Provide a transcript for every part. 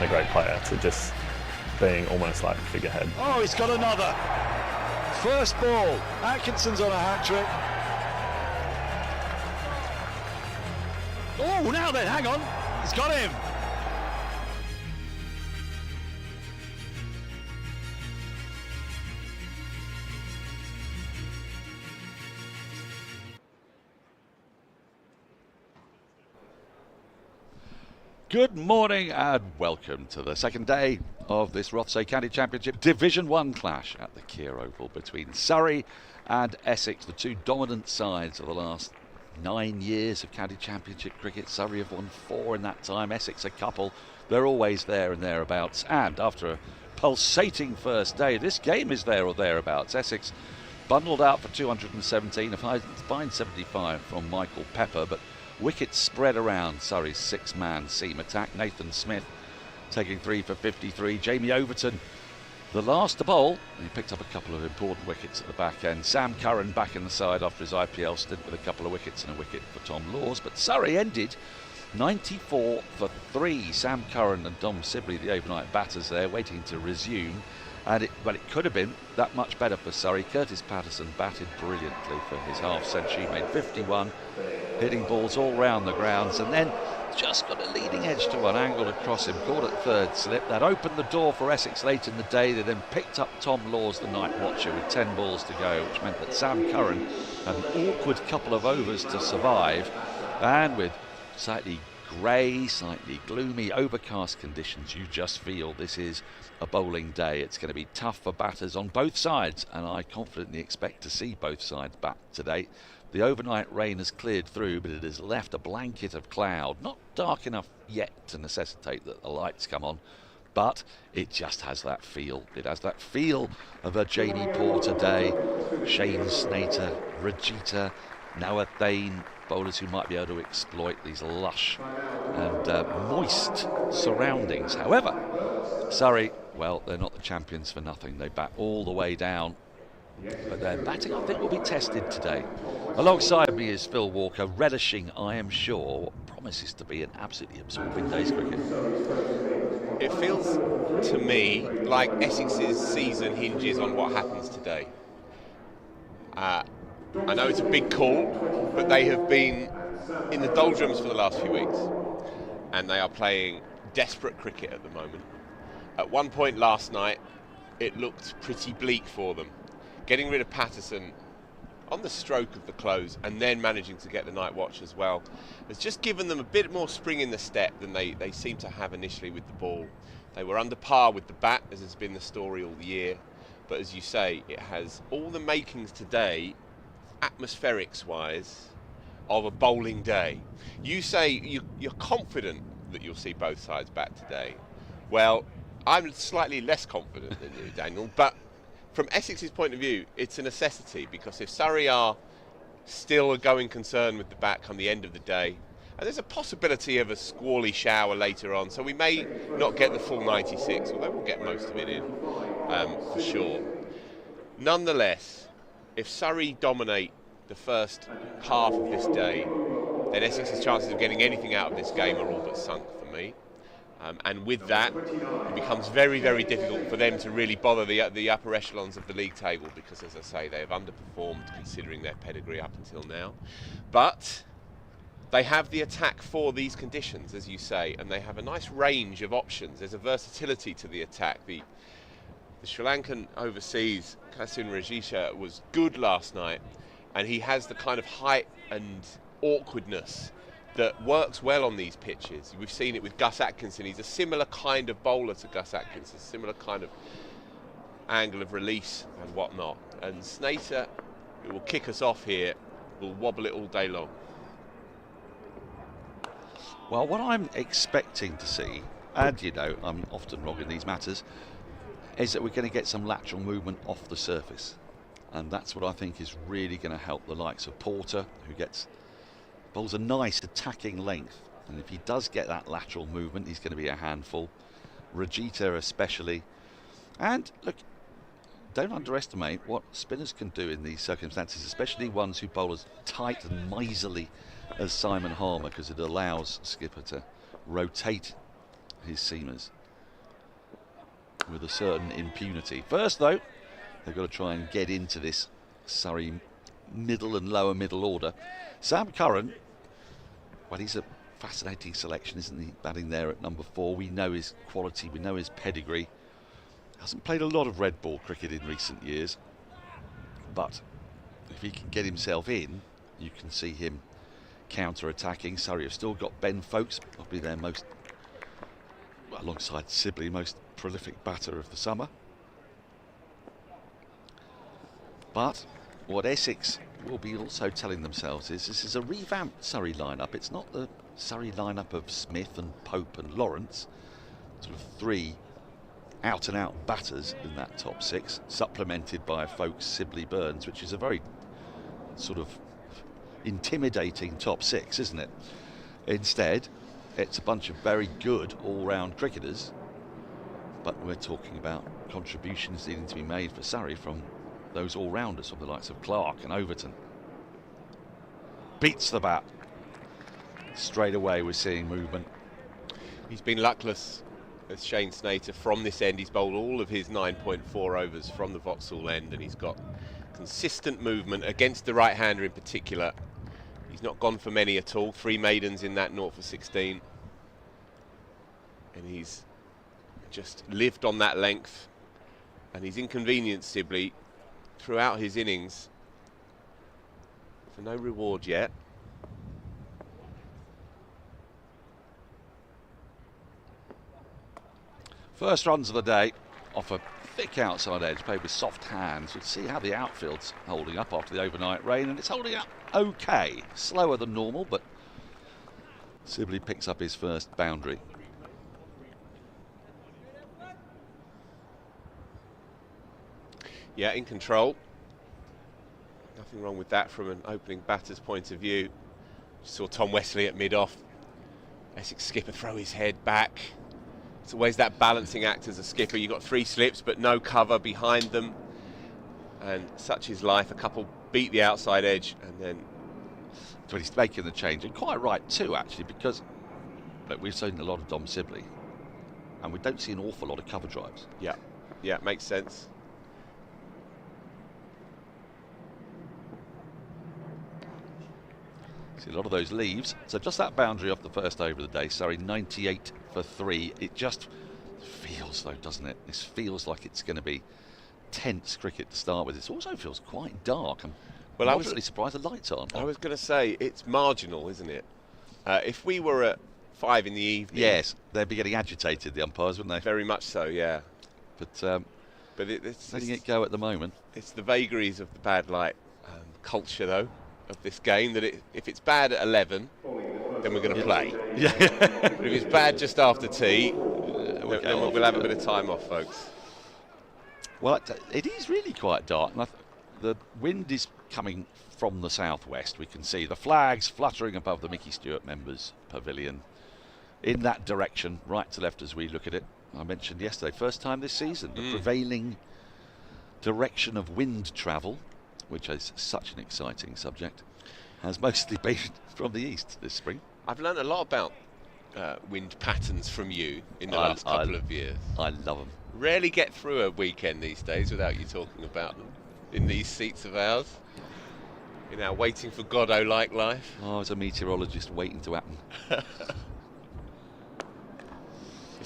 a great player to just being almost like figurehead. Oh, he's got another. First ball. Atkinson's on a hat-trick. Oh, now then, hang on. He's got him. Good morning and welcome to the second day of this Rothesay County Championship Division 1 clash at the Kier Oval between Surrey and Essex, the two dominant sides of the last 9 years of County Championship cricket. Surrey have won 4 in that time, Essex a couple. They're always there and thereabouts, and after a pulsating first day, this game is there or thereabouts. Essex bundled out for 217, a fine 75 from Michael Pepper, but wickets spread around Surrey's six-man seam attack. Nathan Smith taking 3 for 53. Jamie Overton, the last to bowl. He picked up a couple of important wickets at the back end. Sam Curran back in the side after his IPL stint with a couple of wickets and a wicket for Tom Laws. But Surrey ended 94 for 3. Sam Curran and Dom Sibley, the overnight batters there, waiting to resume. And it could have been that much better for Surrey. Curtis Patterson batted brilliantly for his half century, made 51, hitting balls all round the grounds, and then just got a leading edge to one, angled across him, caught at third slip. That opened the door for Essex late in the day. They then picked up Tom Laws, the night watcher, with 10 balls to go, which meant that Sam Curran had an awkward couple of overs to survive, and with slightly grey, slightly gloomy, overcast conditions, you just feel this is a bowling day. It's going to be tough for batters on both sides, and I confidently expect to see both sides bat today. The overnight rain has cleared through, but it has left a blanket of cloud, not dark enough yet to necessitate that the lights come on, but it just has that feel. It has that feel of a Jamie Porter day. Shane Snater, Rajita, Noah Thane, bowlers who might be able to exploit these lush and moist surroundings. However, Surrey, well, they're not the champions for nothing. They bat all the way down, but their batting, I think, will be tested today. Alongside me is Phil Walker, relishing, I am sure, what promises to be an absolutely absorbing day's cricket. It feels to me like Essex's season hinges on what happens today. I know it's a big call, but they have been in the doldrums for the last few weeks, and they are playing desperate cricket at the moment. At one point last night, it looked pretty bleak for them. Getting rid of Patterson on the stroke of the close and then managing to get the night watch as well has just given them a bit more spring in the step than they seemed to have initially with the ball. They were under par with the bat, as has been the story all year, but as you say, it has all the makings today, atmospherics-wise, of a bowling day. You say you're confident that you'll see both sides bat today. Well, I'm slightly less confident than you, Daniel, but from Essex's point of view, it's a necessity, because if Surrey are still a going concern with the bat come the end of the day, and there's a possibility of a squally shower later on, so we may not get the full 96, although we'll get most of it in for sure. Nonetheless, if Surrey dominate the first half of this day, then Essex's chances of getting anything out of this game are all but sunk for me. And with that, it becomes very, very difficult for them to really bother the upper echelons of the league table, because, as I say, they have underperformed considering their pedigree up until now. But they have the attack for these conditions, as you say, and they have a nice range of options. There's a versatility to the attack. The Sri Lankan overseas, Kasun Rajisha, was good last night, and he has the kind of height and awkwardness that works well on these pitches. We've seen it with Gus Atkinson. He's a similar kind of bowler to Gus Atkinson, similar kind of angle of release and whatnot. And Snater, who will kick us off here, will wobble it all day long. Well, what I'm expecting to see, and you know, I'm often wrong in these matters, is that we're going to get some lateral movement off the surface. And that's what I think is really going to help the likes of Porter, who bowls a nice attacking length. And if he does get that lateral movement, he's going to be a handful. Rajita especially. And look, don't underestimate what spinners can do in these circumstances, especially ones who bowl as tight and miserly as Simon Harmer, because it allows skipper to rotate his seamers. with a certain impunity. First, though, they've got to try and get into this Surrey middle and lower middle order. Sam Curran, well, he's a fascinating selection, isn't he? Batting there at number 4. We know his quality, we know his pedigree. Hasn't played a lot of red ball cricket in recent years, but if he can get himself in, you can see him counter-attacking. Surrey have still got Ben Folkes, probably their most, alongside Sibley, most prolific batter of the summer. But what Essex will be also telling themselves is this is a revamped Surrey lineup. It's not the Surrey lineup of Smith and Pope and Lawrence, sort of 3 out-and-out batters in that top 6, supplemented by Folkes, Sibley, Burns, which is a very sort of intimidating top 6, isn't it? Instead, it's a bunch of very good all-round cricketers, but we're talking about contributions needing to be made for Surrey from those all-rounders, from the likes of Clark and Overton. Beats the bat. Straight away we're seeing movement. He's been luckless as Shane Snater from this end. He's bowled all of his 9.4 overs from the Vauxhall end, and he's got consistent movement against the right-hander in particular. He's not gone for many at all. 3 maidens in that 0 for 16. And he's just lived on that length, and he's inconvenienced Sibley throughout his innings for no reward yet. First runs of the day off a thick outside edge, played with soft hands. We'll see how the outfield's holding up after the overnight rain, and it's holding up okay. Slower than normal, but Sibley picks up his first boundary. Yeah, in control. Nothing wrong with that from an opening batter's point of view. Saw Tom Wesley at mid-off. Essex skipper throw his head back. It's always that balancing act as a skipper. You've got 3 slips but no cover behind them. And such is life. A couple beat the outside edge, and then... So he's making the change, and quite right too, actually, because look, we've seen a lot of Dom Sibley, and we don't see an awful lot of cover drives. Yeah, yeah, makes sense. See a lot of those leaves. So just that boundary off the first over of the day. Surrey 98 for 3. It just feels, though, doesn't it? This feels like it's going to be tense cricket to start with. It also feels quite dark. I'm moderately surprised the lights aren't on. I was going to say, it's marginal, isn't it? If we were at 5 in the evening... Yes, they'd be getting agitated, the umpires, wouldn't they? Very much so, yeah. But it's letting it go at the moment. It's the vagaries of the bad light culture, though, of this game, that if it's bad at 11, then we're going to play. Yeah. But if it's bad just after tea, we'll have a bit of time off, folks. Well, it is really quite dark. And the wind is coming from the southwest. We can see the flags fluttering above the Mickey Stewart members' pavilion in that direction, right to left as we look at it. I mentioned yesterday, first time this season, the prevailing direction of wind travel, which is such an exciting subject, has mostly been from the east this spring. I've learned a lot about wind patterns from you in the last couple of years. I love them. Rarely get through a weekend these days without you talking about them in these seats of ours, in our waiting for Godot-like life. I was a meteorologist waiting to happen.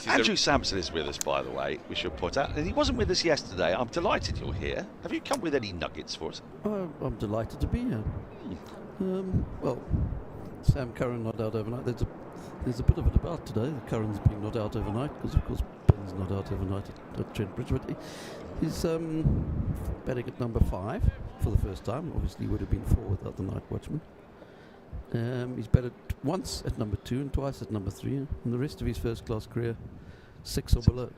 Andrew Sampson is with us, by the way, we should point out. And he wasn't with us yesterday. I'm delighted you're here. Have you come with any nuggets for us? I'm delighted to be here. Well, Sam Curran not out overnight. There's a bit of a debate today. Curran's being not out overnight because, of course, Ben's not out overnight at Trent Bridge. But he's batting at number 5 for the first time. Obviously, he would have been 4 without the night watchman. He's batted once at number 2 and twice at number 3, and the rest of his first-class career, 6 or below.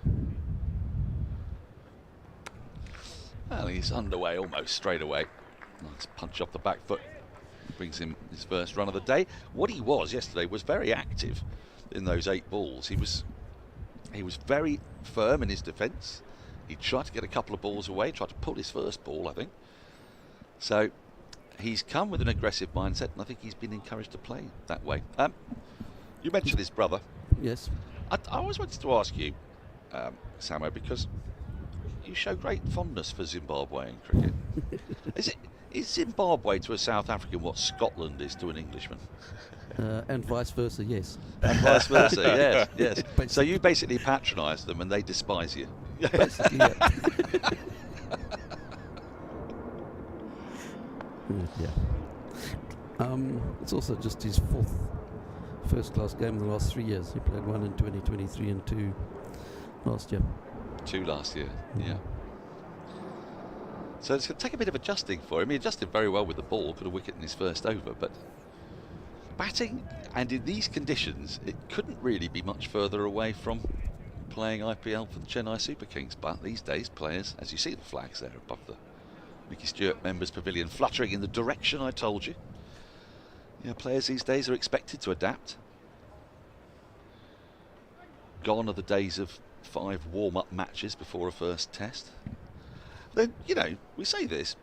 Well, he's underway almost straight away. Nice punch off the back foot. Brings him his first run of the day. What he was yesterday was very active in those 8 balls. He was very firm in his defence. He tried to get a couple of balls away, tried to pull his first ball, I think. So he's come with an aggressive mindset, and I think he's been encouraged to play that way. You mentioned his brother. Yes. I always wanted to ask you, Samo, because you show great fondness for Zimbabwean cricket. Is Zimbabwe to a South African what Scotland is to an Englishman? And vice versa, yes. And vice versa, yes. So you basically patronise them and they despise you. Basically, yeah. It's also just his fourth first-class game in the last 3 years. He played one in 2023 and two last year. Two last year, yeah. So it's going to take a bit of adjusting for him. He adjusted very well with the ball, got a wicket in his first over, but batting, and in these conditions, it couldn't really be much further away from playing IPL for the Chennai Super Kings. But these days, players, as you see the flags there above the Mickey Stewart Members Pavilion, fluttering in the direction I told you. Yeah, players these days are expected to adapt. Gone are the days of 5 warm-up matches before a first test. Then, you know, we say this,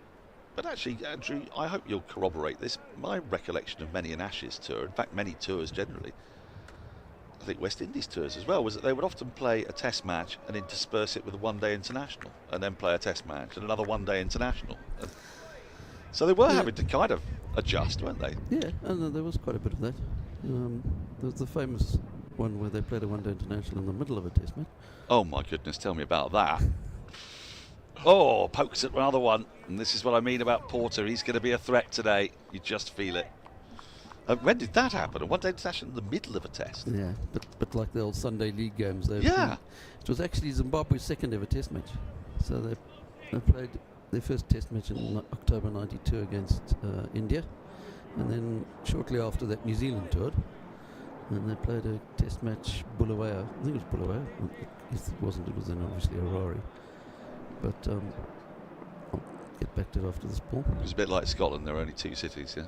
but actually, Andrew, I hope you'll corroborate this. My recollection of many an Ashes tour, in fact many tours generally, I think West Indies tours as well, was that they would often play a test match and intersperse it with a one-day international, and then play a test match and another one-day international. And so they were having to kind of adjust, weren't they? Yeah, and there was quite a bit of that. There was the famous one where they played a one-day international in the middle of a test match. Oh my goodness, tell me about that. Oh, pokes at another one. And this is what I mean about Porter. He's going to be a threat today. You just feel it. When did that happen? A one-day international in the middle of a test? Yeah, but like the old Sunday League games. Yeah. It was actually Zimbabwe's second ever test match. So they played their first test match in October 92 against India. And then shortly after that, New Zealand toured. And they played a test match, Bulawayo. I think it was Bulawayo. If it wasn't, it was then obviously Harare. But I'll get back to it after this ball. It was a bit like Scotland, there are only 2 cities, yeah.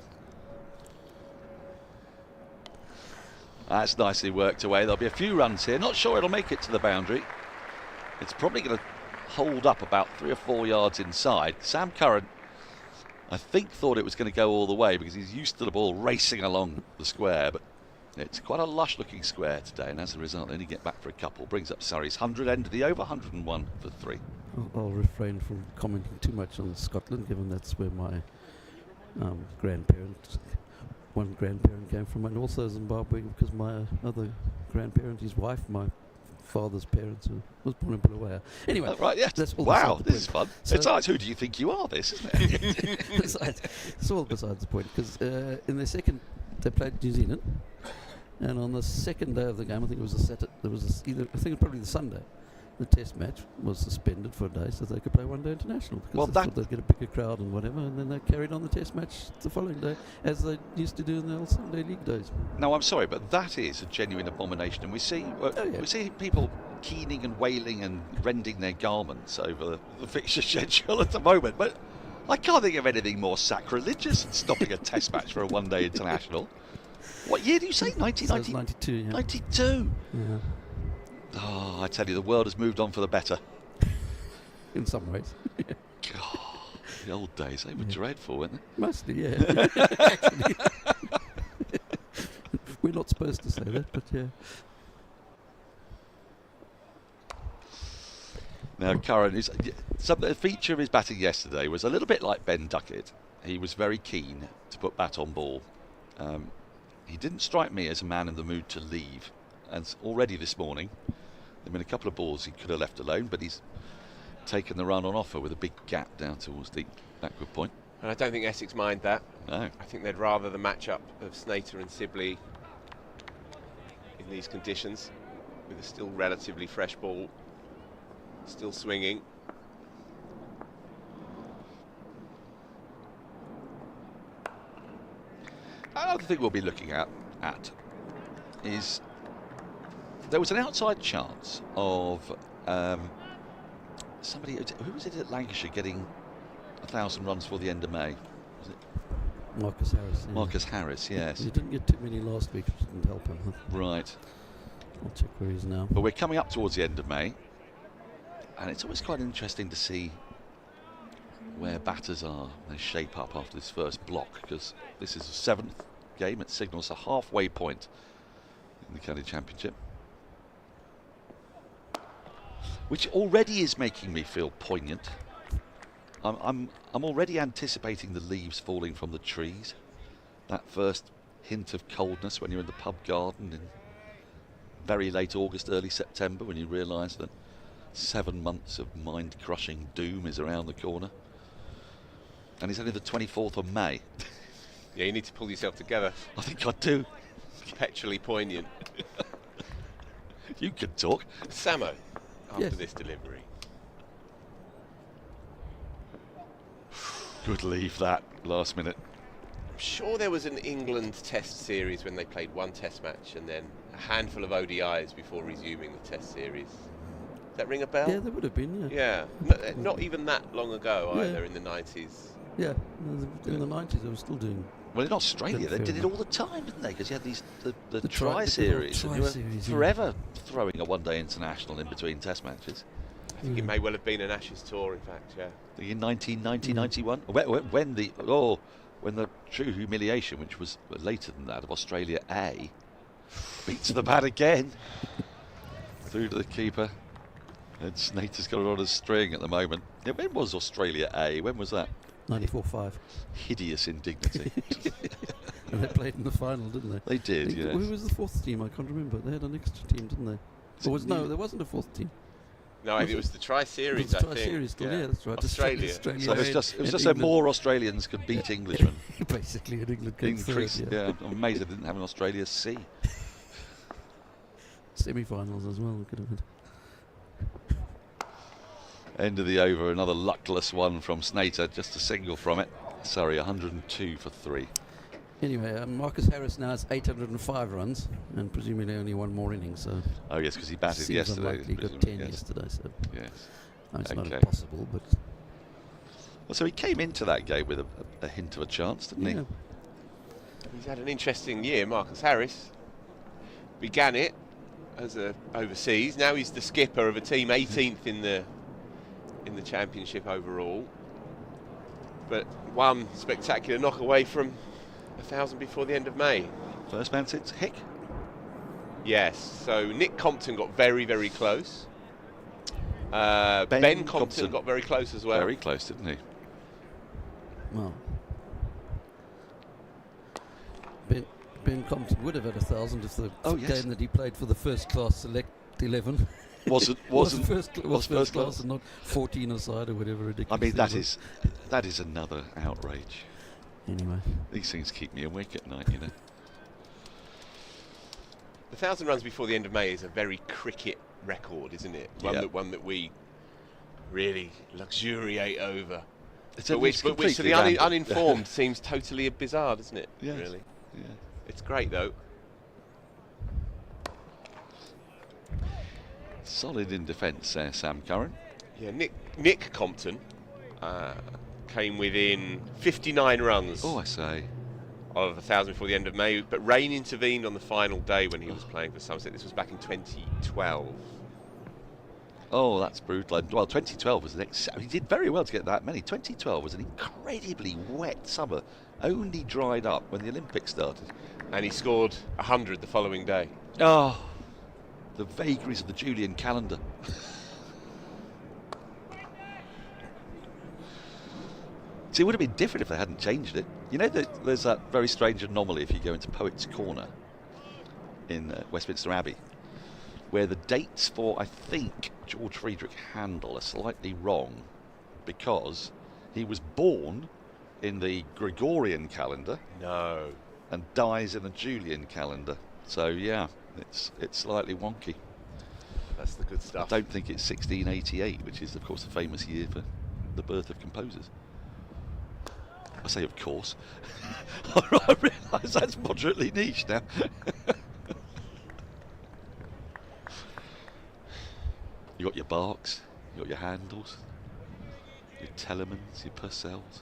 That's nicely worked away. There'll be a few runs here. Not sure it'll make it to the boundary. It's probably going to hold up about 3 or 4 yards inside. Sam Curran, I think, thought it was going to go all the way because he's used to the ball racing along the square, but it's quite a lush-looking square today, and as a result, they only get back for a couple. Brings up Surrey's 100 end of the over, 101 for 3. I'll refrain from commenting too much on Scotland, given that's where my one grandparent came from, and also Zimbabwe, because my other grandparent, his wife, my father's parents, was born in Bulawayo. Anyway, right, yeah. That's all. Wow, this is fun. So it's like, who do you think you are? This, isn't it? It's all besides the point, because in their second, they played New Zealand, and on the second day of the game, I think it was a Saturday. I think it was probably the Sunday. The test match was suspended for a day so they could play one-day international, because they thought they'd get a bigger crowd and whatever, and then they carried on the test match the following day, as they used to do in the old Sunday League days. No, I'm sorry, but that is a genuine abomination, and we see people keening and wailing and rending their garments over the fixture schedule at the moment, but I can't think of anything more sacrilegious than stopping a test match for a one-day international. What year do you say? 1990? 92, yeah. 92? Yeah. Oh, I tell you, the world has moved on for the better. In some ways. God, the old days, they were dreadful, weren't they? Mostly, yeah. Actually. We're not supposed to say that, but yeah. Now, Curran, the feature of his batting yesterday was a little bit like Ben Duckett. He was very keen to put bat on ball. He didn't strike me as a man in the mood to leave. And already this morning, there have been a couple of balls he could have left alone, but he's taken the run on offer with a big gap down towards the backward point. And I don't think Essex mind that. No. I think they'd rather the match-up of Snater and Sibley in these conditions, with a still relatively fresh ball, still swinging. Another thing we'll be looking at is there was an outside chance of somebody, who was it at Lancashire, getting 1,000 runs for the end of May? Was it Marcus Harris. Yeah. Marcus Harris, yes. He didn't get too many last week, which didn't help him. Huh? Right. I'll check where he is now. But we're coming up towards the end of May, and it's always quite interesting to see where batters are. They shape up after this first block, because this is the 7th game. It signals a halfway point in the County Championship. which already is making me feel poignant. I'm already anticipating the leaves falling from the trees. That first hint of coldness when you're in the pub garden in very late August, early September, when you realise that 7 months of mind-crushing doom is around the corner. And it's only the 24th of May. Yeah, you need to pull yourself together. I think I do. Perpetually poignant. You could talk. Samo, after Yes. this delivery. Good leave that last minute. I'm sure there was an England test series when they played one test match and then a handful of ODIs before resuming the test series. Does that ring a bell? Yeah, there would have been, Yeah, not even that long ago Yeah. either, in the 90s. Yeah, in the 90s they were still doing Well, in Australia, they Fair did it enough. all the time, didn't they? Because you had these the The try tri- the good old series, and tri you were series, yeah. forever throwing a one-day international in between test matches. I think it may well have been an Ashes tour, in fact, yeah. In 1990, 91, when the true humiliation, which was later than that, of Australia A, beats the bat again through to the keeper. And Snater's got it on a string at the moment. Yeah, when was Australia A? When was that? 94-5. Hideous indignity. And they played in the final, didn't they? They did, Who yes. was the fourth team? I can't remember. They had an extra team, didn't they? No, there wasn't a fourth team. No, it was the tri-series, It was I the think. Tri-Series still, yeah, that's right. Australia. So it was just so England. more Australians could beat Englishmen. Basically, in England came third, Increase, yeah. I'm amazed they didn't have an Australia C. Semi-finals as well. Could have been. End of the over, another luckless one from Snater, just a single from it. Surrey 102 for 3. Anyway, Marcus Harris now has 805 runs, and presumably only one more inning. So Oh yes, because he batted seems yesterday. unlikely. He got presumably, 10 yes. yesterday, so Yes. it's Okay. not impossible. But Well, so he came into that game with a hint of a chance, didn't yeah, He's had an interesting year, Marcus Harris. Began it as overseas. Now he's the skipper of a team 18th in the championship overall. But one spectacular knock away from 1,000 before the end of May. he? First man since Hick. Yes, so Nick Compton got very, very close. Ben Compton Compton got very close as well. Very close, didn't he? well, Ben Compton would have had 1,000 if the yes. game that he played for the first class select 11 Wasn't was first first class and not 14 aside or whatever ridiculous. I mean, thing was. that is another outrage. Anyway, These things keep me awake at night, you know. The 1,000 runs before the end of May is a very cricket record, isn't it? Yeah. One that we really luxuriate over. It's But which to completely the random. uninformed seems totally bizarre, doesn't it? Yes. Really. Yeah. It's great though. Solid in defence there, Sam Curran. Yeah, Nick Compton came within 59 runs Oh, I say. of 1,000 before the end of May, but rain intervened on the final day when he was playing for Somerset. This was back in 2012. Oh, that's brutal. Well, 2012 was he did very well to get that many. 2012 was an incredibly wet summer, only dried up when the Olympics started. And he scored 100 the following day. Oh, the vagaries of the Julian calendar. See, it would have been different if they hadn't changed it. You know, there's that very strange anomaly if you go into Poets' Corner in Westminster Abbey, where the dates for, I think, George Friedrich Handel are slightly wrong because he was born in the Gregorian calendar No. and dies in the Julian calendar. So, yeah, it's slightly wonky. That's the good I stuff. don't think it's 1688, which is, of course, the famous year for the birth of composers. I say, of course. I realise that's moderately niche now. You got your Barks, you got your Handels, your Telemans, your Purcells.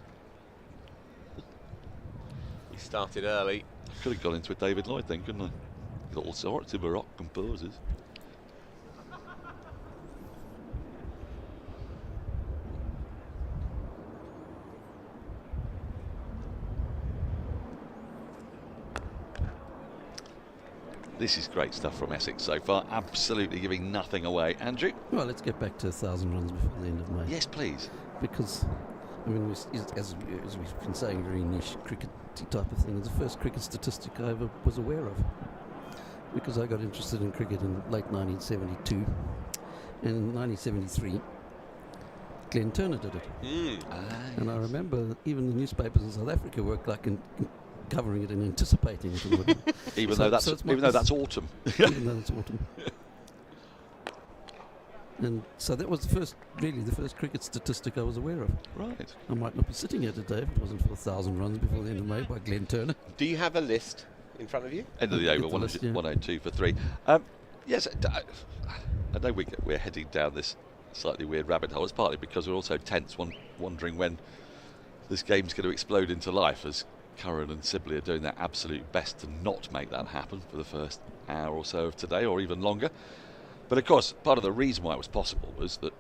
He started early. Could have gone into a David Lloyd then, couldn't I? Got all sorts of Baroque composers. This is great stuff from Essex so far. Absolutely giving nothing away. Andrew? Well, let's get back to 1,000 runs before the end of May. Yes, please. Because, I mean, as we've been saying, very niche cricket type of thing. It's the first cricket statistic I ever was aware of. Because I got interested in cricket in late 1972. And in 1973, Glenn Turner did it. And I remember even the newspapers in South Africa were like covering it and anticipating it. Even though that's autumn. Even though that's autumn. And so that was the first cricket statistic I was aware of. Right. I might not be sitting here today if it wasn't for 1,000 runs before the end of May by Glenn Turner. Do you have a list in front of you? End of the over, 102 for 3. Yes, I know we're heading down this slightly weird rabbit hole. It's partly because we're also tense, wondering when this game's going to explode into life, as Curran and Sibley are doing their absolute best to not make that happen for the first hour or so of today, or even longer. But of course, part of the reason why it was possible was that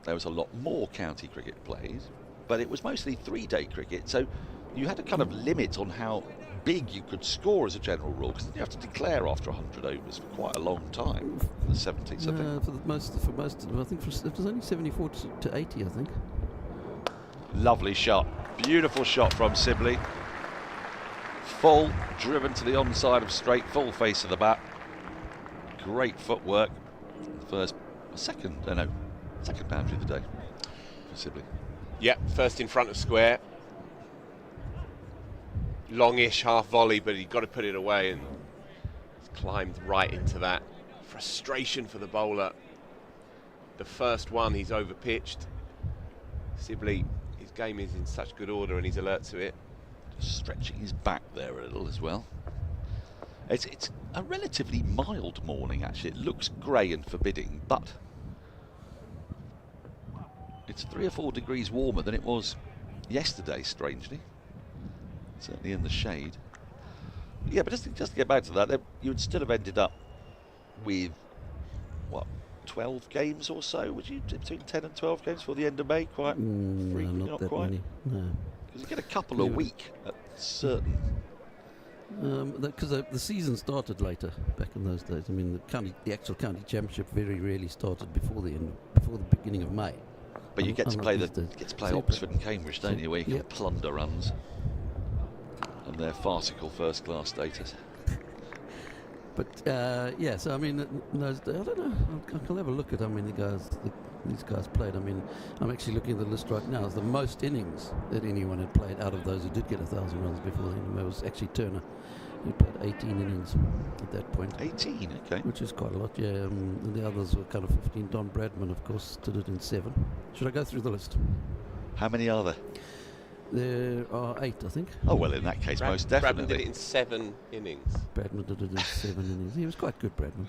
there was a lot more county cricket played, but it was mostly 3-day cricket, so you had a kind of limit on how big you could score as a general rule, because you have to declare after 100 overs for quite a long time, in the 70s, I think. For most of them, I think it was only 74 to 80, I think. Lovely shot. Beautiful shot from Sibley. Full, driven to the onside of straight, full face of the bat. Great footwork. Second boundary of the day for Sibley. Yep, first in front of square. Longish half volley, but he got to put it away, and he's climbed right into that. Frustration for the bowler. The first one, he's overpitched. Sibley, his game is in such good order and he's alert to it. Just stretching his back there a little as well. It's a relatively mild morning, actually. It looks grey and forbidding, but it's 3 or 4 degrees warmer than it was yesterday, strangely. Certainly in the shade. Yeah, but just to get back to that, you would still have ended up with, 12 games or so? Would you, between 10 and 12 games for the end of May? Quite frequently, not that quite. many. No. Because you get a couple a week at certain. Because the season started later back in those days. I mean, the actual county championship very rarely started before the beginning of May. But you get to play Oxford and Cambridge, don't you? Where you can plunder runs and their farcical first-class status. But so I mean, in those days, I don't know. I'll have a look at how many these guys played. I mean, I'm actually looking at the list right now. It's the most innings that anyone had played out of those who did get 1,000 runs before the end. It was actually Turner. He played 18 innings at that point. 18, okay. Which is quite a lot, yeah. And the others were kind of 15. Don Bradman, of course, did it in 7. Should I go through the list? How many are there? There are 8, I think. Oh, well, in that case, most definitely. Bradman did it in 7 innings. Bradman did it in 7 innings. He was quite good, Bradman.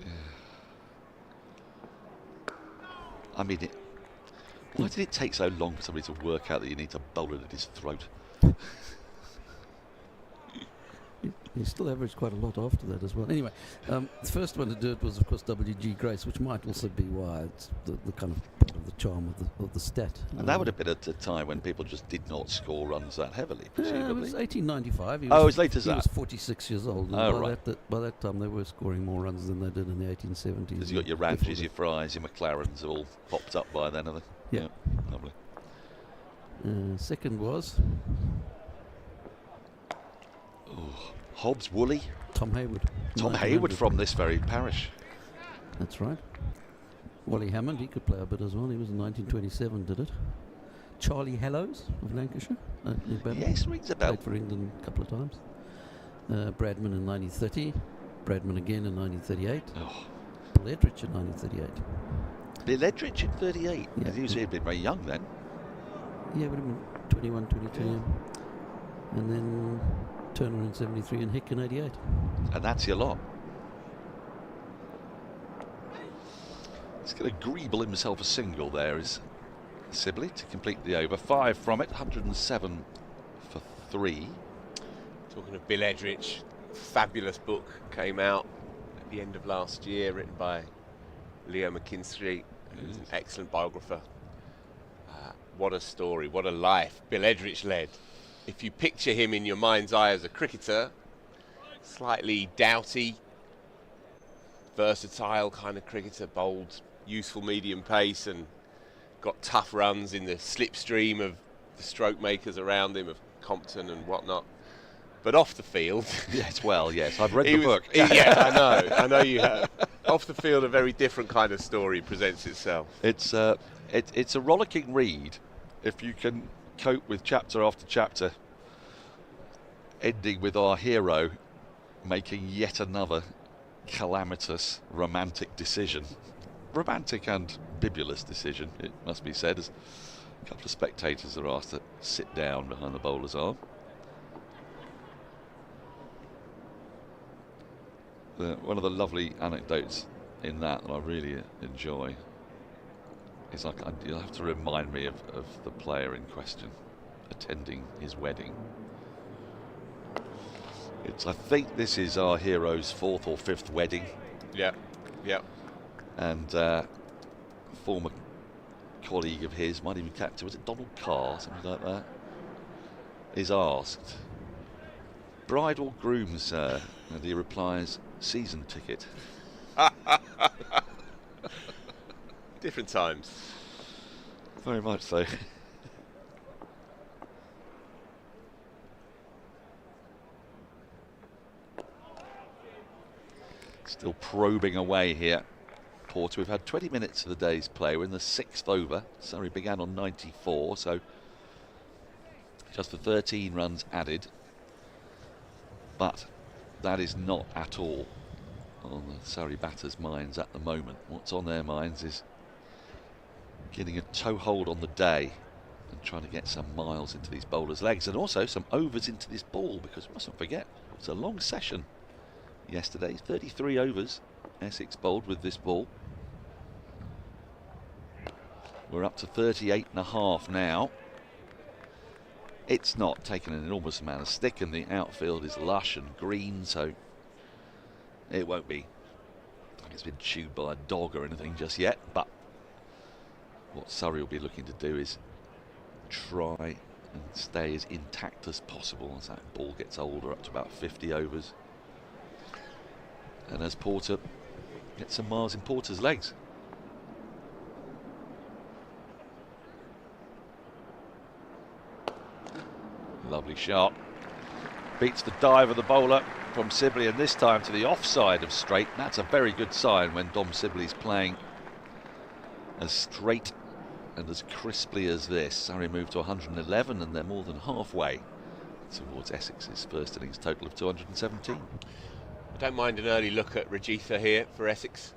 I mean, why did it take so long for somebody to work out that you need to bowl it at his throat? He still averaged quite a lot after that as well. Anyway, the first one to do it was, of course, W.G. Grace, which might also be why it's the kind of part of the charm of the stat. And that would have been at a time when people just did not score runs that heavily, It presumably. was 1895. As late as that? He was 46 years old. And by that time, they were scoring more runs than they did in the 1870s. Because you got your Ramsays, your Fries, your McLarens all popped up by then, have they? Yeah. Lovely. Second was Hobbs Woolley. Tom Hayward. Tom Hayward from this very parish. That's right. Wally Hammond, he could play a bit as well. He was in 1927, did it. Charlie Hallows of Lancashire. Yes, rings a bell. Played for England a couple of times. Bradman in 1930. Bradman again in 1938. Bill Edrich in 1938. Bill Edrich in 38? Yeah. He had been very young then. Yeah, would have been 21, 22. Yeah. And then Turner in 73 and Hick in 88. And that's your lot. He's going to greeble himself a single there, is Sibley, to complete the over. 5 from it, 107 for 3. Talking of Bill Edrich, fabulous book came out at the end of last year, written by Leo McKinstry, who's an excellent biographer. What a story, what a life Bill Edrich led. If you picture him in your mind's eye as a cricketer, slightly doughty, versatile kind of cricketer, bowled useful medium pace and got tough runs in the slipstream of the stroke makers around him, of Compton and whatnot. But off the field... Yes, well, yes, I've read the book. Yeah, I know you have. Off the field, a very different kind of story presents itself. It's a rollicking read if you can cope with chapter after chapter, ending with our hero making yet another calamitous romantic decision. Romantic and bibulous decision, it must be said, as a couple of spectators are asked to sit down behind the bowler's arm. One of the lovely anecdotes in that I really enjoy is you'll have to remind me of the player in question attending his wedding. I think this is our hero's 4th or 5th wedding. Yeah. And former colleague of his, might even captain, was it Donald Carr, something like that, is asked, "Bride or groom, sir?" And he replies, "Season ticket." Different times. Very much so. Still probing away here, Porter. We've had 20 minutes of the day's play. We're in the 6th over. Surrey began on 94, so just the 13 runs added. But that is not at all on the Surrey batters' minds at the moment. What's on their minds is getting a toehold on the day and trying to get some miles into these bowlers' legs, and also some overs into this ball, because we mustn't forget, it's a long session yesterday. 33 overs Essex bowled with this ball. We're up to 38.5 now. It's not taken an enormous amount of stick, and the outfield is lush and green, so it won't be like it's been chewed by a dog or anything just yet. But what Surrey will be looking to do is try and stay as intact as possible as that ball gets older, up to about 50 overs. And as Porter gets some miles in Porter's legs. Lovely shot. Beats the dive of the bowler from Sibley, and this time to the offside of straight. That's a very good sign when Dom Sibley's playing as straight and as crisply as this. Surrey moved to 111, and they're more than halfway towards Essex's first innings total of 217. I don't mind an early look at Rajitha here for Essex.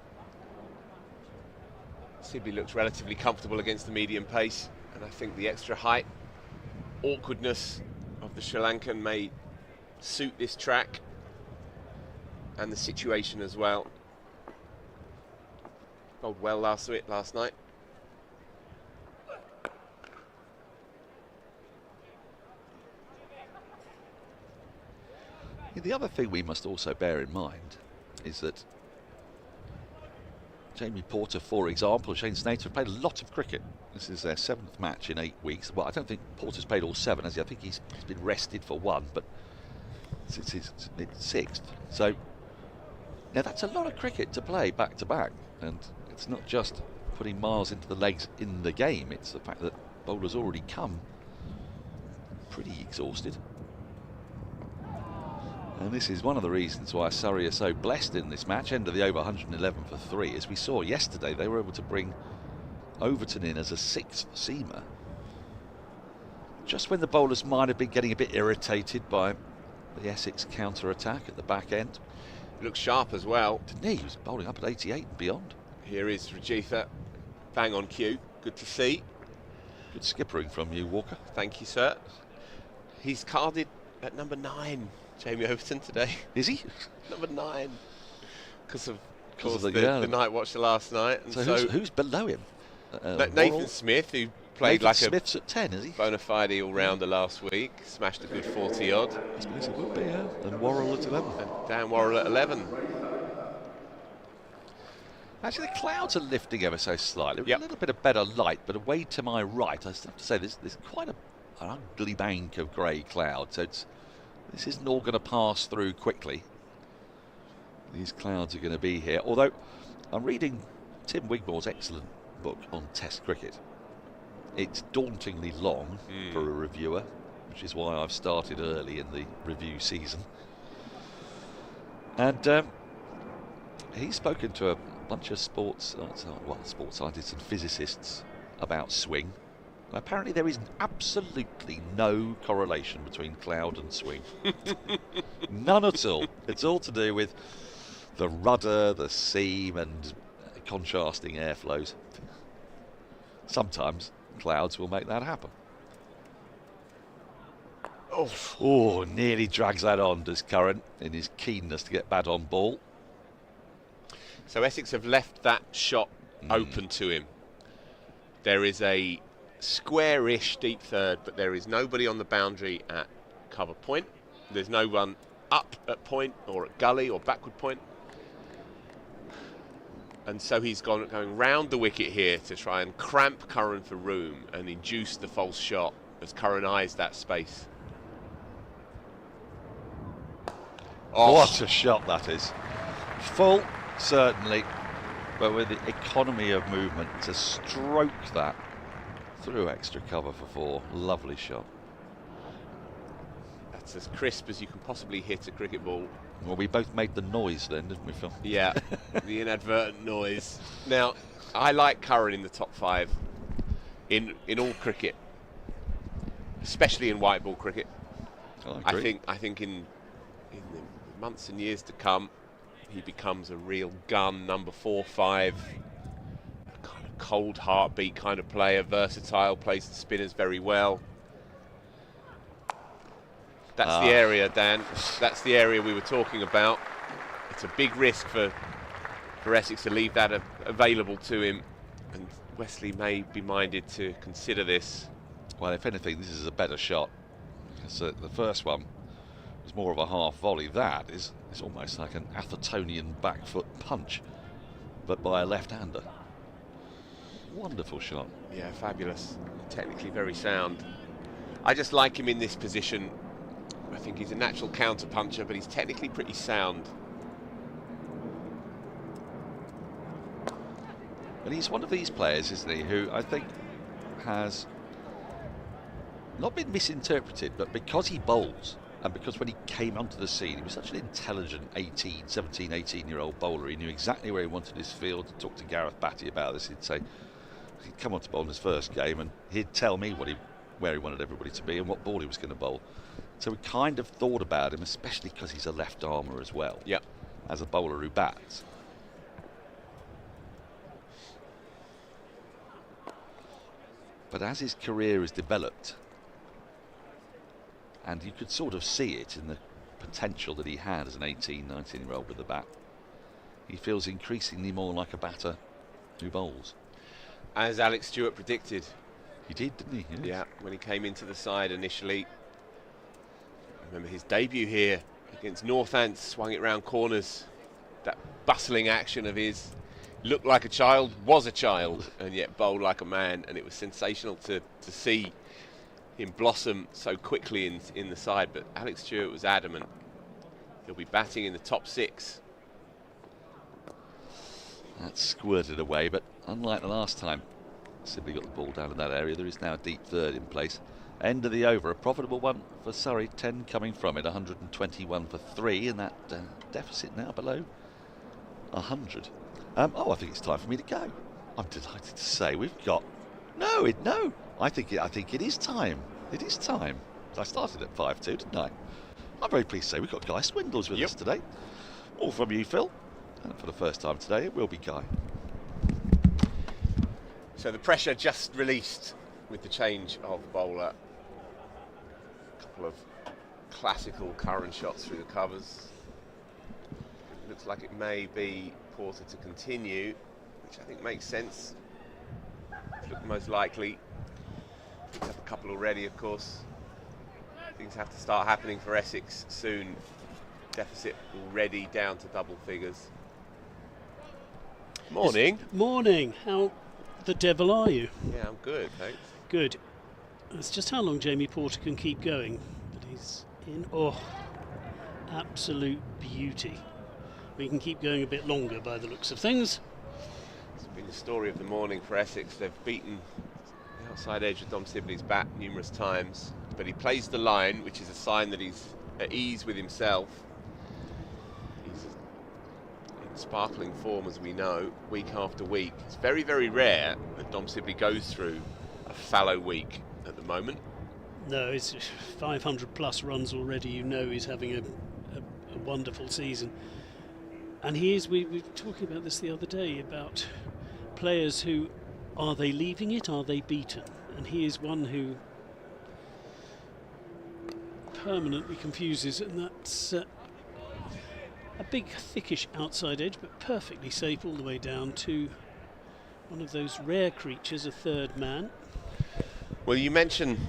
Sibley looks relatively comfortable against the medium pace, and I think the extra height, awkwardness of the Sri Lankan may suit this track and the situation as well. Bowled well last night. The other thing we must also bear in mind is that Jamie Porter, for example, Shane Snater have played a lot of cricket. This is their 7th match in 8 weeks. Well, I don't think Porter's played all 7, has he? I think he's been rested for 1, but it's his 6th. So now that's a lot of cricket to play back to back, and it's not just putting miles into the legs in the game, it's the fact that bowlers already come pretty exhausted. And this is one of the reasons why Surrey are so blessed in this match. End of the over, 111 for 3. As we saw yesterday, they were able to bring Overton in as a 6th seamer, just when the bowlers might have been getting a bit irritated by the Essex counter-attack at the back end. He looks sharp as well. Didn't he? He was bowling up at 88 and beyond. Here is Rajitha, bang on cue. Good to see. Good skippering from you, Walker. Thank you, sir. He's carded at number 9. Jamie Overton today. Is he? Number 9. Because of the night watch last night. And so who's below him? Nathan Smith, who played Smith's at 10, is he? Bona fide all-rounder last week. Smashed a good 40-odd. I suppose it will be, yeah. And Worrell at 11. And Dan Worrell at 11. Actually, the clouds are lifting ever so slightly. Yep. A little bit of better light, but away to my right, I still have to say there's quite an ugly bank of grey cloud. So this isn't all going to pass through quickly. these clouds are going to be here. Although I'm reading Tim Wigmore's excellent book on Test cricket. It's dauntingly long for a reviewer, which is why I've started early in the review season. And he's spoken to a bunch of sports scientists and physicists about swing. And apparently there is absolutely no correlation between cloud and swing. None at all. It's all to do with the rudder, the seam and contrasting airflows. Sometimes clouds will make that happen. Oh, nearly drags that on, does Curran, in his keenness to get bad on ball. So Essex have left that shot open to him. There is a square-ish deep third, but there is nobody on the boundary at cover point. There's no one up at point or at gully or backward point. And so he's going round the wicket here to try and cramp Curran for room and induce the false shot as Curran eyes that space. Oh, what a shot that is. Full, certainly, but with the economy of movement to stroke that through extra cover for 4. Lovely shot. That's as crisp as you can possibly hit a cricket ball. Well, we both made the noise then, didn't we, Phil? Yeah, the inadvertent noise. Now, I like Curran in the top 5 in all cricket, especially in white ball cricket. I agree. I think in the months and years to come, he becomes a real gun, number 4, 5, kind of cold heartbeat kind of player, versatile, plays the spinners very well. That's the area, Dan. That's the area we were talking about. It's a big risk for Essex to leave that available to him, and Wesley may be minded to consider this. Well, if anything, this is a better shot. So the first one was more of a half volley. That is almost like an Athertonian back foot punch, but by a left-hander. Wonderful shot. Yeah, fabulous. Technically very sound. I just like him in this position. I think he's a natural counter-puncher, but he's technically pretty sound. And he's one of these players, isn't he, who I think has not been misinterpreted, but because he bowls, and because when he came onto the scene, he was such an intelligent 17, 18-year-old bowler. He knew exactly where he wanted his field. To talk to Gareth Batty about this, he'd say, he'd come on to bowl in his first game, and he'd tell me where he wanted everybody to be and what ball he was going to bowl. So we kind of thought about him, especially because he's a left armer as well. Yep. As a bowler who bats. But as his career has developed, and you could sort of see it in the potential that he had as an 18, 19-year-old with the bat, he feels increasingly more like a batter who bowls. As Alex Stewart predicted. He did, didn't he? Yes. Yeah, when he came into the side initially. Remember his debut here against Northants, swung it round corners. That bustling action of his, looked like a child, was a child, and yet bowled like a man. And it was sensational to see him blossom so quickly in the side. But Alex Stewart was adamant. He'll be batting in the top 6. That squirted away, but unlike the last time Sibley got the ball down in that area, there is now a deep third in place. End of the over, a profitable one for Surrey, 10 coming from it, 121 for 3, and that deficit now below 100. I think it's time for me to go. I'm delighted to say we've got no. I think it is time. It is time. I started at 5-2, didn't I? I'm very pleased to say we've got Guy Swindells with us today. All from you, Phil. And for the first time today, it will be Guy. So the pressure just released with the change of bowler. A couple of classical Curran shots through the covers. Looks like it may be Porter to continue, which I think makes sense. Look most likely. Picked up a couple already, of course. Things have to start happening for Essex soon. Deficit already down to double figures. Morning. Morning. How the devil are you? Yeah, I'm good, thanks. Good. It's just how long Jamie Porter can keep going. But he's in. Oh, absolute beauty. we can keep going a bit longer by the looks of things. It's been the story of the morning for Essex. They've beaten the outside edge of Dom Sibley's bat numerous times, but he plays the line, which is a sign that he's at ease with himself. He's in sparkling form, as we know, week after week. It's very, very rare that Dom Sibley goes through a fallow week at the moment. No, it's 500 plus runs already. You know he's having a wonderful season. And we were talking about this the other day, about players who, are they leaving it, are they beaten? And he is one who permanently confuses, and that's a big thickish outside edge, but perfectly safe all the way down to one of those rare creatures, a third man. Well, you mentioned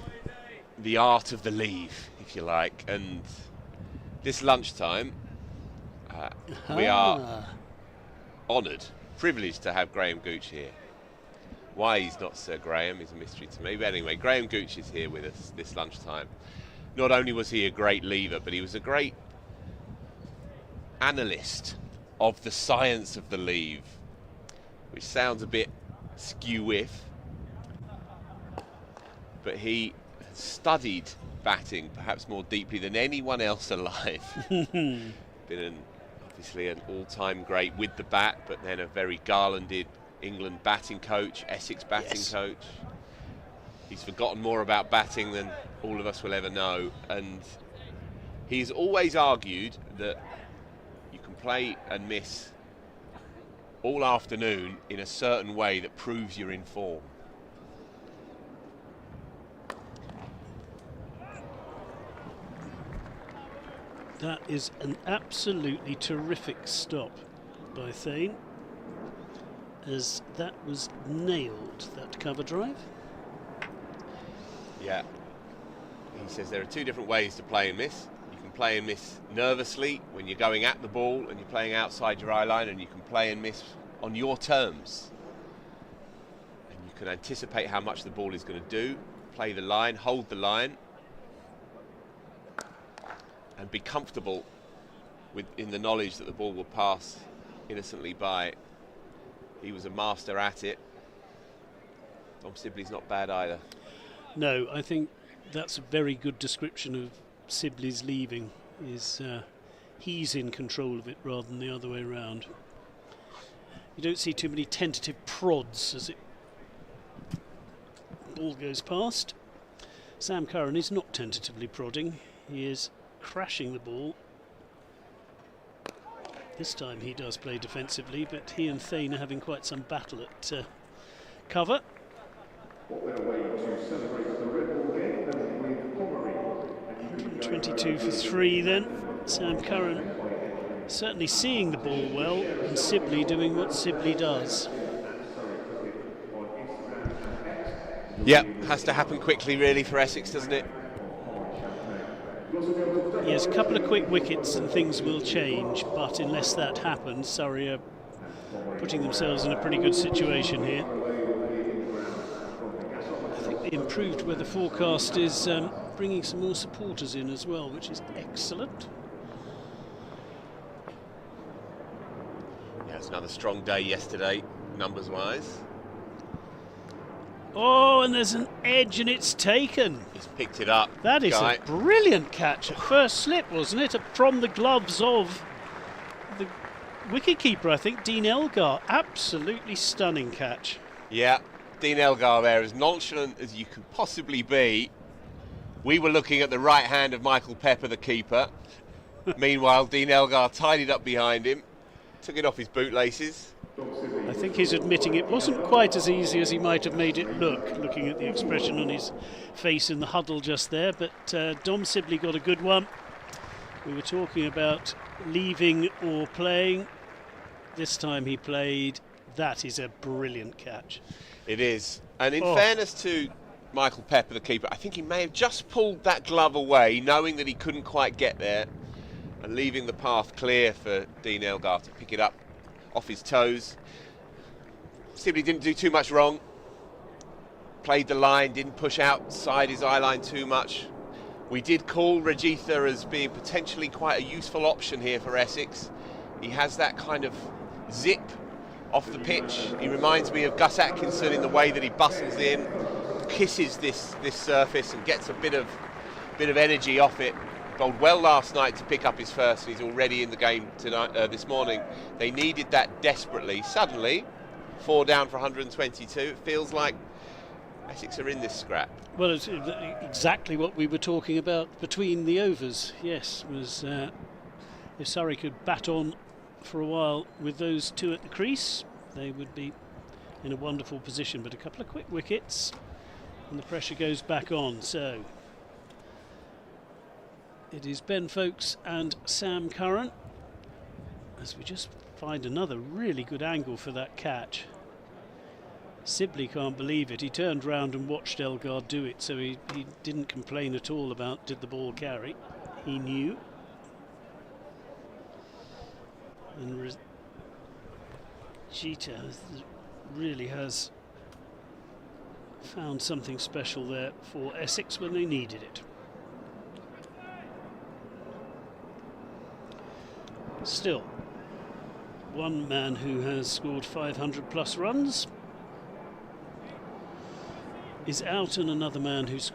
the art of the leave, if you like, and this lunchtime we are honoured, privileged to have Graham Gooch here. Why he's not Sir Graham is a mystery to me, but anyway, Graham Gooch is here with us this lunchtime. Not only was he a great leaver, but he was a great analyst of the science of the leave, which sounds a bit skew-whiff, but he has studied batting perhaps more deeply than anyone else alive. Been obviously an all-time great with the bat, but then a very garlanded England batting coach, Essex batting coach. He's forgotten more about batting than all of us will ever know, and he's always argued that you can play and miss all afternoon in a certain way that proves you're in form. That is an absolutely terrific stop by Thane, as that was nailed, that cover drive. Yeah. He says there are two different ways to play and miss. You can play and miss nervously when you're going at the ball and you're playing outside your eye line, and you can play and miss on your terms. And you can anticipate how much the ball is going to do, play the line, hold the line, and be comfortable in the knowledge that the ball will pass innocently by. He was a master at it. Dom Sibley's not bad either. No, I think that's a very good description of Sibley's leaving. He's in control of it rather than the other way around. You don't see too many tentative prods as it ball goes past. Sam Curran is not tentatively prodding. He is crashing the ball. This time he does play defensively, but he and Thane are having quite some battle at cover. 22 for 3 then. Sam Curran certainly seeing the ball well, and Sibley doing what Sibley does. Yeah, has to happen quickly really for Essex, doesn't it? Yes, a couple of quick wickets and things will change, but unless that happens, Surrey are putting themselves in a pretty good situation here. I think the improved weather forecast is bringing some more supporters in as well, which is excellent. Yeah, it's another strong day yesterday, numbers-wise. Oh, and there's an edge and it's taken. He's picked it up. That is Guy. a brilliant catch at first slip, wasn't it? From the gloves of the wicketkeeper, I think, Dean Elgar. Absolutely stunning catch. Yeah, Dean Elgar there, as nonchalant as you could possibly be. We were looking at the right hand of Michael Pepper, the keeper. Meanwhile, Dean Elgar tidied up behind him, took it off his bootlaces. I think he's admitting it wasn't quite as easy as he might have made it look, looking at the expression on his face in the huddle just there, but Dom Sibley got a good one. We were talking about leaving or playing. This time he played. That is a brilliant catch. It is. And in fairness to Michael Pepper, the keeper, I think he may have just pulled that glove away, knowing that he couldn't quite get there, and leaving the path clear for Dean Elgar to pick it up off his toes. Sibley didn't do too much wrong. Played the line, didn't push outside his eye line too much. We did call Rajitha as being potentially quite a useful option here for Essex. He has that kind of zip off the pitch. He reminds me of Gus Atkinson in the way that he bustles in, kisses this surface and gets a bit of energy off it. Bowled well last night to pick up his first, and he's already in the game tonight. This morning, they needed that desperately. Suddenly, 4 down for 122. It feels like Essex are in this scrap. Well, it's exactly what we were talking about between the overs. Yes, was if Surrey could bat on for a while with those two at the crease, they would be in a wonderful position. But a couple of quick wickets, and the pressure goes back on. So it is Ben Folkes and Sam Curran, as we just find another really good angle for that catch. Sibley can't believe it. He turned round and watched Elgar do it, so he didn't complain at all about did the ball carry. He knew. And Rajita really has found something special there for Essex when they needed it. Still, one man who has scored 500 plus runs is out, and another man who's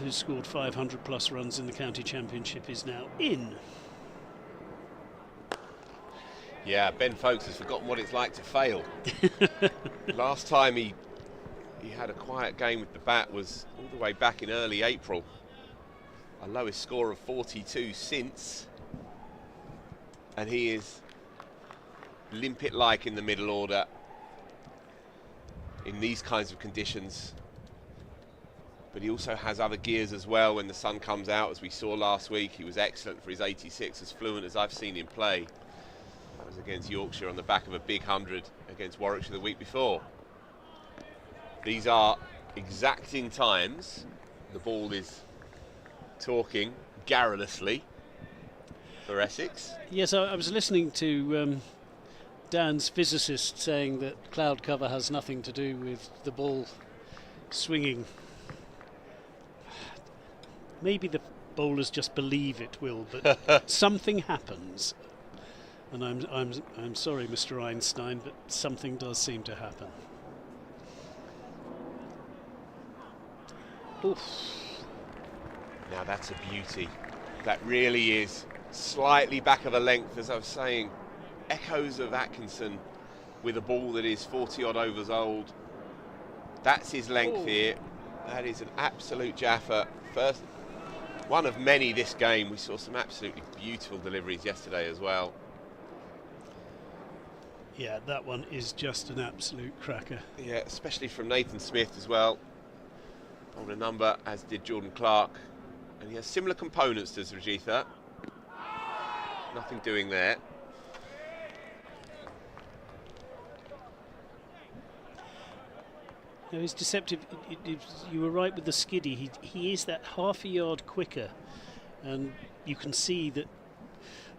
scored 500 plus runs in the county championship is now in. Yeah, Ben Folkes has forgotten what it's like to fail. Last time he had a quiet game with the bat was all the way back in early April. A lowest score of 42 since. And he is limpet-like in the middle order in these kinds of conditions. But he also has other gears as well when the sun comes out, as we saw last week. He was excellent for his 86, as fluent as I've seen him play. That was against Yorkshire on the back of a big 100 against Warwickshire the week before. These are exacting times. The ball is talking garrulously for Essex. Yes, I was listening to Dan's physicist saying that cloud cover has nothing to do with the ball swinging. Maybe the bowlers just believe it will, but something happens. And I'm sorry, Mr. Einstein, but something does seem to happen. Oof. Now that's a beauty. That really is. Slightly back of a length, as I was saying. Echoes of Atkinson with a ball that is 40 odd overs old. That's his length here. That is an absolute jaffer. First one of many this game. We saw some absolutely beautiful deliveries yesterday as well. Yeah, that one is just an absolute cracker. Yeah, especially from Nathan Smith as well. On a number, as did Jordan Clark. And he has similar components to Rajitha. Nothing doing there. No, he's deceptive. You were right with the skiddy. He is that half a yard quicker, and you can see that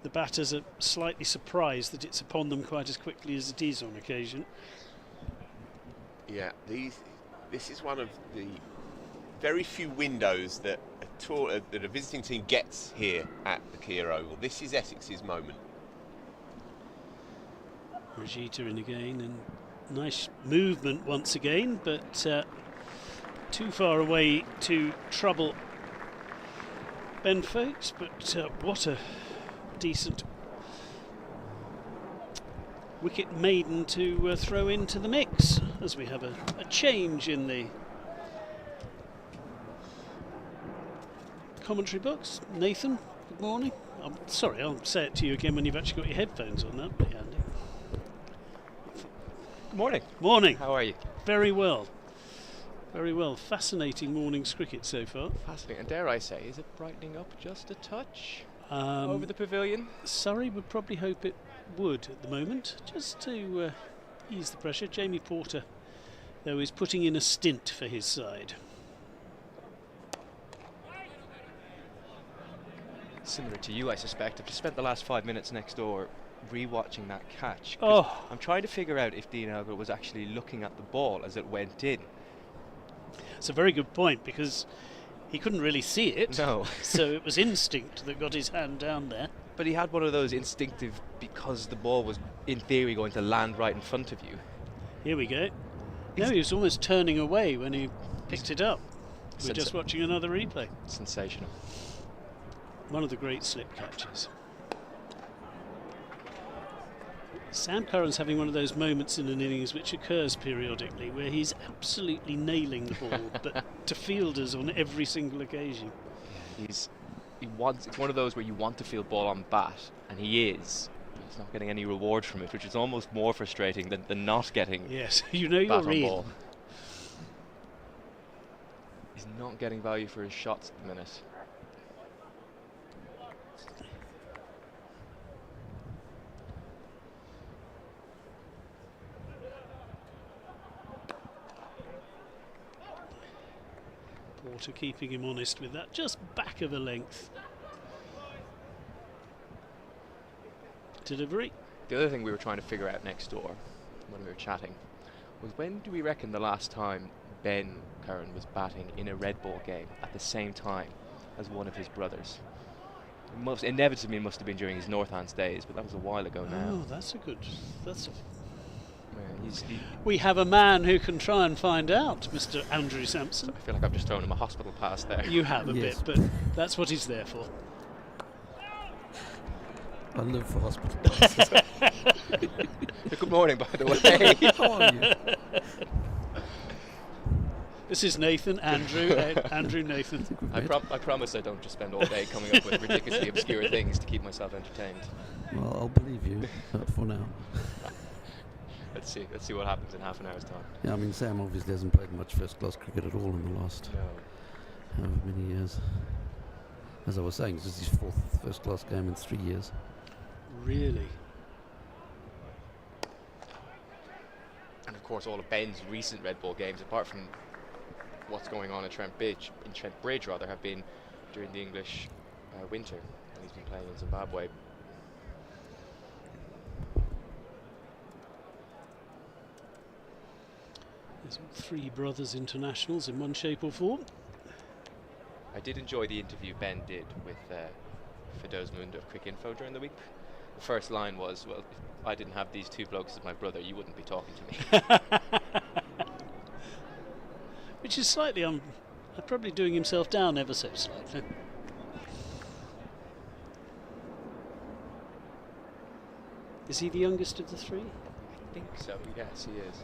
the batters are slightly surprised that it's upon them quite as quickly as it is on occasion. Yeah, this is one of the very few windows that a visiting team gets here at the Kia Oval. This is Essex's moment. Rajita in again, and nice movement once again, but too far away to trouble Ben Folkes. But what a decent wicket maiden to throw into the mix, as we have a change in the commentary box. Nathan, good morning. I'm sorry, I'll say it to you again when you've actually got your headphones on. That'll be handy. Good morning. Morning. How are you? Very well. Very well. Fascinating morning's cricket so far. Fascinating. And dare I say, is it brightening up just a touch over the pavilion? Surrey would probably hope it would at the moment, just to ease the pressure. Jamie Porter, though, is putting in a stint for his side. Similar to you, I suspect. I've just spent the last 5 minutes next door re-watching that catch. Oh. I'm trying to figure out if Dean Elgar was actually looking at the ball as it went in. It's a very good point, because he couldn't really see it. No. So it was instinct that got his hand down there. But he had one of those instinctive, because the ball was in theory going to land right in front of you. Here we go. No, he was almost turning away when he picked it up. We're just watching another replay. Sensational. One of the great slip catches. Sam Curran's having one of those moments in an innings which occurs periodically where he's absolutely nailing the ball, but to fielders on every single occasion. It's one of those where you want to field ball on bat, and he is. He's not getting any reward from it, which is almost more frustrating than not getting. Yes, you know bat you're on in. ball. He's not getting value for his shots at the minute. Porter keeping him honest with that, just back of a length. Delivery. The other thing we were trying to figure out next door when we were chatting was, when do we reckon the last time Ben Curran was batting in a red ball game at the same time as one of his brothers? Inevitably must have been during his Northants days, but that was a while ago now. Oh, that's a good. Yeah, we have a man who can try and find out, Mr. Andrew Sampson. I feel like I've just thrown him a hospital pass there. You have a bit, but that's what he's there for. I live for hospital passes. Good morning, by the way. How are you? This is Nathan, Andrew, Nathan. I promise I don't just spend all day coming up with ridiculously obscure things to keep myself entertained. Well, I'll believe you for now. Let's see what happens in half an hour's time. Yeah, I mean, Sam obviously hasn't played much first-class cricket at all in the last however many years. As I was saying, this is his fourth first-class game in 3 years. Really? And of course, all of Ben's recent red ball games, apart from what's going on at Trent Bridge, have been during the English winter, and he's been playing in Zimbabwe. There's 3 brothers internationals in one shape or form. I did enjoy the interview Ben did with Fidoz Munda of Cricinfo during the week. The first line was, well, if I didn't have these 2 blokes as my brother, you wouldn't be talking to me. Which is slightly, probably doing himself down ever so slightly. Is he the youngest of the 3? I think so, yes, he is.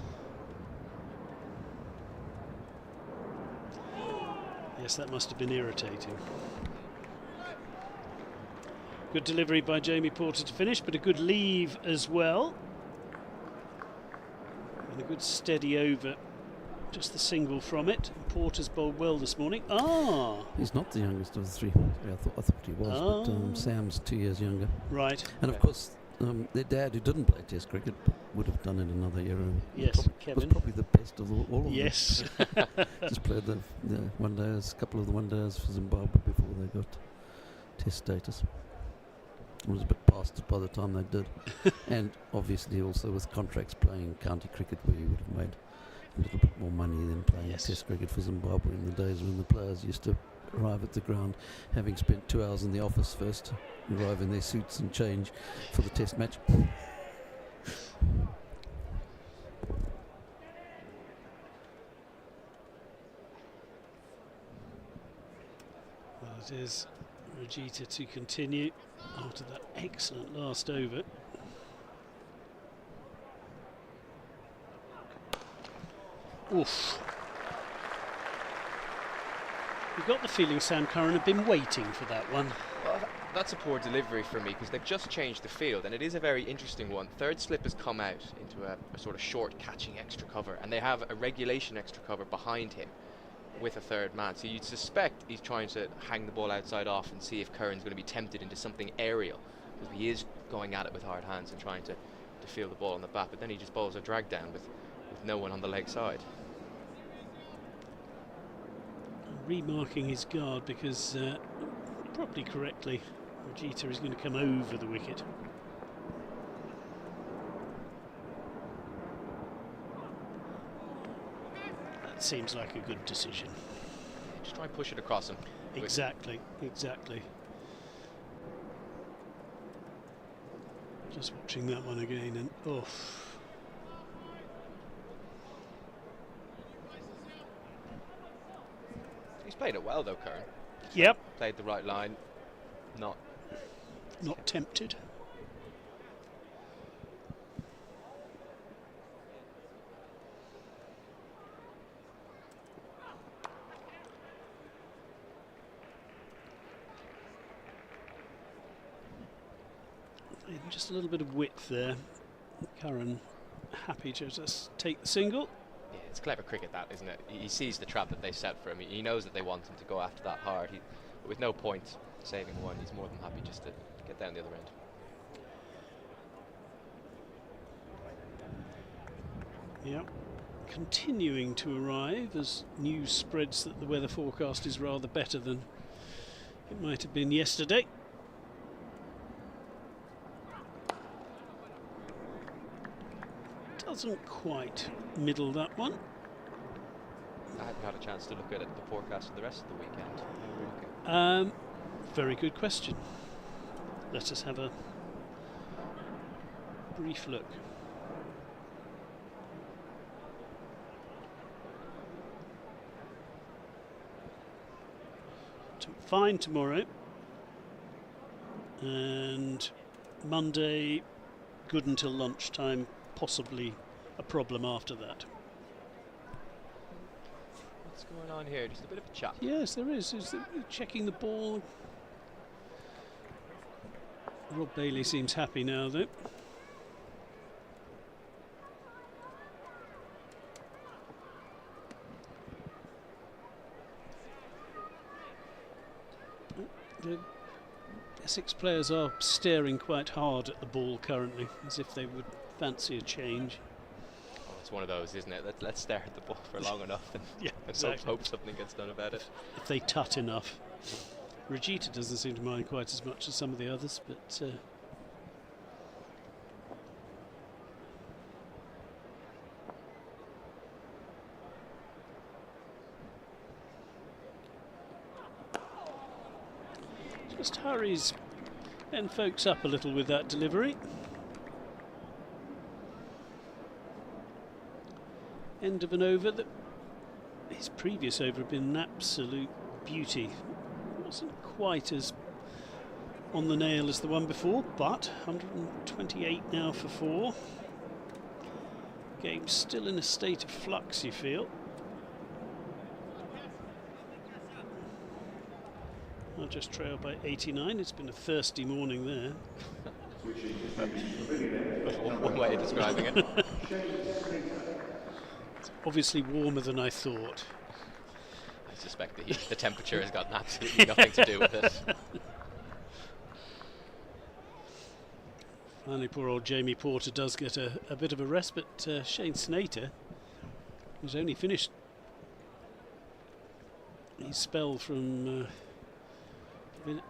Yes, that must have been irritating. Good delivery by Jamie Porter to finish, but a good leave as well. And a good steady over. Just the single from it. Porter's bowled well this morning. He's not the youngest of the 3. Yeah, I thought he was, but Sam's 2 years younger. Right. And of course, their dad, who didn't play Test cricket, would have done it another year. Yes, Kevin. Was probably the best of all of them. Yes. Just played the one days, a couple of the one days for Zimbabwe before they got Test status. It was a bit past it by the time they did. And obviously also with contracts playing county cricket, where you would have made a little bit more money than playing Test cricket for Zimbabwe in the days when the players used to arrive at the ground having spent 2 hours in the office first, arrive in their suits and change for the Test match. Well, it is Rajita to continue after that excellent last over. Oof. You got the feeling Sam Curran had been waiting for that one. Well, that's a poor delivery for me, because they've just changed the field, and it is a very interesting one. Third slip has come out into a sort of short catching extra cover, and they have a regulation extra cover behind him with a third man. So you'd suspect he's trying to hang the ball outside off and see if Curran's going to be tempted into something aerial, because he is going at it with hard hands and trying to feel the ball on the bat, but then he just bowls a drag down with no one on the leg side. Remarking his guard because probably correctly Rajita is going to come over the wicket. That seems like a good decision. Just try and push it across him. Exactly. Just watching that one again, and oh. He's played it well though, Curran. Yep. Played the right line. Not Tempted. And just a little bit of width there. Curran happy to just take the single. Yeah, it's clever cricket, that, isn't it? He sees the trap that they set for him. He knows that they want him to go after that hard. With no point saving one, he's more than happy just to get down the other end. Yep. Continuing to arrive as news spreads that the weather forecast is rather better than it might have been yesterday. Doesn't quite middle that one. I haven't had a chance to look at the forecast for the rest of the weekend. How are we looking? Very good question. Let us have a brief look. Fine tomorrow, and Monday good until lunchtime, possibly a problem after that. What's going on here? Just a bit of a chat. Yes, there is. Checking the ball. Rob Bailey seems happy now, though. The Essex players are staring quite hard at the ball currently, as if they would fancy a change. Oh, it's one of those, isn't it? Let's stare at the ball for long enough and, Yeah, and exactly. hope something gets done about it. If they tut enough. Rajita doesn't seem to mind quite as much as some of the others, but just hurries and folks up a little with that delivery. End of an over that his previous over had been an absolute beauty. Wasn't quite as on the nail as the one before, but 128 now for 4. Game still in a state of flux, you feel. I'll just trail by 89. It's been a thirsty morning there. One way of describing it. It's obviously warmer than I thought. I suspect the temperature has got absolutely nothing to do with it. Finally, poor old Jamie Porter does get a bit of a rest, but Shane Snater, who's only finished his spell from the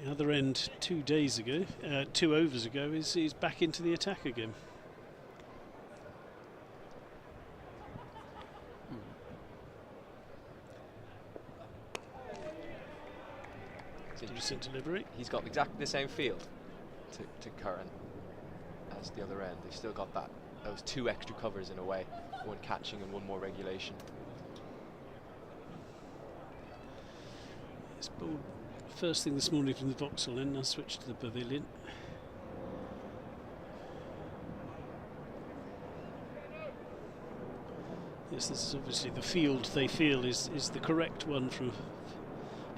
other end 2 days ago, 2 overs ago, he's back into the attack again. Decent delivery. He's got exactly the same field to Curran as the other end. They've still got those 2 extra covers in a way, one catching and one more regulation. It's ball first thing this morning from the Vauxhall end. I switched to the pavilion. Yes, this is obviously the field they feel is the correct one for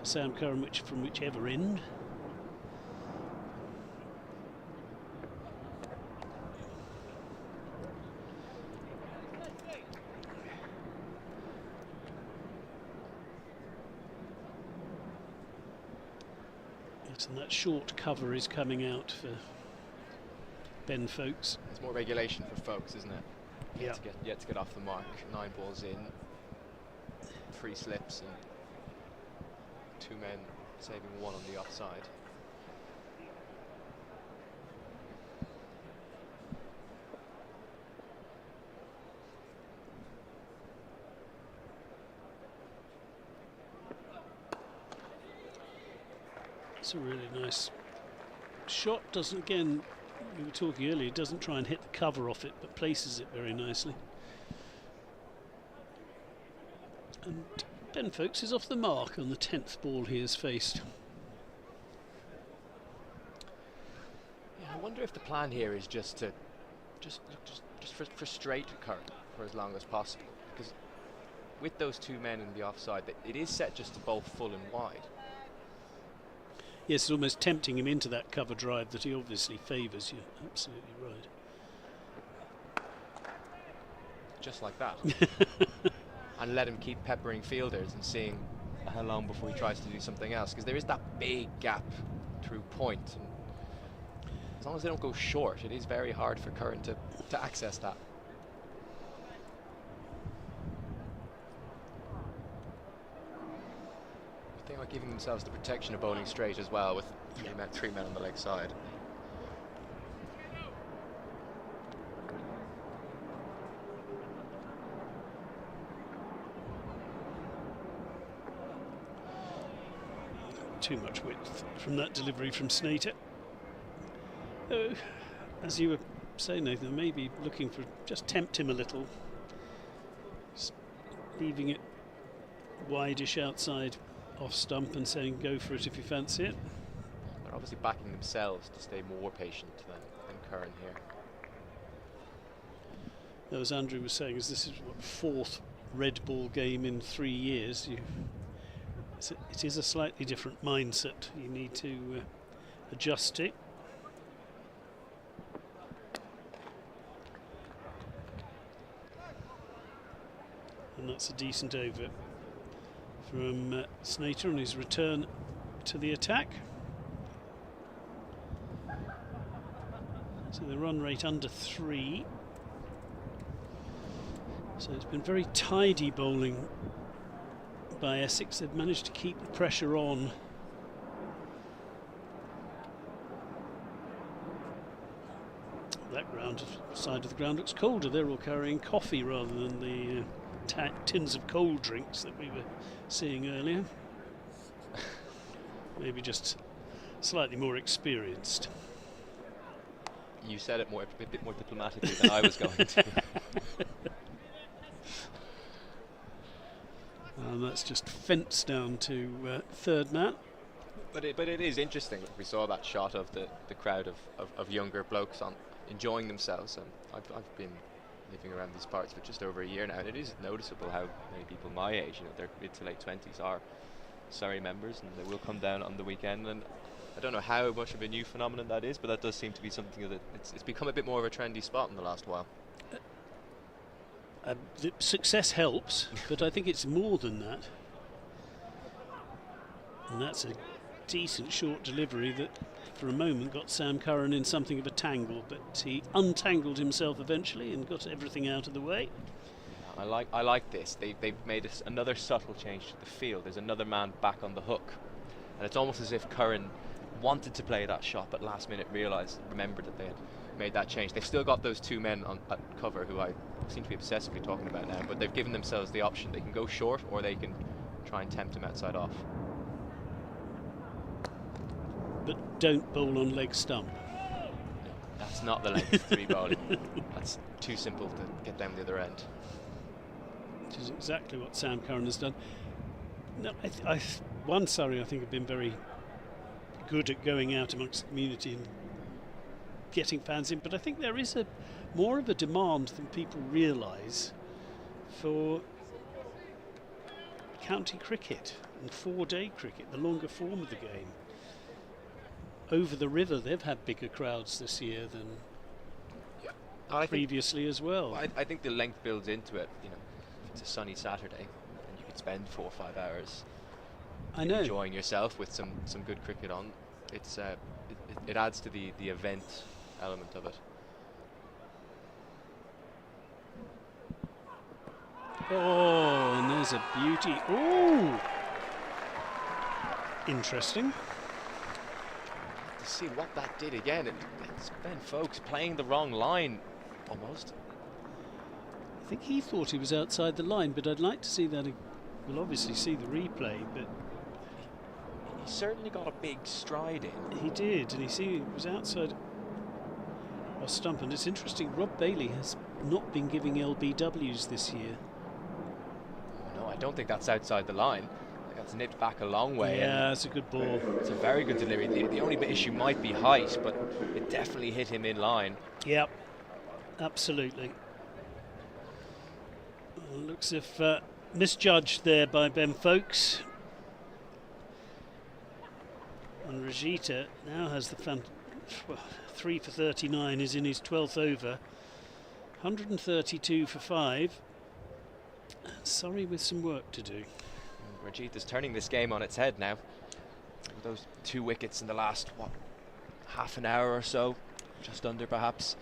Sam Curran, from whichever end. Yes, and that short cover is coming out for Ben Folkes. It's more regulation for Folkes, isn't it? Yeah. Yet to get off the mark. 9 balls in, 3 slips, and 2 men saving 1 on the offside. It's a really nice shot doesn't, again, we were talking earlier, doesn't try and hit the cover off it, but places it very nicely. And Ben Foakes is off the mark on the 10th ball he has faced. Yeah, I wonder if the plan here is just to frustrate Curran for as long as possible, because with those two men in the offside, it is set just to bowl full and wide. Yes, it's almost tempting him into that cover drive that he obviously favours. You're absolutely right. Just like that. And let him keep peppering fielders and seeing how long before he tries to do something else, because there is that big gap through point. And as long as they don't go short, it is very hard for Curran to access that. They are giving themselves the protection of bowling straight as well, with three men on the leg side. Too much width from that delivery from Snater. As you were saying, Nathan, maybe looking for just tempt him a little, just leaving it wide-ish outside off stump and saying go for it if you fancy it. They're obviously backing themselves to stay more patient than Curran here. As Andrew was saying, as this is what, 4th red ball game in 3 years, it is a slightly different mindset you need to adjust to. And that's a decent over from Snater on his return to the attack. So the run rate under 3. So it's been very tidy bowling by Essex. They've managed to keep the pressure on. That side of the ground looks colder. They're all carrying coffee rather than the tins of cold drinks that we were seeing earlier. Maybe just slightly more experienced. You said it a bit more diplomatically than I was going to. And that's just fenced down to third man. But it is interesting that we saw that shot of the crowd of younger blokes enjoying themselves, and I've been living around these parts for just over a year now, and it is noticeable how many people my age, their mid to late 20s, are Surrey members, and they will come down on the weekend. And I don't know how much of a new phenomenon that is, but that does seem to be something that it's become a bit more of a trendy spot in the last while. The success helps, but I think it's more than that. And that's a decent short delivery that for a moment got Sam Curran in something of a tangle, but he untangled himself eventually and got everything out of the way. I like this. They've made another subtle change to the field. There's another man back on the hook, and it's almost as if Curran wanted to play that shot, but last minute remembered that they had made that change. They've still got those two men at cover who I seem to be obsessively talking about now, but they've given themselves the option. They can go short or they can try and tempt him outside off. But don't bowl on leg stump. No, that's not the length 3 bowling. That's too simple to get down the other end. Which is exactly what Sam Curran has done. No, one Surrey I think have been very good at going out amongst the community and getting fans in, but I think there is more of a demand than people realise for county cricket and 4-day cricket, the longer form of the game. Over the river, they've had bigger crowds this year than previously as well. I think the length builds into it. If it's a sunny Saturday, and you could spend 4 or 5 hours enjoying yourself with some good cricket on. It adds to the event element of it. Oh, and there's a beauty. Oh, interesting. To see what that did again. It's Ben Foakes playing the wrong line, almost. I think he thought he was outside the line, but I'd like to see that. We'll obviously see the replay, but he certainly got a big stride in. He did, and he was outside a stump. And it's interesting, Rob Bailey has not been giving LBWs this year. No, I don't think that's outside the line. That's nipped back a long way. Yeah, it's a good ball. It's a very good delivery. The only issue might be height, but it definitely hit him in line. Yep, absolutely. Looks if misjudged there by Ben Folkes. And Rajita now has the 3 for 39, is in his 12th over. 132 for 5. Surrey with some work to do. Rajita's turning this game on its head now. With those 2 wickets in the last, half an hour or so, just under perhaps.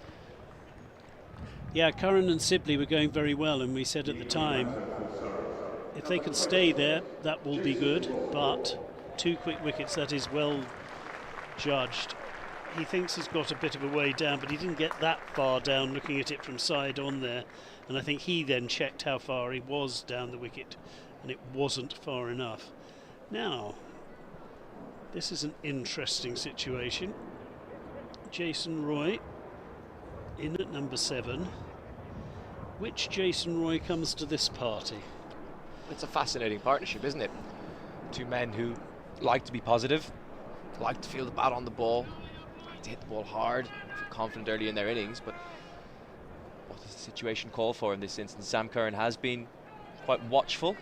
Yeah, Curran and Sibley were going very well, and we said at the time, if they can stay there, that will be good, but 2 quick wickets, that is well judged. He thinks he's got a bit of a way down, but he didn't get that far down looking at it from side on there, and I think he then checked how far he was down the wicket, and it wasn't far enough. Now, this is an interesting situation. Jason Roy in at number 7. Which Jason Roy comes to this party? It's a fascinating partnership, isn't it? 2 men who like to be positive, like to feel the bat on the ball, like to hit the ball hard, feel confident early in their innings, but what does the situation call for in this instance? Sam Curran has been quite watchful,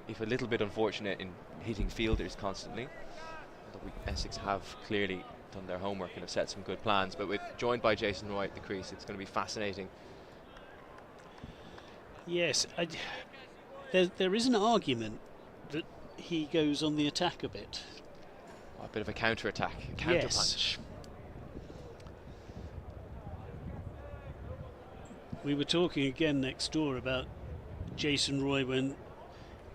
if a little bit unfortunate in hitting fielders constantly. Essex have clearly done their homework and have set some good plans, but joined by Jason Roy at the crease, it's going to be fascinating. Yes, there is an argument that he goes on the attack a bit. A bit of a counter-attack, a counter-punch. Yes. We were talking again next door about Jason Roy when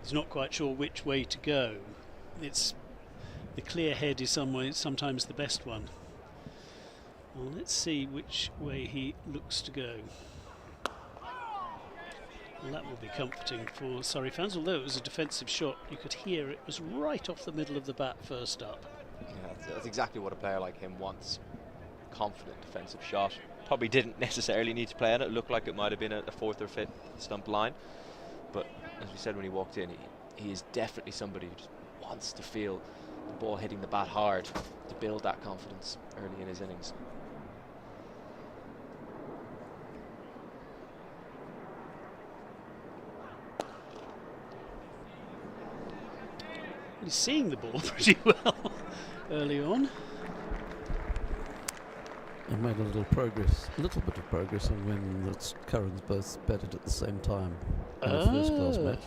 he's not quite sure which way to go. It's the clear head is sometimes the best one. Well, let's see which way he looks to go. Well, that will be comforting for Surrey fans, although it was a defensive shot. You could hear it was right off the middle of the bat first up. Yeah, that's exactly what a player like him wants. Confident defensive shot. Probably didn't necessarily need to play on it. It looked like it might have been a 4th or 5th stump line. But as we said when he walked in, he is definitely somebody who just wants to feel the ball hitting the bat hard to build that confidence early in his innings. He's seeing the ball pretty well early on. I made a little bit of progress on when the Currans both batted at the same time in a first-class match.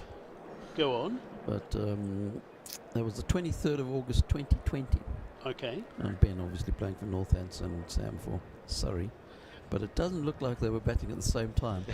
Go on. But that was the 23rd of August 2020. Okay. And Ben obviously playing for Northants and Sam for Surrey. But it doesn't look like they were batting at the same time.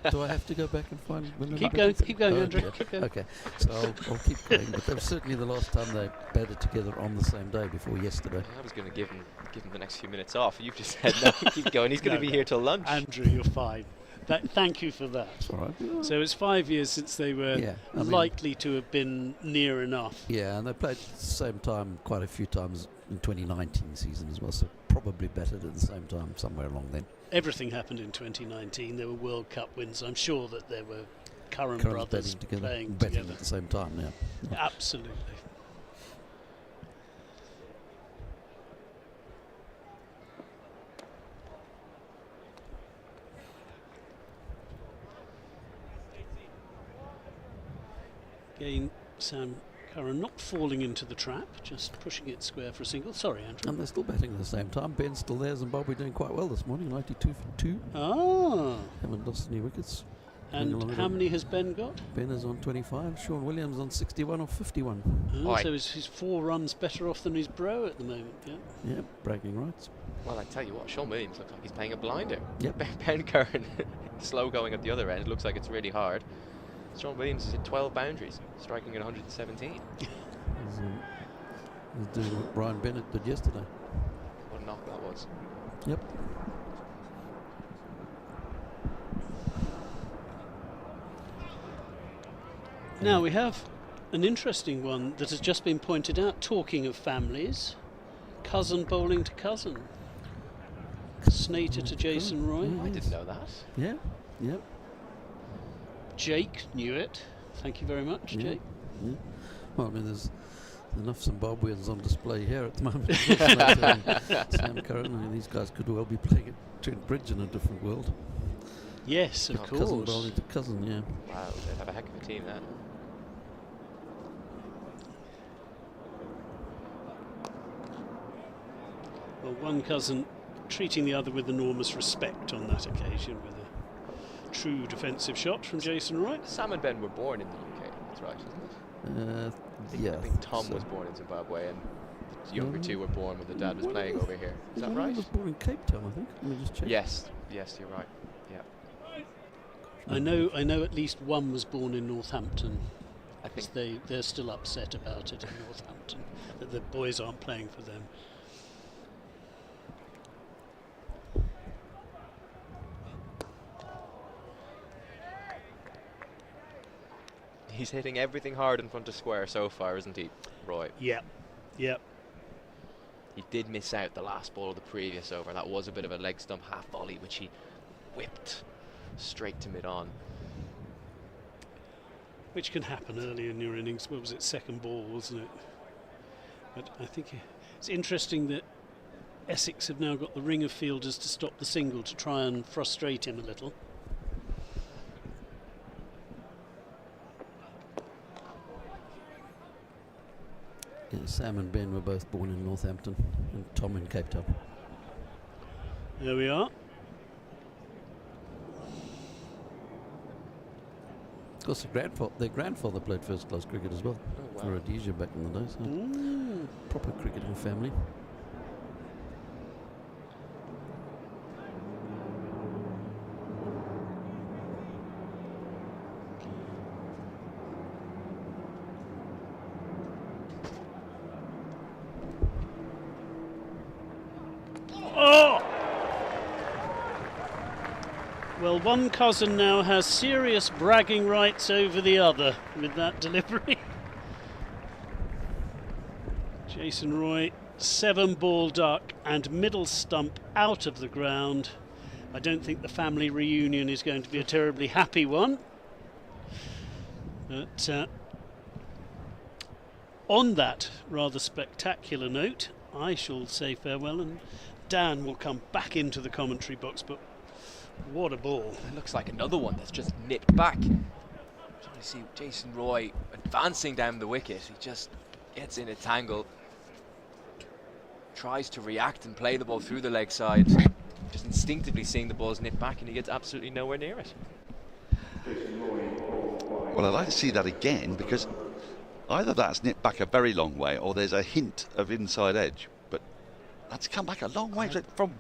do I have to go back and find when Keep going, Andrew. Yeah. Keep going. Okay, so I'll keep going. But that was certainly the last time they batted together on the same day before yesterday. I was going to give him the next few minutes off. You've just said no, keep going. He's going to be here till lunch. Andrew, you're fine. Thank you for that. That's all right. Yeah. So it's 5 years since they were likely to have been near enough. Yeah, and they played at the same time quite a few times in 2019 season as well, so probably batted at the same time somewhere along then. Everything happened in 2019. There were World Cup wins. I'm sure that there were Curran brothers batting together at the same time now. Yeah. Absolutely. Again, Sam Curran not falling into the trap, just pushing it square for a single. Sorry, Andrew. And they're still batting at the same time. Ben's still there. Zimbabwe doing quite well this morning, 92 for 2. Ah. Haven't lost any wickets. And how many has Ben got? Ben is on 25. Sean Williams on 61 or 51. Oh, so he's 4 runs better off than his bro at the moment. Yeah. Yeah, bragging rights. Well, I tell you what, Sean Williams looks like he's playing a blinder. Yep. Ben Curran, slow going at the other end. It looks like it's really hard. Sean Williams is at 12 boundaries, striking at 117. He's doing what Ryan Bennett did yesterday. What a knock that was. Yep. Now we have an interesting one that has just been pointed out, talking of families. Cousin bowling to cousin. Snater to Jason Roy. I didn't know that. Yeah, yeah. Jake knew it. Thank you very much, Yeah. Jake. Yeah. Well, I mean, there's enough Zimbabweans on display here at the moment. Sam Curran, I mean, these guys could well be playing at Trent Bridge in a different world. Yes, of Cousin course. bowling to cousin, yeah. Wow, they have a heck of a team then. Well, one cousin treating the other with enormous respect on that occasion with a true defensive shot from Jason Roy. Sam and Ben were born in the UK, that's right, isn't it? Yeah. I think Tom so. was born in Zimbabwe and the younger two were born when the dad was playing over here. Is that One right? was born in Cape Town, I think. Let me just check. Yes, you're right. Yeah. I know at least one was born in Northampton. I think They're still upset about it in Northampton, that the boys aren't playing for them. he's hitting everything hard in front of square so far, isn't he, Roy? Yep. He did miss out the last ball of the previous over. That was a bit of a leg stump half volley, which he whipped straight to mid-on. Which can happen early in your innings. What was it, second ball, wasn't it? But I think it's interesting that Essex have now got the ring of fielders to stop the single to try and frustrate him a little. Yeah, Sam and Ben were both born in Northampton, and Tom in Cape Town. There we are. Of course, their grandfather played first-class cricket as well for Rhodesia back in the day. So proper cricketing family. Well, one cousin now has serious bragging rights over the other with that delivery. Jason Roy, 7-ball duck and middle stump out of the ground. I don't think the family reunion is going to be a terribly happy one. But on that rather spectacular note, I shall say farewell, and Dan will come back into the commentary box. But what a ball. It looks like another one that's just nipped back. Trying to see Jason Roy advancing down the wicket. He just gets in a tangle, tries to react and play the ball through the leg side, just instinctively seeing the balls nip back, and he gets absolutely nowhere near it. Well, I'd like to see that again, because either that's nipped back a very long way or there's a hint of inside edge, but that's come back a long way from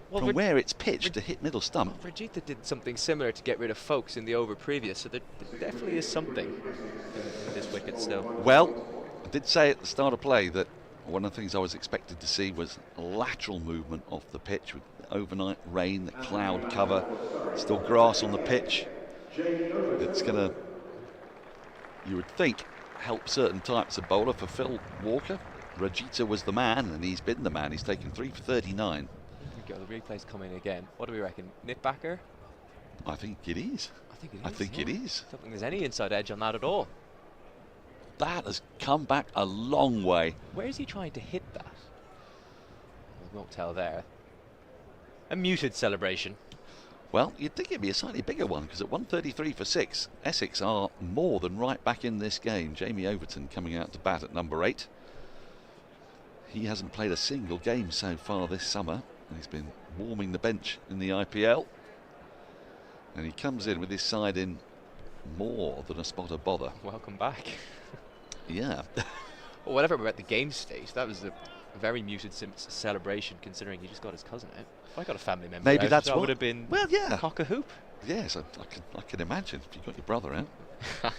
where it's pitched to hit middle stump. Rajitha did something similar to get rid of Folks in the over previous, so there definitely is something in this wicket still. Well, I did say at the start of play that one of the things I was expected to see was lateral movement off the pitch with overnight rain, the cloud cover, still grass on the pitch. It's going to, you would think, help certain types of bowler. For Phil Walker, Rajitha was the man, and he's been the man. He's taken 3 for 39. Here we go, the replay's coming again. What do we reckon? Nip backer? I think it is. I think it is. I don't think there's any inside edge on that at all. That has come back a long way. Where is he trying to hit that? We won't tell there. A muted celebration. Well, you'd think it'd be a slightly bigger one, because at 133 for 6, Essex are more than right back in this game. Jamie Overton coming out to bat at number 8. He hasn't played a single game so far this summer. He's been warming the bench in the IPL. And he comes in with his side in more than a spot of bother. Welcome back. Yeah. Well, whatever about the game stage, that was a very muted celebration, considering he just got his cousin out. If I got a family member Maybe out, that's that what. would have been well, yeah. cock a hoop. Yes, I can imagine if you got your brother out.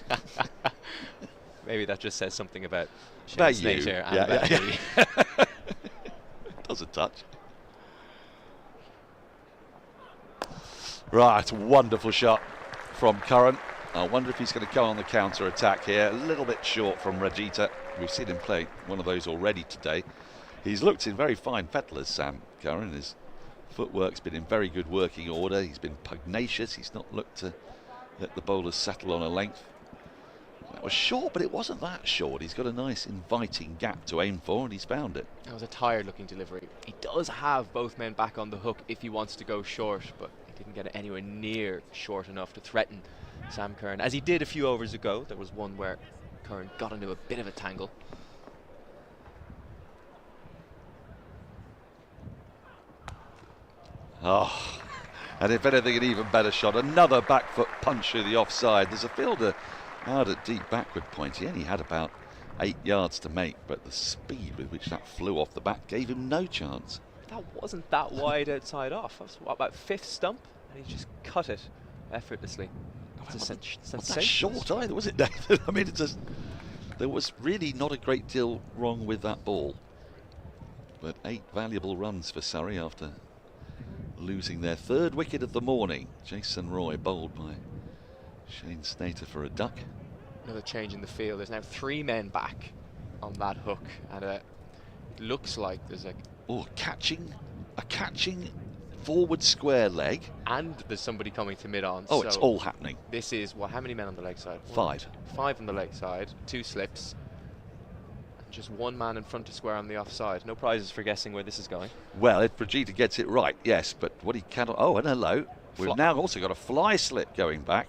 Maybe that just says something about About Shane you. Slater and Yeah, about yeah. me. Does a touch. Right, wonderful shot from Curran. I wonder if he's going to go on the counter-attack here. A little bit short from Rajita. We've seen him play one of those already today. He's looked in very fine fettlers, Sam Curran. His footwork's been in very good working order. He's been pugnacious. He's not looked to let the bowlers settle on a length. That was short, but it wasn't that short. He's got a nice inviting gap to aim for, and he's found it. That was a tired-looking delivery. He does have both men back on the hook if he wants to go short, but he didn't get it anywhere near short enough to threaten Sam Curran, as he did a few overs ago. There was one where Curran got into a bit of a tangle. Oh, and if anything, an even better shot. Another back foot punch through the offside. There's a fielder out at deep backward point. He only had about 8 yards to make, but the speed with which that flew off the bat gave him no chance. That wasn't that wide outside off. That was what, about 5th stump, and he just cut it effortlessly. It's Not that short either, was it, David? I mean, there was really not a great deal wrong with that ball. But 8 valuable runs for Surrey after losing their 3rd wicket of the morning. Jason Roy bowled by Shane Snater for a duck. Another change in the field. There's now 3 men back on that hook, and it looks like there's a catching forward square leg, and there's somebody coming to mid-on. Oh, so it's all happening. This is how many men on the leg side? 5. 5 on the leg side, 2 slips, and just 1 man in front of square on the offside. No prizes for guessing where this is going. Well, if Brigida gets it right, yes, but what he cannot. Oh, and hello. We've now also got a fly slip going back.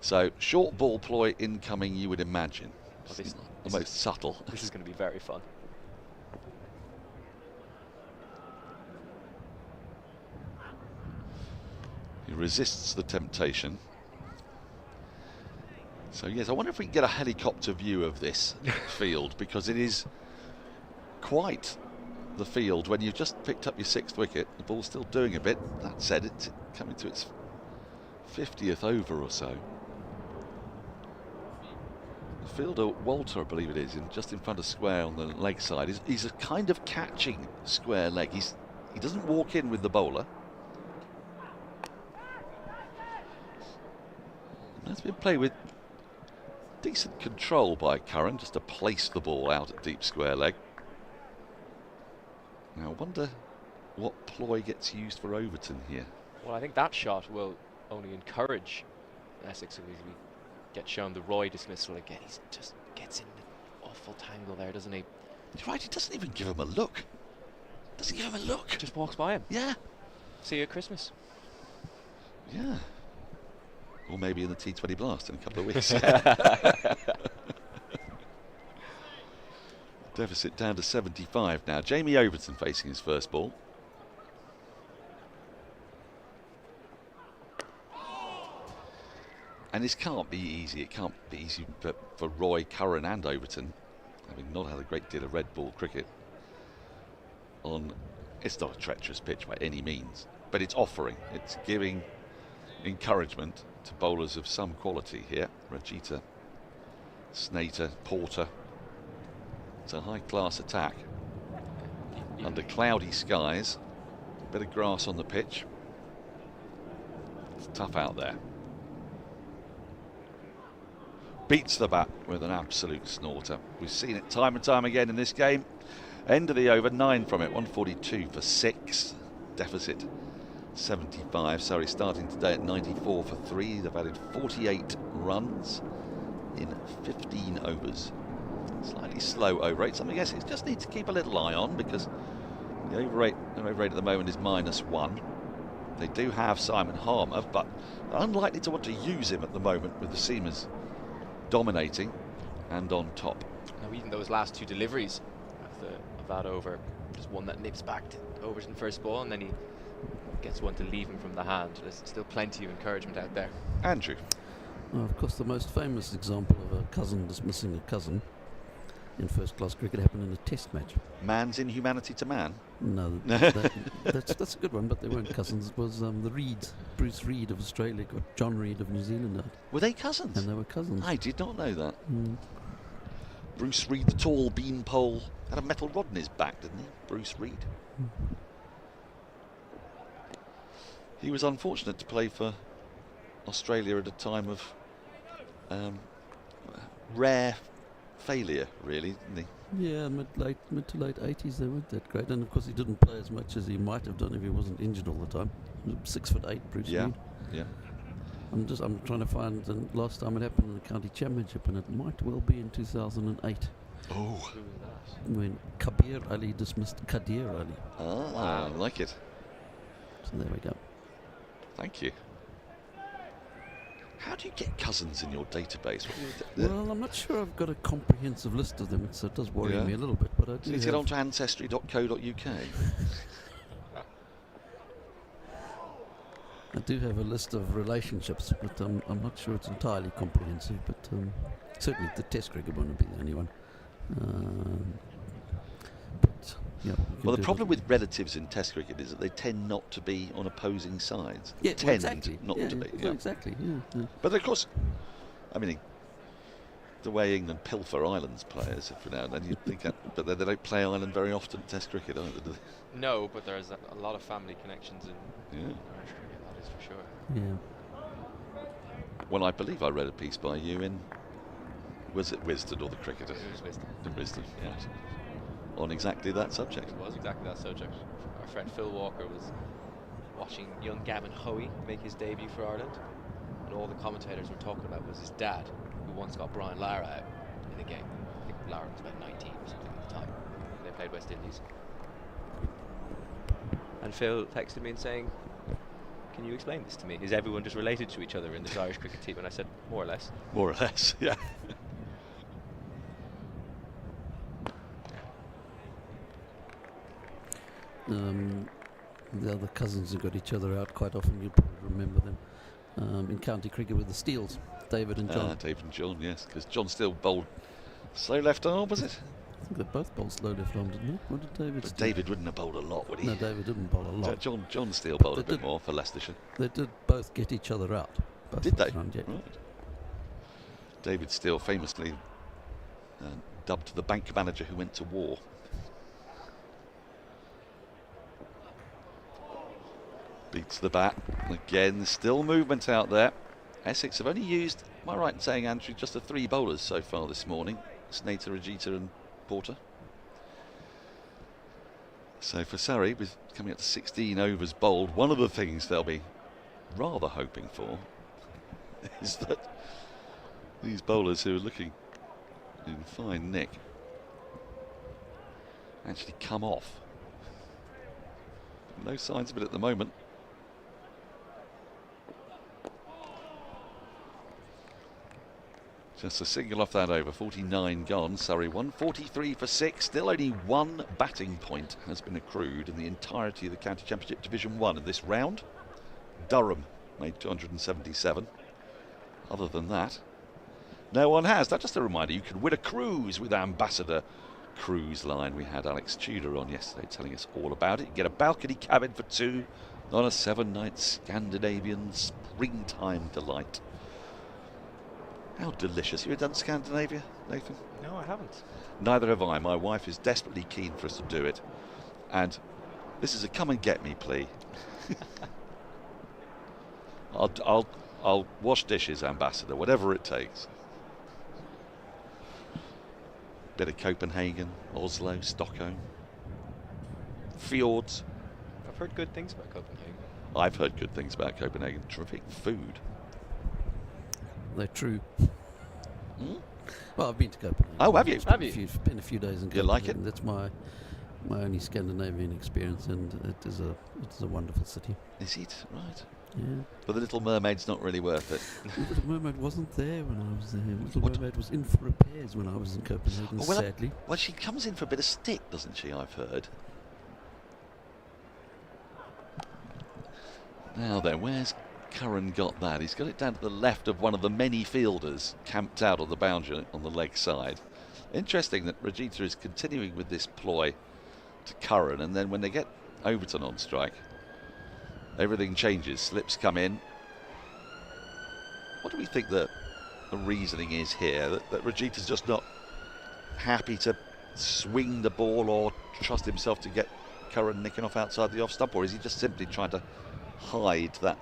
So short ball ploy incoming, you would imagine. This the most subtle. This is going to be very fun. He resists the temptation. So yes, I wonder if we can get a helicopter view of this field, because it is quite the field when you've just picked up your 6th wicket. The ball's still doing a bit. That said, it's coming to its 50th over or so. The fielder, Walter, I believe it is, just in front of square on the leg side. He's a kind of catching square leg. He doesn't walk in with the bowler. That's been played with decent control by Curran, just to place the ball out at deep square leg. Now I wonder what ploy gets used for Overton here. Well, I think that shot will only encourage Essex if we get shown the Roy dismissal again. He just gets in the awful tangle there, doesn't he? You're right, he doesn't even give him a look. Doesn't give him a look. Just walks by him. Yeah. See you at Christmas. Yeah. Or maybe in the T20 Blast in a couple of weeks. Deficit down to 75 now. Jamie Overton facing his first ball. And this can't be easy. It can't be easy for Roy, Curran and Overton, having not had a great deal of red ball cricket on. It's not a treacherous pitch by any means, but it's offering. It's giving encouragement to bowlers of some quality here. Rajita, Snater, Porter. It's a high-class attack under cloudy skies. A bit of grass on the pitch. It's tough out there. Beats the bat with an absolute snorter. We've seen it time and time again in this game. End of the over, 9 from it, 142 for 6. Deficit 75. Surrey starting today at 94 for 3. They've added 48 runs in 15 overs. Slightly slow over rate. Something Essex just need to keep a little eye on, because the over rate at the moment is -1. They do have Simon Harmer, but they're unlikely to want to use him at the moment with the seamers dominating and on top. Now, even those last 2 deliveries of that over, just one that nips back to Overton first ball, and then he gets one to leave him from the hand. There's still plenty of encouragement out there. Andrew. Well, of course, the most famous example of a cousin dismissing a cousin in first-class cricket happened in a test match. Man's inhumanity to man? No, that's a good one, but they weren't cousins. It was the Reeds. Bruce Reid of Australia got John Reid of New Zealand out. Were they cousins? And they were cousins. I did not know that. Mm. Bruce Reid, the tall beanpole, had a metal rod in his back, didn't he? Bruce Reid. Mm. He was unfortunate to play for Australia at a time of Rare failure, really, isn't he? Yeah, mid to late 80s, they weren't that great. And of course, he didn't play as much as he might have done if he wasn't injured all the time. 6'8", Bruce Yeah, Reid. yeah. I'm trying to find the last time it happened in the county championship, and it might well be in 2008 Oh, when Kabir Ali dismissed Kadir Ali. I like it. So there we go. Thank you. How do you get cousins in your database? What do you Well, I'm not sure I've got a comprehensive list of them, so it does worry Yeah. me a little bit. But I you do need to get have- on to ancestry.co.uk. I do have a list of relationships, but I'm not sure it's entirely comprehensive. But certainly the Test cricket one would be the only one. But yeah. Well, the problem with relatives in Test cricket is that they tend not to be on opposing sides. Yeah, Tend well, exactly. not yeah, to be. well, Yeah. exactly. Yeah. But of course, I mean, the way England pilfer Ireland's players every now and then, you'd think that, but they don't play Ireland very often in Test cricket either, do they? No, but there's a lot of family connections in Yeah. Irish cricket, that is for sure. Yeah. Well, I believe I read a piece by you in, was it Wisden or the Cricketer? It was Wisden. The Wisden, Yeah. right. On exactly that subject. It was exactly that subject. Our friend Phil Walker was watching young Gavin Hoey make his debut for Ireland, and all the commentators were talking about was his dad, who once got Brian Lara out in a game. I think Lara was about 19 or something at the time. They played West Indies. And Phil texted me and saying, "Can you explain this to me? Is everyone just related to each other in this Irish cricket team?" And I said, "More or less." More or less, yeah. The other cousins who got each other out quite often, you'll probably remember them. In county cricket with the Steels, David and John. David and John, yes, because John still bowled slow left arm, was it? I think they both bowled slow left arm, didn't they? What did David But Steele? David wouldn't have bowled a lot, would he? No, David didn't bowl a lot. John still But bowled a they bit did- more for Leicestershire. They did both get each other out. both Did they? first round, yeah. Right. David Steele famously dubbed the bank manager who went to war. Beats the bat. Again, still movement out there. Essex have only used, am I right in saying, Andrew, just the 3 bowlers so far this morning? Snater, Ajita and Porter. So for Surrey, with coming up to 16 overs bowled, one of the things they'll be rather hoping for is that these bowlers who are looking in fine nick actually come off. No signs of it at the moment. Just a single off that over, 49 gone. Surrey 143 for 6. Still only 1 batting point has been accrued in the entirety of the County Championship Division 1 of this round. Durham made 277. Other than that, no one has. That's just a reminder, you can win a cruise with Ambassador Cruise Line. We had Alex Tudor on yesterday telling us all about it. You get a balcony cabin for 2 on a 7-night Scandinavian springtime delight. How delicious. Have you done Scandinavia, Nathan? No, I haven't. Neither have I. My wife is desperately keen for us to do it. And this is a come and get me plea. I'll wash dishes, Ambassador, whatever it takes. Bit of Copenhagen, Oslo, Stockholm. Fjords. I've heard good things about Copenhagen. I've heard good things about Copenhagen. Terrific food. They're true. Hmm? Well, I've been to Copenhagen. Oh, have you? Have you? Spent a few days in You like Copenhagen. it? That's my only Scandinavian experience, and it is a wonderful city. Is it? Right. Yeah. But the Little Mermaid's not really worth it. The Little Mermaid wasn't there when I was there. Little What? Mermaid was in for repairs when I was in Copenhagen, Oh, well, sadly. Well, she comes in for a bit of stick, doesn't she, I've heard. Now then, where's Curran got that? He's got it down to the left of one of the many fielders camped out on the boundary on the leg side. Interesting that Rajita is continuing with this ploy to Curran, and then when they get Overton on strike, everything changes. Slips come in. What do we think the reasoning is here? That Rajita's just not happy to swing the ball or trust himself to get Curran nicking off outside the off stump, or is he just simply trying to hide that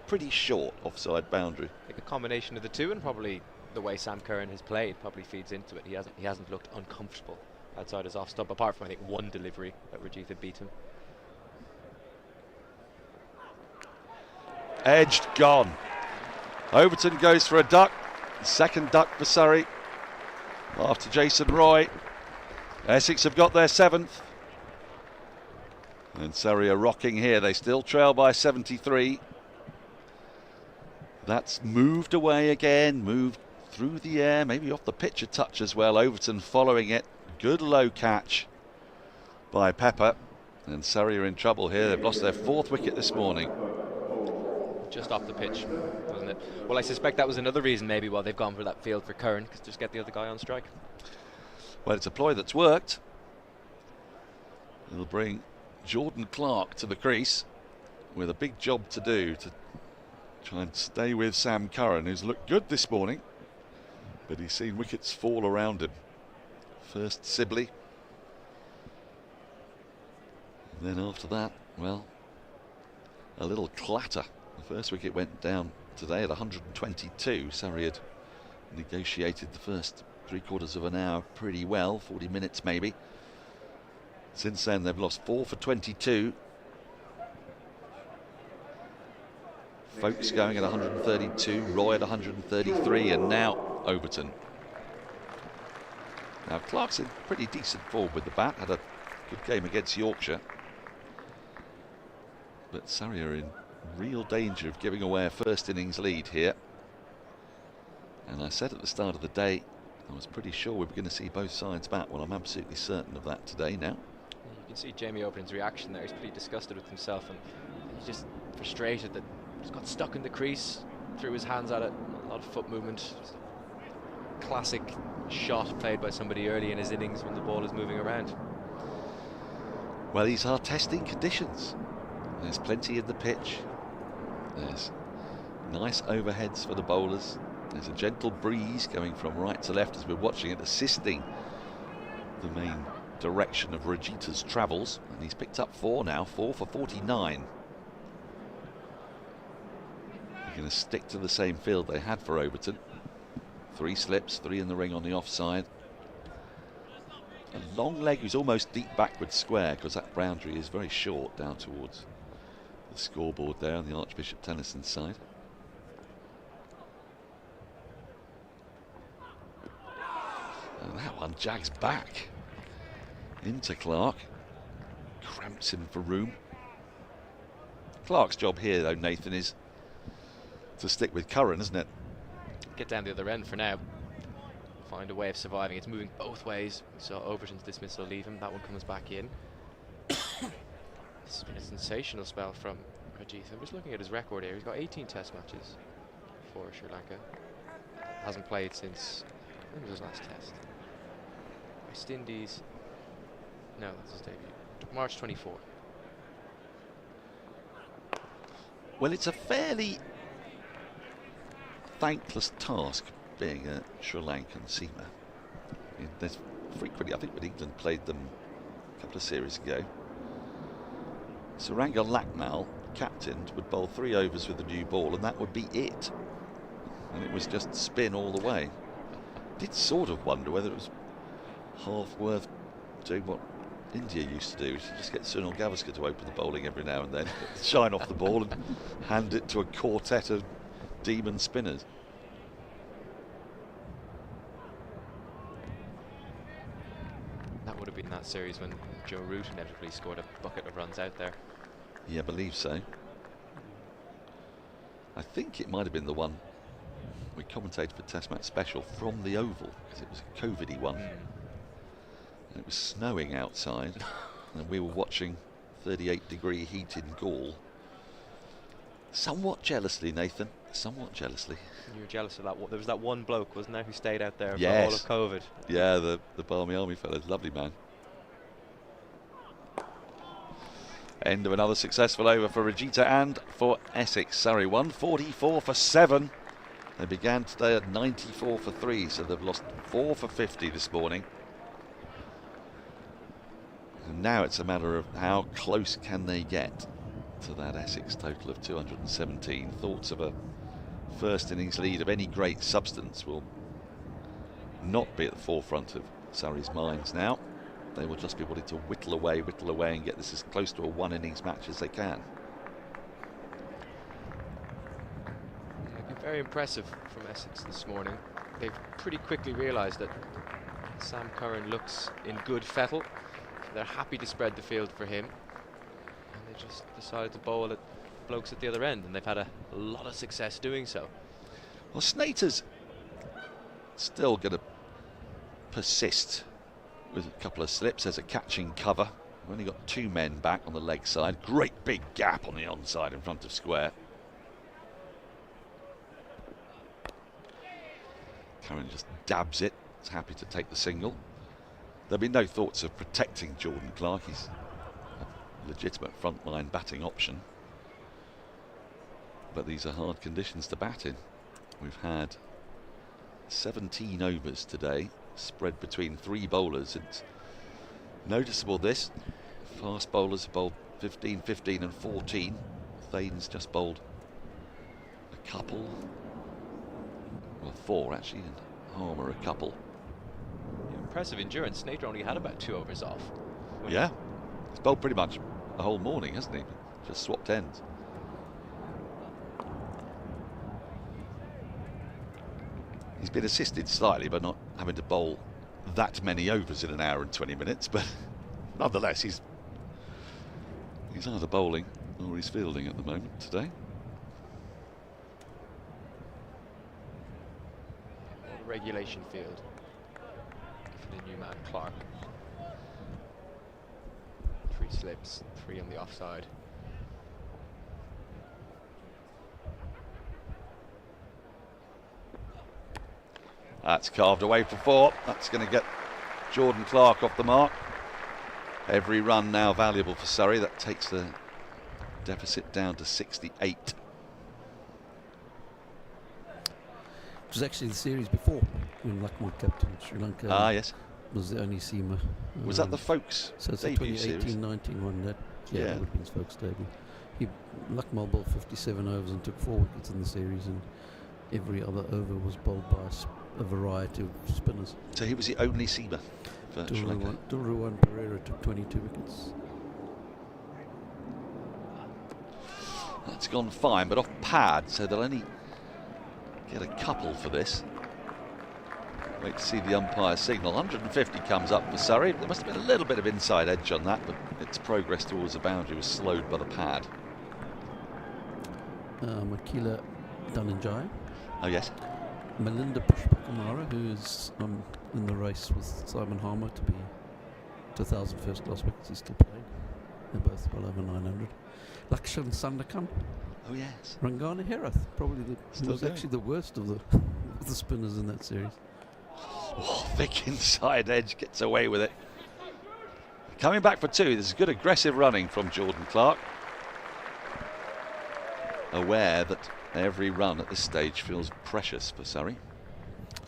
pretty short offside boundary? I think a combination of the two, and probably the way Sam Curran has played probably feeds into it. He hasn't looked uncomfortable outside his off stump, apart from I think one delivery that Rajitha beat him. Edged, gone. Overton goes for a duck. Second duck for Surrey after Jason Roy. Essex have got their 7th. And Surrey are rocking here. They still trail by 73. That's moved away again, moved through the air, maybe off the pitch a touch as well. Overton following it. Good low catch by Pepper. And Surrey are in trouble here. They've lost their 4th wicket this morning. Just off the pitch, wasn't it? Well, I suspect that was another reason maybe why they've gone for that field for Curran, because just get the other guy on strike. Well, it's a ploy that's worked. It'll bring Jordan Clark to the crease with a big job to do to try and stay with Sam Curran, who's looked good this morning, but he's seen wickets fall around him. First Sibley, and then after that, well, a little clatter. The first wicket went down today at 122. Surrey had negotiated the first 3/4 of an hour pretty well, 40 minutes maybe. Since then they've lost 4 for 22. Folks going at 132, Roy at 133, and now Overton. Now Clark's in pretty decent form with the bat, had a good game against Yorkshire. But Surrey are in real danger of giving away a first innings lead here. And I said at the start of the day, I was pretty sure we were going to see both sides bat. Well, I'm absolutely certain of that today now. You can see Jamie Overton's reaction there. He's pretty disgusted with himself, and he's just frustrated that he's got stuck in the crease, threw his hands at it, a lot of foot movement. Classic shot played by somebody early in his innings when the ball is moving around. Well, these are testing conditions. There's plenty in the pitch. There's nice overheads for the bowlers. There's a gentle breeze going from right to left as we're watching it, assisting the main direction of Rajitha's travels. And he's picked up 4 now, 4 for 49. They're going to stick to the same field they had for Overton. 3 slips, 3 in the ring on the offside. A long leg who's almost deep backward square, because that boundary is very short down towards the scoreboard there on the Archbishop Tennyson side. And that one jags back into Clark, cramps him for room. Clark's job here though, Nathan, is to stick with Curran, isn't it? Get down the other end for now. Find a way of surviving. It's moving both ways. So Overton's dismissal leave him. That one comes back in. It's been a sensational spell from Rajitha. I'm just looking at his record here. He's got 18 test matches for Sri Lanka. Hasn't played since, when was his last test? West Indies. No, that's his debut. March 24. Well, it's a fairly thankless task being a Sri Lankan seamer. I mean, there's frequently, I think when England played them a couple of series ago, Saranga Lakmal, captained, would bowl 3 overs with the new ball and that would be it. And it was just spin all the way. Did sort of wonder whether it was half worth doing what India used to do, which is just get Sunil Gavaskar to open the bowling every now and then, shine off the ball and hand it to a quartet of demon spinners. That would have been that series when Joe Root inevitably scored a bucket of runs out there. Yeah, I believe so. I think it might have been the one we commentated for Test Match Special from the Oval, because it was a COVID-y one. And it was snowing outside, and we were watching 38-degree heat in Gaul. Somewhat jealously, Nathan. Somewhat jealously. You were jealous of that. There was that one bloke, wasn't there, who stayed out there Yes. for all of COVID. Yeah, the Barmy Army fellow, lovely man. End of another successful over for Rajitha and for Essex. Surrey 144 for 7. They began today at 94 for 3, so they've lost 4 for 50 this morning. And now it's a matter of how close can they get to that Essex total of 217. Thoughts of a first innings lead of any great substance will not be at the forefront of Surrey's minds now. They will just be wanting to whittle away and get this as close to a one innings match as they can. Yeah, been very impressive from Essex this morning. They've pretty quickly realised that Sam Curran looks in good fettle. So they're happy to spread the field for him. And they just decided to bowl at blokes at the other end, and they've had a lot of success doing so. Well, Snater's still going to persist with a couple of slips. There's a catching cover. We've only got 2 men back on the leg side. Great big gap on the onside in front of square. Curran just dabs it. He's happy to take the single. There'll be no thoughts of protecting Jordan Clark. He's a legitimate frontline batting option. But these are hard conditions to bat in. We've had 17 overs today, spread between 3 bowlers. It's noticeable this. Fast bowlers bowled 15, 15 and 14. Thane's just bowled a couple. Well, 4 actually, and Harmer a couple. Impressive endurance. Snater only had about 2 overs off. Yeah, he's bowled pretty much the whole morning, hasn't he? Just swapped ends. He's been assisted slightly by not having to bowl that many overs in an hour and 20 minutes, but nonetheless, he's either bowling or he's fielding at the moment today. Regulation field for the new man Clark. 3 slips, 3 on the offside. That's carved away for 4. That's going to get Jordan Clark off the mark. Every run now valuable for Surrey. That takes the deficit down to 68. It was actually the series before when Lucknow captain Sri Lanka. Yes. Was the only seamer. Was that the Folks So it's a debut series? 2018-19 one. That Yeah. that would have been his Folks debut. Lucknow bowled 57 overs and took 4 wickets in the series, and every other over was bowled by a variety of spinners. So he was the only seamer for Sri Lanka. Dilruwan Pereira took 22 wickets. That's gone fine, but off pad, so they'll only get a couple for this. Wait to see the umpire signal. 150 comes up for Surrey. There must have been a little bit of inside edge on that, but its progress towards the boundary was slowed by the pad. Makila Dhananjaya. Oh yes. Melinda Pushpakumara, who is in the race with Simon Harmer to be 2,000 first class wickets. He's still playing. They're both well over 900. Lakshan Sandakan. Oh yes. Rangana Herath, probably Still was going. actually the worst of the spinners in that series. Oh, thick inside edge, gets away with it. Coming back for 2. There's good aggressive running from Jordan Clark. Aware that every run at this stage feels precious for Surrey.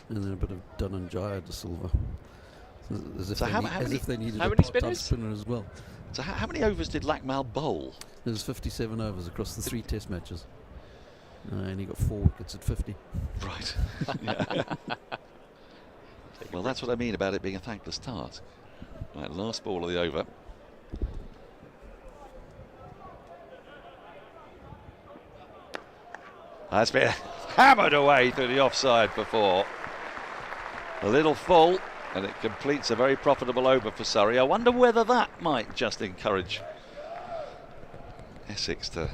And then a bit of Dhananjaya de Silva. As if, So if they needed how a many part-time spinners? spinner as well. So how many overs did Lakmal bowl? There's 57 overs across the 3 test matches. And he got 4 wickets at 50. Right. Yeah. Well, that's what I mean about it being a thankless task. Right, last ball of the over. That's been hammered away through the offside for 4. A little full, and it completes a very profitable over for Surrey. I wonder whether that might just encourage Essex to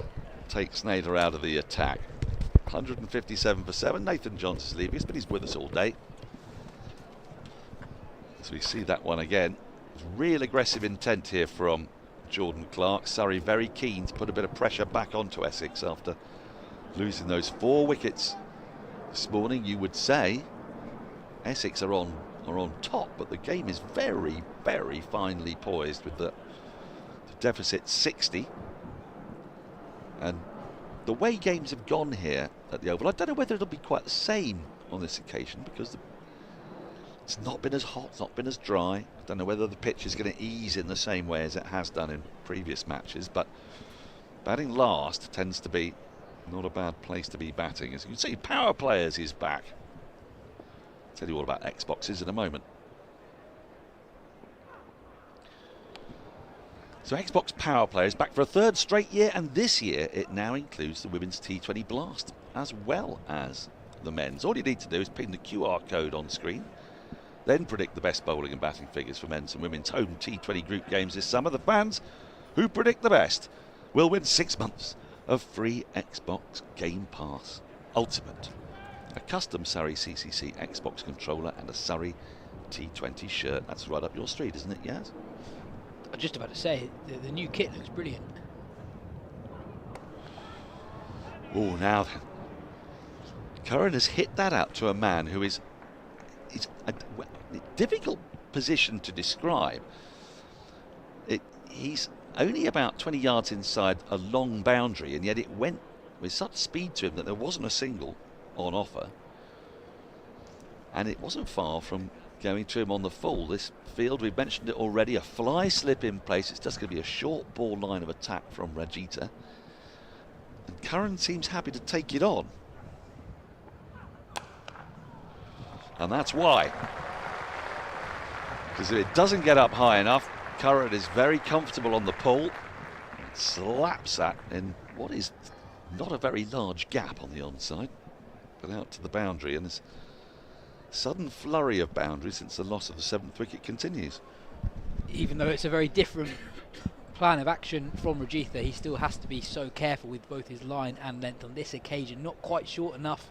take Snader out of the attack. 157 for 7. Nathan Johnson's leaving us, but he's with us all day. So we see that one again. Real aggressive intent here from Jordan Clark. Surrey very keen to put a bit of pressure back onto Essex after losing those 4 wickets this morning. You would say Essex are on top, but the game is very, very finely poised with the deficit 60. And the way games have gone here at the Oval, I don't know whether it'll be quite the same on this occasion, because it's not been as hot, it's not been as dry. I don't know whether the pitch is going to ease in the same way as it has done in previous matches, but batting last tends to be not a bad place to be batting. As you can see, power players is back. Tell you all about Xboxes in a moment. So Xbox Power Play is back for a third straight year, and this year it now includes the Women's T20 Blast as well as the men's. All you need to do is ping the QR code on screen, then predict the best bowling and batting figures for men's and women's home T20 group games this summer. The fans who predict the best will win 6 months of free Xbox Game Pass Ultimate, a custom Surrey CCC Xbox controller and a Surrey T20 shirt. That's right up your street, isn't it, Yas? I was just about to say, the new kit looks brilliant. Oh, now then. Curran has hit that out to a man who is a difficult position to describe. He's only about 20 yards inside a long boundary, and yet it went with such speed to him that there wasn't a single on offer, and it wasn't far from going to him on the full. This field, we've mentioned it already, a fly slip in place. It's just going to be a short ball line of attack from Rajita, and Curran seems happy to take it on, and that's why, because if it doesn't get up high enough, Curran is very comfortable on the pole, slaps that in what is not a very large gap on the onside, but out to the boundary, and this sudden flurry of boundaries since the loss of the 7th wicket continues. Even though it's a very different plan of action from Rajitha, he still has to be so careful with both his line and length on this occasion. Not quite short enough.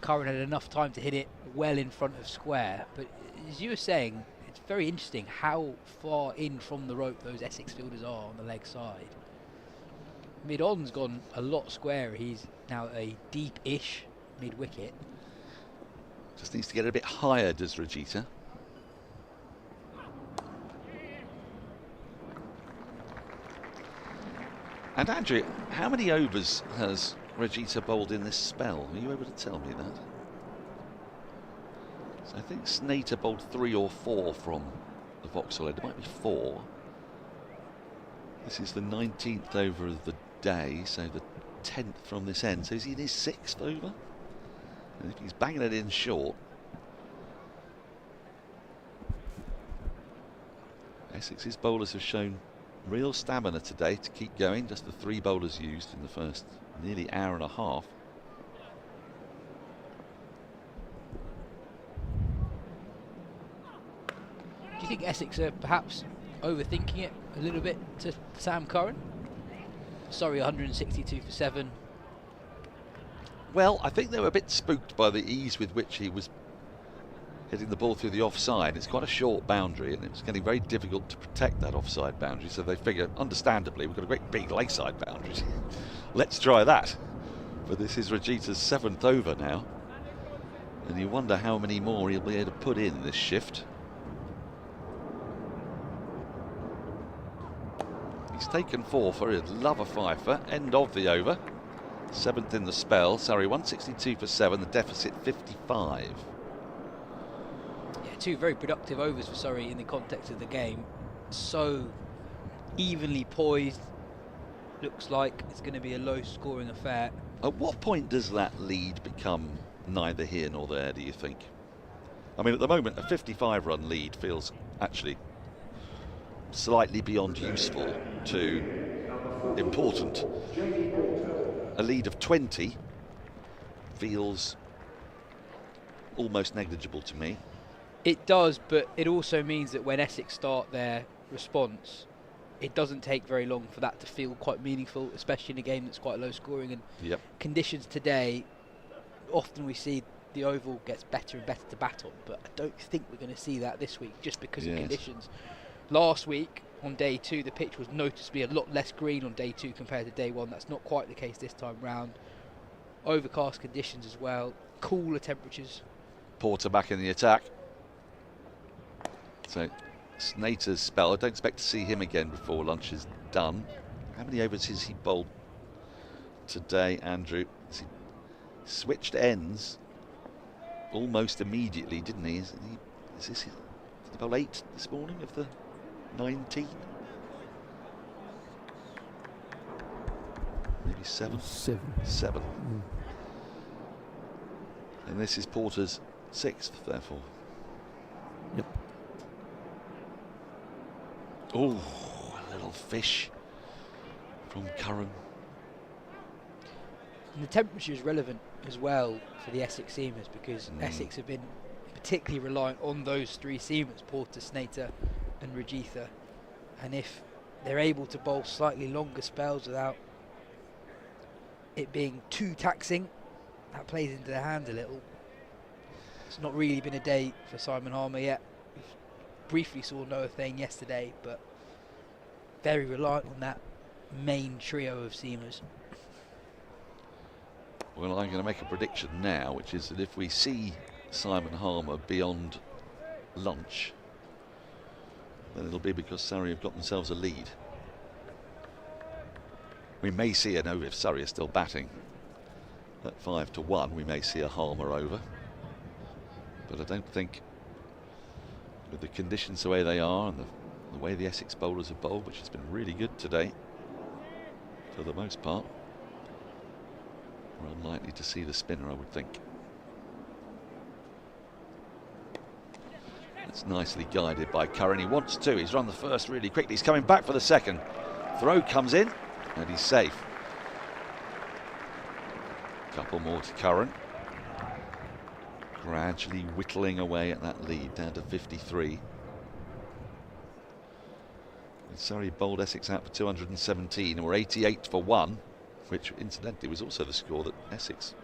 Curran had enough time to hit it well in front of square, but as you were saying, it's very interesting how far in from the rope those Essex fielders are on the leg side. Mid-on's gone a lot squarer. He's now a deep-ish mid-wicket. Just needs to get a bit higher, does Rajita. And Andrew, how many overs has Rajita bowled in this spell? Are you able to tell me that? So I think Snater bowled 3 or 4 from the Vauxhall end. It might be 4. This is the 19th over of the day, so the 10th from this end. So is he in his 6th over? And if he's banging it in short, Essex's bowlers have shown real stamina today to keep going. Just the 3 bowlers used in the first nearly hour and a half. Do you think Essex are perhaps overthinking it a little bit to Sam Curran? Sorry, 162 for 7. Well, I think they were a bit spooked by the ease with which he was hitting the ball through the offside. It's quite a short boundary, and it's getting very difficult to protect that offside boundary, so they figure, understandably, we've got a great big layside boundary. Let's try that. But this is Rajita's 7th over now, and you wonder how many more he'll be able to put in this shift. He's taken 4 for he'd love a fifer. End of the over. 7th in the spell. Surrey 162 for 7. The deficit 55. Yeah, 2 very productive overs for Surrey in the context of the game. So evenly poised. Looks like it's going to be a low-scoring affair. At what point does that lead become neither here nor there, do you think? I mean, at the moment, a 55-run lead feels actually slightly beyond useful to important. A lead of 20 feels almost negligible to me. It does, but it also means that when Essex start their response, it doesn't take very long for that to feel quite meaningful, especially in a game that's quite low scoring. And conditions today, often we see the oval gets better and better to bat on, but I don't think we're going to see that this week just because of conditions. Last week on day 2, the pitch was noticeably a lot less green on day 2 compared to day 1. That's not quite the case this time round. Overcast conditions as well, cooler temperatures. Porter back in the attack. So Snater's spell, I don't expect to see him again before lunch is done. How many overs has he bowled today, Andrew? He switched ends almost immediately, didn't he? Did he bowl 8 this morning of the 19? Maybe 7? 7. Mm. And this is Porter's 6th, therefore. Yep. Oh, a little fish from Curran. And the temperature is relevant as well for the Essex seamers, because Essex have been particularly reliant on those 3 seamers, Porter, Snater and Rajitha. And if they're able to bowl slightly longer spells without it being too taxing, that plays into their hands a little. It's not really been a day for Simon Harmer yet. We briefly saw Noah Thane yesterday, but very reliant on that main trio of seamers. Well, I'm going to make a prediction now, which is that if we see Simon Harmer beyond lunch, then it'll be because Surrey have got themselves a lead. We may see, if Surrey are still batting at 5-1, we may see a Harmer over. But I don't think, with the conditions the way they are and the way the Essex bowlers have bowled, which has been really good today, for the most part, we're unlikely to see the spinner, I would think. It's nicely guided by Curran. He wants to. He's run the first really quickly. He's coming back for the second. Throw comes in and he's safe. Couple more to Curran. Gradually whittling away at that lead down to 53. And Surrey bowled Essex out for 217, or 88 for 1, which incidentally was also the score that Essex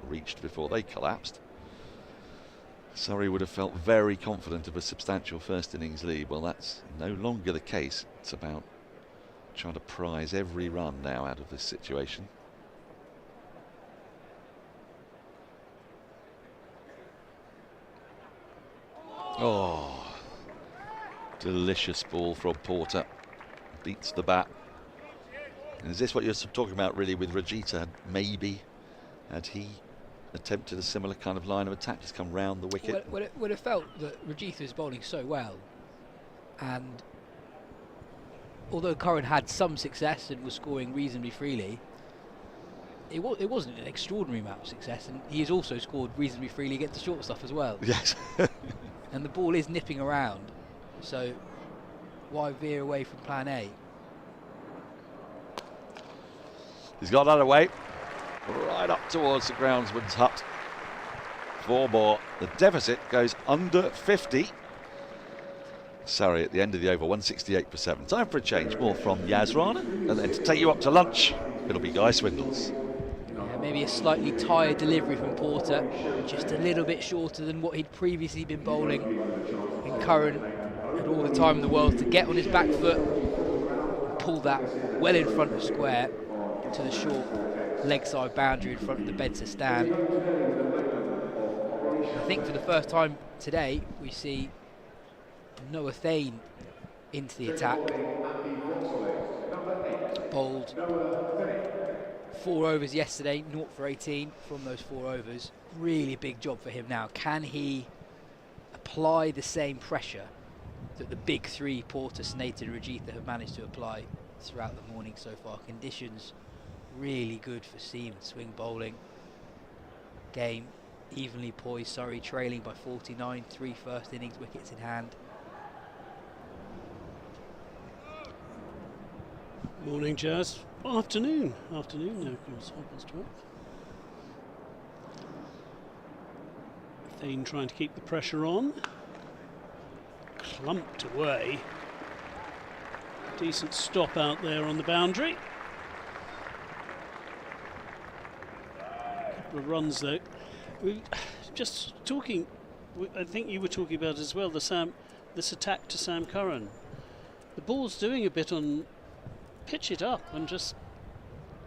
reached before they collapsed. Surrey would have felt very confident of a substantial first innings lead. Well, that's no longer the case. It's about trying to prize every run now out of this situation. Oh, delicious ball from Porter. Beats the bat. And is this what you're talking about really with Rajitha? Maybe had he attempted a similar kind of line of attack, just come round the wicket? Well, it would have felt that Rajitha is bowling so well, and although Curran had some success and was scoring reasonably freely, it wasn't an extraordinary amount of success, and he has also scored reasonably freely against the short stuff as well. Yes. And the ball is nipping around, so why veer away from plan A? He's got that away, right up towards the groundsman's hut. 4 more. The deficit goes under 50. Surrey at the end of the over, 168 for 7. Time for a change. More from Yas Rana, and then to take you up to lunch, it'll be Guy Swindells. Yeah, maybe a slightly tired delivery from Porter, just a little bit shorter than what he'd previously been bowling. And Curran had all the time in the world to get on his back foot and pull that well in front of square to the short leg side boundary in front of the Bedser stand. I think for the first time today we see Noah Thane into the attack. Bowled 4 overs yesterday, 0 for 18 from those 4 overs. Really big job for him now. Can he apply the same pressure that the big 3, Porter, Snater and Rajitha, have managed to apply throughout the morning so far? Conditions really good for seam and swing bowling. Game evenly poised, Surrey trailing by 49, 3 first innings wickets in hand. Morning, Jazz. Afternoon now, of course, 12:30. Thane trying to keep the pressure on. Clumped away. Decent stop out there on the boundary. Couple of runs though. We just talking. I think you were talking about as well this attack to Sam Curran. The ball's doing a bit on pitch it up and just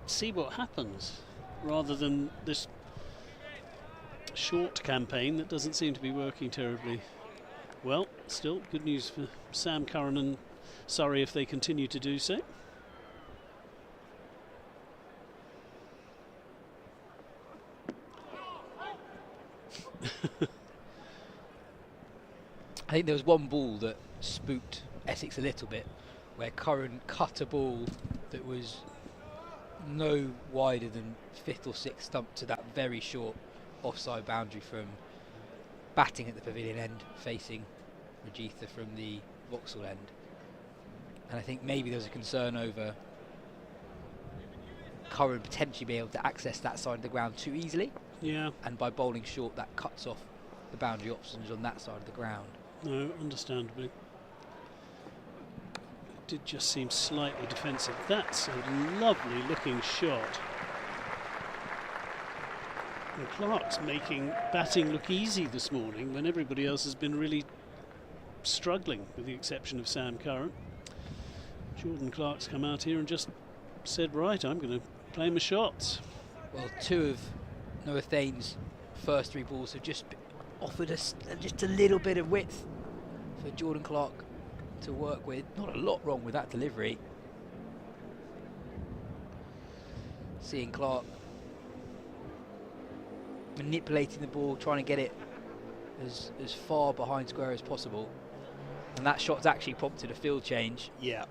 see what happens, rather than this short campaign that doesn't seem to be working terribly well. Still good news for Sam Curran and Surrey if they continue to do so. I think there was one ball that spooked Essex a little bit, where Curran cut a ball that was no wider than 5th or 6th stump to that very short offside boundary from batting at the pavilion end, facing Rajitha from the Vauxhall end. And I think maybe there was a concern over Curran potentially being able to access that side of the ground too easily. Yeah. And by bowling short, that cuts off the boundary options on that side of the ground. No, understandably. It did just seem slightly defensive. That's a lovely looking shot. And Clark's making batting look easy this morning when everybody else has been really struggling, with the exception of Sam Curran. Jordan Clark's come out here and just said, right, I'm going to play my shots. Well, two of Noah Thane's first three balls have just offered us just a little bit of width for Jordan Clark to work with. Not a lot wrong with that delivery. Seeing Clark manipulating the ball, trying to get it as far behind square as possible. And that shot's actually prompted a field change. Yeah.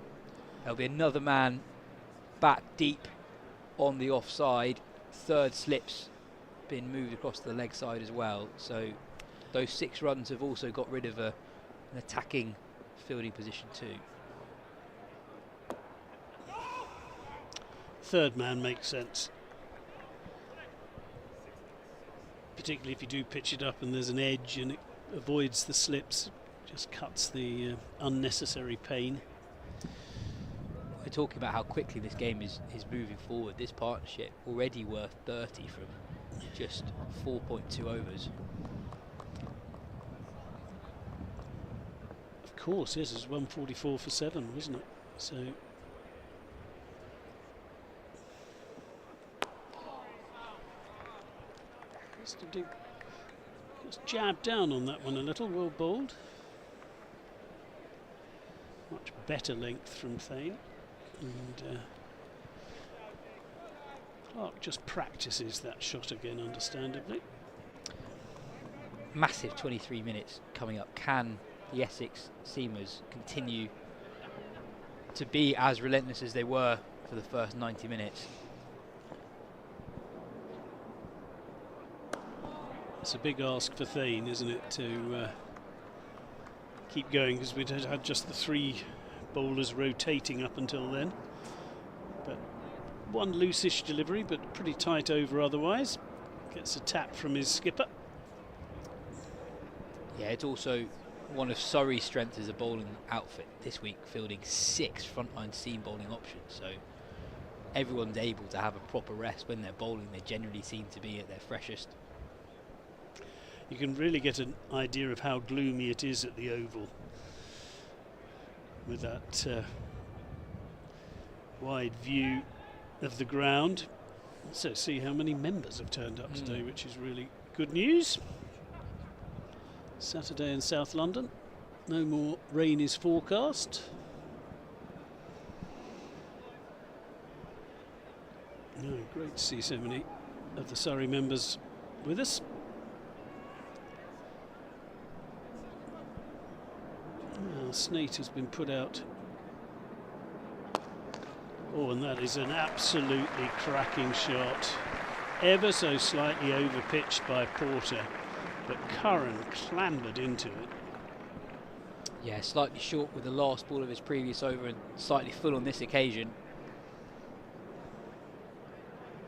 There'll be another man back deep on the offside. Third slip's been moved across the leg side as well. So those 6 runs have also got rid of an attacking fielding position too. Third man makes sense. Particularly if you do pitch it up and there's an edge and it avoids the slips, just cuts the unnecessary pain. We're talking about how quickly this game is moving forward. This partnership already worth 30 from just 4.2 overs. Of course, yes, it's 144 for 7, wasn't it? So just jab down on that one a little, well bowled. Much better length from Thane. And Clark just practices that shot again, understandably. Massive 23 minutes coming up. Can the Essex seamers continue to be as relentless as they were for the first 90 minutes? It's a big ask for Thane, isn't it, to keep going, because we'd had just the 3 bowlers rotating up until then. But one loosish delivery, but pretty tight over otherwise. Gets a tap from his skipper. Yeah, it's also one of Surrey's strengths as a bowling outfit this week, fielding 6 frontline seam bowling options. So everyone's able to have a proper rest when they're bowling. They generally seem to be at their freshest. You can really get an idea of how gloomy it is at the Oval with that wide view of the ground. So see how many members have turned up today, which is really good news. Saturday in South London, no more rain is forecast. No, great to see so many of the Surrey members with us. Well, Snate has been put out. Oh, and that is an absolutely cracking shot. Ever so slightly over pitched by Porter, but Curran clambered into it. Yeah, slightly short with the last ball of his previous over and slightly full on this occasion.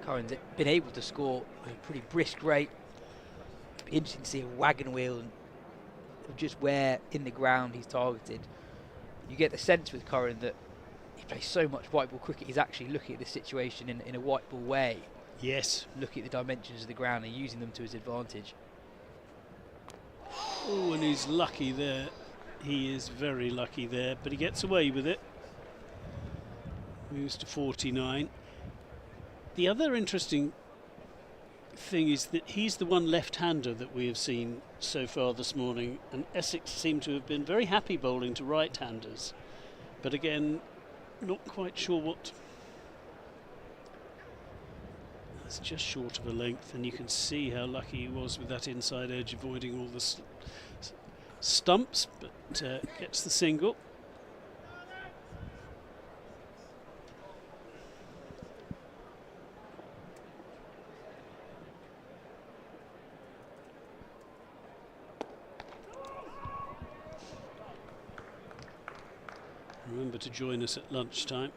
Curran's been able to score a pretty brisk rate. Interesting to see a wagon wheel and just where in the ground he's targeted. You get the sense with Curran that he plays so much white ball cricket, he's actually looking at the situation in a white ball way. Yes. Looking at the dimensions of the ground and using them to his advantage. Oh, and he's lucky there. He is very lucky there, but he gets away with it. Moves to 49. The other interesting thing is that he's the one left-hander that we have seen so far this morning, and Essex seem to have been very happy bowling to right-handers, but again, not quite sure what. It's just short of a length, and you can see how lucky he was with that inside edge, avoiding all the stumps, but gets the single. remember to join us at lunchtime.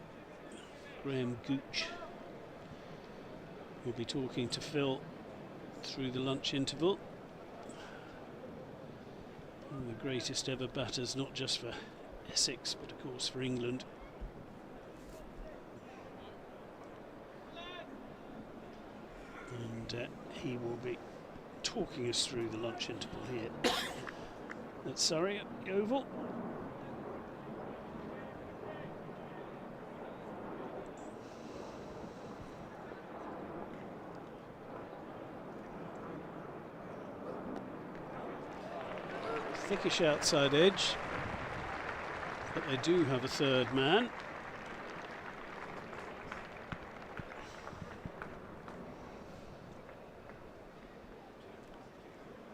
Graham Gooch will be talking to Phil through the lunch interval. One of the greatest ever batters, not just for Essex, but of course for England. And he will be talking us through the lunch interval here at Surrey at the Oval. Thickish outside edge, but they do have a third man.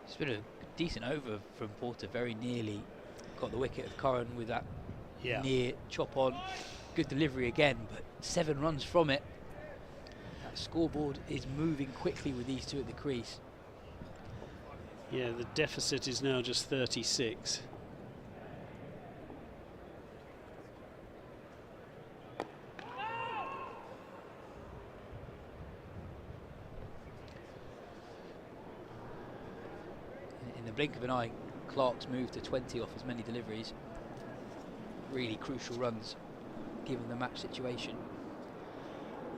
It's been a decent over from Porter, very nearly got the wicket of Curran with that near chop on. Good delivery again, but 7 runs from it. That scoreboard is moving quickly with these two at the crease. Yeah, the deficit is now just 36. In the blink of an eye, Clark's moved to 20 off as many deliveries. Really crucial runs, given the match situation.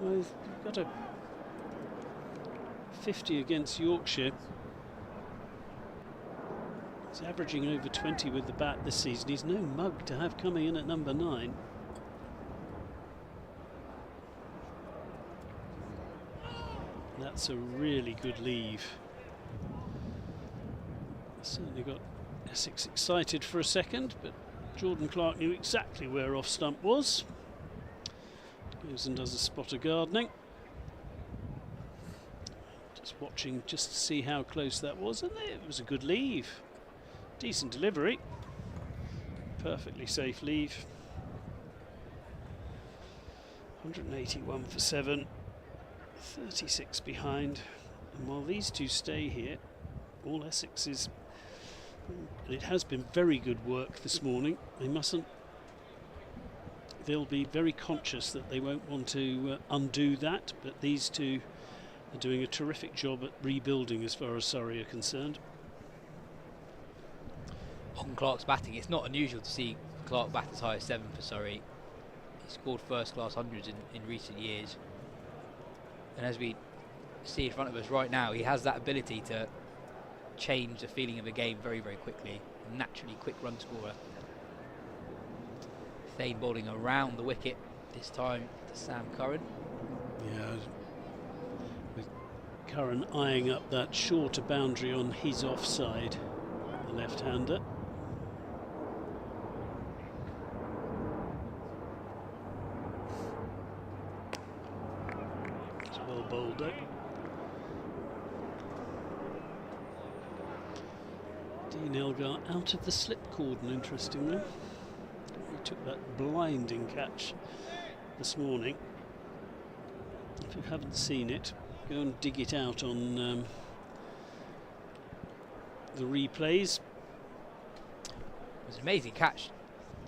Well, he's got a 50 against Yorkshire. He's averaging over 20 with the bat this season. He's no mug to have coming in at number 9. That's a really good leave. Certainly got Essex excited for a second, but Jordan Clark knew exactly where off stump was. Goes and does a spot of gardening. Just watching just to see how close that was, and it was a good leave. Decent delivery, perfectly safe leave. 181 for 7, 36 behind. And while these two stay here, all Essex is, and it has been very good work this morning. They'll be very conscious that they won't want to undo that, but these two are doing a terrific job at rebuilding as far as Surrey are concerned. On Clark's batting, it's not unusual to see Clark bat as high as 7 for Surrey. He scored first-class hundreds in recent years, and as we see in front of us right now, he has that ability to change the feeling of a game very, very quickly. A naturally quick run scorer. Thane bowling around the wicket this time to Sam Curran. Yeah, with Curran eyeing up that shorter boundary on his offside, the left-hander. It's well bowled though. Dean Elgar out of the slip cordon, interestingly. He took that blinding catch this morning. If you haven't seen it, go and dig it out on the replays. It was an amazing catch,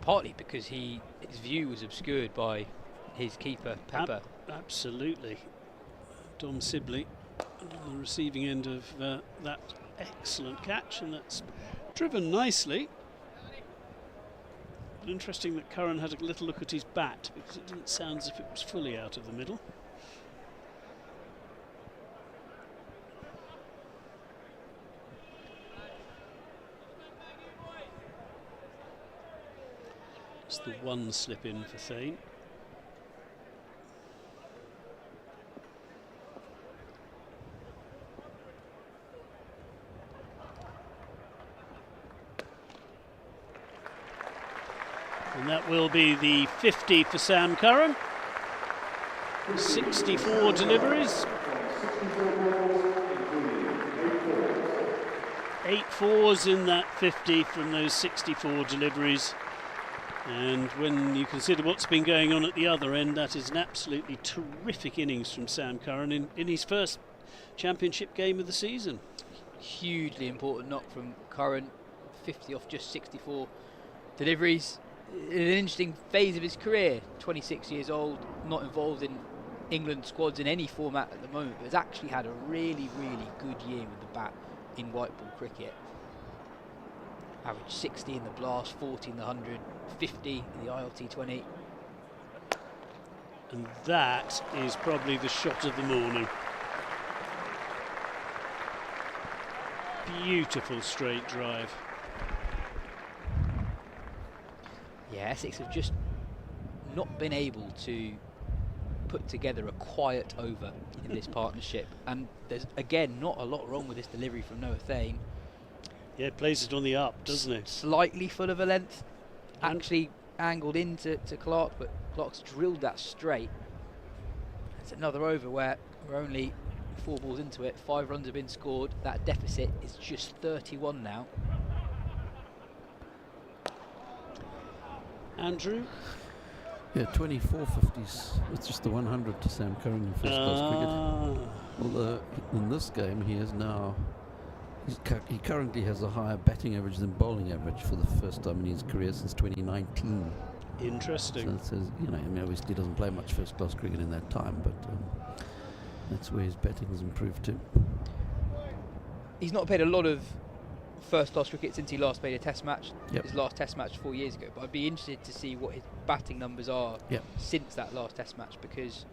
partly because his view was obscured by his keeper, Pepper. Absolutely. Dom Sibley on the receiving end of that excellent catch, and that's driven nicely. But interesting that Curran had a little look at his bat, because it didn't sound as if it was fully out of the middle. It's the one slip in for Thane. And that will be the 50 for Sam Curran. 64 deliveries. 8 fours in that 50 from those 64 deliveries. And when you consider what's been going on at the other end, that is an absolutely terrific innings from Sam Curran in his first championship game of the season. Hugely important knock from Curran, 50 off just 64 deliveries. in an interesting phase of his career. 26 years old, not involved in England squads in any format at the moment, but has actually had a really, really good year with the bat in white ball cricket. Average 60 in the blast, 40 in the 100, 50 in the ILT20. And that is probably the shot of the morning. Beautiful straight drive. Yeah, Essex have just not been able to put together a quiet over in this partnership, and there's again not a lot wrong with this delivery from Rothesay. Yeah, plays it on the up, doesn't it? Slightly full of a length, actually angled into Clark, but Clark's drilled that straight. It's another over where we're only 4 balls into it, 5 runs have been scored. That deficit is just 31 now. Andrew? Yeah, 24 50s. It's just the 100 to Sam Curran in first-class cricket. Although in this game he is now, he currently has a higher batting average than bowling average for the first time in his career since 2019. Interesting. So it says, you know, I mean, obviously he doesn't play much first-class cricket in that time, but that's where his batting has improved to. He's not played a lot of first-class cricket since he last played a test match. Yep. His last test match 4 years ago, but I'd be interested to see what his batting numbers are since that last test match, because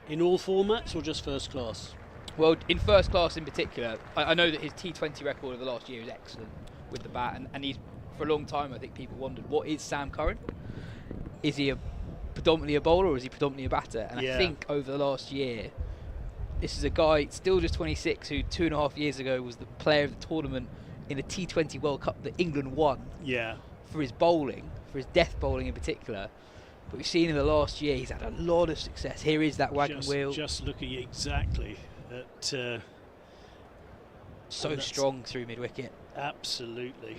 in all formats or just first class? Well, in first class in particular, I know that his T20 record of the last year is excellent with the bat, and he's, for a long time I think people wondered, what is Sam Curran? Is he predominantly a bowler or is he predominantly a batter? And I think over the last year, this is a guy still just 26 who 2.5 years ago was the player of the tournament in the T20 World Cup that England won. Yeah. For his bowling, for his death bowling in particular. But we've seen in the last year he's had a lot of success. Here is that wagon wheel. Just looking exactly at so strong through mid-wicket. Absolutely.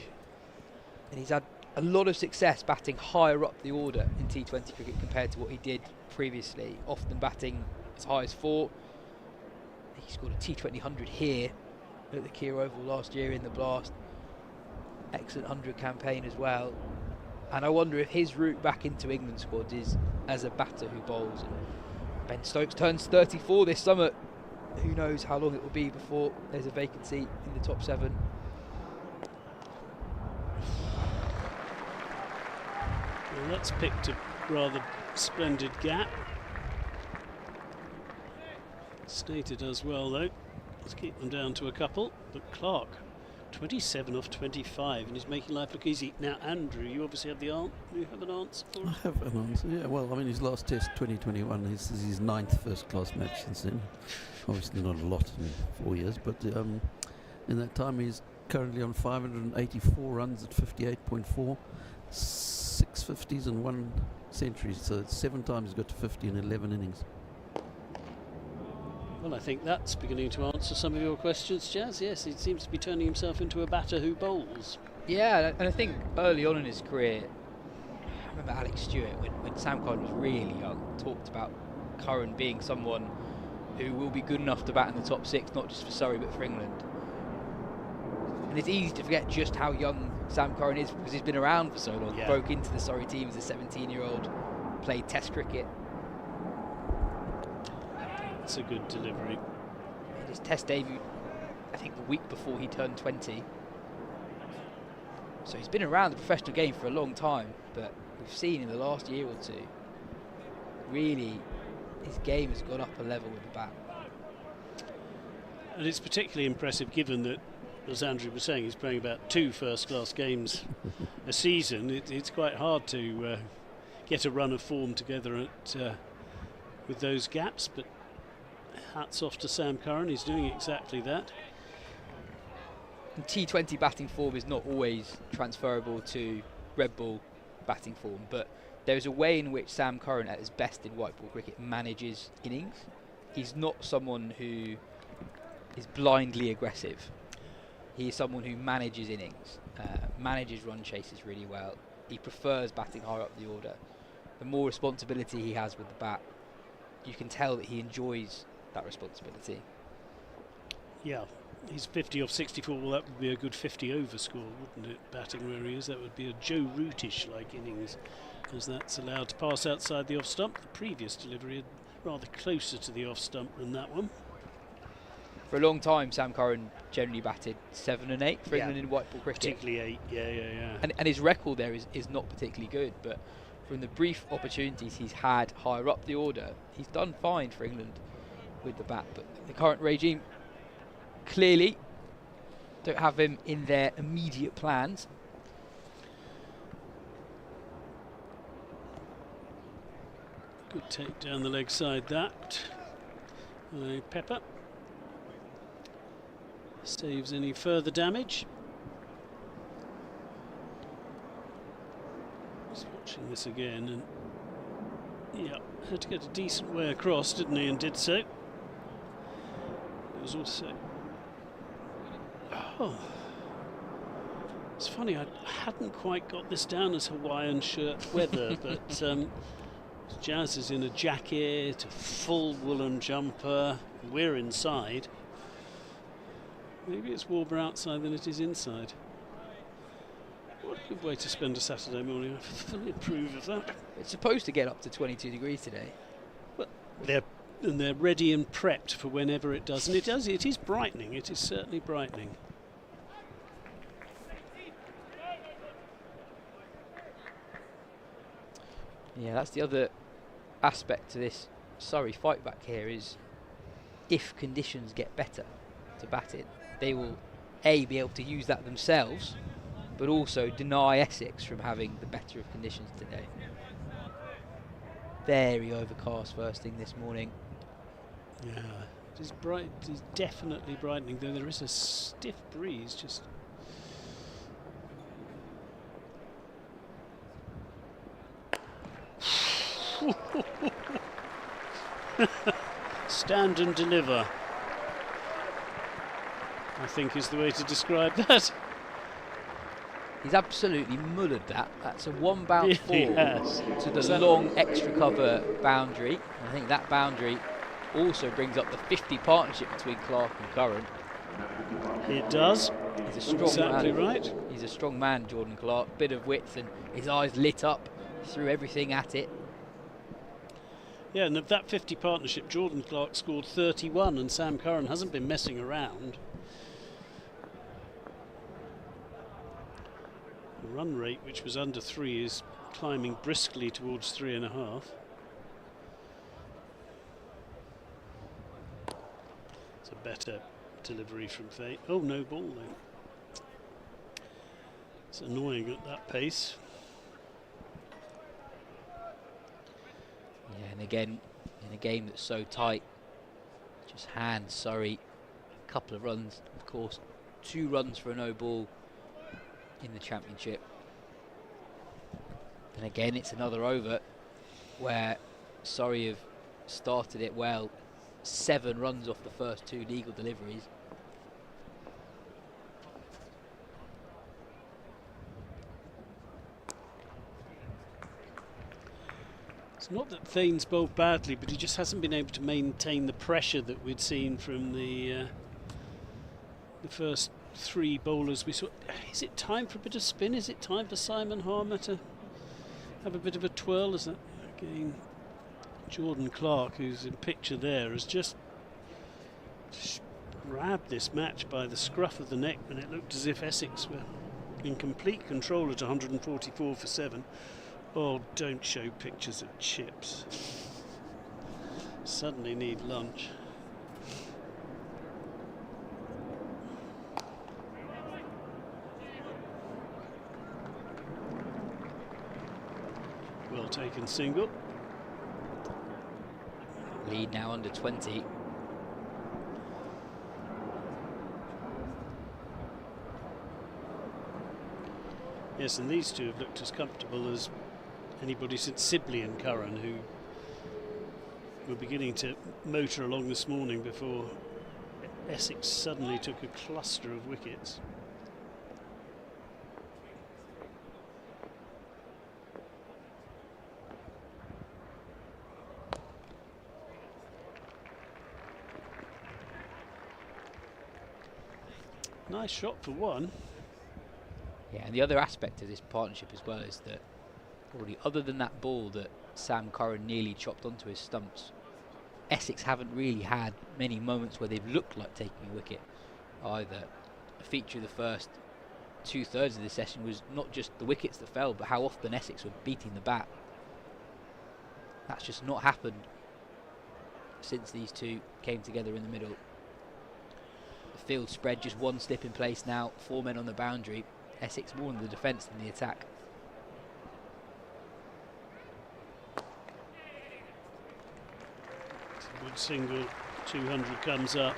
And he's had a lot of success batting higher up the order in T20 cricket compared to what he did previously, often batting as high as 4. He scored a T20 100 here at the Keir Oval last year in the blast. Excellent 100 campaign as well. And I wonder if his route back into England squads is as a batter who bowls. And Ben Stokes turns 34 this summer. Who knows how long it will be before there's a vacancy in the top 7. Well, that's picked a rather splendid gap. Stated as well though. Let's keep them down to a couple. But Clark, 27 off 25, and he's making life look easy. Now, Andrew, you obviously have the answer. Do you have an answer for I us? have an answer, yeah. Well, I mean, his last test, 2021, this is his 9th first-class match since then. Obviously not a lot in 4 years, but in that time he's currently on 584 runs at 58.4, 6 50s and 1 century. So it's 7 times he's got to 50 in 11 innings. Well, I think that's beginning to answer some of your questions, Jazz. Yes, he seems to be turning himself into a batter who bowls. Yeah, and I think early on in his career, I remember Alex Stewart, when Sam Curran was really young, talked about Curran being someone who will be good enough to bat in the top 6, not just for Surrey but for England. And it's easy to forget just how young Sam Curran is because he's been around for so long. Yeah. Broke into the Surrey team as a 17-year-old, played Test cricket. That's a good delivery. Made his Test debut, I think, the week before he turned 20. So he's been around the professional game for a long time, but we've seen in the last year or two, really, his game has gone up a level with the bat. And it's particularly impressive given that, as Andrew was saying, he's playing about 2 first-class games a season. It's quite hard to get a run of form together with those gaps, but hats off to Sam Curran, he's doing exactly that. And T20 batting form is not always transferable to red ball batting form, but there's a way in which Sam Curran at his best in white ball cricket manages innings. He's not someone who is blindly aggressive. He is someone who manages innings, manages run chases really well. He prefers batting higher up the order. The more responsibility he has with the bat, you can tell that he enjoys that responsibility. Yeah, He's 50 off 64. Well, that would be a good 50 over score, wouldn't it? Batting where he is, that would be a Joe Root-ish-like innings, as that's allowed to pass outside the off stump. The previous delivery had rather closer to the off stump than that one. For a long time, Sam Curran generally batted 7 and 8 for England in white ball cricket. Particularly 8, yeah. And his record there is not particularly good, but from the brief opportunities he's had higher up the order, he's done fine for England with the bat. But the current regime clearly don't have him in their immediate plans. Good take down the leg side, that. Pepper saves any further damage. Just watching this again, and yeah, had to get a decent way across, didn't he? And did so. It was also. Oh, it's funny. I hadn't quite got this down as Hawaiian shirt weather, but Jazz is in a jacket, a full woolen jumper. We're inside. Maybe it's warmer outside than it is inside. What a good way to spend a Saturday morning. I fully approve of that. It's supposed to get up to 22 degrees today. Well, they're ready and prepped for whenever it does, and it does. It is brightening. It is certainly brightening. Yeah, that's the other aspect to this Surrey fight back here is if conditions get better to bat in, they will be able to use that themselves, but also deny Essex from having the better of conditions today. Very overcast first thing this morning. Yeah, it is bright. It is definitely brightening, though there is a stiff breeze just. Stand and deliver, I think, is the way to describe that. He's absolutely mullered that. That's a one bounce ball to the that long extra cover boundary. And I think that boundary also brings up the 50 partnership between Clark and Curran. It does. He's a strong man. Right. He's a strong man, Jordan Clark. Bit of width, and his eyes lit up, threw everything at it. Yeah, and of that 50 partnership, Jordan Clark scored 31, and Sam Curran hasn't been messing around. The run rate, which was under 3, is climbing briskly towards 3.5. It's a better delivery from Fate. Oh, no ball though. It's annoying at that pace. Yeah, and again, in a game that's so tight, just hands Surrey. A couple of runs, of course, 2 runs for a no ball in the championship. And again, it's another over where Surrey have started it well. 7 runs off the first 2 legal deliveries. It's not that Thane's bowled badly, but he just hasn't been able to maintain the pressure that we'd seen from the first 3 bowlers we saw. Is it time for a bit of spin? Is it time for Simon Harmer to have a bit of a twirl? Is that again Jordan Clark, who's in picture there, has just grabbed this match by the scruff of the neck when it looked as if Essex were in complete control at 144 for 7. Oh, don't show pictures of chips. Suddenly need lunch. Well taken single. Lead now under 20. Yes, and these two have looked as comfortable as anybody since Sibley and Curran, who were beginning to motor along this morning before Essex suddenly took a cluster of wickets. Nice shot for one. Yeah, and the other aspect of this partnership as well is that probably other than that ball that Sam Curran nearly chopped onto his stumps, Essex haven't really had many moments where they've looked like taking a wicket either. A feature of the first 2/3 of the session was not just the wickets that fell, but how often Essex were beating the bat. That's just not happened since these two came together in the middle. The field spread, just one slip in place now, 4 men on the boundary. Essex more in the defence than the attack. Good single, 200 comes up.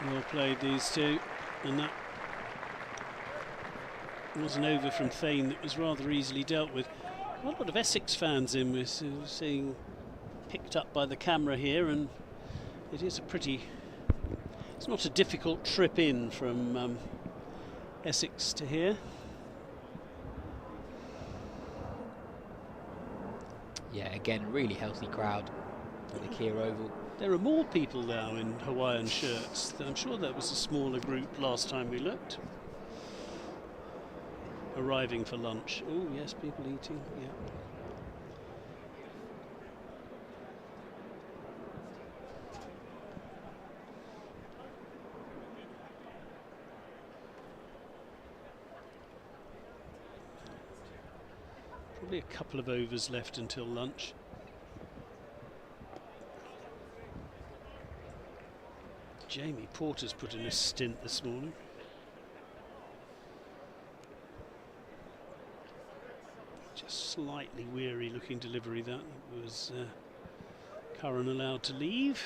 Well played, these two, and that was an over from Thane that was rather easily dealt with. A lot of Essex fans in, we're seeing picked up by the camera here, and it is a pretty, it's not a difficult trip in from Essex to here. Yeah, again, really healthy crowd at the Keir Oval. There are more people now in Hawaiian shirts. I'm sure that was a smaller group last time we looked. Arriving for lunch. Oh yes, people eating, yeah. Probably a couple of overs left until lunch. Jamie Porter's put in a stint this morning. Just slightly weary looking delivery that. It was Curran allowed to leave.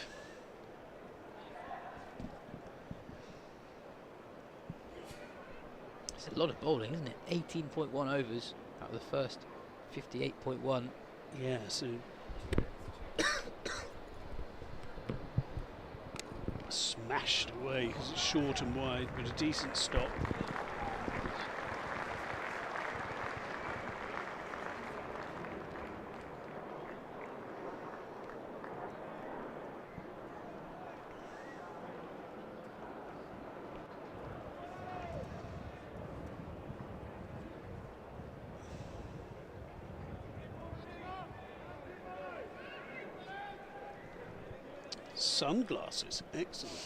It's a lot of bowling, isn't it? 18.1 overs out of the first 58.1. Yeah, so smashed away because it's short and wide, but a decent stop. Sunglasses, excellent.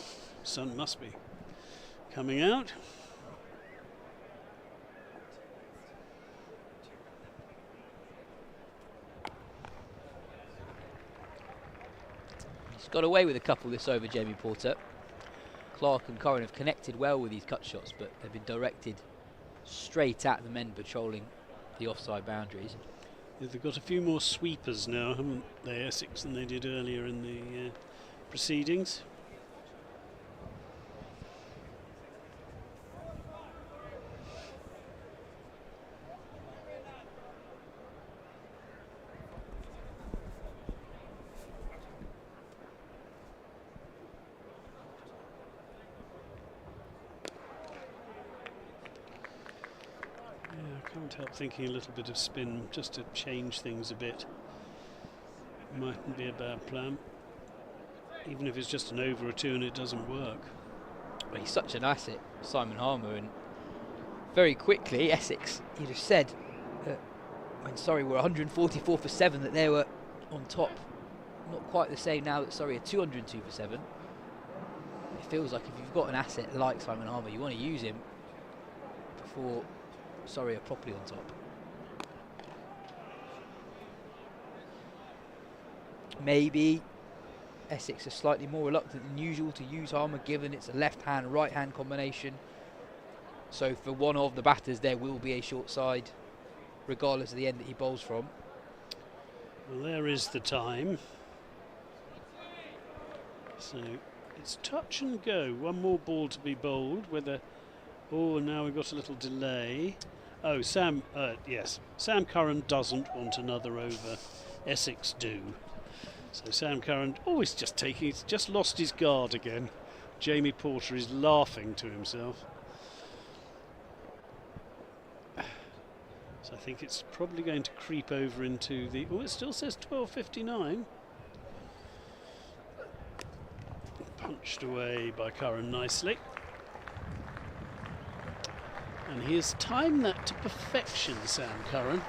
Sun must be coming out. He's got away with a couple this over, Jamie Porter. Clark and Curran have connected well with these cut shots, but they've been directed straight at the men patrolling the offside boundaries. Yeah, they've got a few more sweepers now, haven't they, Essex, than they did earlier in the proceedings. Can't help thinking a little bit of spin just to change things a bit. Mightn't be a bad plan, even if it's just an over or two and it doesn't work. Well, he's such an asset, Simon Harmer, and very quickly Essex, you'd have said that when Surrey were 144 for 7 that they were on top. Not quite the same now that Surrey are 202 for 7. It feels like if you've got an asset like Simon Harmer, you want to use him before Surrey are properly on top. Maybe Essex are slightly more reluctant than usual to use Harmer, given it's a left-hand, right-hand combination. So for one of the batters, there will be a short side, regardless of the end that he bowls from. Well, there is the time. So it's touch and go. One more ball to be bowled. Whether, oh, now we've got a little delay. Oh, Sam Curran doesn't want another over. Essex do. So Sam Curran, he's just lost his guard again. Jamie Porter is laughing to himself. So I think it's probably going to creep over into the, it still says 12:59. punched away by Curran nicely. And he has timed that to perfection, Sam Curran.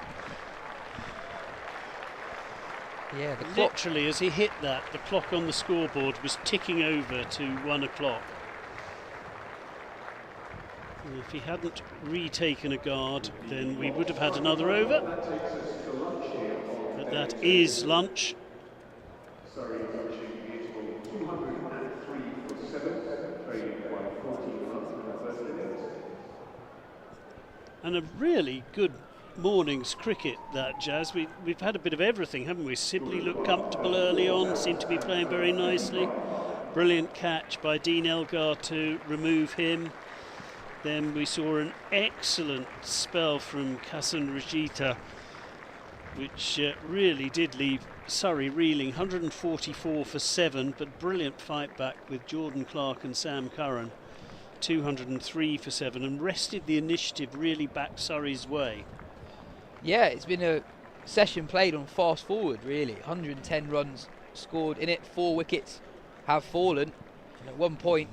Yeah, the clock. Literally, as he hit that, the clock on the scoreboard was ticking over to 1 o'clock. And if he hadn't retaken a guard, then we would have had another over. But that is lunch. And a really good morning's cricket, that, Jazz. We've had a bit of everything, haven't we? Sibley looked comfortable early on, seemed to be playing very nicely. Brilliant catch by Dean Elgar to remove him. Then we saw an excellent spell from Kasan Rajita, which really did leave Surrey reeling. 144 for 7, but brilliant fight back with Jordan Clark and Sam Curran. 203 for 7, and rested the initiative really back Surrey's way. Yeah, it's been a session played on fast forward, really. 110 runs scored in it, 4 wickets have fallen, and at one point,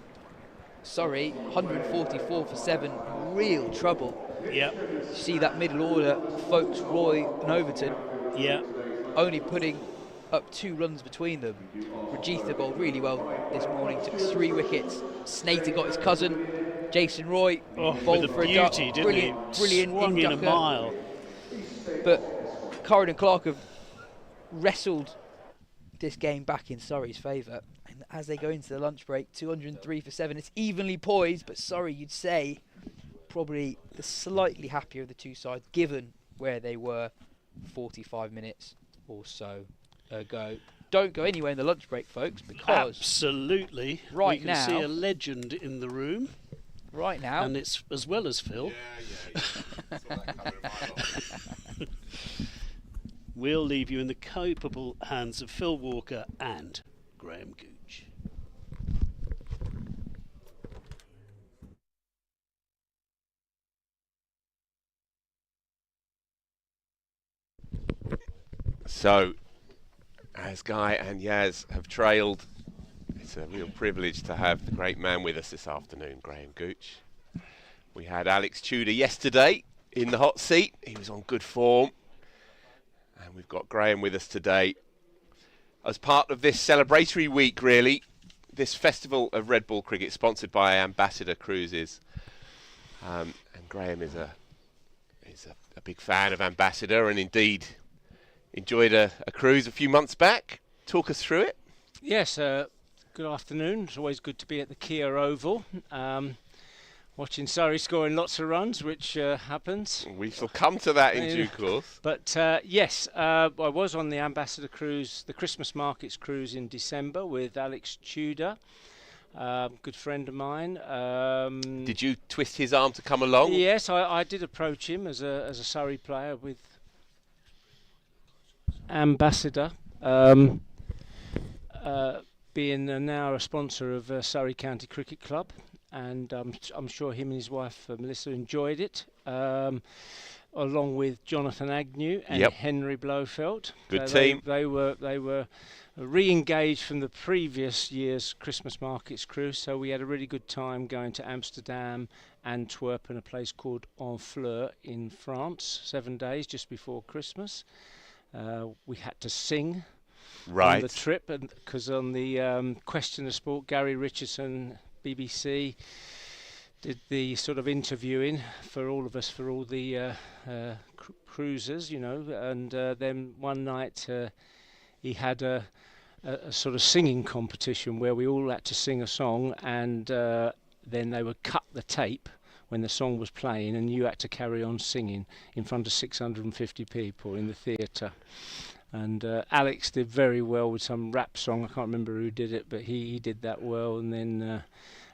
Surrey, 144 for 7, real trouble. Yeah. See that middle order, Folkes, Roy and Overton. Yeah. Only putting up 2 runs between them. Rajitha bowled really well this morning, took 3 wickets. Snater got his cousin, Jason Roy, bowled with for a beauty, duck. didn't Brilliant, he? brilliant Swung in a inducker. mile. But Curran and Clark have wrestled this game back in Surrey's favour. And as they go into the lunch break, 203 for 7. It's evenly poised, but Surrey, you'd say, probably the slightly happier of the two sides, given where they were 45 minutes or so ago. Don't go anywhere in the lunch break, folks, because absolutely right we now can see a legend in the room. Right now, and it's as well as Phil. We'll leave you in the capable hands of Phil Walker and Graham Gooch. So, as Guy and Yas have trailed, it's a real privilege to have the great man with us this afternoon, Graham Gooch. We had Alex Tudor yesterday in the hot seat. He was on good form. And we've got Graham with us today as part of this celebratory week, really. This festival of red ball cricket sponsored by Ambassador Cruises. And Graham is a big fan of Ambassador, and indeed enjoyed a cruise a few months back. Talk us through it. Yes, good afternoon. It's always good to be at the Kia Oval. Watching Surrey scoring lots of runs, which happens. We shall come to that in due course. But yes, I was on the Ambassador Cruise, the Christmas Markets Cruise in December with Alex Tudor, good friend of mine. Did you twist his arm to come along? Yes, I did approach him as a Surrey player with Ambassador, being now a sponsor of Surrey County Cricket Club. And I'm sure him and his wife Melissa enjoyed it, along with Jonathan Agnew and Henry Blofeld. Good team. They were re-engaged from the previous year's Christmas Markets cruise, so we had a really good time going to Amsterdam, Antwerp, and a place called Honfleur in France. 7 days just before Christmas. We had to sing on the trip, because on the Question of Sport, Gary Richardson, BBC, did the sort of interviewing for all of us, for all the cruisers, you know, and then one night he had a sort of singing competition where we all had to sing a song, and then they would cut the tape when the song was playing, and you had to carry on singing in front of 650 people in the theatre. And Alex did very well with some rap song. I can't remember who did it, but he did that well. And then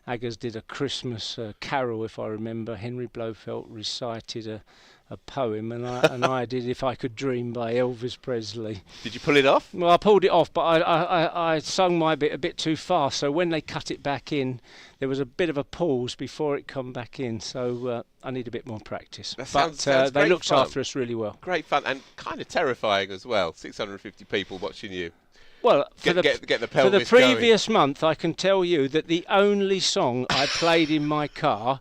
Aggers did a Christmas carol, if I remember. Henry Blofeld recited a poem, and I did If I Could Dream by Elvis Presley. Did you pull it off? Well, I pulled it off, but I sung my bit a bit too fast. So when they cut it back in, there was a bit of a pause before it come back in. So I need a bit more practice. Sounds they looked fun. after us really well. Great fun, and kind of terrifying as well. 650 people watching you. Well, get the pelvis for the previous going. month, I can tell you that the only song I played in my car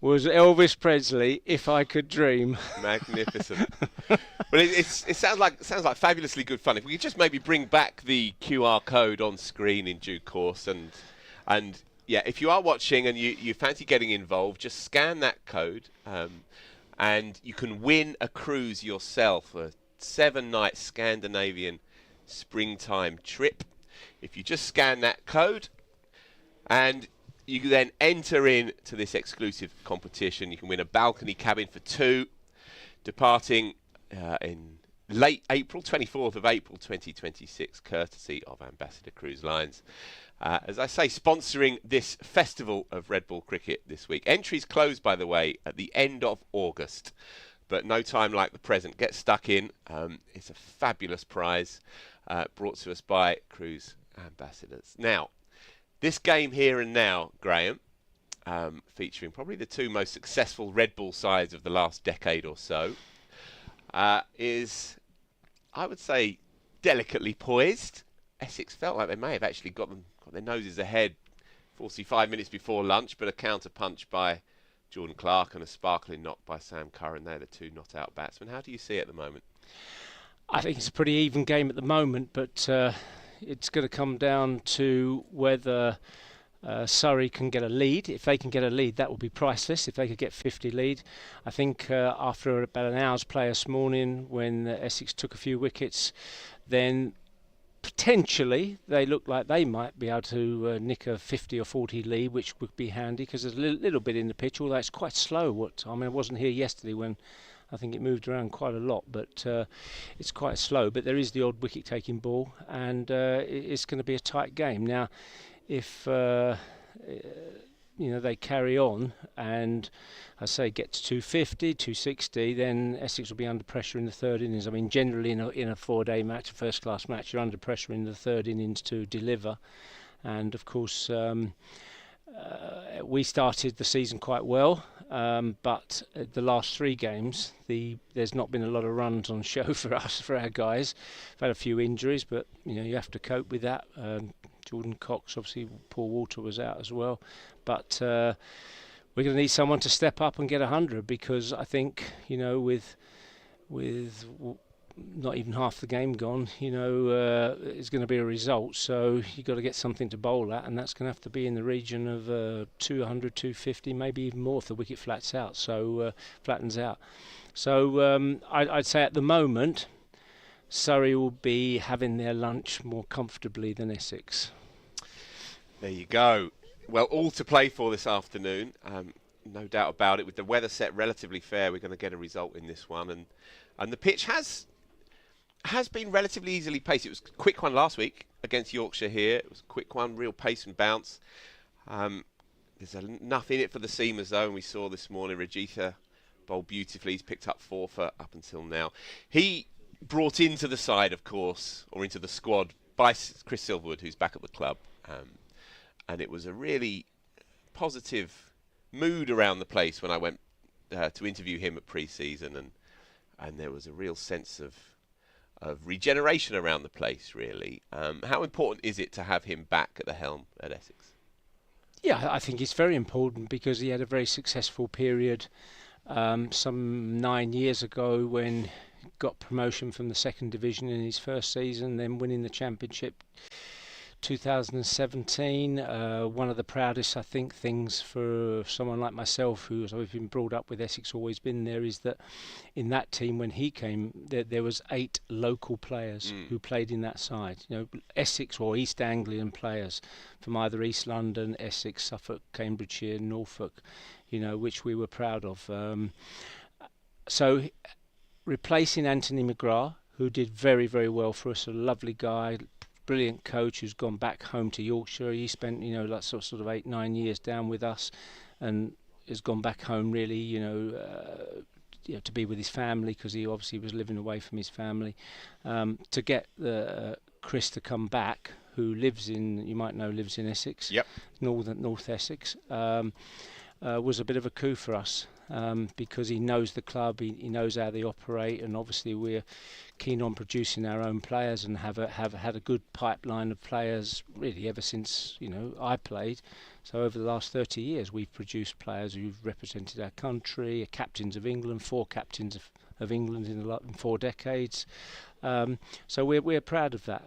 was Elvis Presley, "If I Could Dream." Magnificent. Well, it sounds like fabulously good fun. If we could just maybe bring back the QR code on screen in due course, and yeah, if you are watching and you fancy getting involved, just scan that code, and you can win a cruise yourself, a 7-night Scandinavian springtime trip. If you just scan that code, and you then enter into this exclusive competition, you can win a balcony cabin for 2, departing in late April, 24th of April 2026, courtesy of Ambassador Cruise Lines. As I say, sponsoring this festival of red ball cricket this week. Entries close, by the way, at the end of August, but no time like the present. Get stuck in. It's a fabulous prize brought to us by Cruise Ambassadors. Now, this game here and now, Graham, featuring probably the 2 most successful red ball sides of the last decade or so, is, I would say, delicately poised. Essex felt like they may have actually got their noses ahead 45 minutes before lunch, but a counter punch by Jordan Clark and a sparkling knock by Sam Curran. They're the 2 not-out batsmen. How do you see it at the moment? I think it's a pretty even game at the moment, but it's going to come down to whether Surrey can get a lead. If they can get a lead, that will be priceless. If they could get 50 lead, I think after about an hour's play this morning, when Essex took a few wickets, then potentially they look like they might be able to nick a 50 or 40 lead, which would be handy because there's a little bit in the pitch, although it's quite slow. I wasn't here yesterday when I think it moved around quite a lot, but it's quite slow. But there is the odd wicket-taking ball, and it's going to be a tight game. Now, if they carry on and, I say, get to 250, 260, then Essex will be under pressure in the 3rd innings. I mean, generally in a 4-day match, a first-class match, you're under pressure in the 3rd innings to deliver. And, of course, we started the season quite well, but the last 3 games, there's not been a lot of runs on show for our guys. We've had a few injuries, but you have to cope with that. Jordan Cox, obviously, Paul Walter was out as well, but we're going to need someone to step up and get 100, because I think with not even half the game gone, it's going to be a result. So you've got to get something to bowl at, and that's going to have to be in the region of 200, 250, maybe even more if the wicket flattens out. So I'd say at the moment, Surrey will be having their lunch more comfortably than Essex. There you go. Well, all to play for this afternoon. No doubt about it. With the weather set relatively fair, we're going to get a result in this one. And the pitch has been relatively easily paced. It was a quick one last week against Yorkshire here. It was a quick one, real pace and bounce. There's enough in it for the seamers, though, and we saw this morning Rajitha bowled beautifully. He's picked up 4 for up until now. He brought into the side, of course, or into the squad by Chris Silverwood, who's back at the club. And it was a really positive mood around the place when I went to interview him at pre-season, and there was a real sense of regeneration around the place, really. How important is it to have him back at the helm at Essex? Yeah, I think it's very important because he had a very successful period some 9 years ago when he got promotion from the 2nd division in his first season, then winning the championship 2017. One of the proudest, I think, things for someone like myself, who's always been brought up with Essex, always been there, is that in that team when he came, there was 8 local players who played in that side. Essex or East Anglian players from either East London, Essex, Suffolk, Cambridgeshire, Norfolk, which we were proud of. So replacing Anthony McGrath, who did very, very well for us, a lovely guy, brilliant coach who's gone back home to Yorkshire. He spent, like sort of 8-9 years down with us, and has gone back home really, to be with his family, because he obviously was living away from his family. To get Chris to come back, who lives in Essex, Yep, North Essex. was a bit of a coup for us. Because he knows the club, he knows how they operate, and obviously we're keen on producing our own players and have had a good pipeline of players really ever since I played. So over the last 30 years we've produced players who've represented our country, captains of England, 4 captains of England in 4 decades. So we're proud of that,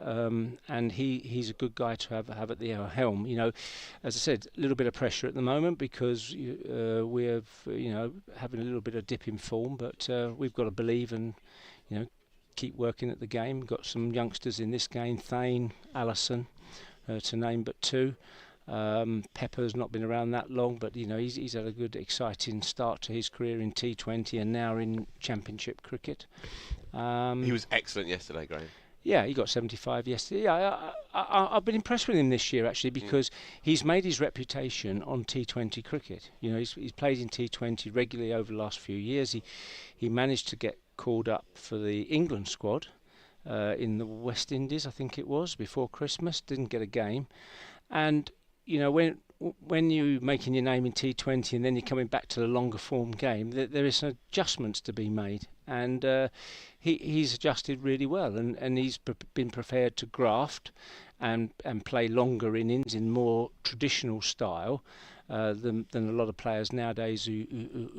and he's a good guy to have at the helm. As I said, a little bit of pressure at the moment because we're having a little bit of dip in form, but we've got to believe and keep working at the game. We've got some youngsters in this game, Thane, Allison, to name but 2. Pepper's not been around that long, but he's had a good, exciting start to his career in T20 and now in Championship cricket. He was excellent yesterday, Graham. Yeah, he got 75 yesterday. Yeah, I've been impressed with him this year actually because he's made his reputation on T20 cricket. He's played in T20 regularly over the last few years. He managed to get called up for the England squad in the West Indies, I think it was, before Christmas. Didn't get a game, and when you're making your name in T20 and then you're coming back to the longer form game, there is adjustments to be made, and he's adjusted really well, and he's been prepared to graft and play longer innings in more traditional style than a lot of players nowadays who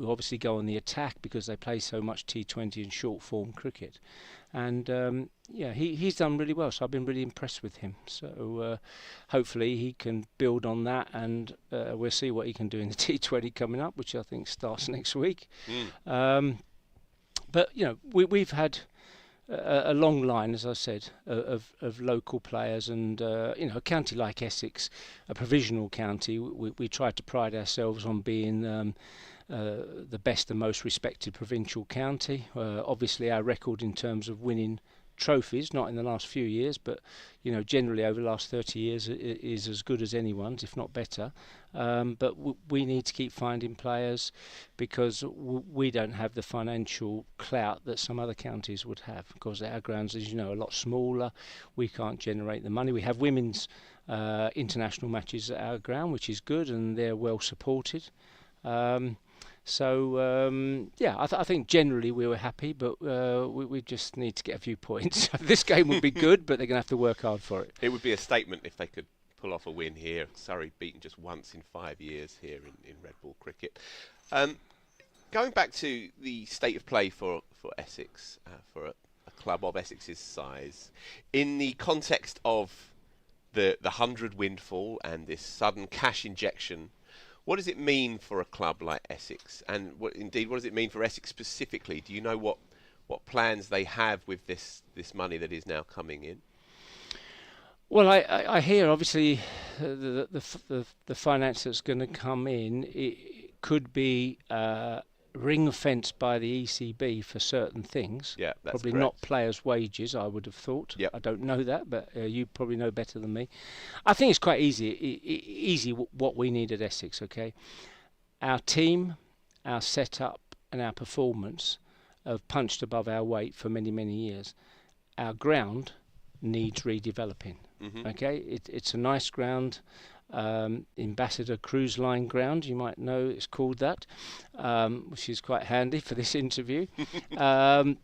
obviously go on the attack because they play so much T20 and short form cricket. And he's done really well, so I've been really impressed with him. So hopefully he can build on that, and we'll see what he can do in the T20 coming up, which I think starts next week. But we've had a long line, as I said, of local players, and a county like Essex, a provisional county, we try to pride ourselves on being the best and most respected provincial county. Obviously our record in terms of winning trophies, not in the last few years, but generally over the last 30 years is as good as anyone's, if not better. But we need to keep finding players because we don't have the financial clout that some other counties would have, because our grounds, as you know, are a lot smaller. We can't generate the money. We have women's international matches at our ground, which is good, and they're well supported. I think generally we were happy, but we just need to get a few points. This game would be good, but they're going to have to work hard for it. It would be a statement if they could pull off a win here. Surrey beaten just once in 5 years here in red ball cricket. Going back to the state of play for Essex, for a club of Essex's size, in the context of the 100 windfall and this sudden cash injection, what does it mean for a club like Essex? And what does it mean for Essex specifically? Do you know what plans they have with this money that is now coming in? Well, I hear obviously the finance that's going to come in, it could be ring-fenced by the ECB for certain things. Yeah, that's probably correct. Not players' wages, I would have thought. Yep. I don't know that, but you probably know better than me. I think it's quite easy what we need at Essex, okay? Our team, our setup and our performance have punched above our weight for many, many years. Our ground needs redeveloping, okay? It's a nice ground. Ambassador Cruise Line ground, you might know it's called that, which is quite handy for this interview. But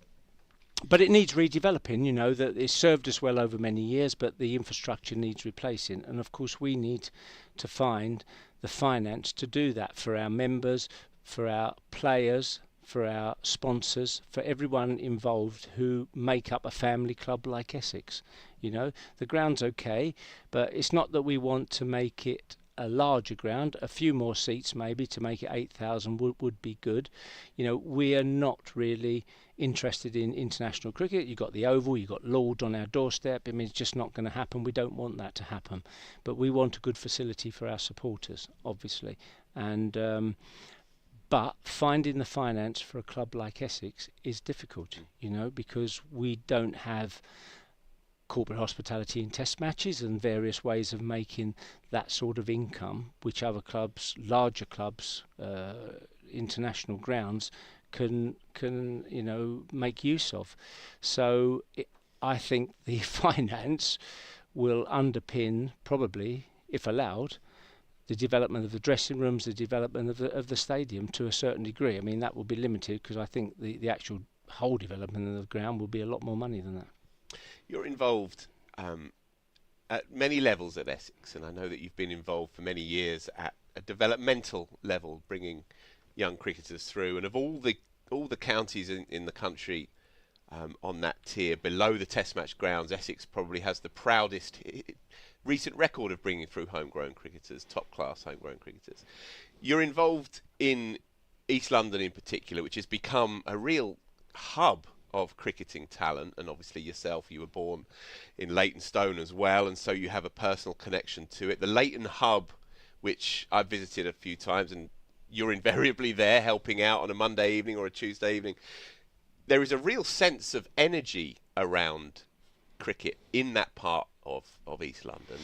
it needs redeveloping, that it's served us well over many years, but the infrastructure needs replacing. And of course we need to find the finance to do that for our members, for our players, for our sponsors, for everyone involved who make up a family club like Essex. The ground's okay, but it's not that we want to make it a larger ground. A few more seats maybe to make it 8,000 would be good. We are not really interested in international cricket. You've got the Oval, you've got Lord on our doorstep. I mean, it's just not going to happen. We don't want that to happen. But we want a good facility for our supporters, obviously. And but finding the finance for a club like Essex is difficult, because we don't have corporate hospitality in test matches and various ways of making that sort of income, which other clubs, larger clubs, international grounds can make use of. So I think the finance will underpin, probably, if allowed, the development of the dressing rooms, the development of the stadium to a certain degree. I mean, that will be limited because I think the actual whole development of the ground will be a lot more money than that. You're involved at many levels at Essex, and I know that you've been involved for many years at a developmental level, bringing young cricketers through. And of all the counties in the country on that tier below the Test match grounds, Essex probably has the proudest recent record of bringing through homegrown cricketers, top-class homegrown cricketers. You're involved in East London in particular, which has become a real hub of cricketing talent, and obviously yourself, you were born in Leytonstone as well, and so you have a personal connection to it. The Leyton Hub, which I've visited a few times, and you're invariably there helping out on a Monday evening or a Tuesday evening. There is a real sense of energy around cricket in that part of East London,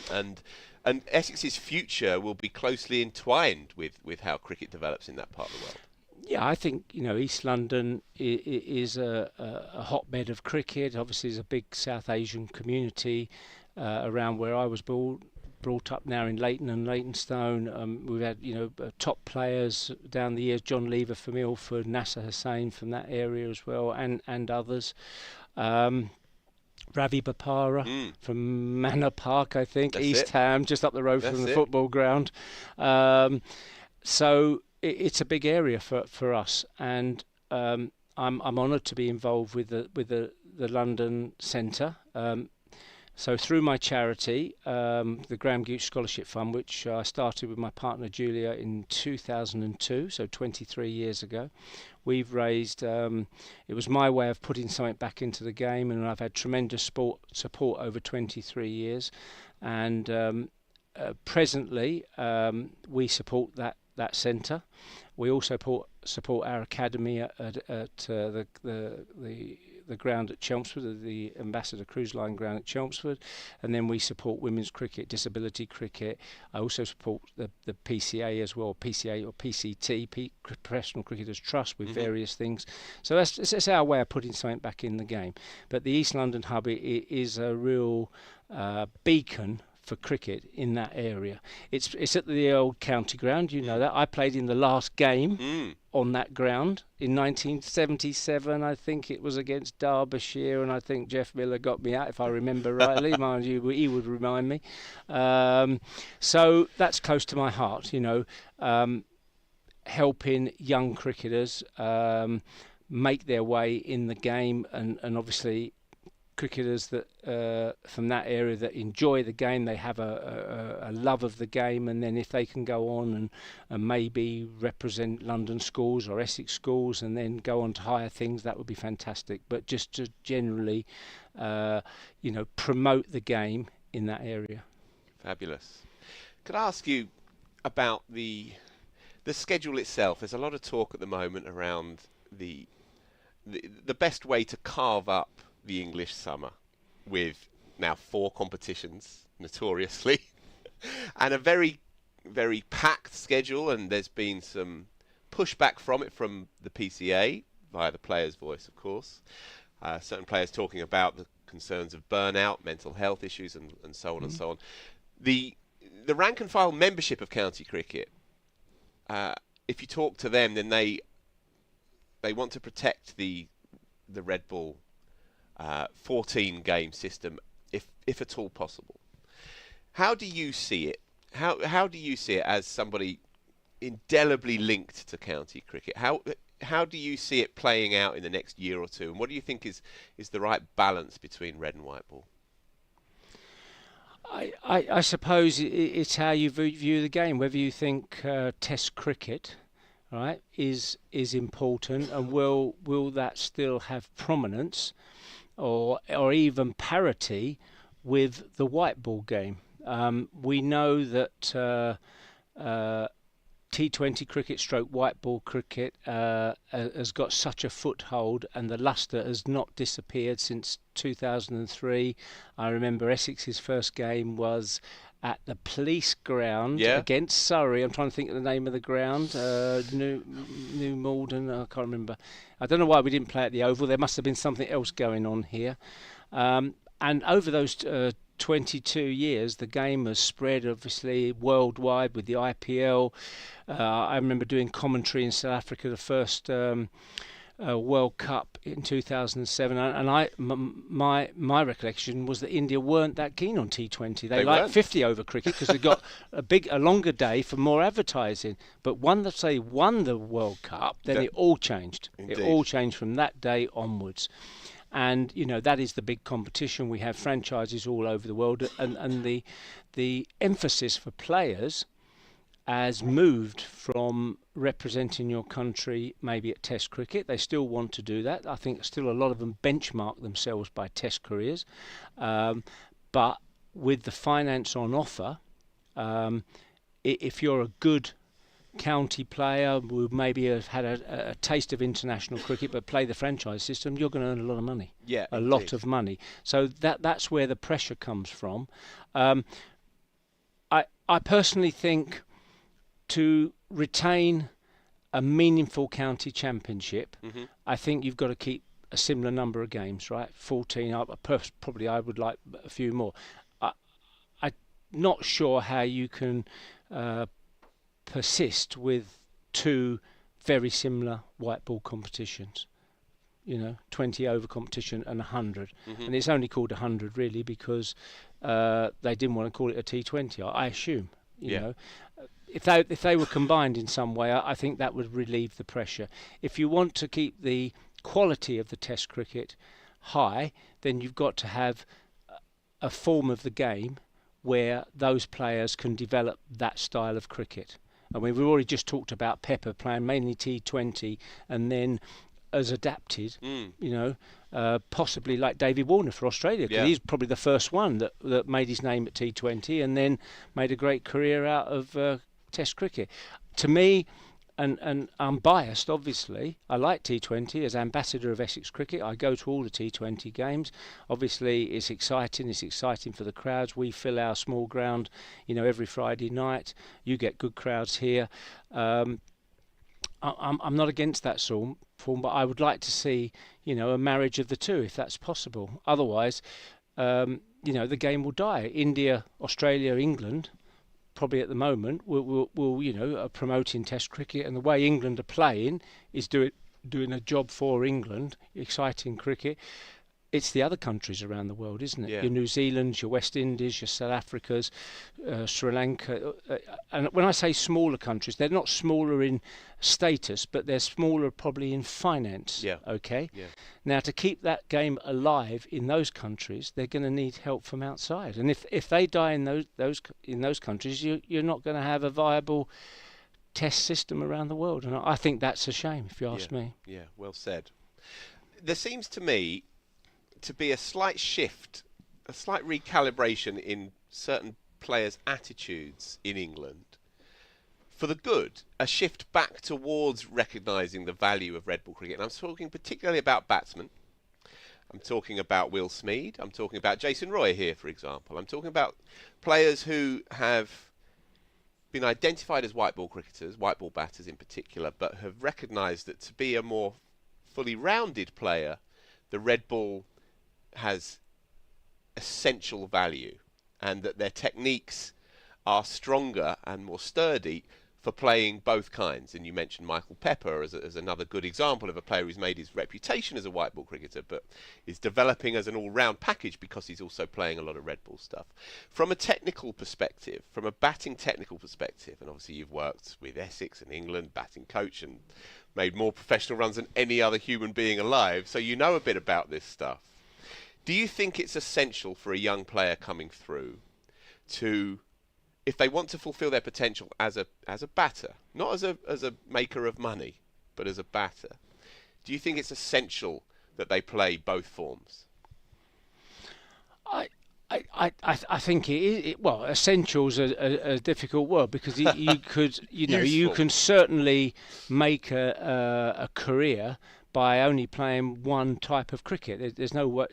and Essex's future will be closely entwined with how cricket develops in that part of the world. Yeah, I think East London is a hotbed of cricket. Obviously, there's a big South Asian community around where I was brought up now in Leyton and Leytonstone. We've had top players down the years, John Lever from Ilford, Nasser Hussain from that area as well, and others. Ravi Bapara from Manor Park, I think. That's East Ham, just up the road from the football ground. So it's a big area for us, and I'm honoured to be involved with the London Centre. So through my charity, the Graham Gooch Scholarship Fund, which I started with my partner Julia in 2002, so 23 years ago, we've raised, it was my way of putting something back into the game, and I've had tremendous support over 23 years. And presently, we support that centre. We also support our academy at the ground at Chelmsford, the Ambassador Cruise Line ground at Chelmsford, and then we support women's cricket, disability cricket. I also support the PCA as well, PCA or PCT, Professional Cricketers Trust, with various things. So that's our way of putting something back in the game. But the East London Hub is a real beacon for cricket in that area. It's at the old county ground, you know that. I played in the last game on that ground in 1977. I think it was against Derbyshire, and I think Jeff Miller got me out, if I remember rightly. Mind you, he would remind me. So that's close to my heart, helping young cricketers make their way in the game, and obviously cricketers that from that area that enjoy the game, they have a love of the game, and then if they can go on and maybe represent London schools or Essex schools and then go on to higher things, that would be fantastic. But just to generally promote the game in that area. Fabulous. Could I ask you about the schedule itself? There's a lot of talk at the moment around the best way to carve up the English summer, with now 4 competitions, notoriously, and a very, very packed schedule, and there's been some pushback from it from the PCA via the players' voice, of course. Certain players talking about the concerns of burnout, mental health issues, and so on and so on. The rank and file membership of county cricket, if you talk to them, then they want to protect the red ball 14 game system, if at all possible. How do you see it? How do you see it as somebody indelibly linked to county cricket? How do you see it playing out in the next year or two? And what do you think is the right balance between red and white ball? I suppose it's how you view the game. Whether you think Test cricket, right, is important, and will that still have prominence, or even parity with the white ball game. We know that T20 cricket stroke white ball cricket has got such a foothold, and the lustre has not disappeared since 2003. I remember Essex's first game was at the police ground against Surrey. I'm trying to think of the name of the ground. New Malden, I can't remember. I don't know why we didn't play at the Oval. There must have been something else going on here. And over those 22 years, the game has spread, obviously, worldwide with the IPL. I remember doing commentary in South Africa, the first World Cup in 2007, and my recollection was that India weren't that keen on T20. They liked 50-over cricket because they got a longer day for more advertising. But once they won the World Cup, then it all changed. Indeed. It all changed from that day onwards. And that is the big competition. We have franchises all over the world, and the emphasis for players has moved from representing your country maybe at Test cricket. They still want to do that. I think still a lot of them benchmark themselves by Test careers. But with the finance on offer, if you're a good county player who maybe have had a taste of international cricket but play the franchise system, you're going to earn a lot of money. Yeah, a lot of money. So that's where the pressure comes from. I personally think to retain a meaningful county championship, I think you've got to keep a similar number of games, right? 14. Probably I would like a few more. I'm not sure how you can persist with two very similar white ball competitions. 20-over competition and 100. And it's only called 100 really because they didn't want to call it a T20, I assume. You know. If they were combined in some way, I think that would relieve the pressure. If you want to keep the quality of the Test cricket high, then you've got to have a form of the game where those players can develop that style of cricket. I mean, we've already just talked about Pepper playing mainly T20 and then as adapted, possibly like David Warner for Australia, because he's probably the first one that made his name at T20 and then made a great career out of Test cricket. To me, and I'm biased, obviously, I like T20 as ambassador of Essex cricket. I go to all the T20 games. Obviously, it's exciting for the crowds. We fill our small ground, every Friday night. You get good crowds here. I'm not against that form, but I would like to see, a marriage of the two, if that's possible. Otherwise, the game will die. India, Australia, England, probably at the moment, are promoting Test cricket, and the way England are playing is doing a job for England, exciting cricket. It's the other countries around the world, isn't it? Your New Zealands, your West Indies, your South Africas, Sri Lanka. And when I say smaller countries, they're not smaller in status, but they're smaller probably in finance. Okay? Yeah. Now, to keep that game alive in those countries, they're going to need help from outside. And if they die in those countries, you're not going to have a viable Test system around the world. And I think that's a shame, if you ask me. Yeah, well said. There seems to me to be a slight shift, a slight recalibration in certain players' attitudes in England. For the good, a shift back towards recognising the value of red ball cricket. And I'm talking particularly about batsmen. I'm talking about Will Smeed. I'm talking about Jason Roy here, for example. I'm talking about players who have been identified as white ball cricketers, white ball batters in particular, but have recognised that to be a more fully rounded player, the red ball has essential value, and that their techniques are stronger and more sturdy for playing both kinds. And you mentioned Michael Pepper as another good example of a player who's made his reputation as a white ball cricketer, but is developing as an all-round package because he's also playing a lot of red ball stuff. From a technical perspective, from a batting technical perspective, and obviously you've worked with Essex and England, batting coach, and made more professional runs than any other human being alive, so you know a bit about this stuff. Do you think it's essential for a young player coming through to, if they want to fulfil their potential as a batter, not as a maker of money, but as a batter, do you think it's essential that they play both forms? I think it is. Well, essential's a difficult word, because you could, you can certainly make a career by only playing one type of cricket. There's no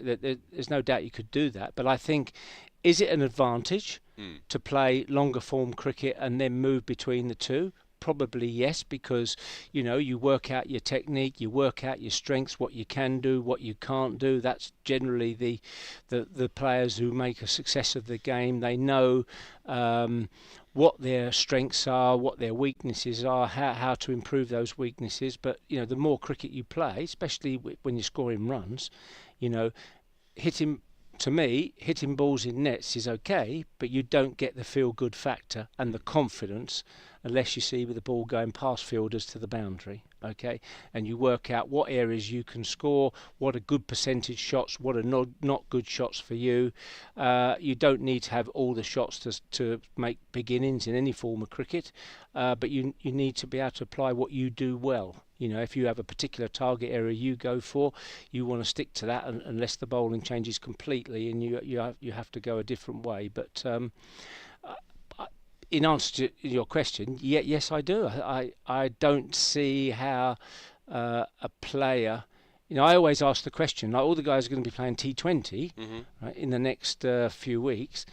doubt you could do that. But I think, is it an advantage to play longer form cricket and then move between the two? probably yes, because you work out your technique, you work out your strengths, what you can do, what you can't do. That's generally the players who make a success of the game. They know what their strengths are, what their weaknesses are, how to improve those weaknesses. But the more cricket you play, especially when you're scoring runs, hitting balls in nets is okay, but you don't get the feel-good factor and the confidence unless you see with the ball going past fielders to the boundary, okay? And you work out what areas you can score, what are good percentage shots, what are not good shots for you. You don't need to have all the shots to make big innings in any form of cricket, but you need to be able to apply what you do well. If you have a particular target area you go for, you want to stick to that unless the bowling changes completely and you have to go a different way. But in answer to your question, yes, I do. I don't see how a player. I always ask the question. Like all the guys are going to be playing T20 right, in the next few weeks.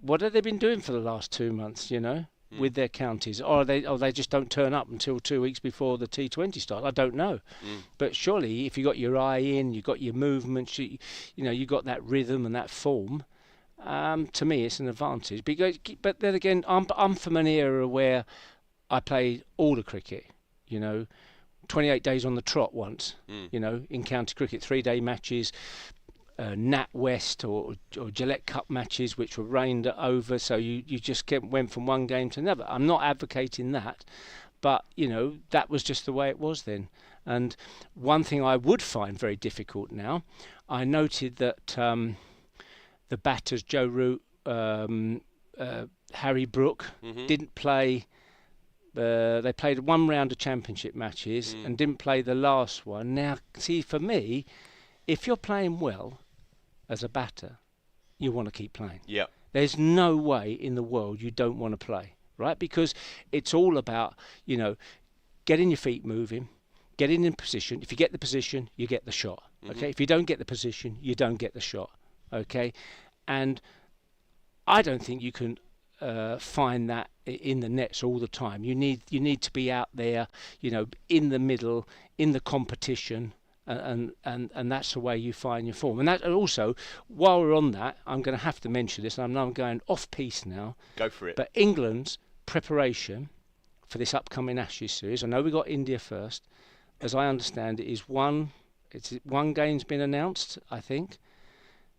What have they been doing for the last 2 months? With their counties, or they just don't turn up until 2 weeks before the T20 starts. I don't know, but surely if you got your eye in, you got your movements, you got that rhythm and that form. To me, it's an advantage. But then again, I'm from an era where I played all the cricket. 28 days on the trot once. In county cricket, 3-day matches. Nat West or Gillette Cup matches which were reigned over, so you just went from one game to another. I'm not advocating that, but that was just the way it was then. And one thing I would find very difficult now, I noted that the batters Joe Root, Harry Brook didn't play. They played one round of championship matches and didn't play the last one. Now, see, for me, if you're playing well as a batter, you want to keep playing. Yeah. There's no way in the world you don't want to play, right? Because it's all about, getting your feet moving, getting in position. If you get the position, you get the shot. Okay. If you don't get the position, you don't get the shot. Okay. And I don't think you can find that in the nets all the time. You need to be out there, in the middle, in the competition. And that's the way you find your form. And that also, while we're on that, I'm going to have to mention this. And I'm going off piece now. Go for it. But England's preparation for this upcoming Ashes series, I know we got India first. As I understand it, one game's been announced, I think.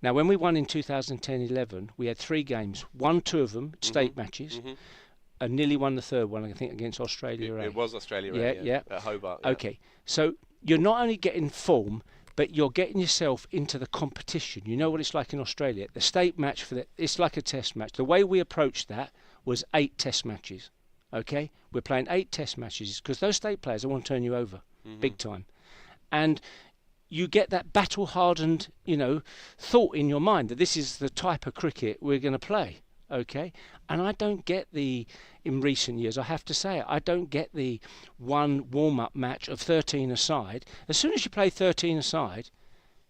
Now, when we won in 2010-11, we had 3 games. Won 2 of them, state matches, and nearly won the third one, I think, against Australia. It was Australia, yeah. At Hobart. Yeah. Okay, so you're not only getting form, but you're getting yourself into the competition. You know what it's like in Australia. The state match it's like a test match. The way we approached that was 8 test matches. Okay, we're playing 8 test matches because those state players, they want to turn you over big time, and you get that battle-hardened, thought in your mind that this is the type of cricket we're going to play. Okay, and I don't get in recent years, I have to say, I don't get the one warm-up match of 13 aside. As soon as you play 13 aside,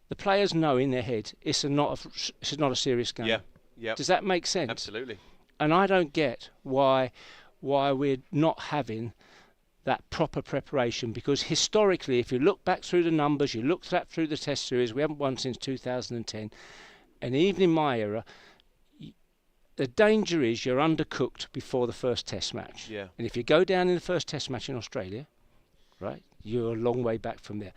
the players know in their head it's not a serious game. Yeah. Does that make sense? Absolutely. And I don't get why we're not having that proper preparation, because historically, if you look back through the numbers, you look back through the test series, we haven't won since 2010, and even in my era, the danger is you're undercooked before the first test match. Yeah. And if you go down in the first test match in Australia, right, you're a long way back from there.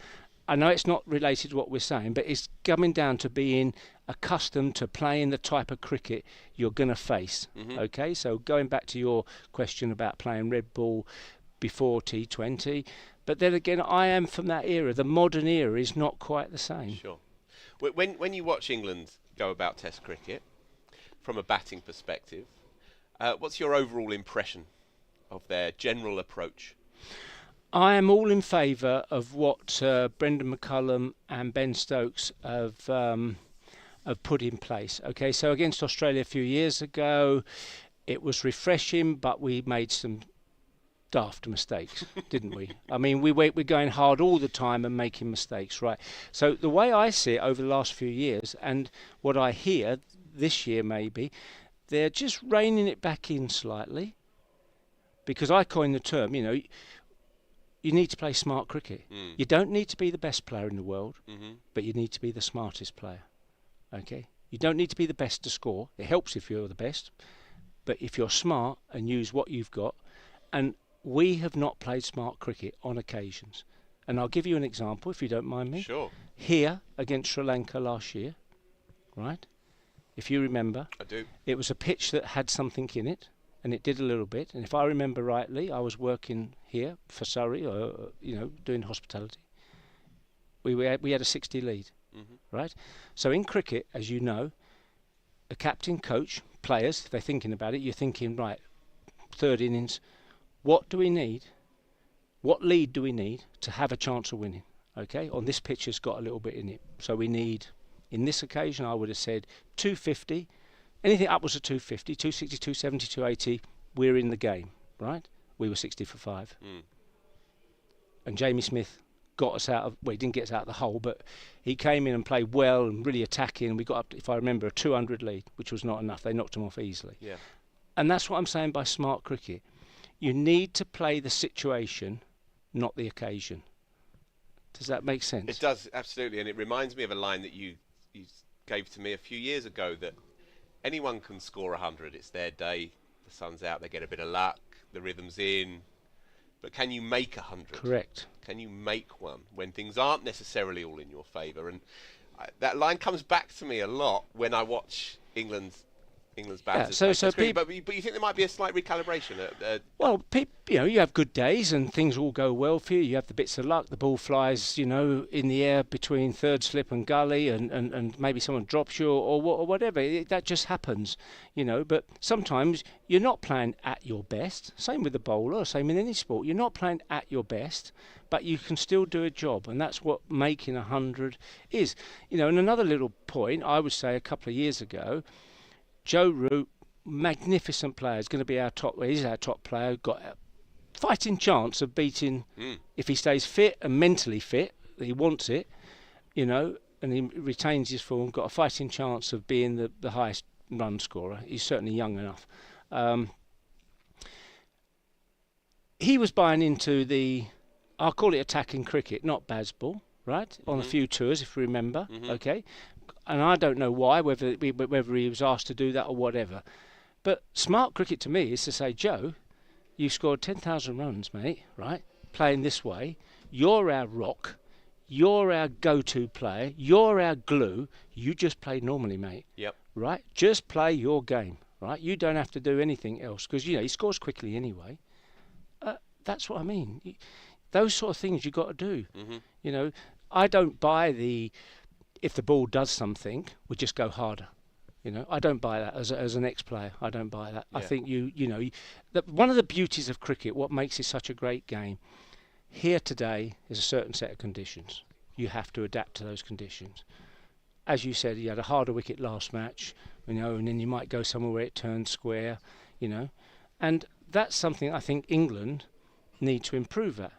I know it's not related to what we're saying, but it's coming down to being accustomed to playing the type of cricket you're going to face. Okay, so going back to your question about playing red ball before T20, but then again, I am from that era. The modern era is not quite the same. Sure. When you watch England go about Test cricket, from a batting perspective, what's your overall impression of their general approach? I am all in favour of what Brendan McCullum and Ben Stokes have put in place. Okay, so against Australia a few years ago, it was refreshing, but we made some daft mistakes, didn't we? I mean, we're going hard all the time and making mistakes, right? So the way I see it over the last few years, and what I hear this year maybe, they're just reining it back in slightly, because I coined the term, you need to play smart cricket. You don't need to be the best player in the world, but you need to be the smartest player. Okay? You don't need to be the best to score. It helps if you're the best. But if you're smart and use what you've got, and we have not played smart cricket on occasions. And I'll give you an example, if you don't mind me. Sure. Here, against Sri Lanka last year, right? If you remember. I do. It was a pitch that had something in it, and it did a little bit. And if I remember rightly, I was working here for Surrey, doing hospitality. We had a 60 lead, right? So in cricket, as you know, a captain, coach, players, if they're thinking about it, you're thinking, right, third innings, what do we need? What lead do we need to have a chance of winning? Okay, on this pitch has got a little bit in it. So we need, in this occasion, I would have said 250. Anything upwards of 250, 260, 270, 280, we're in the game, right? We were 60 for 5. And Jamie Smith got us out of, well, he didn't get us out of the hole, but he came in and played well and really attacking. And we got up, if I remember, a 200 lead, which was not enough. They knocked him off easily. Yeah. And that's what I'm saying by smart cricket. You need to play the situation, not the occasion. Does that make sense? It does, absolutely. And it reminds me of a line that you gave to me a few years ago, that anyone can score 100. It's their day. The sun's out. They get a bit of luck. The rhythm's in. But can you make 100? Correct. Can you make one when things aren't necessarily all in your favour? And that line comes back to me a lot when I watch England's batters. Yeah, but you think there might be a slight recalibration? Well, you have good days and things all go well for you. You have the bits of luck. The ball flies, in the air between third slip and gully, and maybe someone drops you or whatever. That just happens, But sometimes you're not playing at your best. Same with the bowler, same in any sport. You're not playing at your best, but you can still do a job, and that's what making 100 is. And another little point, I would say a couple of years ago, Joe Root, magnificent player, is going to be he's our top player, got a fighting chance of beating, if he stays fit and mentally fit, he wants it, and he retains his form, got a fighting chance of being the highest run scorer. He's certainly young enough. He was buying into I'll call it attacking cricket, not baseball, right? On a few tours, if you remember, okay? And I don't know why, whether he was asked to do that or whatever. But smart cricket to me is to say, Joe, you scored 10,000 runs, mate, right? Playing this way. You're our rock. You're our go-to player. You're our glue. You just play normally, mate. Yep. Right? Just play your game, right? You don't have to do anything else because, he scores quickly anyway. That's what I mean. Those sort of things you've got to do. I don't buy if the ball does something, we just go harder. I don't buy that as an ex-player. I don't buy that. Yeah. I think one of the beauties of cricket, what makes it such a great game, here today is a certain set of conditions. You have to adapt to those conditions. As you said, you had a harder wicket last match, and then you might go somewhere where it turns square, and that's something I think England need to improve at.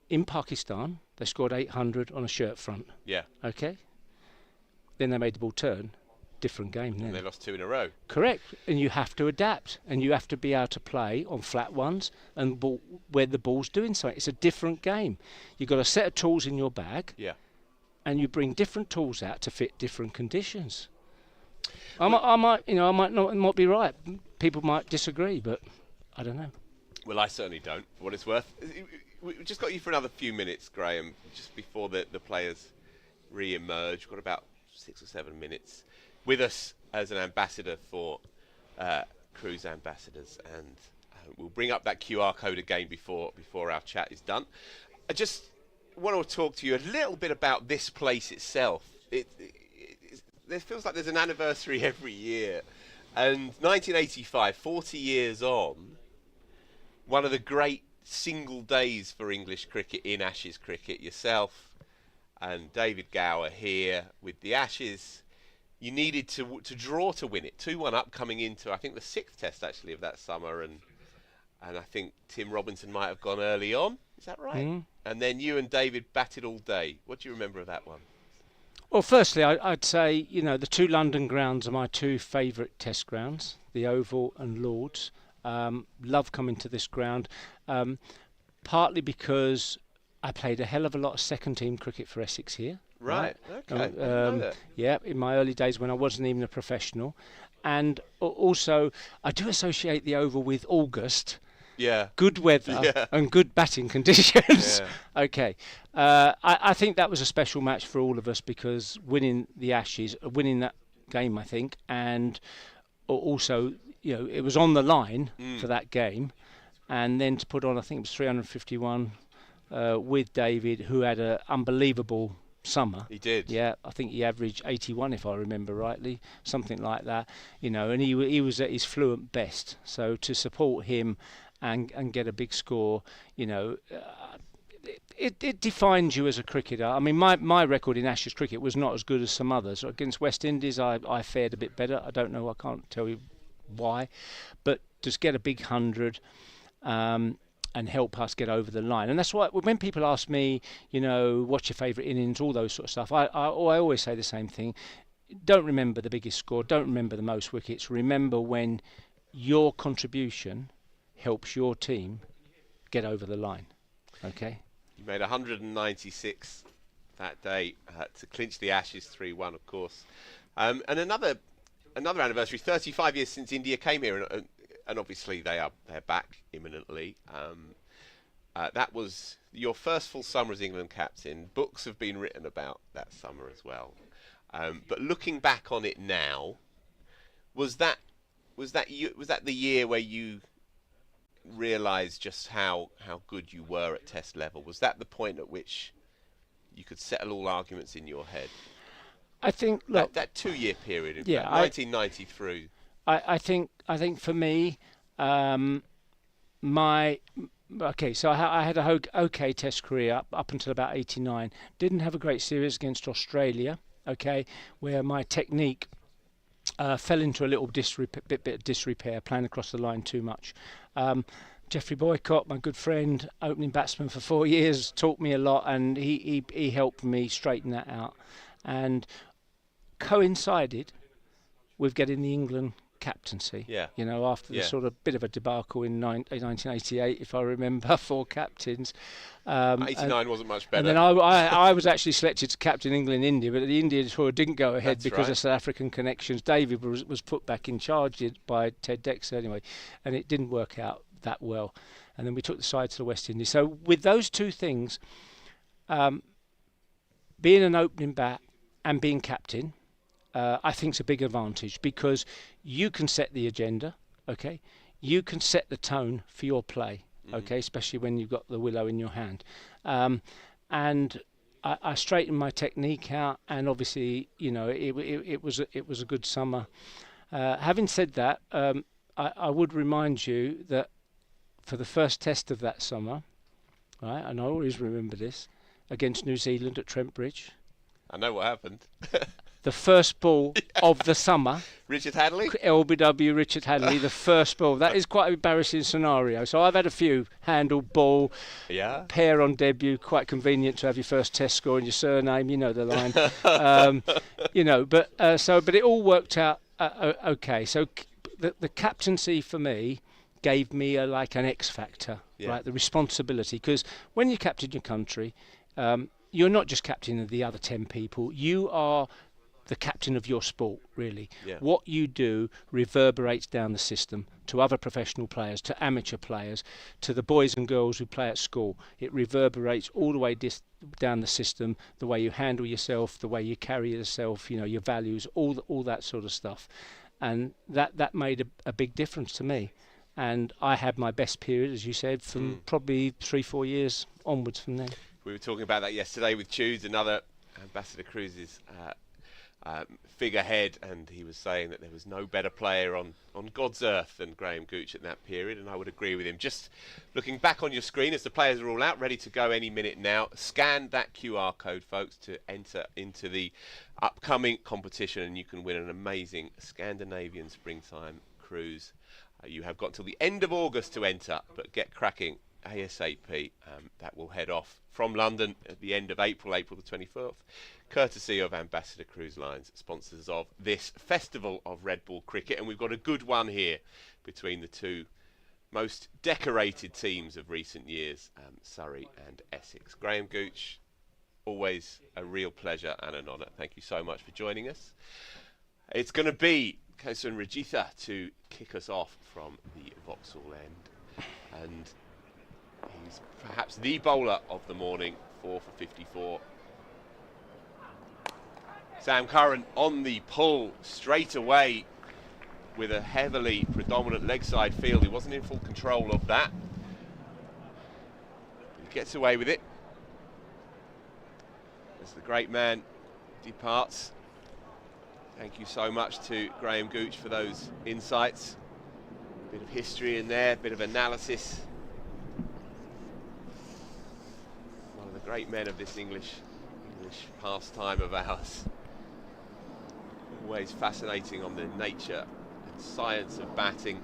In Pakistan, they scored 800 on a shirt front. Yeah. Okay. Then they made the ball turn. Different game then. And they lost 2 in a row. Correct. And you have to adapt. And you have to be able to play on flat ones and where the ball's doing something. It's a different game. You've got a set of tools in your bag. Yeah. And you bring different tools out to fit different conditions. I might not be right. People might disagree, but I don't know. Well, I certainly don't, for what it's worth. We've just got you for another few minutes, Graham, just before the players re-emerge. We've got about 6 or 7 minutes with us as an ambassador for Cruise Ambassadors, and we'll bring up that QR code again before our chat is done. I just want to talk to you a little bit about this place itself. It feels like there's an anniversary every year, and 1985, 40 years on, one of the great single days for English cricket in Ashes cricket. Yourself and David Gower here with the Ashes. You needed to draw to win it. 2-1 up coming into, I think, the 6th test actually of that summer, and I think Tim Robinson might have gone early on. Is that right? Mm. And then you and David batted all day. What do you remember of that one? Well, firstly, I'd say, the 2 London grounds are my 2 favourite test grounds, the Oval and Lord's. Love coming to this ground, partly because I played a hell of a lot of second-team cricket for Essex here. Right. Okay. I didn't know that. Yeah, in my early days when I wasn't even a professional. And also, I do associate the Oval with August. Yeah. Good weather and good batting conditions. Yeah. Okay. I think that was a special match for all of us because winning the Ashes, winning that game, I think, and also, it was on the line for that game. And then to put on, I think it was 351 with David, who had an unbelievable summer. He did. Yeah, I think he averaged 81 if I remember rightly, something like that. And he was at his fluent best. So to support him and get a big score, it defines you as a cricketer. I mean, my record in Ashes cricket was not as good as some others. Against West Indies, I fared a bit better. I don't know, I can't tell you why, but just get a big 100. And help us get over the line. And that's why when people ask me, what's your favourite innings, all those sort of stuff, I always say the same thing. Don't remember the biggest score, don't remember the most wickets, remember when your contribution helps your team get over the line. Okay? You made 196 that day to clinch the Ashes 3-1, of course. And another anniversary, 35 years since India came here, and obviously they're back imminently. That was your first full summer as England captain. Books have been written about that summer as well. But looking back on it now, was that the year where you realised just how good you were at Test level? Was that the point at which you could settle all arguments in your head? I think that 2-year period, in fact, 1990 through. I think for me, so I had a okay Test career up until about 89. Didn't have a great series against Australia, where my technique fell into a little bit of disrepair, playing across the line too much. Geoffrey Boycott, my good friend, opening batsman for 4 years, taught me a lot, and he helped me straighten that out, and coincided with getting the England captaincy. After the sort of bit of a debacle in 1988, if I remember, 4 captains. 89 wasn't much better. And then I was actually selected to captain England and India, but the India tour didn't go ahead because of South African connections. David was put back in charge by Ted Dexter anyway, and it didn't work out that well. And then we took the side to the West Indies. So with those two things, being an opening bat and being captain, I think it's a big advantage because you can set the agenda, you can set the tone for your play, especially when you've got the willow in your hand. And I straightened my technique out, and obviously, it was a good summer. Having said that, I would remind you that for the first Test of that summer, right, and I always remember this, against New Zealand at Trent Bridge. I know what happened. The first ball of the summer. Richard Hadley? LBW Richard Hadley, the first ball. That is quite an embarrassing scenario. So I've had a few. Handle, ball, pair on debut. Quite convenient to have your first Test score and your surname. You know the line. But it all worked out okay. So the captaincy for me gave me an X factor, right? The responsibility. Because when you captain your country, you're not just captain of the other 10 people. You are the captain of your sport, really. What you do reverberates down the system to other professional players, to amateur players, to the boys and girls who play at school. It reverberates all the way down the system, the way you handle yourself, the way you carry yourself, your values, all that sort of stuff. And that made a big difference to me. And I had my best period, as you said, from probably 3-4 years onwards from then. We were talking about that yesterday with Tudes, another Ambassador Cruise's figurehead, and he was saying that there was no better player on God's earth than Graham Gooch at that period, and I would agree with him. Just looking back on your screen as the players are all out, ready to go any minute now, scan that QR code, folks, to enter into the upcoming competition, and you can win an amazing Scandinavian springtime cruise. You have got till the end of August to enter, but get cracking ASAP. That will head off from London at the end of April the 24th, courtesy of Ambassador Cruise Lines, sponsors of this festival of Red Ball cricket. And we've got a good one here between the two most decorated teams of recent years, Surrey and Essex. Graham Gooch, always a real pleasure and an honour. Thank you so much for joining us. It's going to be Kosun Rajitha to kick us off from the Vauxhall end. And he's perhaps the bowler of the morning, 4 for 54. Sam Curran on the pull straight away with a heavily predominant leg side field. He wasn't in full control of that. He gets away with it as the great man departs. Thank you so much to Graham Gooch for those insights. A bit of history in there, a bit of analysis. One of the great men of this English pastime of ours. Always fascinating on the nature and science of batting.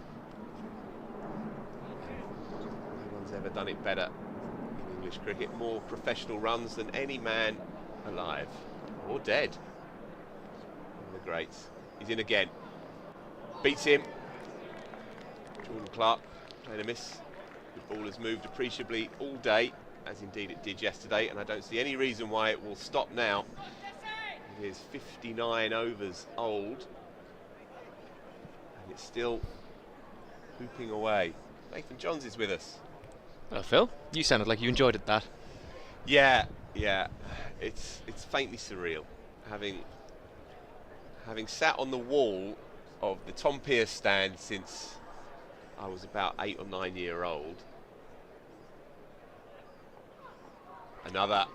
No one's ever done it better in English cricket. More professional runs than any man alive or dead. One of the greats. He's in again. Beats him. Jordan Clark playing a miss. The ball has moved appreciably all day, as indeed it did yesterday, and I don't see any reason why it will stop now. It is 59 overs old, and it's still hooping away. Nathan Johns is with us. Well, Phil, you sounded like you enjoyed it, that. Yeah. It's faintly surreal, having sat on the wall of the Tom Pearce stand since I was about 8 or 9 years old. Another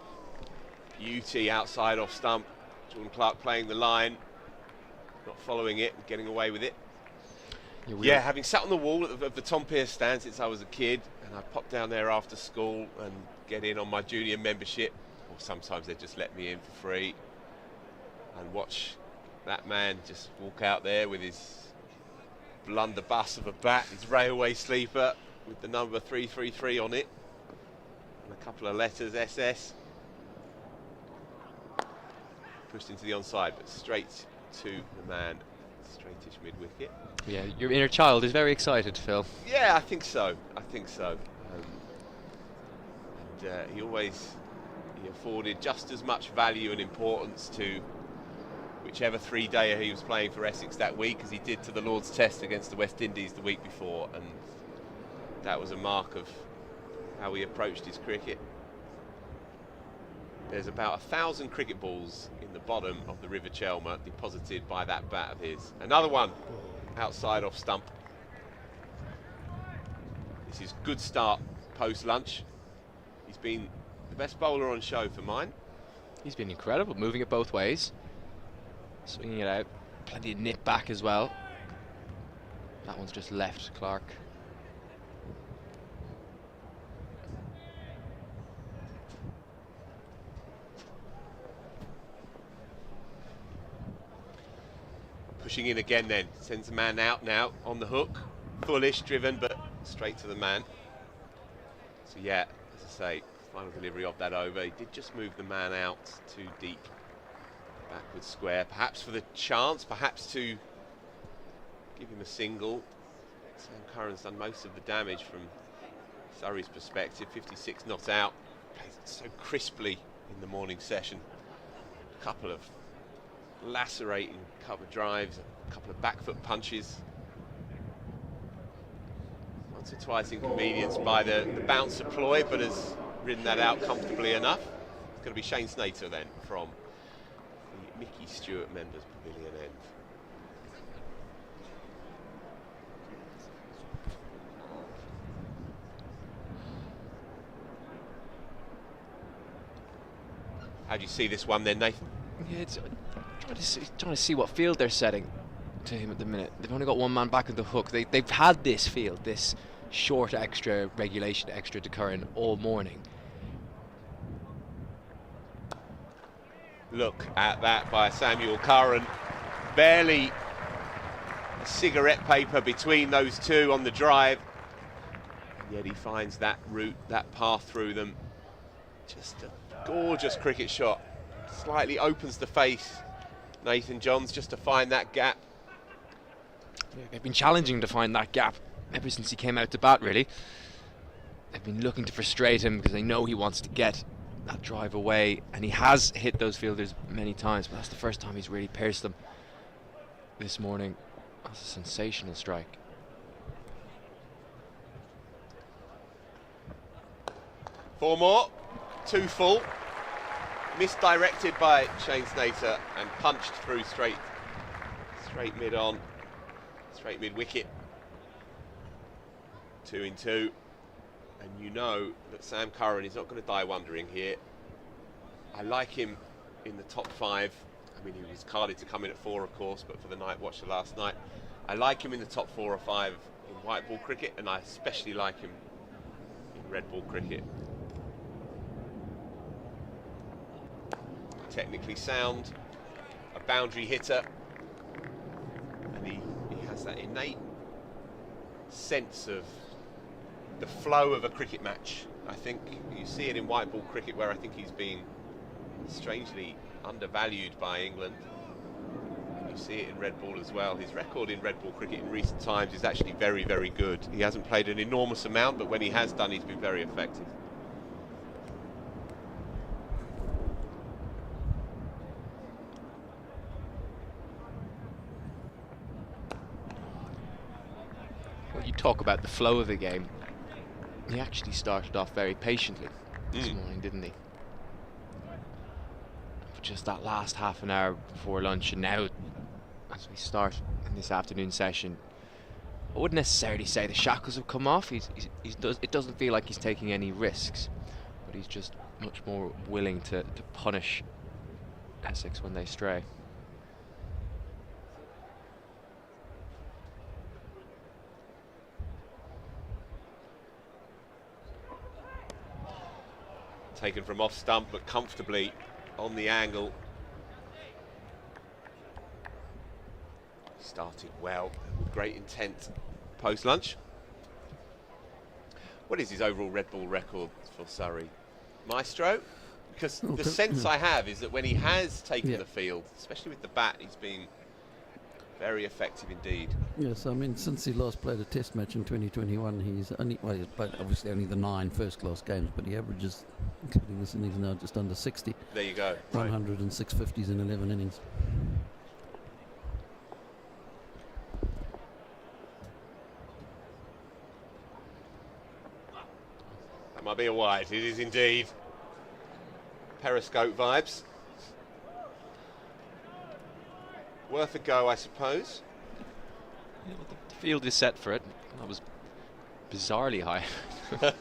beauty outside off stump. Jordan Clark playing the line, not following it, getting away with it. Yeah, having sat on the wall of the Tom Pearce stand since I was a kid, and I pop down there after school and get in on my junior membership, or sometimes they just let me in for free, and watch that man just walk out there with his blunderbuss of a bat, his railway sleeper with the number 333 on it, and a couple of letters, SS. Pushed into the onside, but straight to the man, straightish mid-wicket. Yeah, your inner child is very excited, Phil. Yeah, I think so. He afforded just as much value and importance to whichever three-dayer he was playing for Essex that week as he did to the Lord's Test against the West Indies the week before, and that was a mark of how he approached his cricket. There's about 1,000 cricket balls in the bottom of the River Chelmer deposited by that bat of his. Another one outside off stump. This is good start post-lunch. He's been the best bowler on show for mine. He's been incredible, moving it both ways. Swinging it out. Plenty of nip back as well. That one's just left Clark. Pushing in again then, sends the man out now on the hook. Foolish, driven, but straight to the man. So yeah, as I say, final delivery of that over. He did just move the man out too deep. Backward square, perhaps for the chance, perhaps to give him a single. Sam Curran's done most of the damage from Surrey's perspective. 56 not out. Plays it so crisply in the morning session. A couple of lacerating cover drives, a couple of back foot punches. Once or twice inconvenienced by the bouncer ploy, but has ridden that out comfortably enough. It's going to be Shane Snater then from the Mickey Stewart Members Pavilion end. How do you see this one then, Nathan? Yeah, it's trying to see what field they're setting to him at the minute. They've only got one man back at the hook. They've had this field, this short extra regulation extra to Curran all morning. Look at that by Samuel Curran. Barely a cigarette paper between those two on the drive. And yet he finds that route, that path through them. Just a gorgeous cricket shot. Slightly opens the face, Nathan Johns, just to find that gap. Yeah, they've been challenging to find that gap ever since he came out to bat, really. They've been looking to frustrate him because they know he wants to get that drive away, and he has hit those fielders many times, but that's the first time he's really pierced them this morning. That's a sensational strike. Four more, 2 full. Misdirected by Shane Snater and punched through straight mid on, straight mid wicket. 2 in 2. And you know that Sam Curran is not going to die wondering here. I like him in the top 5. I mean, he was carded to come in at 4, of course, but for the night watcher last night, I like him in the top 4 or 5 in white ball cricket, and I especially like him in red ball cricket. Technically sound, a boundary hitter, and he has that innate sense of the flow of a cricket match. I think you see it in white ball cricket, where I think he's been strangely undervalued by England. You see it in red ball as well. His record in red ball cricket in recent times is actually very, very good. He hasn't played an enormous amount, but when he has done, he's been very effective. Well, you talk about the flow of the game. He actually started off very patiently this morning, didn't he? For just that last half an hour before lunch, and now as we start in this afternoon session, I wouldn't necessarily say the shackles have come off. It doesn't feel like he's taking any risks, but he's just much more willing to punish Essex when they stray. Taken from off stump, but comfortably on the angle. Started well, with great intent post-lunch. What is his overall red ball record for Surrey? Maestro? Because the sense I have is that when he has taken the field, especially with the bat, he's been very effective indeed. Yes, I mean, since he last played a test match in 2021, he's he's played obviously only the 9 first-class games, but he averages, including this innings now, just under 60. There you go. 100 and 6 50s in 11 innings. That might be a wide. It is indeed. Periscope vibes. Worth a go, I suppose. Yeah, well, the field is set for it. That was bizarrely high. I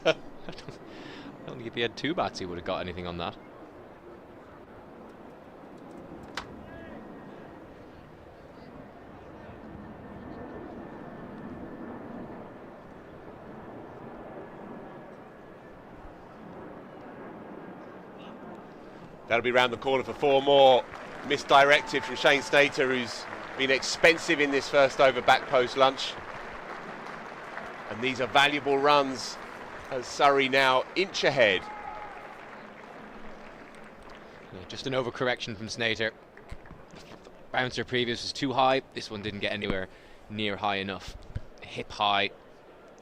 don't think if he had 2 bats he would have got anything on that. That'll be round the corner for 4 more. Misdirected from Shane Snater, who's been expensive in this first over back post lunch. And these are valuable runs as Surrey now inch ahead. Yeah, just an overcorrection from Snater. The bouncer previous was too high. This one didn't get anywhere near high enough. Hip high.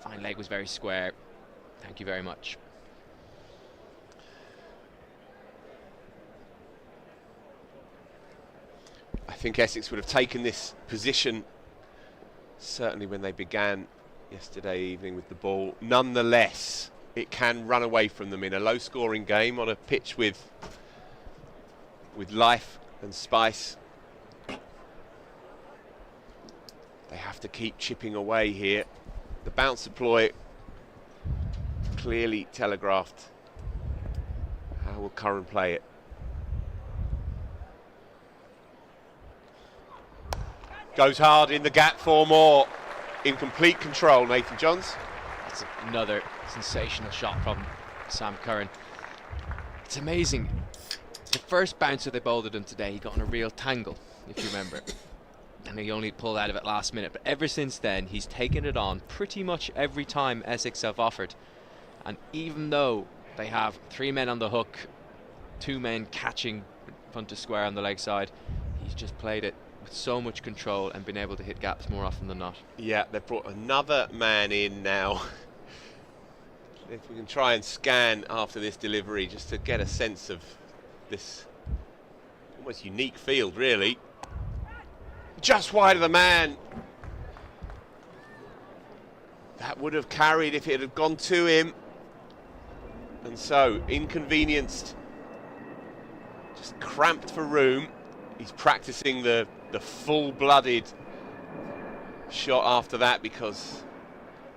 Fine leg was very square. Thank you very much. I think Essex would have taken this position certainly when they began yesterday evening with the ball. Nonetheless, it can run away from them in a low-scoring game on a pitch with life and spice. They have to keep chipping away here. The bouncer ploy clearly telegraphed. How will Curran play it? Goes hard in the gap, 4 more. In complete control, Nathan Johns. That's another sensational shot from Sam Curran. It's amazing. The first bouncer they bowled at him today, he got in a real tangle, if you remember. And he only pulled out of it last minute. But ever since then, he's taken it on pretty much every time Essex have offered. And even though they have 3 men on the hook, 2 men catching front to square on the leg side, he's just played it with so much control and been able to hit gaps more often than not. Yeah, they've brought another man in now. If we can try and scan after this delivery just to get a sense of this almost unique field, really. Just wide of the man. That would have carried if it had gone to him. And so, inconvenienced, just cramped for room. He's practicing the full-blooded shot after that, because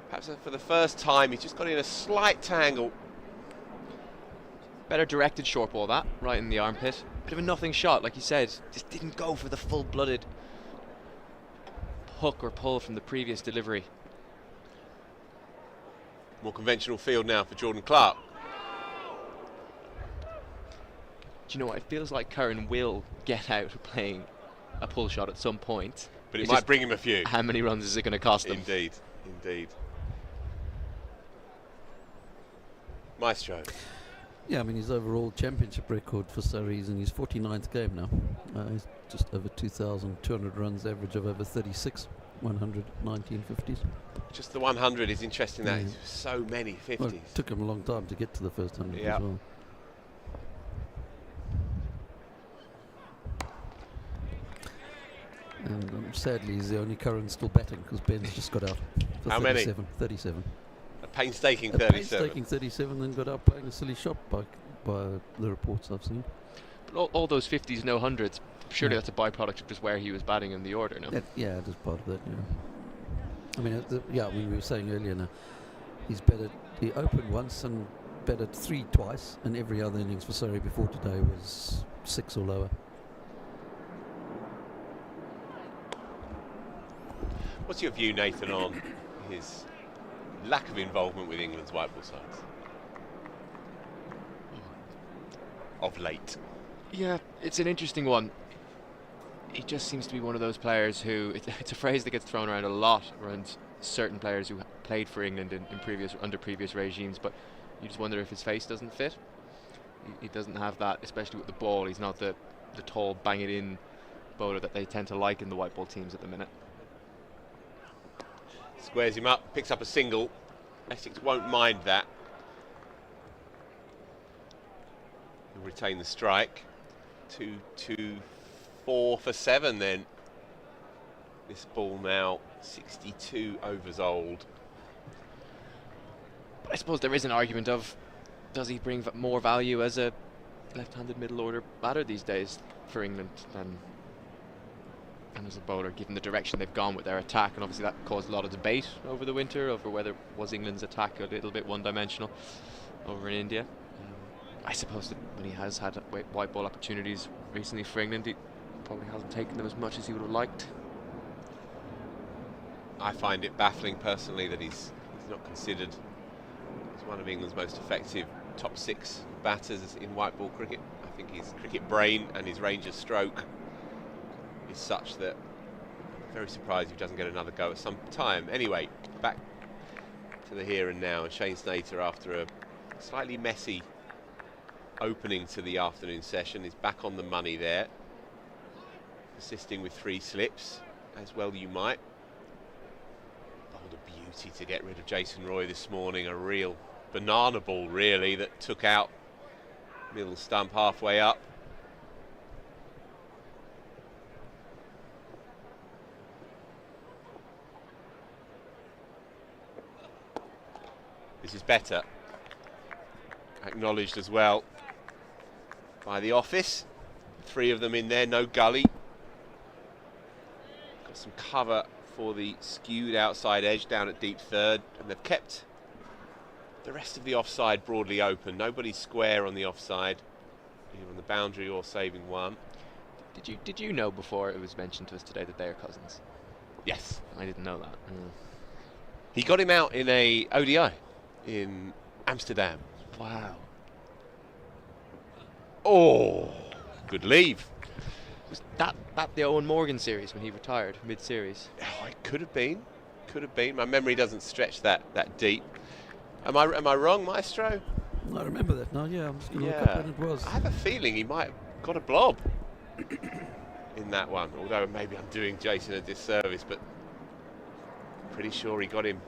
perhaps for the first time he's just got in a slight tangle. Better directed short ball, that, right in the armpit. Bit of a nothing shot, like you said. Just didn't go for the full-blooded hook or pull from the previous delivery. More conventional field now for Jordan Clark. Do you know what? It feels like Curran will get out playing a pull shot at some point. But it might bring him a few. How many runs is it going to cost them? Indeed, indeed. Maestro. Yeah, I mean, his overall championship record for Surrey is in his 49th game now. He's just over 2,200 runs, average of over 36, 100, 1950s. Just the 100 is interesting, that so many 50s. Well, it took him a long time to get to the first 100 yeah. as well. And sadly, he's the only Curran still batting, because Ben's just got out for How 37, many? 37. A painstaking 37. Painstaking 37, then got out playing a silly shot by the reports I've seen. But all those 50s, no hundreds, surely that's a byproduct of just where he was batting in the order, no? Yeah, it is part of that, yeah. I mean, we were saying earlier now, he opened once and batted 3 twice, and every other innings for Surrey before today was 6 or lower. What's your view, Nathan, on his lack of involvement with England's white ball sides of late? Yeah, it's an interesting one. He just seems to be one of those players who, it's a phrase that gets thrown around a lot around certain players who played for England under previous regimes, but you just wonder if his face doesn't fit. He doesn't have that, especially with the ball. He's not the tall, bang it in bowler that they tend to like in the white ball teams at the minute. Squares him up, picks up a single. Essex won't mind that. He'll retain the strike. 4 for 7 then. This ball now 62 overs old. But I suppose there is an argument of, does he bring more value as a left-handed middle order batter these days for England than as a bowler, given the direction they've gone with their attack? And obviously that caused a lot of debate over the winter over whether was England's attack a little bit one-dimensional over in India. I suppose that when he has had white ball opportunities recently for England, he probably hasn't taken them as much as he would have liked. I find it baffling personally that he's not considered as one of England's most effective top 6 batters in white ball cricket. I think his cricket brain and his range of stroke is such that I'm very surprised if he doesn't get another go at some time. Anyway, back to the here and now, and Shane Snater, after a slightly messy opening to the afternoon session, is back on the money there, assisting with 3 slips, as well you might. Bowled a beauty to get rid of Jason Roy this morning, a real banana ball really that took out middle stump halfway up. This is better. Acknowledged as well by the office. 3 of them in there, no gully. Got some cover for the skewed outside edge down at deep third, and they've kept the rest of the offside broadly open. Nobody's square on the offside, either on the boundary or saving one. Did you know before it was mentioned to us today that they are cousins? Yes. I didn't know that. He got him out in a ODI in Amsterdam. Wow. Oh, good leave. Was that the Owen Morgan series when he retired mid-series? Oh, it could have been. Could have been. My memory doesn't stretch that deep. Am I wrong, Maestro? I remember that now. Yeah, I'm just going to look up when it was. I have a feeling he might have got a blob. in that one, although maybe I'm doing Jason a disservice, but pretty sure he got him.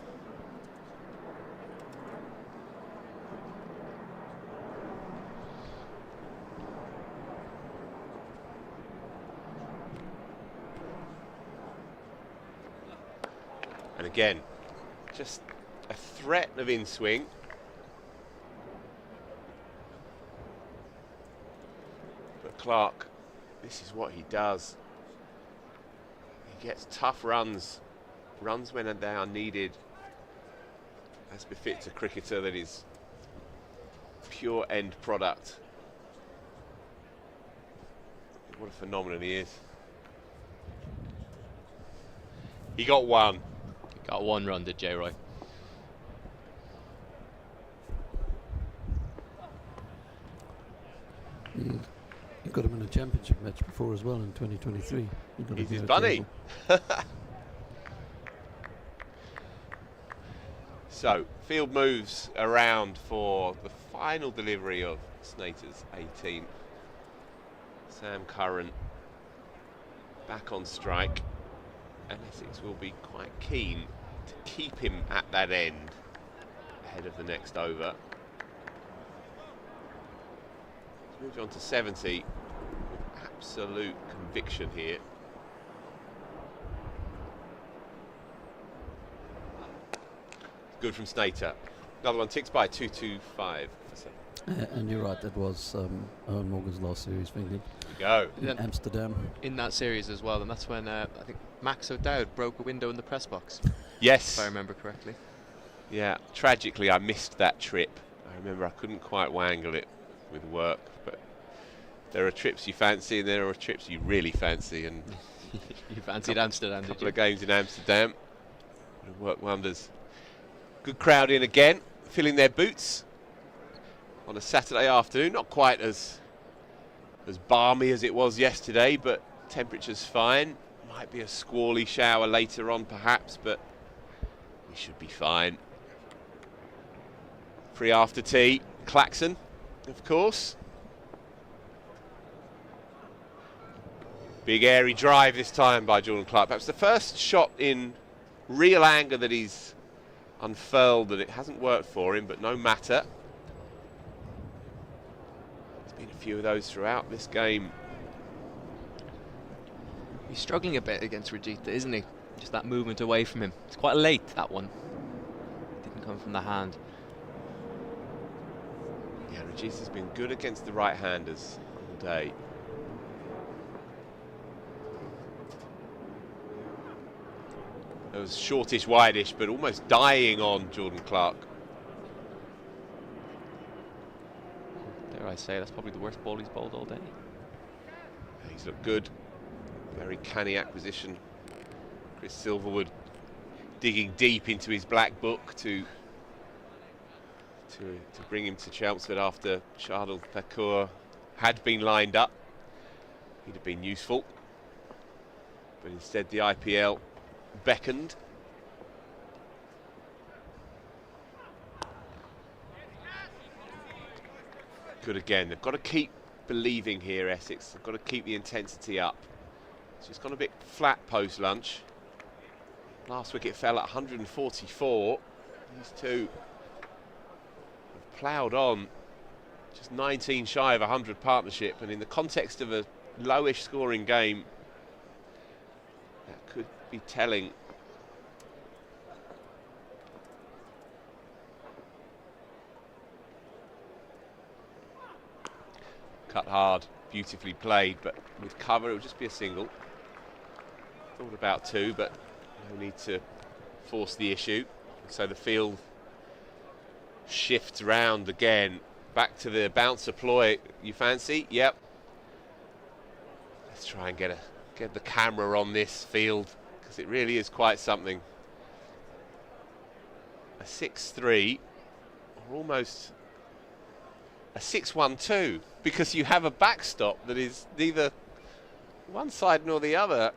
And again, just a threat of in-swing. But Clark, this is what he does. He gets tough runs when they are needed, as befits a cricketer that is pure end product. What a phenomenon he is. He got one. Got one run, did J. Roy? He got him in a championship match before as well in 2023. He's his bunny. So, field moves around for the final delivery of Snater's 18th. Sam Curran back on strike, and Essex will be quite keen to keep him at that end ahead of the next over. Let's move on to 70 with absolute conviction here. Good from Snater. Another one ticks by 225. And you're right, that was Owen Morgan's last series for England. There you In Amsterdam. In that series as well, and that's when I think Max O'Dowd broke a window in the press box. Yes. If I remember correctly. Yeah, tragically I missed that trip. I remember I couldn't quite wangle it with work, but there are trips you fancy and there are trips you really fancy, and You fancied Amsterdam, did you? couple of games in Amsterdam would have worked wonders. Good crowd in again, filling their boots on a Saturday afternoon. Not quite as balmy as it was yesterday, but temperature's fine. Might be a squally shower later on perhaps, but we should be fine. Free after tea, Claxon, of course. Big airy drive this time by Jordan Clark. Perhaps the first shot in real anger that he's unfurled, that it hasn't worked for him, but no matter. There's been a few of those throughout this game. He's struggling a bit against Rajitha, isn't he? Just that movement away from him. It's quite late, that one. Didn't come from the hand. Yeah, Rajitha's been good against the right-handers all day. It was shortish, wideish, but almost dying on Jordan Clark. Dare I say, that's probably the worst ball he's bowled all day. He's looked good. Very canny acquisition. Chris Silverwood digging deep into his black book to bring him to Chelmsford after Shardul Thakur had been lined up. He'd have been useful. But instead the IPL beckoned. Good again. They've got to keep believing here, Essex. They've got to keep the intensity up. So it's gone a bit flat post lunch. Last wicket fell at 144. These two have ploughed on. Just 19 shy of 100 partnership, and in the context of a lowish scoring game, that could be telling. Cut hard, beautifully played, but with cover it would just be a single. Thought about two, but no need to force the issue. So the field shifts round again. Back to the bouncer ploy, you fancy? Yep. Let's try and get the camera on this field, because it really is quite something. A 6-3, or almost a 6-1-2, because you have a backstop that is neither one side nor the other.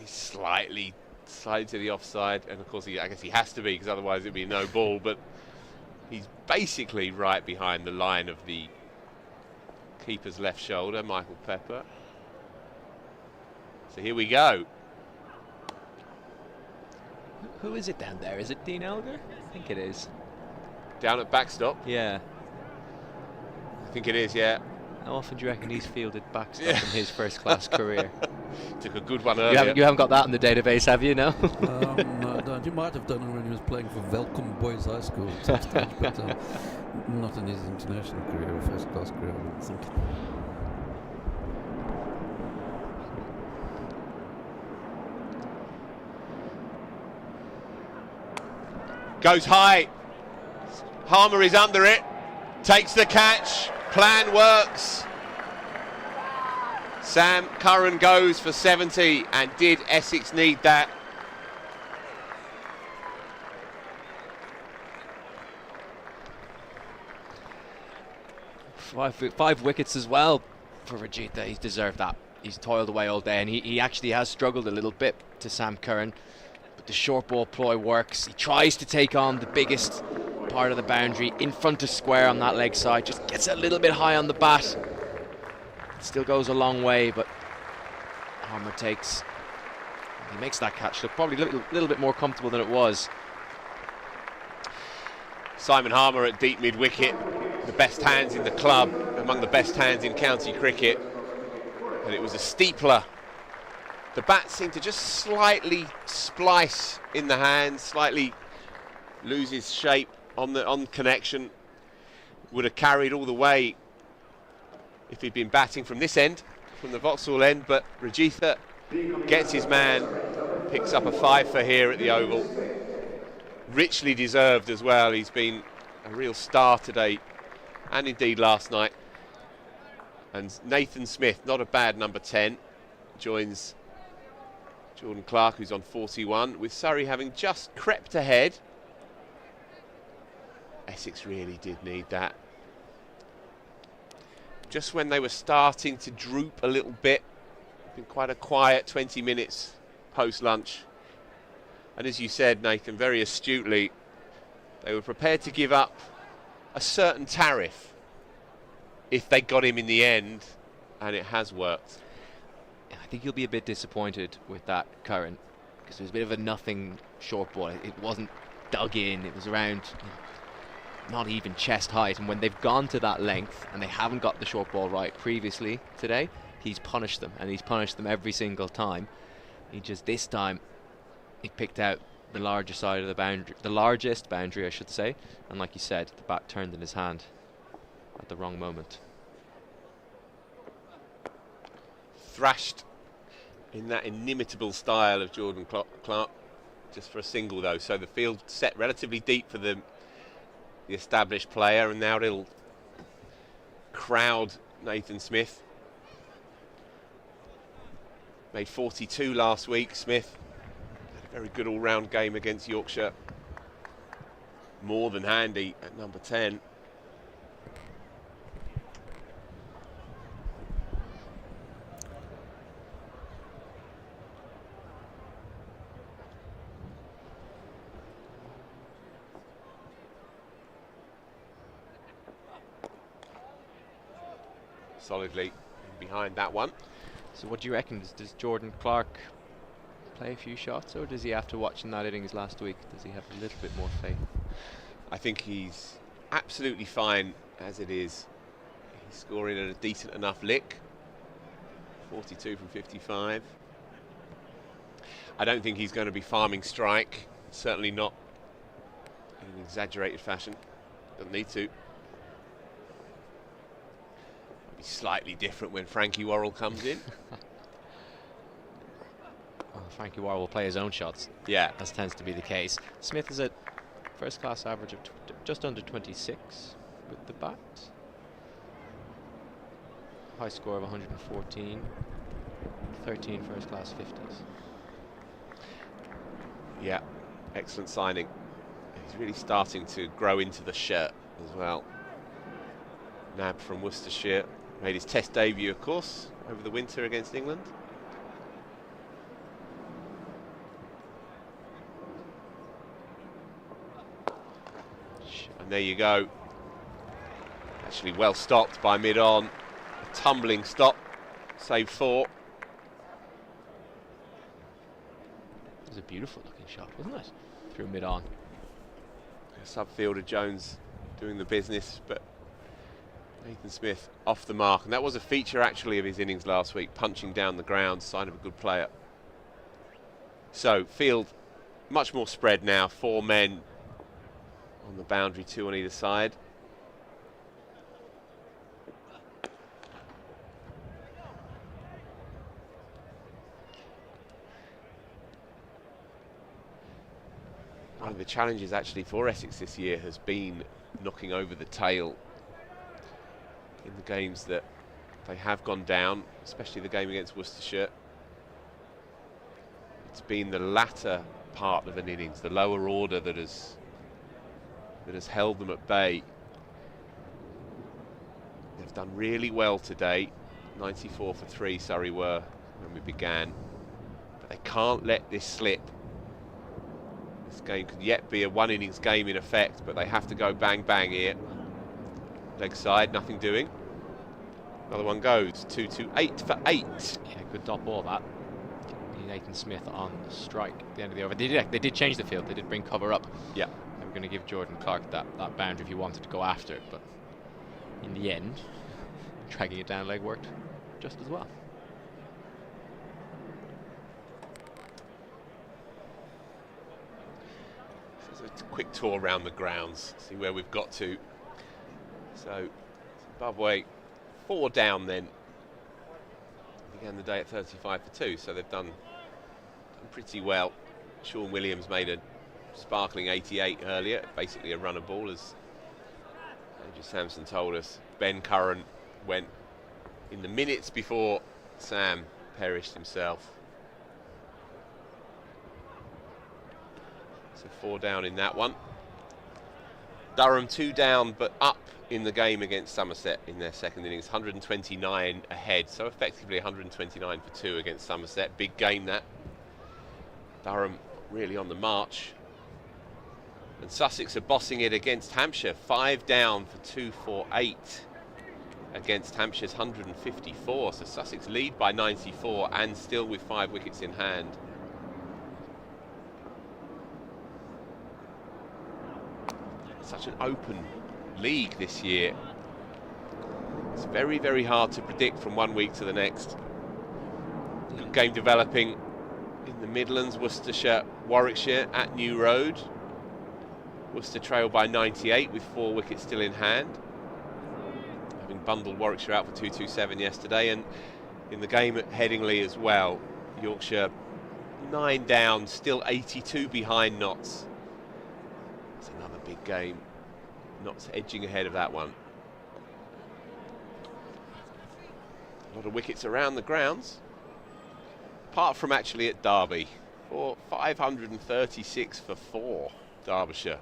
He's slightly to the offside, and of course I guess he has to be, because otherwise it'd be no ball, but he's basically right behind the line of the keeper's left shoulder, Michael Pepper. So here we go. Who is it down there? Is it Dean Elgar? I think it is. Down at backstop? Yeah. I think it is, yeah. How often do you reckon he's fielded backstop in his first-class career? Took a good one earlier. You haven't got that in the database, have you? No. No, I don't. You might have done it when he was playing for Welcome Boys High School at some stage, but not in his international career or first-class career, I wouldn't think. Goes high. Harmer is under it. Takes the catch. Plan works. Sam Curran goes for 70, and did Essex need that? Five wickets as well for Rajitha. He's deserved that. He's toiled away all day, and he actually has struggled a little bit to Sam Curran. But the short ball ploy works. He tries to take on the biggest part of the boundary in front of square on that leg side. Just gets a little bit high on the bat. It still goes a long way, but Harmer takes. He makes that catch look probably a little bit more comfortable than it was. Simon Harmer at deep mid-wicket, the best hands in the club, among the best hands in county cricket, and it was a steepler. The bat seemed to just slightly splice in the hands, slightly loses shape on connection. Would have carried all the way if he'd been batting from this end, from the Vauxhall end, but Rajitha gets his man, picks up a 5 for here at the Oval. Richly deserved as well. He's been a real star today, and indeed last night. And Nathan Smith, not a bad number 10, joins Jordan Clark, who's on 41, with Surrey having just crept ahead. Essex really did need that. Just when they were starting to droop a little bit. Been quite a quiet 20 minutes post-lunch. And as you said, Nathan, very astutely, they were prepared to give up a certain tariff if they got him in the end, and it has worked. I think you'll be a bit disappointed with that Curran, because it was a bit of a nothing short ball. It wasn't dug in, it was around not even chest height, and when they've gone to that length and they haven't got the short ball right previously today, he's punished them, and he's punished them every single time. He just, this time, he picked out the larger side of the boundary, the largest boundary I should say, and like you said, the bat turned in his hand at the wrong moment. Thrashed in that inimitable style of Jordan Clark, just for a single though, so the field set relatively deep for the established player, and now it'll crowd Nathan Smith. Made 42 last week, Smith. Had a very good all-round game against Yorkshire. More than handy at number 10. Solidly behind that one. So what do you reckon? Does Jordan Clark play a few shots, or does he, after watching that innings last week, does he have a little bit more faith? I think he's absolutely fine as it is. He's scoring at a decent enough lick. 42 from 55. I don't think he's going to be farming strike. Certainly not in an exaggerated fashion. Doesn't need to. Be slightly different when Frankie Worrell comes in. Well, Frankie Worrell will play his own shots. Yeah, as tends to be the case. Smith is at first-class average of just under 26 with the bat. High score of 114. 13 first-class 50s. Yeah, excellent signing. He's really starting to grow into the shirt as well. Nab from Worcestershire. Made his test debut, of course, over the winter against England. And there you go. Actually well stopped by mid-on. A tumbling stop. Save 4. beautiful looking shot, wasn't it? Through mid-on. Subfielder Jones doing the business, but Nathan Smith off the mark. And that was a feature actually of his innings last week, punching down the ground, sign of a good player. So field much more spread now, 4 men on the boundary, 2 on either side. One of the challenges actually for Essex this year has been knocking over the tail in the games that they have gone down, especially the game against Worcestershire. It's been the latter part of an innings, the lower order, that has held them at bay. They've done really well today. 94 for 3 Surrey were when we began, but they can't let this slip. This game could yet be a 1 innings game in effect, but they have to go bang bang here. Leg side, nothing doing. Another one goes. 2-8 for 8. Yeah, good dot ball that. Nathan Smith on the strike at the end of the over. They did change the field. They did bring cover up. Yeah. They were going to give Jordan Clark that boundary if he wanted to go after it, but in the end, dragging it down leg worked just as well. So it's a quick tour around the grounds, see where we've got to. So Zimbabwe 4 down then. Began the day at 35 for 2, so they've done pretty well. Sean Williams made a sparkling 88 earlier, basically a runner ball, as Andrew Sampson told us. Ben Curran went in the minutes before Sam perished himself. So 4 down in that one. Durham 2 down, but up in the game against Somerset in their second innings, 129 ahead, so effectively 129 for 2 against Somerset. Big game that. Durham really on the march. And Sussex are bossing it against Hampshire, 5 down for 2 for 8 against Hampshire's 154. So Sussex lead by 94 and still with 5 wickets in hand. Such an open league this year. It's very, very hard to predict from one week to the next. Good game developing in the Midlands, Worcestershire, Warwickshire at New Road. Worcester trail by 98 with 4 wickets still in hand, having bundled Warwickshire out for 227 yesterday. And in the game at Headingley as well, Yorkshire 9 down, still 82 behind Notts. It's another big game. Notts edging ahead of that one. A lot of wickets around the grounds, apart from actually at Derby, for 536 for 4, Derbyshire.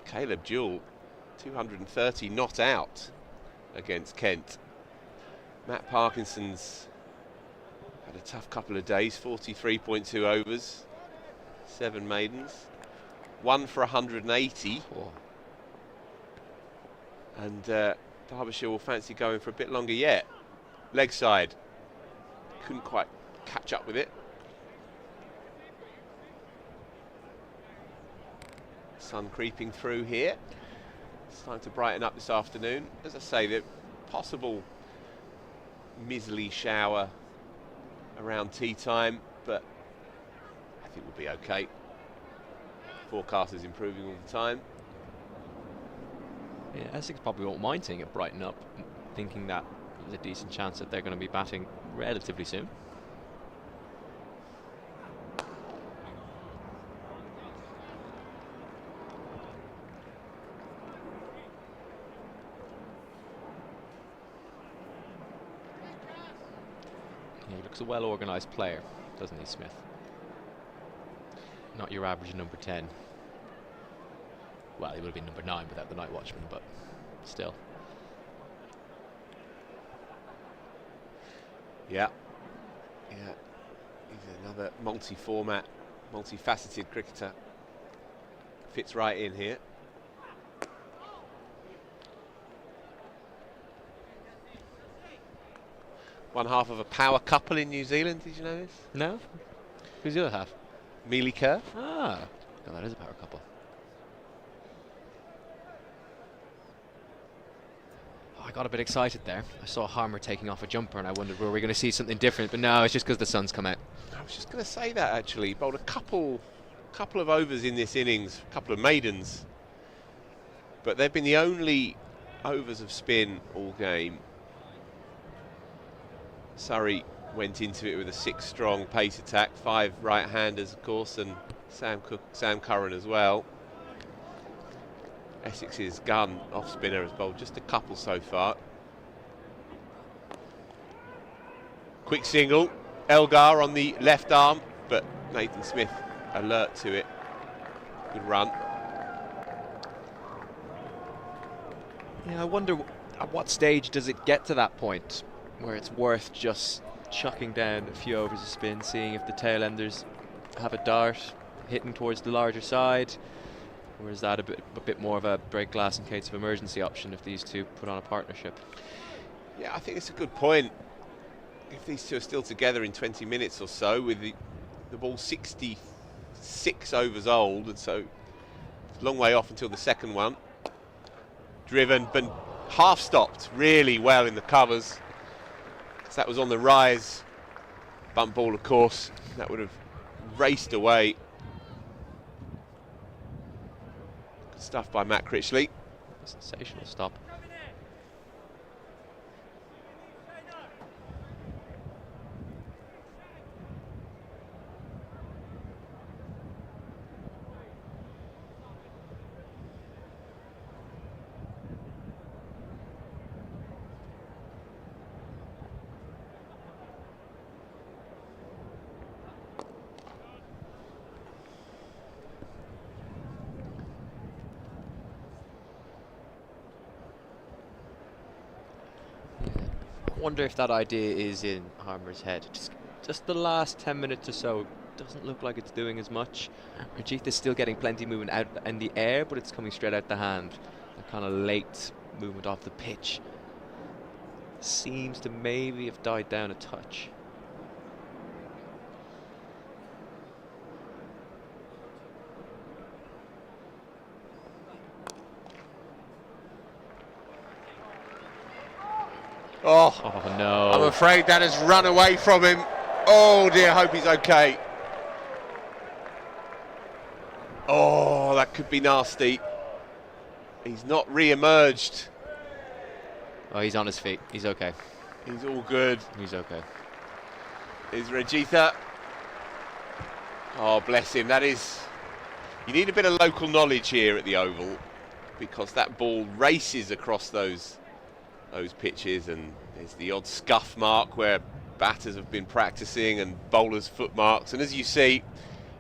Caleb Jewell, 230 not out against Kent. Matt Parkinson's had a tough couple of days, 43.2 overs, 7 maidens, 1 for 180. And Derbyshire will fancy going for a bit longer yet. Leg side, couldn't quite catch up with it. Sun creeping through here. It's time to brighten up this afternoon. As I say, the possible mizzly shower around tea time, but I think we'll be okay. Forecast is improving all the time. Yeah, Essex probably won't mind seeing it brighten up, thinking that there's a decent chance that they're going to be batting relatively soon. Yeah, he looks a well-organised player, doesn't he, Smith? Not your average number 10. Well, he would have been number 9 without the night watchman, but still. Yeah. He's another multi-format, multifaceted cricketer. Fits right in here. one half of a power couple in New Zealand. Did you know this? No? Who's the other half? Mealy Kerr. Ah, no, that is a power couple. I got a bit excited there. I saw Harmer taking off a jumper and I wondered, were we going to see something different? But no, it's just because the sun's come out. I was just going to say that, actually. Bowled a couple of overs in this innings, a couple of maidens. But they've been the only overs of spin all game. Surrey went into it with a 6-strong pace attack, 5 right-handers, of course, and Sam Curran as well. Essex's gun off spinner has bowled just a couple so far. Quick single, Elgar on the left arm, but Nathan Smith alert to it. Good run. Yeah, I wonder at what stage does it get to that point where it's worth just chucking down a few overs of spin, seeing if the tail enders have a dart hitting towards the larger side, or is that a bit more of a break glass in case of emergency option if these two put on a partnership? Yeah, I think it's a good point. If these two are still together in 20 minutes or so, with the ball 66 overs old, and so it's a long way off until the second one. Driven, but half stopped really well in the covers. So that was on the rise. Bump ball, of course, that would have raced away. Good stuff by Matt Critchley. Sensational stop. I wonder if that idea is in Harmer's head. Just the last 10 minutes or so doesn't look like it's doing as much. Rajith is still getting plenty movement out in the air, but it's coming straight out the hand. That kind of late movement off the pitch seems to maybe have died down a touch. Oh no. I'm afraid that has run away from him. Oh dear, hope he's okay. Oh, that could be nasty. He's not re-emerged. Oh, he's on his feet. He's okay. He's all good. He's okay. Is Rajitha. Oh, bless him. That is... You need a bit of local knowledge here at the Oval, because that ball races across those pitches, and there's the odd scuff mark where batters have been practicing and bowlers' foot marks, and as you see,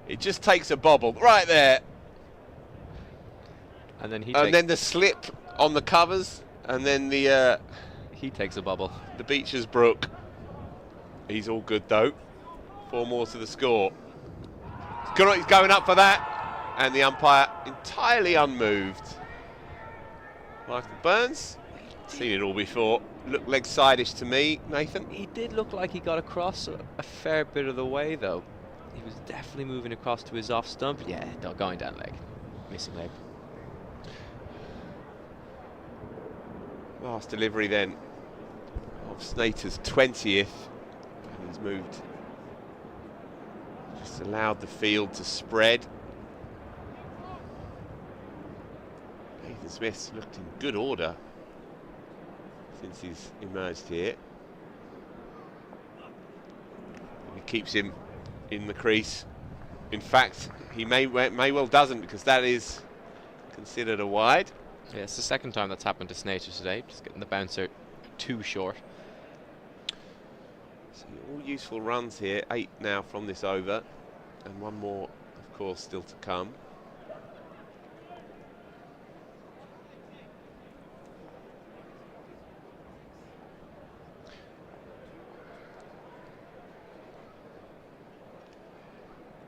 it just takes a bobble right there, and then the slip on the covers, and then the he takes a bubble. The Beecher's Brook. He's all good though. 4 more to the score. He's going up for that, and the umpire entirely unmoved. Michael Burns. Seen it all before. Looked leg side-ish to me, Nathan. He did look like he got across a fair bit of the way, though. He was definitely moving across to his off stump. Yeah, going down leg. Missing leg. Last delivery then of Snater's 20th. And he's moved. Just allowed the field to spread. Nathan Smith's looked in good order since he's emerged here. And he keeps him in the crease. In fact, he may well doesn't, because that is considered a wide. Yeah, it's the second time that's happened to Snater today, just getting the bouncer too short. So all useful runs here, 8 now from this over, and 1 more, of course, still to come.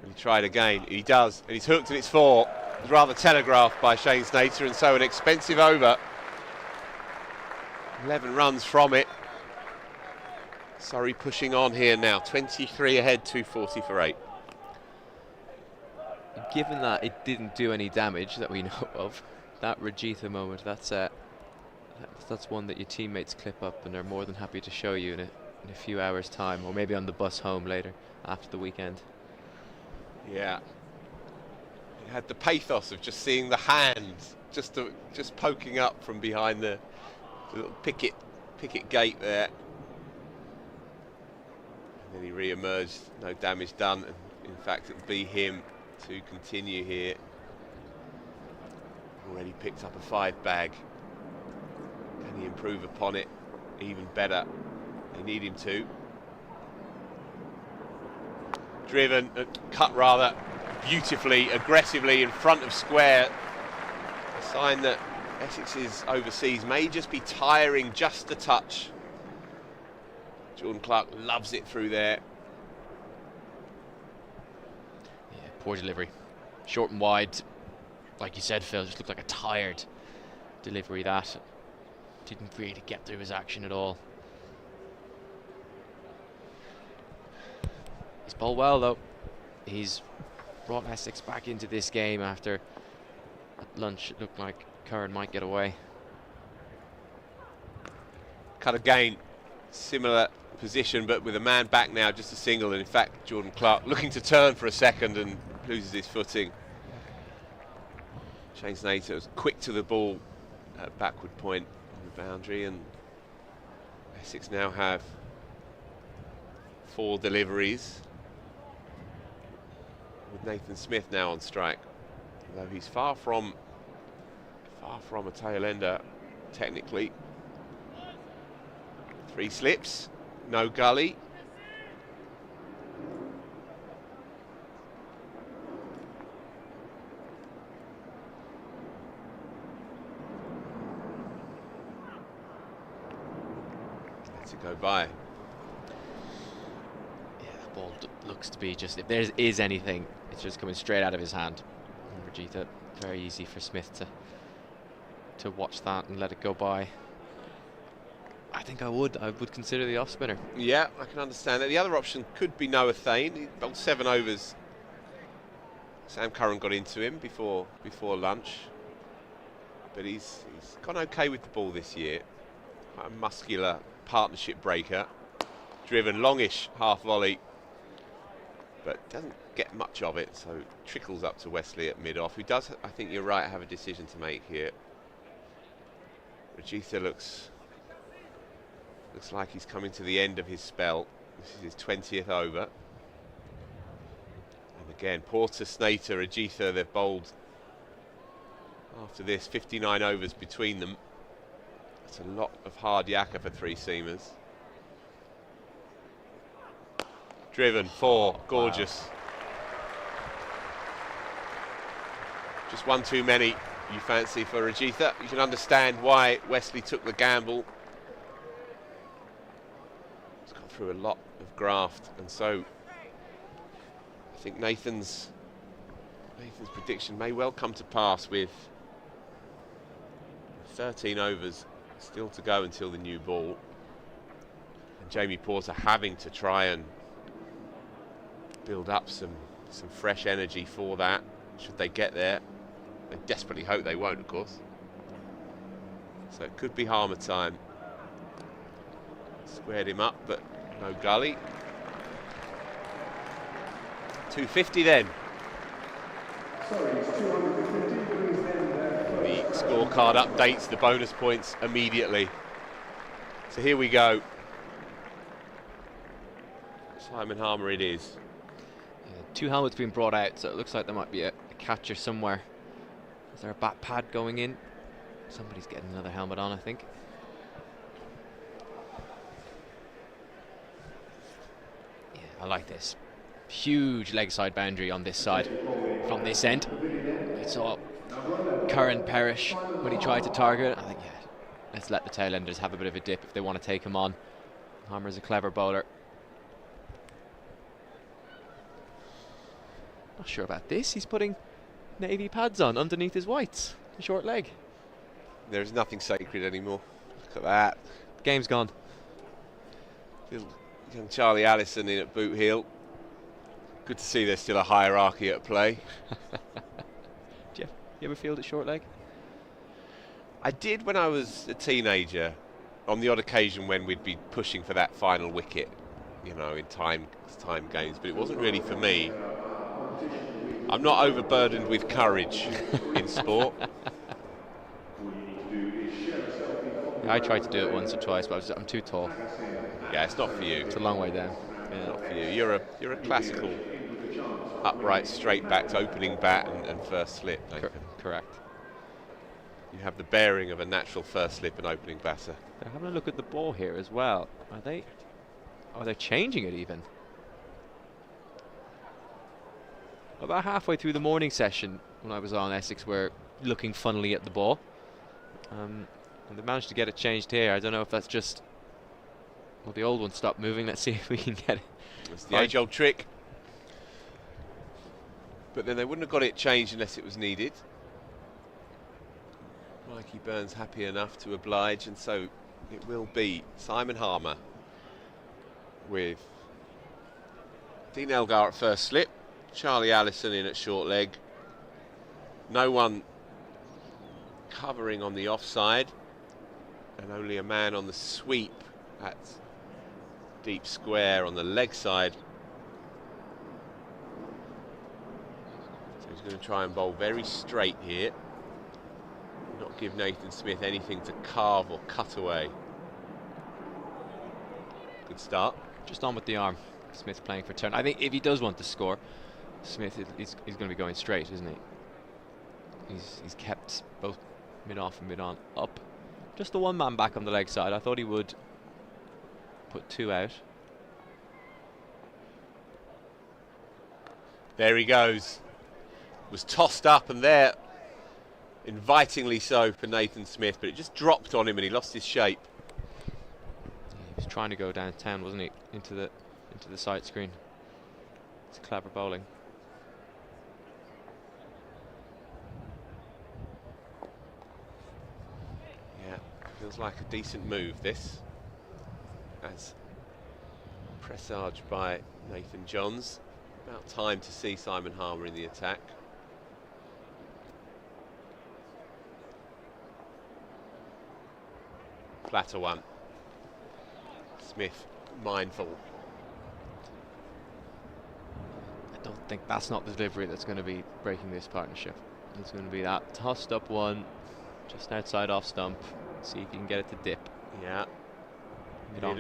He tried again, he does, and he's hooked and it's 4. It was rather telegraphed by Shane Snater, and so an expensive over. 11 runs from it. Surrey pushing on here now, 23 ahead, 240 for 8. Given that it didn't do any damage that we know of, that Rajitha moment, that's one that your teammates clip up and are more than happy to show you in a few hours' time, or maybe on the bus home later after the weekend. Yeah. It had the pathos of just seeing the hands just poking up from behind the little picket gate there. And then he re-emerged, no damage done, and in fact it'll be him to continue here. Already picked up a 5 bag. Can he improve upon it even better? They need him to. Driven, cut rather, beautifully, aggressively in front of square. A sign that Essex's overseas may just be tiring just a touch. Jordan Clark loves it through there. Yeah, poor delivery. Short and wide. Like you said, Phil, just looked like a tired delivery that. Didn't really get through his action at all. He's bowled well though. He's brought Essex back into this game after at lunch it looked like Curran might get away. Cut again, similar position but with a man back now, just a single, and in fact Jordan Clark looking to turn for a second and loses his footing. Shane Snater was quick to the ball at backward point on the boundary, and Essex now have 4 deliveries with Nathan Smith now on strike, although he's far from a tail ender technically. 3 slips, no gully. Lets it go by. Yeah, that ball looks to be just, if there is anything, it's just coming straight out of his hand. And Rajitha, very easy for Smith to watch that and let it go by. I think I would consider the off spinner. Yeah, I can understand that. The other option could be Noah Thane. He bowled 7 overs. Sam Curran got into him before lunch, but he's gone okay with the ball this year. Quite a muscular partnership breaker. Driven longish half volley, but doesn't get much of it, so trickles up to Wesley at mid off, who does, I think you're right, have a decision to make here. Rajitha looks like he's coming to the end of his spell. This is his 20th over. And again, Porter, Snater, Rajitha, they've bowled after this 59 overs between them. That's a lot of hard yakka for 3 seamers. Driven 4, gorgeous. Wow. Just one too many, you fancy, for Rajitha. You can understand why Wesley took the gamble. Through a lot of graft, and so I think Nathan's prediction may well come to pass with 13 overs still to go until the new ball, and Jamie Porter having to try and build up some fresh energy for that, should they get there. They desperately hope they won't, of course. So it could be Harmer time. Squared him up, but no gully. 250 then. The scorecard updates the bonus points immediately. So here we go. Simon Harmer it is. 2 helmets being brought out, so it looks like there might be a catcher somewhere. Is there a bat pad going in? Somebody's getting another helmet on, I think. I like this. Huge leg side boundary on this side from this end. I saw Curran perish when he tried to target. I think, yeah, let's let the tailenders have a bit of a dip if they want to take him on. Harmer's a clever bowler. Not sure about this. He's putting navy pads on underneath his whites. A short leg. There's nothing sacred anymore. Look at that. Game's gone. young Charlie Allison in at boot heel. Good to see there's still a hierarchy at play. Jeff, you ever field at short leg? I did when I was a teenager, on the odd occasion when we'd be pushing for that final wicket, you know, in time games, but it wasn't really for me. I'm not overburdened with courage in sport. I tried to do it once or twice, but I'm too tall. Yeah, it's not for you. It's a long way down. Yeah. Not for you. You're a classical upright, straight-backed opening bat and first slip. Correct. You have the bearing of a natural first slip and opening batter. They're having a look at the ball here as well. Are they? Oh, they're changing it even. About halfway through the morning session, when I was on, Essex were looking funnily at the ball. And they managed to get it changed here. I don't know if that's just... Well, the old one stopped moving. Let's see if we can get it. It's the age-old trick. But then they wouldn't have got it changed unless it was needed. Mikey Burns happy enough to oblige, and so it will be Simon Harmer with Dean Elgar at first slip, Charlie Allison in at short leg. No one covering on the offside, and only a man on the sweep at deep square on the leg side. So he's going to try and bowl very straight here. Not give Nathan Smith anything to carve or cut away. Good start. Just on with the arm. Smith playing for turn. I think if he does want to score, Smith he's going to be going straight, isn't he? He's kept both mid-off and mid-on up. Just the one man back on the leg side. I thought he would put two out. There he goes. Was tossed up and there, invitingly so for Nathan Smith, but it just dropped on him and he lost his shape. He was trying to go downtown, wasn't he? Into the side screen. It's clever bowling. Yeah, feels like a decent move this, as presaged by Nathan Johns. About time to see Simon Harmer in the attack. Flatter one. Smith mindful. I don't think that's not the delivery that's going to be breaking this partnership. It's going to be that tossed up one just outside off stump. See if you can get it to dip. Yeah.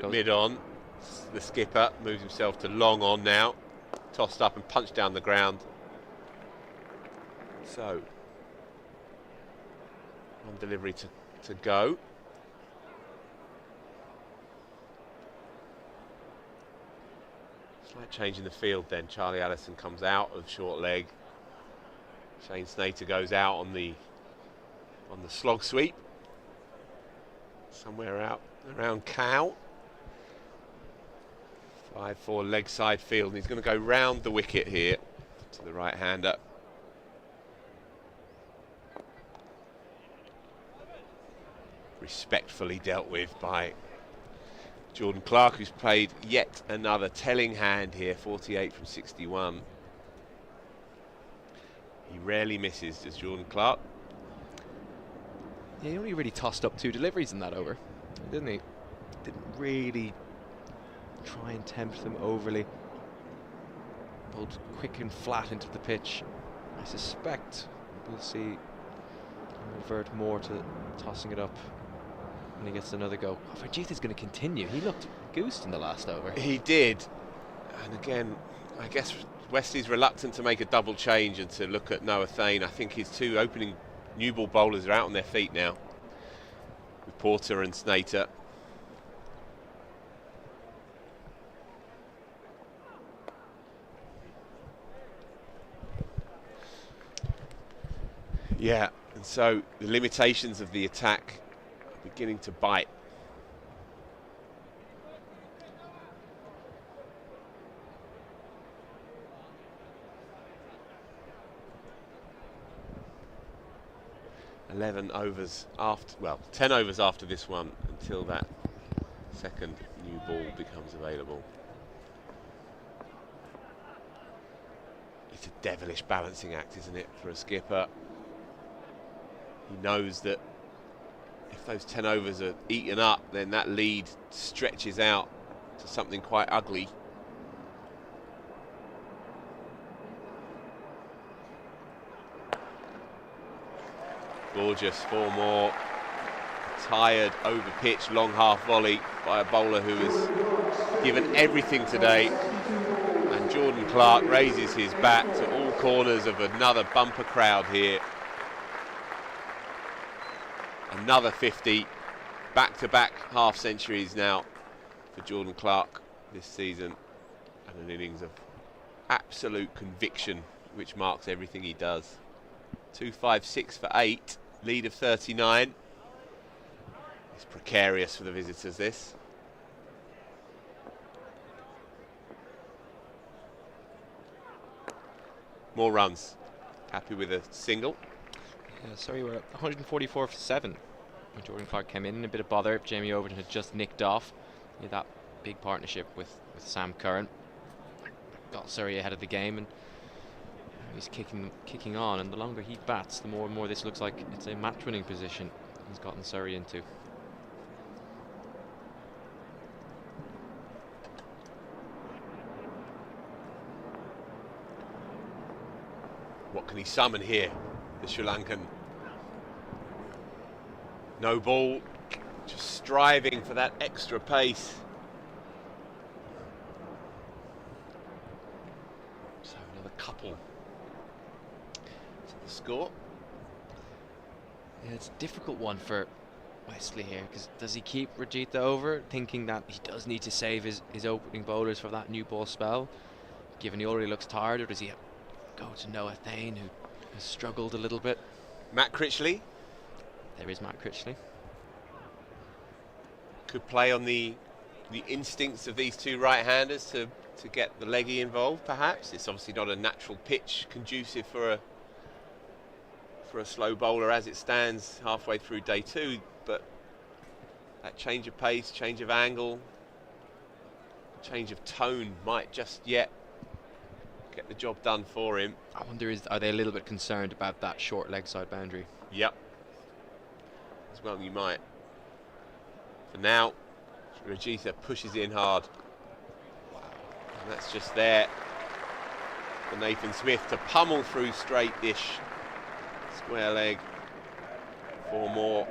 Mid on. The skipper moves himself to long on now. Tossed up and punched down the ground. So, one delivery to go. Slight change in the field then. Charlie Allison comes out of short leg. Shane Snater goes out on the slog sweep. Somewhere out around Cow. 5-4 leg side field, and he's going to go round the wicket here to the right hander. Respectfully dealt with by Jordan Clark, who's played yet another telling hand here, 48 from 61. He rarely misses, does Jordan Clark. Yeah, he only really tossed up 2 deliveries in that over, didn't he? Didn't really try and tempt them overly. Bowled quick and flat into the pitch. I suspect we'll see him revert more to tossing it up when he gets another go. Oh, Vijay is going to continue. He looked goosed in the last over. He did. And again, I guess Wesley's reluctant to make a double change and to look at Noah Thane. I think his 2 opening new ball bowlers are out on their feet now, with Porter and Snater. Yeah, and so the limitations of the attack are beginning to bite. Well, 10 overs after this one until that second new ball becomes available. It's a devilish balancing act, isn't it, for a skipper? He knows that if those 10 overs are eaten up, then that lead stretches out to something quite ugly. Gorgeous, 4 more. Tired, over-pitched, long half volley by a bowler who has given everything today. And Jordan Clark raises his bat to all corners of another bumper crowd here. Another 50, back-to-back half centuries now for Jordan Clark this season, and an innings of absolute conviction which marks everything he does. 256 for 8, lead of 39. It's precarious for the visitors, this. More runs. Happy with a single. Yeah, sorry, we're at 144 for 7. When Jordan Clark came in a bit of bother. Jamie Overton had just nicked off. He had that big partnership with Sam Curran. Got Surrey ahead of the game, and he's kicking on. And the longer he bats, the more and more this looks like it's a match-winning position he's gotten Surrey into. What can he summon here, the Sri Lankan? No ball, just striving for that extra pace. So another couple to the score. Yeah, it's a difficult one for Wesley here, because does he keep Rajitha over, thinking that he does need to save his opening bowlers for that new ball spell, given he already looks tired, or does he go to Noah Thane, who has struggled a little bit? Matt Critchley. There is Matt Critchley. Could play on the instincts of these two right-handers to get the leggy involved, perhaps. It's obviously not a natural pitch conducive for a slow bowler as it stands halfway through day 2, but that change of pace, change of angle, change of tone might just yet get the job done for him. I wonder, are they a little bit concerned about that short leg side boundary? Yep. As well you might. For now, Rajitha pushes in hard. And that's just there for Nathan Smith to pummel through straight-ish. Square leg. 4 more.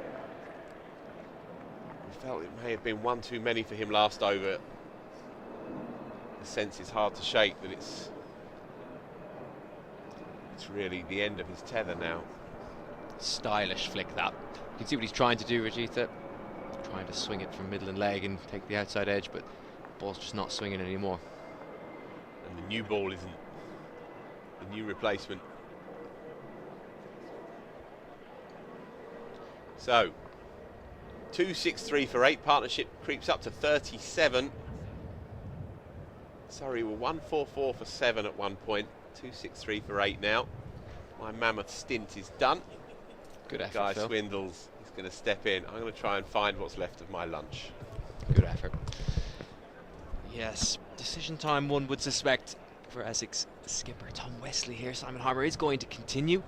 I felt it may have been 1 too many for him last over. The sense is hard to shake that it's really the end of his tether now. Stylish flick that. You can see what he's trying to do, Rajitha. Trying to swing it from middle and leg and take the outside edge, but the ball's just not swinging anymore. And the new ball isn't. The new replacement. So, 263 for 8. Partnership creeps up to 37. Sorry, we're 144 for 7 at one point. 263 for 8 now. My mammoth stint is done. Good effort, Guy Phil. Swindells is going to step in. I'm going to try and find what's left of my lunch. Good effort. Yes, decision time, one would suspect, for Essex skipper Tom Wesley here. Simon Harmer is going to continue.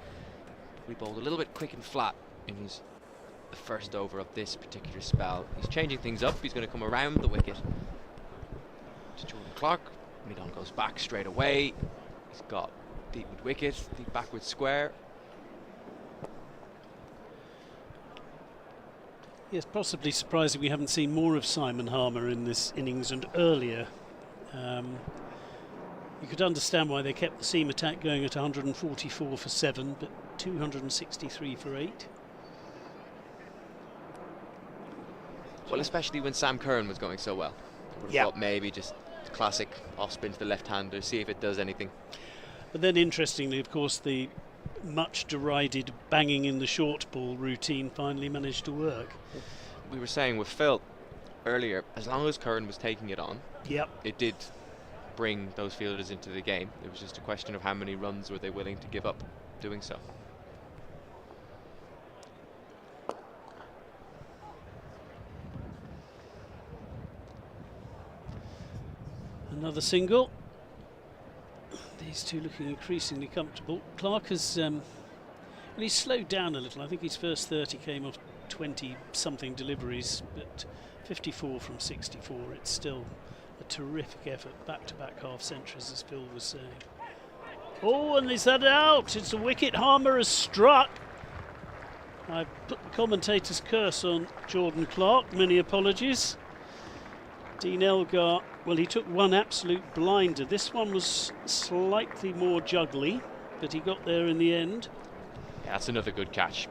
We bowled a little bit quick and flat in the first over of this particular spell. He's changing things up. He's going to come around the wicket to Jordan Clark. Mid-on goes back straight away. He's got deep mid wicket, deep backward square. Yes, possibly surprising we haven't seen more of Simon Harmer in this innings and earlier. You could understand why they kept the seam attack going at 144 for 7, but 263 for 8. Well, especially when Sam Curran was going so well. I would have thought maybe just the classic off spin to the left-hander, see if it does anything. But then interestingly, of course, the much derided banging in the short ball routine finally managed to work. We were saying with Phil earlier, as long as Curran was taking it on, it did bring those fielders into the game. It was just a question of how many runs were they willing to give up doing so. Another single. These two looking increasingly comfortable. Clark has, well, he's slowed down a little. I think his first 30 came off 20-something deliveries, but 54 from 64. It's still a terrific effort. Back-to-back half centuries, as Phil was saying. Oh, and is that out? It's a wicket. Harmer has struck. I put the commentator's curse on Jordan Clark. Many apologies. Dean Elgar, well, he took one absolute blinder. This one was slightly more juggly, but he got there in the end. Yeah, that's another good catch.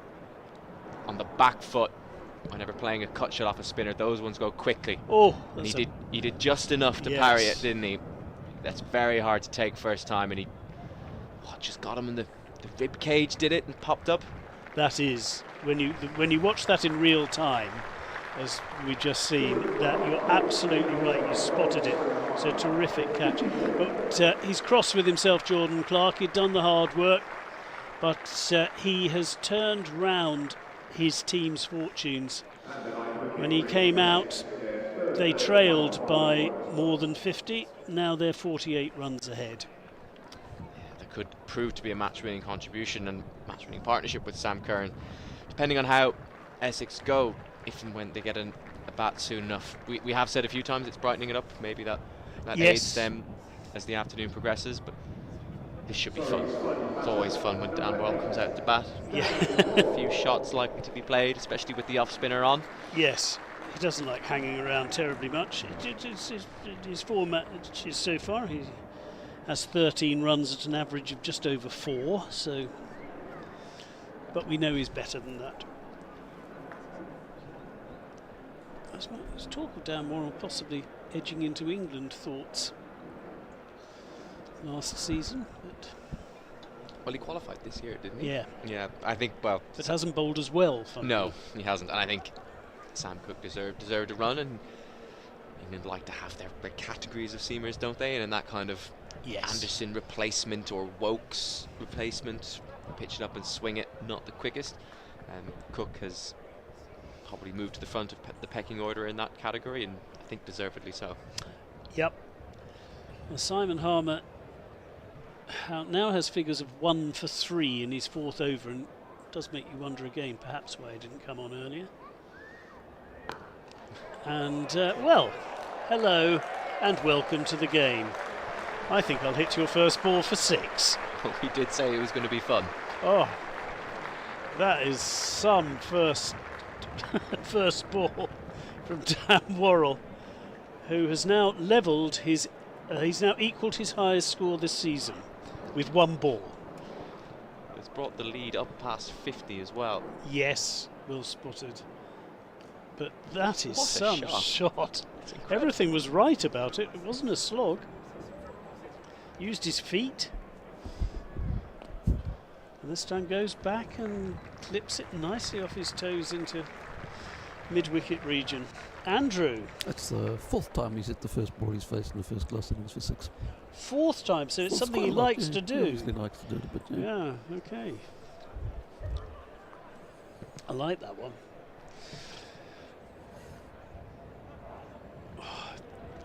On the back foot, whenever playing a cut shot off a spinner, those ones go quickly. Oh, and he did just enough to parry it, didn't he? That's very hard to take first time, and he just got him in the rib cage, did it, and popped up. That is, when you watch that in real time, as we just seen, that you're absolutely right, you spotted it. It's a terrific catch. But he's cross with himself, Jordan Clark. He'd done the hard work, but he has turned round his team's fortunes. When he came out, they trailed by more than 50. Now they're 48 runs ahead. That could prove to be a match-winning contribution and match-winning partnership with Sam Curran, depending on how Essex go. If and when they get a bat soon enough. We have said a few times it's brightening it up. Maybe that aids them as the afternoon progresses, but this should be fun. It's always fun when Dan Worrell comes out to bat. Yeah. A few shots likely to be played, especially with the off-spinner on. Yes, he doesn't like hanging around terribly much. His format is so far, he has 13 runs at an average of just over 4, so, but we know he's better than that. There's talk of Dan Worrell possibly edging into England thoughts last season, but well, he qualified this year, didn't he? Yeah, I think, well, but hasn't bowled as well. No, he hasn't, and I think Sam Cook deserved a run, and England like to have their categories of seamers, don't they? And in that kind of Anderson replacement or Wokes replacement, pitch it up and swing it, not the quickest. Cook has probably moved to the front of the pecking order in that category, and I think deservedly so. Yep. Well, Simon Harmer now has figures of 1 for 3 in his 4th over, and it does make you wonder again perhaps why he didn't come on earlier. And well, hello and welcome to the game. I think I'll hit your first ball for 6. Well, he did say it was going to be fun. Oh, that is some first ball from Dan Worrell, who has now levelled his he's now equalled his highest score this season with 1 ball. It's brought the lead up past 50 as well. Yes, well spotted. But that is what some shot. Everything was right about it. It wasn't a slog. Used his feet. And this time goes back and clips it nicely off his toes into mid-wicket region. Andrew. That's the 4th time he's hit the first ball he's faced in the first class innings for 6. 4th time, so it's something he likes to do. He obviously likes to do it a bit, yeah, okay. I like that one.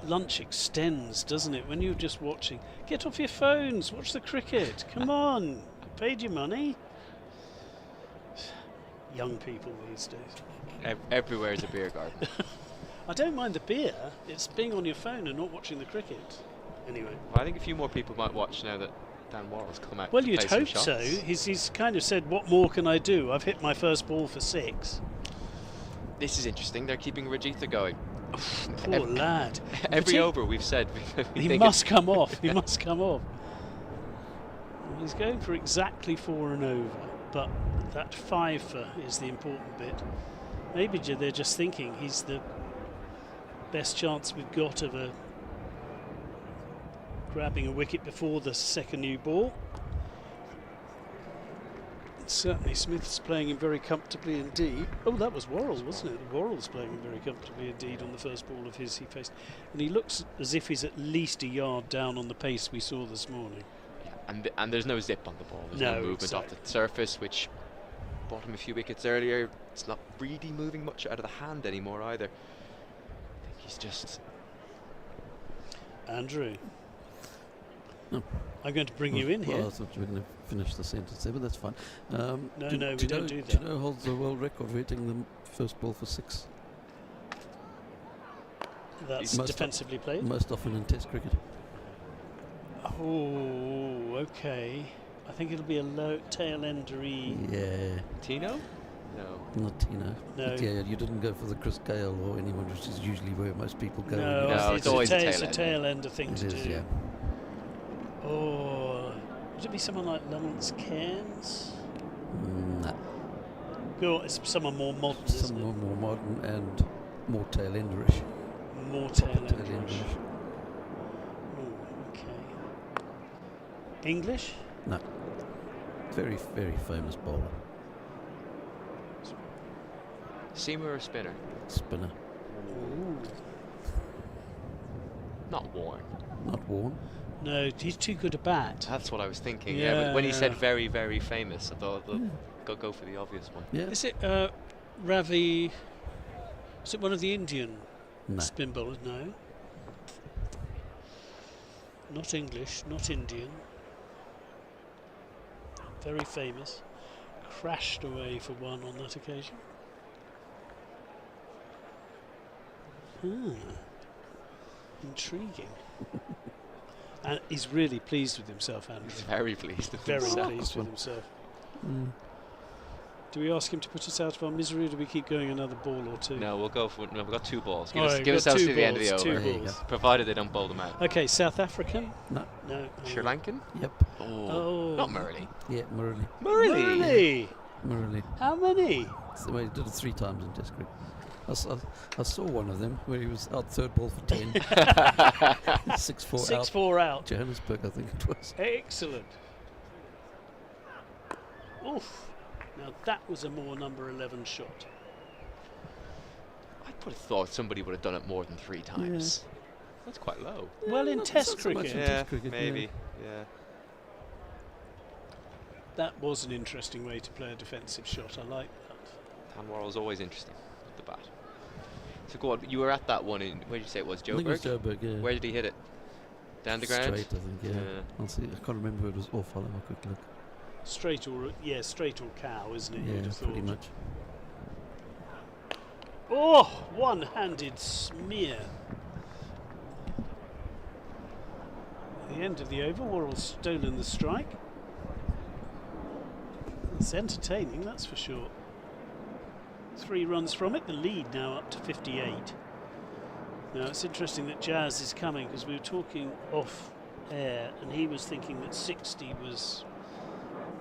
Lunch extends, doesn't it, when you're just watching? Get off your phones, watch the cricket. Come on, paid your money. Young people these days. Everywhere is a beer garden. I don't mind the beer, it's being on your phone and not watching the cricket. Anyway. Well, I think a few more people might watch now that Dan Worrell's come out. Well, to you'd play some hope shots. so. He's kind of said, what more can I do? I've hit my first ball for 6. This is interesting, they're keeping Rajitha going. Poor lad. Every over we've said. He must come off. He must come off. He's going for exactly 4 and over, but that 5 for is the important bit. Maybe they're just thinking he's the best chance we've got of grabbing a wicket before the second new ball. Certainly Smith's playing him very comfortably indeed. Oh, that was Worrell's, wasn't it? Worrell's playing him very comfortably indeed on the first ball of his he faced. And he looks as if he's at least a yard down on the pace we saw this morning. Yeah, and there's no zip on the ball. There's no movement exactly. off the surface, which brought him a few wickets earlier. It's not really moving much out of the hand anymore either. I think he's just... Andrew. No. I'm going to bring you in here. Well, I thought you were going to finish the sentence there, but that's fine. No, we don't do that. Do you know who holds the world record for hitting the first ball for 6? That's defensively played. Most often in Test cricket. Oh, okay. I think it'll be a low tail-endery. Yeah. Tino? No. Not Tino. No. But yeah, you didn't go for the Chris Gale or anyone, which is usually where most people go. No, it's always it's a a tail-ender thing to do. Yeah. Or would it be someone like Lawrence Cairns? No. Go on, it's someone more modern, isn't it? More modern and more tail-enderish. More tail-enderish. Tail-enderish. Okay. English? No. Very, very famous bowler. Seamer or spinner? Spinner. Ooh. Not Warren. Not Warren. No, he's too good a bat. That's what I was thinking. Yeah, Yeah, when he said very, very famous, I thought go for the obvious one. Yeah. Is it Ravi? Is it one of the Indian spin bowlers? No. Not English, not Indian. Very famous. Crashed away for one on that occasion. Intriguing. And he's really pleased with himself, Andrew. He's very pleased with Very himself. pleased with himself. Do we ask him to put us out of our misery, or do we keep going another ball or two? No, we'll go for it. No, we've got 2 balls. Alright, Give us to two the end of the balls, over. two balls. Provided they don't bowl them out. Okay, South African? No. No. Sri Lankan? Yep. Oh. Not Murley. Yeah, Murley. Murley. Murley. How many? So he did it 3 times in Test cricket. I saw one of them where he was out third ball for 10. 6-4 out. 6-4 out. Johannesburg, I think it was. Excellent. Oof. Now that was a more number 11 shot. I would have thought somebody would have done it more than 3 times. That's quite low. Well, in Not Test so much cricket. in Test cricket, maybe. Yeah. That was an interesting way to play a defensive shot. I like that. Dan Worrell's always interesting with the bat. So go on, you were at that one in, where did you say it was, I think it was Joburg? Joburg, yeah. Where did he hit it? Down the ground? Straight, I think, yeah. I'll see. I can't remember who it was off. I'll have a quick look. Straight or cow, isn't it? You'd Yeah, have pretty thought. much. Oh, one-handed smear. At the end of the over, Worrell's stolen the strike. It's entertaining, that's for sure. 3 runs from it, the lead now up to 58. Now it's interesting that Jazz is coming, because we were talking off air and he was thinking that 60 was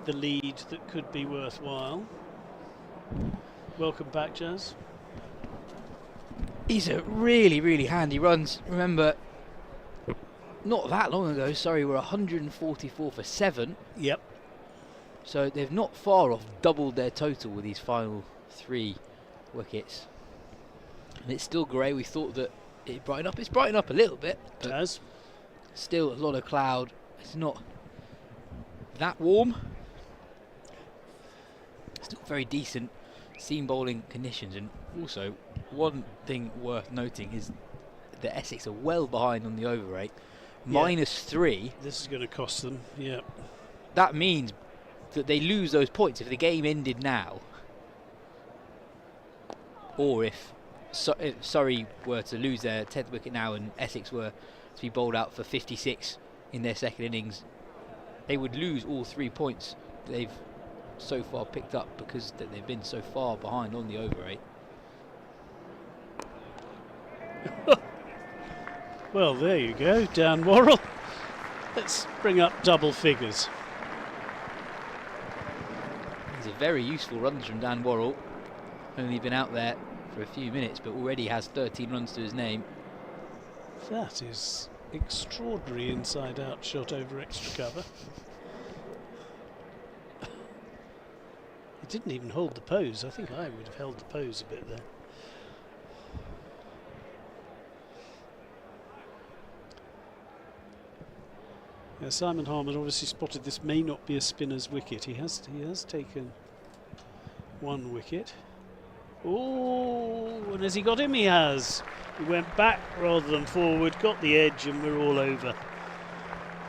the lead that could be worthwhile. Welcome back, Jazz. These are really, really handy runs. Remember, not that long ago, Surrey were 144 for 7. Yep. So they've not far off doubled their total with these final 3 wickets. And it's still grey. We thought that it'd brighten up. It's brightened up a little bit. It has. Still a lot of cloud. It's not that warm. Still very decent seam bowling conditions. And also, one thing worth noting is that Essex are well behind on the over rate. -3. This is going to cost them, yeah. That means that they lose those points if the game ended now, or if Surrey were to lose their 10th wicket now and Essex were to be bowled out for 56 in their second innings, they would lose all 3 points they've so far picked up because they've been so far behind on the over rate. Well, there you go, Dan Worrell. Let's bring up double figures. These are very useful runs from Dan Worrell. Only been out there for a few minutes, but already has 13 runs to his name. That is extraordinary inside-out shot over extra cover. He didn't even hold the pose. I think I would have held the pose a bit there. Yeah, Simon Harman obviously spotted this may not be a spinner's wicket. He has taken 1 wicket. Oh, and has he got him? He has. We went back rather than forward, got the edge, and we're all over.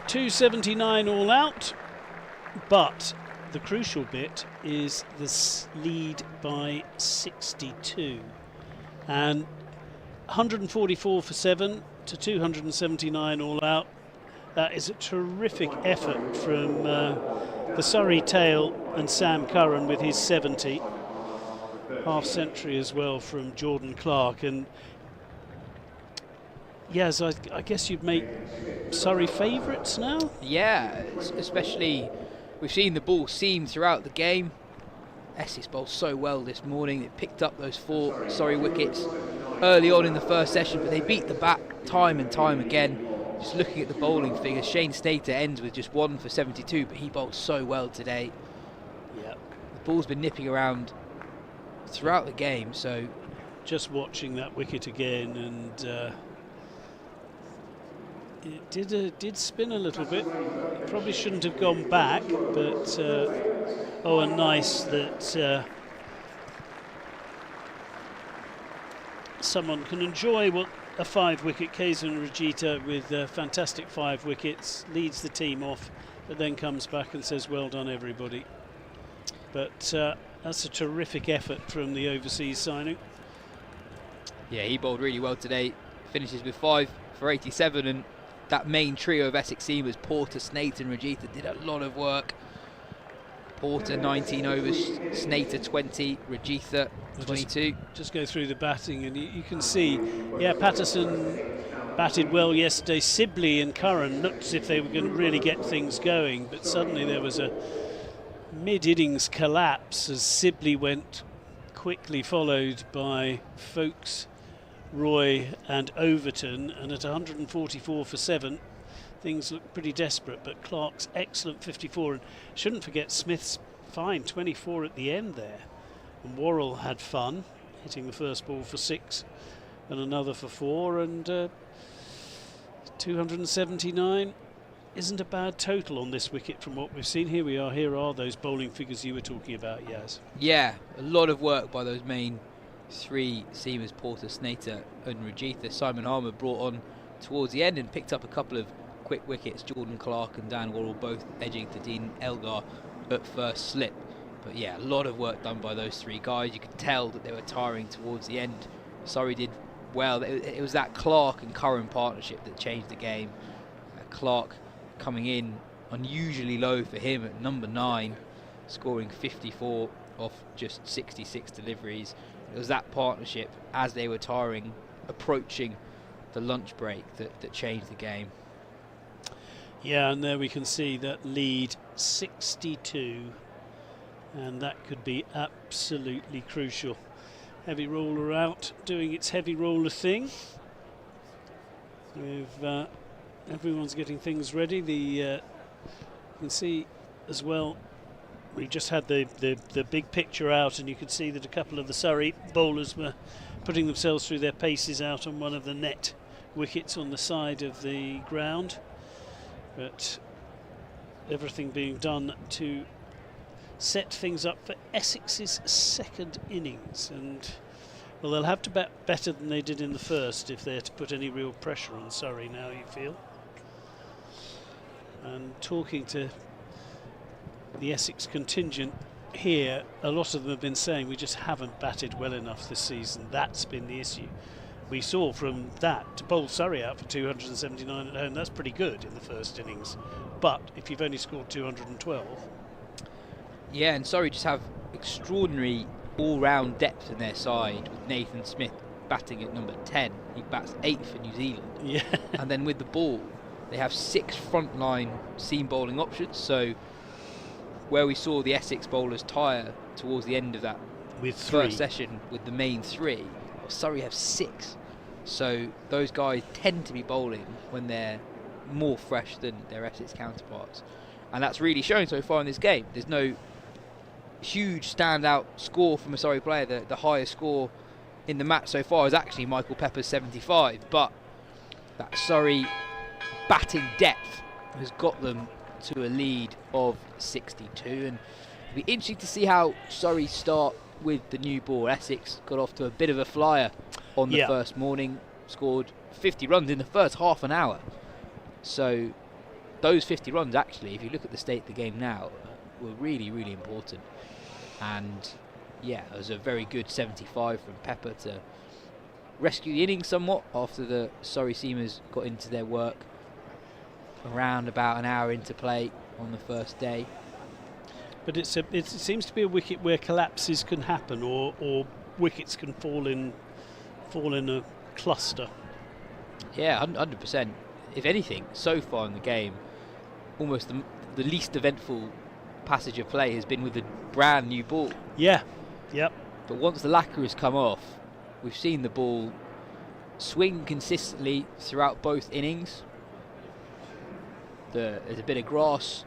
279 all out, but the crucial bit is this lead by 62. And 144 for 7 to 279 all out. That is a terrific effort from the Surrey tail and Sam Curran with his 70. Half century as well from Jordan Clark. And yes, I guess you'd make Surrey favourites now? Yeah, especially we've seen the ball seam throughout the game. Essex bowled so well this morning. They picked up those 4 Surrey wickets early on in the first session, but they beat the bat time and time again. Just looking at the bowling figures, Shane Stater ends with just 1 for 72, but he bowled so well today. Yep. The ball's been nipping around throughout the game, so just watching that wicket again, and it did spin a little bit. It probably shouldn't have gone back, but and nice that someone can enjoy what a 5-wicket. Kaizen Rajita with fantastic 5 wickets, leads the team off, but then comes back and says, well done everybody. But that's a terrific effort from the overseas signing. Yeah, he bowled really well today, finishes with 5 for 87, and that main trio of Essex seamers, Porter, Snater and Rajita, did a lot of work. Porter 19 overs, Snater 20, Rajita 22. Just go through the batting and you can see, Patterson batted well yesterday. Sibley and Curran looked as if they were going to really get things going, but suddenly there was a mid-innings collapse as Sibley went, quickly followed by Folkes, Roy and Overton, and at 144 for 7 things look pretty desperate, but Clark's excellent 54, and shouldn't forget Smith's fine 24 at the end there. And Worrell had fun, hitting the first ball for 6 and another for 4, and 279 isn't a bad total on this wicket from what we've seen. Here are those bowling figures you were talking about, Yas. Yeah, a lot of work by those main 3 seamers, Porter, Snater and Rajita. Simon Harmer brought on towards the end and picked up a couple of quick wickets. Jordan Clark and Dan Worrell both edging to Dean Elgar at first slip. But yeah, a lot of work done by those 3 guys. You could tell that they were tiring towards the end. Surrey did well. It was that Clark and Curran partnership that changed the game. Clark coming in unusually low for him at number 9, scoring 54 off just 66 deliveries. It was that partnership as they were tiring, approaching the lunch break, that changed the game. Yeah, and there we can see that lead 62, and that could be absolutely crucial. Heavy roller out, doing its heavy roller thing. Everyone's getting things ready. You can see as well, we just had the big picture out, and you could see that a couple of the Surrey bowlers were putting themselves through their paces out on one of the net wickets on the side of the ground. But everything being done to set things up for Essex's second innings, and well, they'll have to bat better than they did in the first if they're to put any real pressure on Surrey now, you feel. And talking to the Essex contingent here, a lot of them have been saying we just haven't batted well enough this season. That's been the issue. We saw from that to bowl Surrey out for 279 at home, that's pretty good in the first innings. But if you've only scored 212... Yeah, and Surrey just have extraordinary all-round depth in their side, with Nathan Smith batting at number 10. He bats 8th for New Zealand. Yeah. And then with the ball, they have 6 frontline seam bowling options. So where we saw the Essex bowlers tire towards the end of that with first session with the main 3, Surrey have 6. So those guys tend to be bowling when they're more fresh than their Essex counterparts. And that's really shown so far in this game. There's no huge standout score from a Surrey player. The highest score in the match so far is actually Michael Pepper's 75. But that Surrey batting depth has got them to a lead of 62. And it'll be interesting to see how Surrey start with the new ball. Essex got off to a bit of a flyer on the first morning. scored 50 runs in the first half an hour. So those 50 runs, actually, if you look at the state of the game now, were really, really important. And yeah, it was a very good 75 from Pepper to rescue the innings somewhat after the Surrey seamers got into their work around about an hour into play on the first day. But it seems to be a wicket where collapses can happen, or wickets can fall in a cluster. Yeah, 100%. If anything, so far in the game, almost the least eventful passage of play has been with a brand new ball. Yeah, yep. But once the lacquer has come off, we've seen the ball swing consistently throughout both innings. There's a bit of grass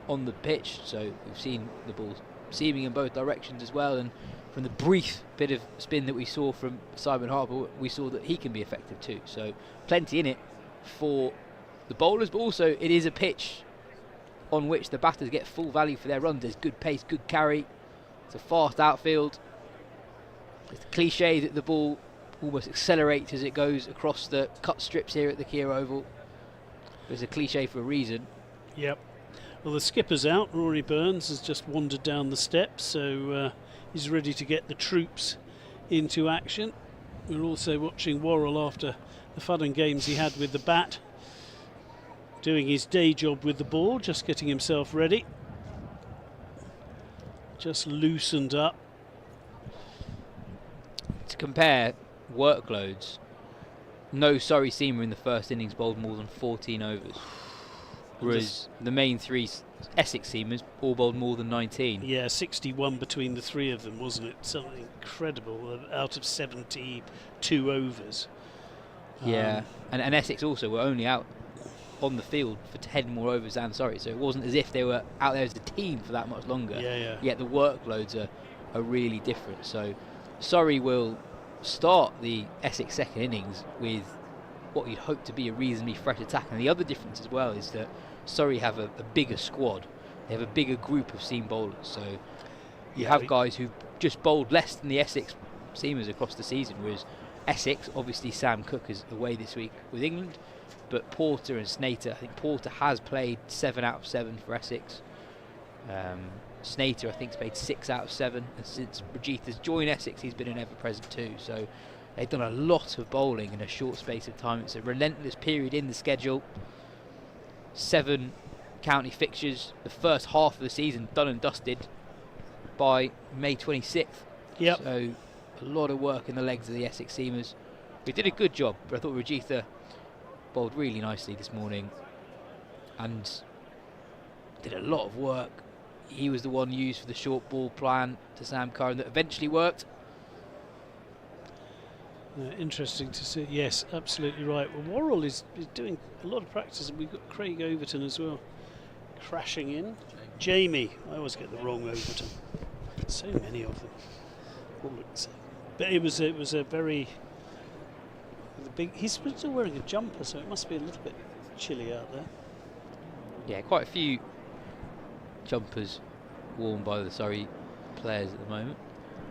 on the pitch, so we've seen the ball seaming in both directions as well, and from the brief bit of spin that we saw from Simon Harper, we saw that he can be effective too. So plenty in it for the bowlers, but also it is a pitch on which the batters get full value for their runs. There's good pace, good carry, it's a fast outfield. It's the cliche that the ball almost accelerates as it goes across the cut strips here at the Kia Oval. There's a cliche for a reason. Yep. Well, the skipper's out. Rory Burns has just wandered down the steps, so he's ready to get the troops into action. We're also watching Worrell after the fun and games he had with the bat, doing his day job with the ball, just getting himself ready. Just loosened up. To compare workloads, no Surrey seamer in the first innings bowled more than 14 overs. Whereas the main three Essex seamers all bowled more than 19. Yeah, 61 between the three of them, wasn't it? Something incredible, out of 72 overs. Yeah, and Essex also were only out on the field for 10 more overs than Surrey, so it wasn't as if they were out there as a team for that much longer. Yeah. Yet the workloads are really different. So Surrey will start the Essex second innings with what you'd hope to be a reasonably fresh attack. And the other difference as well is that Surrey have a bigger squad. They have a bigger group of seam bowlers. So you have guys who've just bowled less than the Essex seamers across the season, whereas Essex, obviously Sam Cook is away this week with England, but Porter and Snater, I think Porter has played 7 out of 7 for Essex. Snater, I think, has played 6 out of 7, and since Rajith has joined Essex, he's been an ever-present too. So they've done a lot of bowling in a short space of time. It's a relentless period in the schedule. 7 county fixtures, the first half of the season done and dusted by May 26th. Yep. So a lot of work in the legs of the Essex seamers. We did a good job, but I thought Rajitha bowled really nicely this morning and did a lot of work. He was the one used for the short ball plan to Sam Curran that eventually worked. Interesting to see. Yes, absolutely right. Well, Worrell is doing a lot of practice, and we've got Craig Overton as well crashing in. Jamie. I always get the wrong Overton. So many of them. But it was a very big. He's still wearing a jumper, so it must be a little bit chilly out there. Yeah, quite a few jumpers worn by the Surrey players at the moment.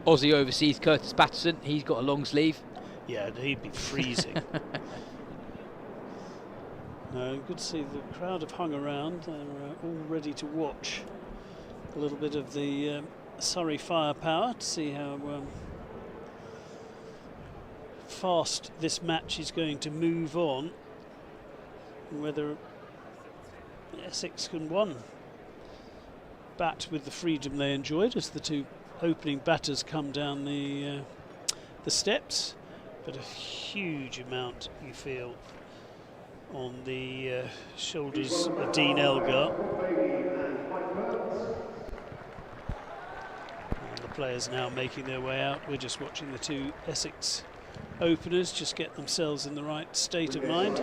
Aussie overseas Curtis Patterson, he's got a long sleeve. Yeah, he'd be freezing. Good to see the crowd have hung around. They're all ready to watch a little bit of the Surrey firepower to see how fast this match is going to move on, and whether Essex can bat with the freedom they enjoyed as the two opening batters come down the steps. But a huge amount, you feel, on the shoulders of Dean Elgar. And the players now making their way out. We're just watching the two Essex openers just get themselves in the right state of mind.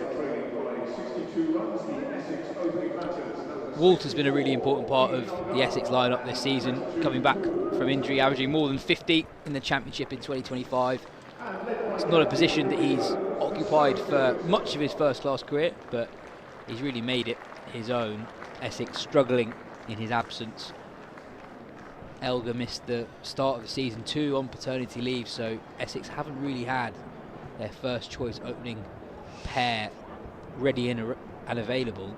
Walter's been a really important part of the Essex lineup this season, coming back from injury, averaging more than 50 in the Championship in 2025. It's not a position that he's occupied for much of his first-class career, but he's really made it his own. Essex struggling in his absence. Elgar missed the start of the season too on paternity leave, so Essex haven't really had their first choice opening pair ready and available.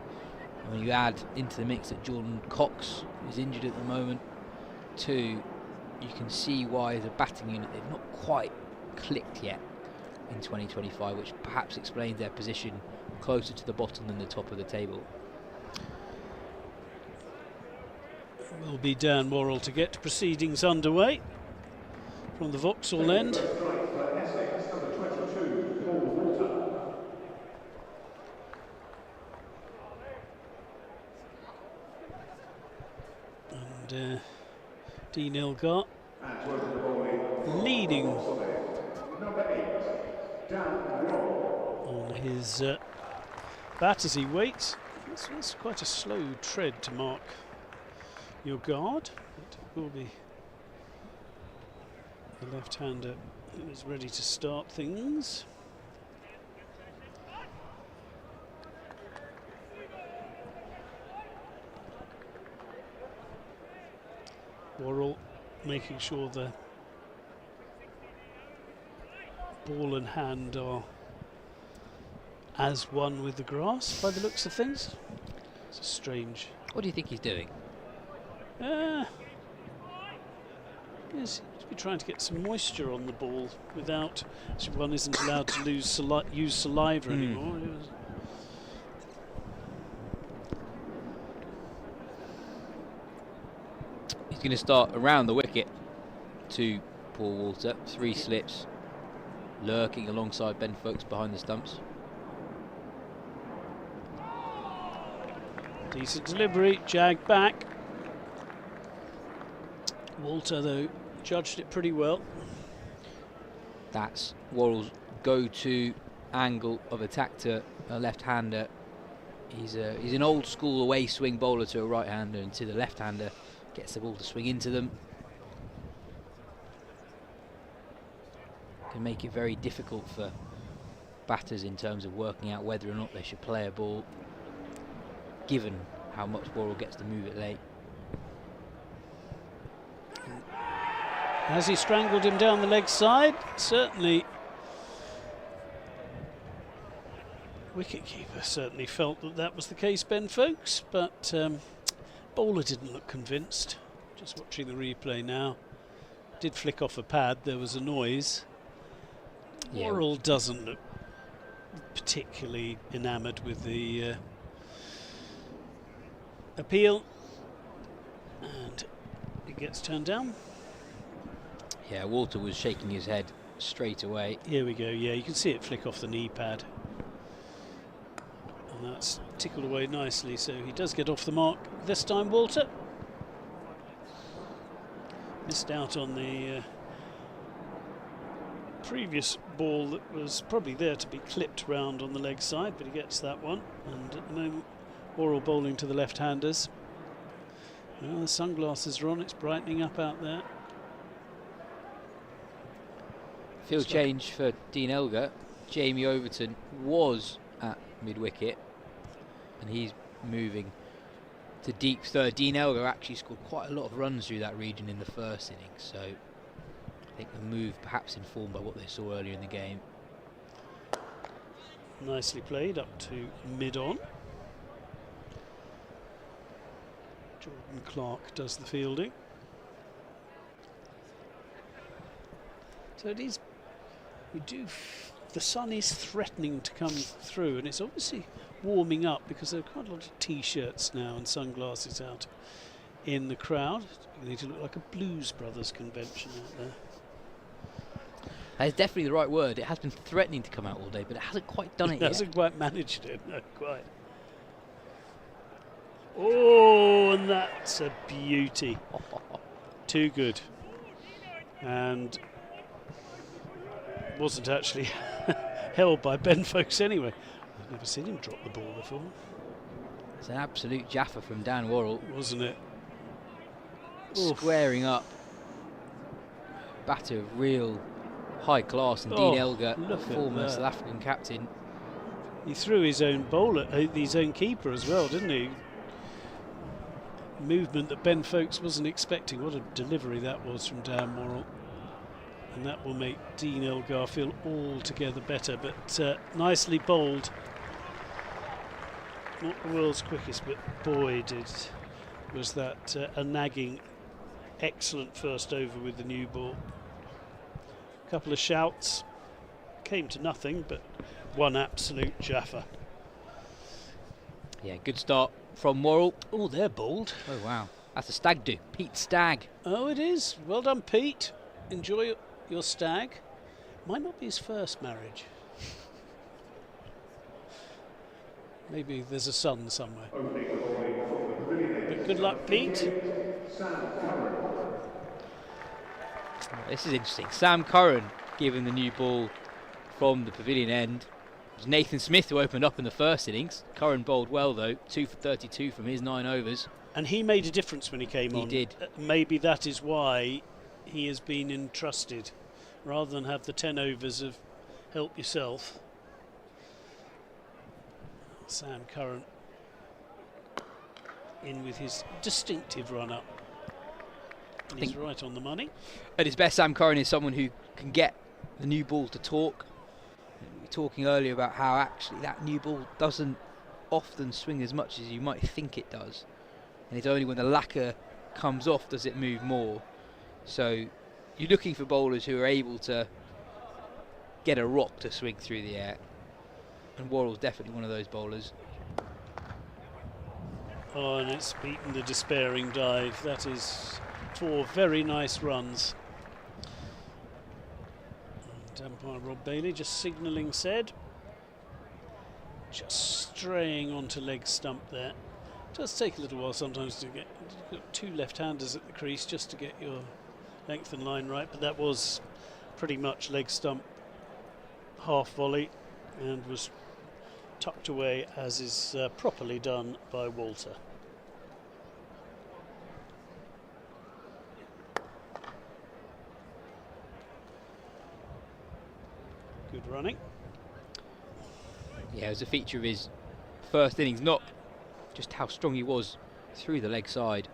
And when you add into the mix that Jordan Cox is injured at the moment too, you can see why as a batting unit they've not quite clicked yet in 2025, which perhaps explains their position closer to the bottom than the top of the table. Will be Dan Worrell to get proceedings underway from the Vauxhall end. And Dean Elgar leading on his bat as he waits. It's quite a slow tread to mark your guard. It will be the left-hander who is ready to start things. Worrell making sure the ball and hand are as one with the grass by the looks of things. It's a strange. What do you think he's doing? Yes, he's been trying to get some moisture on the ball without. One isn't allowed to use saliva anymore. He's going to start around the wicket to Paul Walter. 3 slips, lurking alongside Ben Foakes behind the stumps. Decent delivery, jag back. Walter, though, judged it pretty well. That's Worrell's go-to angle of attack to a left-hander. He's an old-school away swing bowler to a right-hander, and to the left-hander gets the ball to swing into them. Can make it very difficult for batters in terms of working out whether or not they should play a ball, given how much Worrell gets to move it late. Has he strangled him down the leg side? Certainly. Wicketkeeper certainly felt that was the case, Ben Foakes, but bowler didn't look convinced. Just watching the replay now. Did flick off a pad, there was a noise. Yeah. Worrell doesn't look particularly enamoured with the appeal, and it gets turned down. Yeah, Walter was shaking his head straight away. Here we go, yeah, you can see it flick off the knee pad. And that's tickled away nicely, so he does get off the mark this time, Walter. Missed out on the previous ball that was probably there to be clipped round on the leg side, but he gets that one. And at the moment, Worrell bowling to the left-handers. Well, the sunglasses are on, it's brightening up out there. Field change for Dean Elgar. Jamie Overton was at mid-wicket, and he's moving to deep third. Dean Elgar actually scored quite a lot of runs through that region in the first innings, so I think the move perhaps informed by what they saw earlier in the game. Nicely played up to mid-on. Jordan Clark does the fielding. So it is, the sun is threatening to come through, and it's obviously warming up because there are quite a lot of t-shirts now and sunglasses out in the crowd. You need to look like a Blues Brothers convention out there. That is definitely the right word. It has been threatening to come out all day, but it hasn't quite done it yet. It hasn't quite managed it, no, quite. Oh, and that's a beauty. Too good. And wasn't actually held by Ben Foakes anyway. I've never seen him drop the ball before. It's an absolute jaffer from Dan Worrell. Wasn't it? Squaring up. Batter of real high class, and Dean Elgar, former South African captain. He threw his own bowler, his own keeper as well, didn't he? Movement that Ben Foakes wasn't expecting. What a delivery that was from Dan Worrell. and that will make Dean Elgar feel altogether better. But nicely bowled. Not the world's quickest, but boy was that a nagging, excellent first over with the new ball. A couple of shouts, came to nothing, but one absolute jaffer. Yeah, good start from Worrell. Oh, they're bowled. Oh wow, that's a stag do. Pete Stag. Oh, it is. Well done, Pete. Enjoy your stag. Might not be his first marriage. Maybe there's a son somewhere. But good luck, Pete. This is interesting. Sam Curran given the new ball from the pavilion end. It was Nathan Smith who opened up in the first innings. Curran bowled well though, 2 for 32 from his 9 overs. And he made a difference when he came on. He did. Maybe that is why he has been entrusted, rather than have the 10 overs of help yourself. Sam Curran in with his distinctive run-up. He's right on the money. At his best, Sam Curran is someone who can get the new ball to talk. We were talking earlier about how actually that new ball doesn't often swing as much as you might think it does. And it's only when the lacquer comes off does it move more. So you're looking for bowlers who are able to get a rock to swing through the air. And Worrell's definitely one of those bowlers. Oh, and it's beaten the despairing dive. That is 4 very nice runs. And umpire Rob Bailey just signalling said. Just straying onto leg stump there. It does take a little while sometimes to get. You've got 2 left-handers at the crease just to get your length and line right, but that was pretty much leg stump half volley and was tucked away as is properly done by Walter. Good running. Yeah, it was a feature of his first innings, not just how strong he was through the leg side.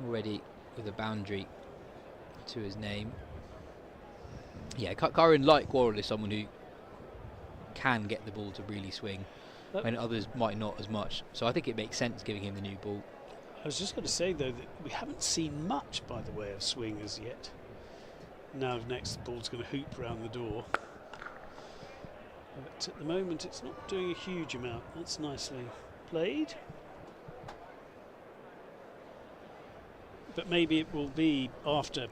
Already with a boundary to his name. Yeah, Curran, like Worrell, is someone who can get the ball to really swing when others might not as much. So I think it makes sense giving him the new ball. I was just going to say, though, that we haven't seen much by the way of swing as yet. Now next the ball's going to hoop round the door. But at the moment it's not doing a huge amount. That's nicely played. But maybe it will be after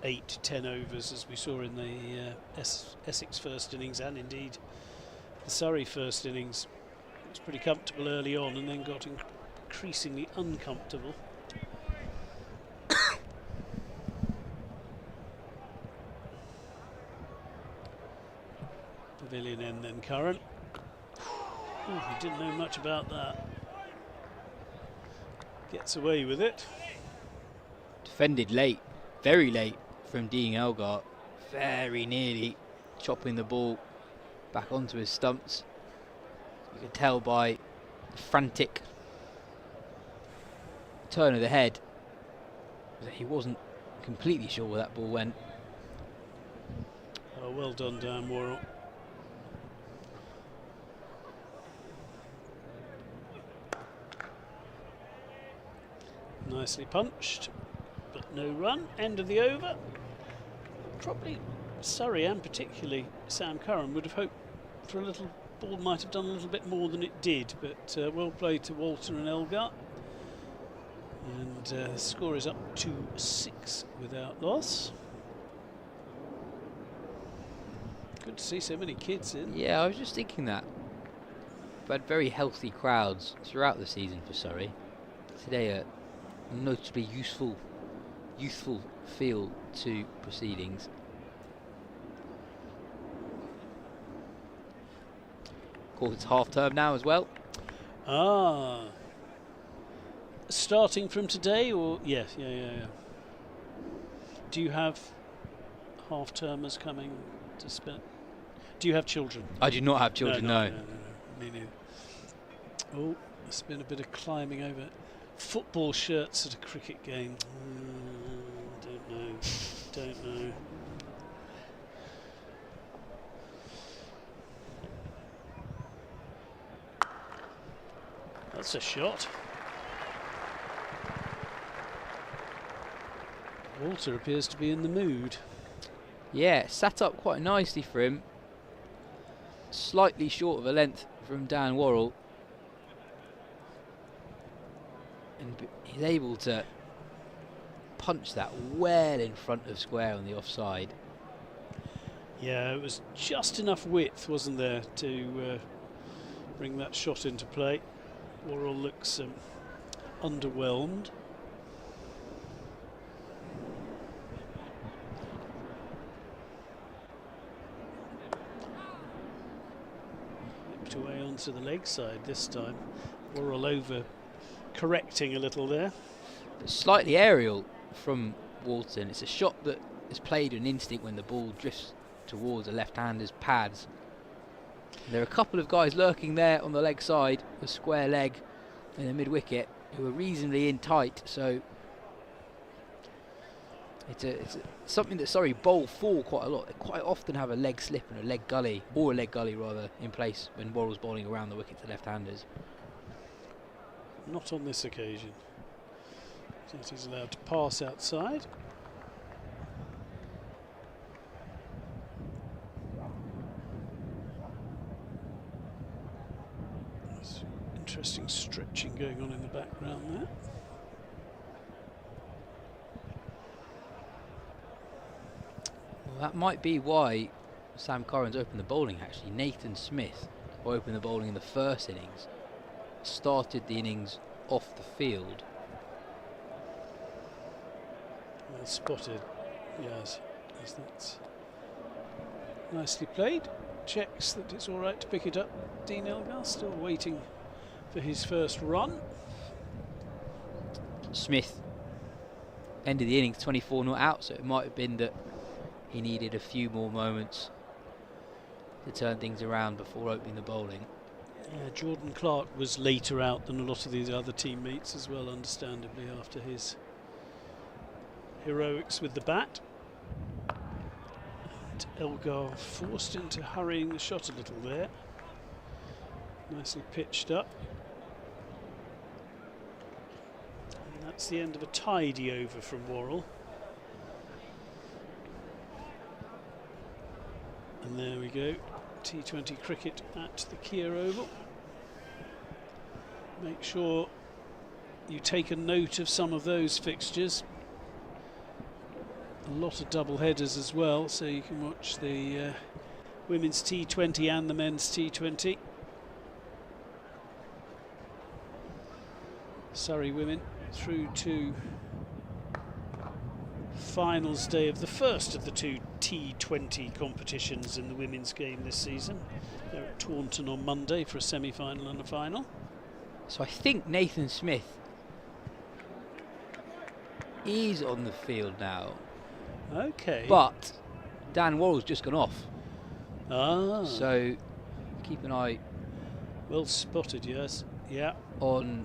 8 to 10 overs, as we saw in the Essex first innings, and indeed the Surrey first innings. It was pretty comfortable early on and then got increasingly uncomfortable. Pavilion end then Curran. He didn't know much about that. Gets away with it. Defended late, very late from Dean Elgar, very nearly chopping the ball back onto his stumps. You can tell by the frantic turn of the head that he wasn't completely sure where that ball went. Oh, well done, Dan Worrell. Nicely punched, but no run. End of the over. Probably Surrey, and particularly Sam Curran, would have hoped for a little ball, might have done a little bit more than it did, but well played to Walter and Elgar. And the score is up to 6 without loss. Good to see so many kids in. Yeah, I was just thinking that. We've had very healthy crowds throughout the season for Surrey. Today a notably youthful feel to proceedings. Of course, it's half term now as well. Ah, starting from today, or yeah. Do you have half termers coming to spend? Do you have children? I do not have children. No. Me neither. Oh, there's been a bit of climbing over. Football shirts at a cricket game. I don't know. don't know. That's a shot. Walter appears to be in the mood. Yeah, sat up quite nicely for him. Slightly short of a length from Dan Worrell. And he's able to punch that well in front of square on the offside. Yeah, it was just enough width, wasn't there, to bring that shot into play. Worrell looks underwhelmed. Whipped away onto the leg side this time. Worrell over correcting a little there. But slightly aerial from Walton. It's a shot that is played with an instinct when the ball drifts towards a left-hander's pads. There are a couple of guys lurking there on the leg side, a square leg in the mid-wicket, who are reasonably in tight, so it's something that Surrey bowl for quite a lot. They quite often have a leg slip and a leg gully rather, in place when Worrell's bowling around the wicket to left-handers. Not on this occasion. So he's allowed to pass outside. There's interesting stretching going on in the background there. Well, that might be why Sam Curran's opened the bowling actually. Nathan Smith, who opened the bowling in the first innings, started the innings off the field. Well spotted, yes. That's nicely played. Checks that it's all right to pick it up. Dean Elgar still waiting for his first run. Smith ended the innings 24 not out, so it might have been that he needed a few more moments to turn things around before opening the bowling. Yeah, Jordan Clark was later out than a lot of these other teammates as well, understandably, after his heroics with the bat. And Elgar forced into hurrying the shot a little there. Nicely pitched up. And that's the end of a tidy over from Worrell. And there we go. T20 cricket at the Kia Oval. Make sure you take a note of some of those fixtures. A lot of double headers as well, so you can watch the women's T20 and the men's T20. Surrey women through to finals day of the first of the two T20 competitions in the women's game this season. They're at Taunton on Monday for a semi-final and a final. So I think Nathan Smith is on the field now. Okay. But Dan Worrell's just gone off. Ah. So keep an eye. Well spotted, yes. Yeah. On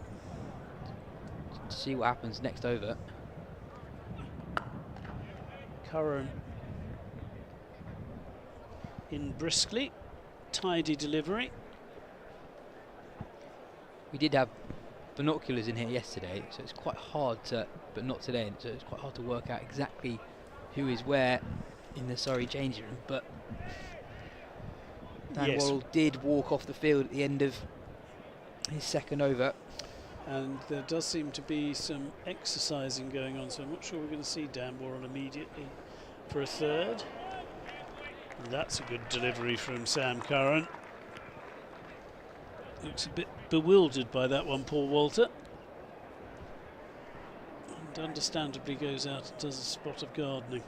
to see what happens next over. Curran in briskly. Tidy delivery. We did have binoculars in here yesterday, so it's quite hard to, but not today, so it's quite hard to work out exactly who is where in the Surrey changing room, but Dan Worrell did walk off the field at the end of his second over. And there does seem to be some exercising going on, so I'm not sure we're going to see Dan Worrell immediately for a third. And that's a good delivery from Sam Curran. Looks a bit bewildered by that one, Paul Walter. And understandably goes out and does a spot of gardening.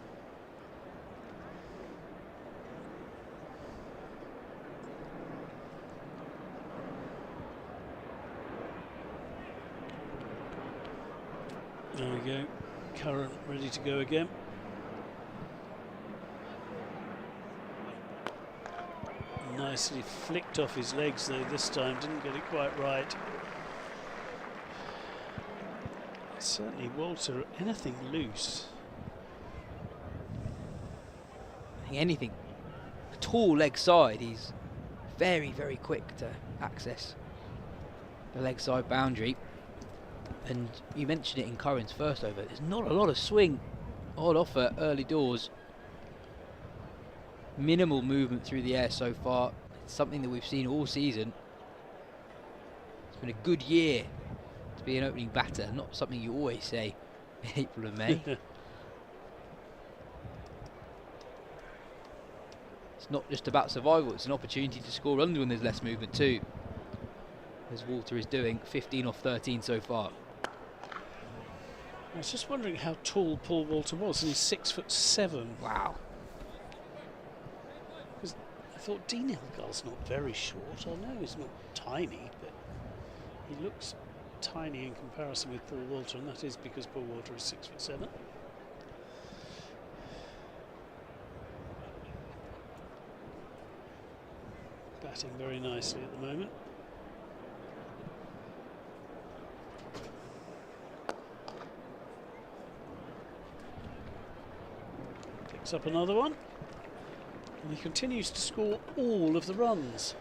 There we go. Curran ready to go again. Nicely flicked off his legs though this time, didn't get it quite right. Certainly Walter, anything loose anything at all leg side, he's very, very quick to access the leg side boundary. And you mentioned it in Curran's first over, there's not a lot of swing on offer early doors. Minimal movement through the air so far. It's something that we've seen all season. It's been a good year to be an opening batter, not something you always say in April and May. It's not just about survival, it's an opportunity to score runs when there's less movement too, as Walter is doing. 15 off 13 so far. I was just wondering how tall Paul Walter was, and he's 6'7". Wow. Because I thought Dean Elgar's not very short. I know he's not tiny, but he looks tiny in comparison with Paul Walter, and that is because Paul Walter is 6'7". Batting very nicely at the moment. Picks up another one, and he continues to score all of the runs.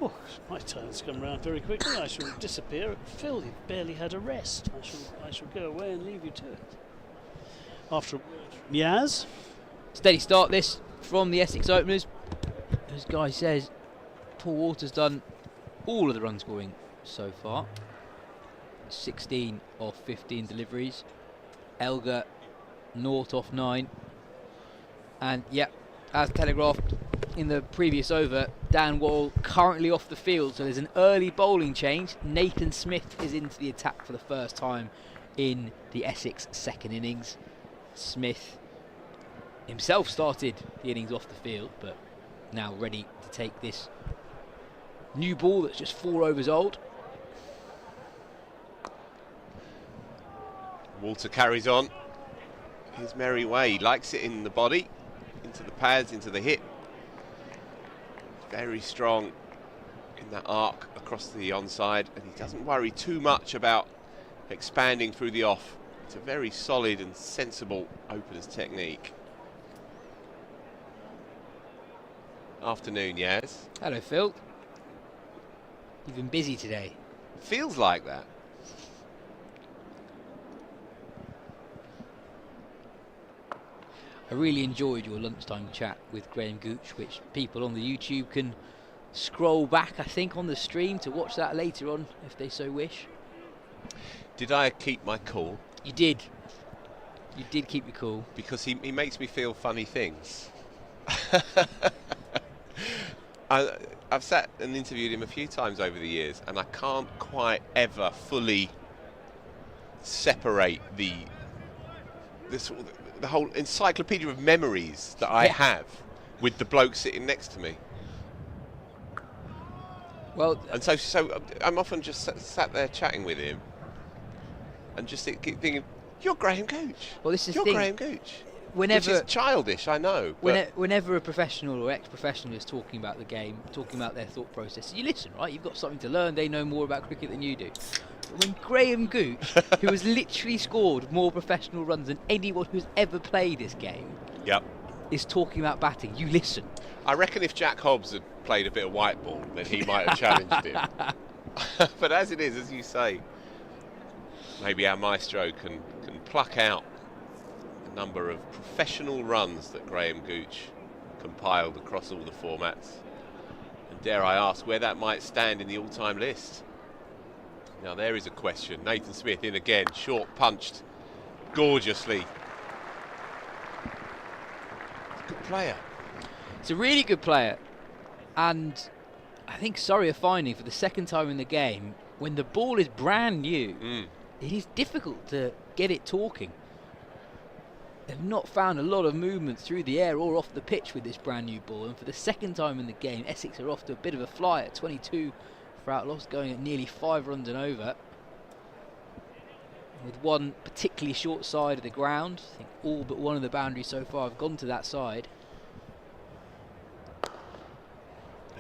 Oh, my turn's come round very quickly. I shall disappear. Phil, you've barely had a rest. I shall go away and leave you to it. After Yas. Steady start this from the Essex openers. As Guy says, Paul Walter's done all of the run scoring so far. 16 off 15 deliveries. Elgar, 0 off 9. And yeah, as telegraphed in the previous over, Dan Wall currently off the field, so there's an early bowling change. Nathan Smith is into the attack for the first time in the Essex second innings. Smith himself started the innings off the field, but now ready to take this new ball that's just 4 overs old. Walter carries on his merry way. He likes it in the body, into the pads, into the hip. Very strong in that arc across the onside, and he doesn't worry too much about expanding through the off. It's a very solid and sensible opener's technique. Afternoon, Yas. Hello, Phil. You've been busy today. Feels like that. I really enjoyed your lunchtime chat with Graham Gooch, which people on the YouTube can scroll back, I think, on the stream to watch that later on if they so wish. Did I keep my cool? You did. You did keep your cool. Because he makes me feel funny things. I've sat and interviewed him a few times over the years, and I can't quite ever fully separate the whole encyclopedia of memories that I have with the bloke sitting next to me. Well, and so I'm often just sat there chatting with him, and just thinking, "You're Graham Gooch." Well, this is you're the thing. Graham Gooch. Whenever, which is childish, I know. Whenever a professional or ex-professional is talking about the game, talking about their thought process, you listen, right? You've got something to learn. They know more about cricket than you do. But when Graham Gooch, who has literally scored more professional runs than anyone who's ever played this game, is talking about batting, you listen. I reckon if Jack Hobbs had played a bit of white ball, then he might have challenged him. But as it is, as you say, maybe our maestro can pluck out a number of professional runs that Graham Gooch compiled across all the formats. And dare I ask where that might stand in the all-time list? Now there is a question. Nathan Smith in again, short punched gorgeously. Good player. It's a really good player, and I think Surrey are finding for the second time in the game, when the ball is brand new, it is difficult to get it talking. They've not found a lot of movement through the air or off the pitch with this brand new ball, and for the second time in the game, Essex are off to a bit of a fly at 22 for outlaws, going at nearly 5 runs and over, with one particularly short side of the ground. I think all but one of the boundaries so far have gone to that side.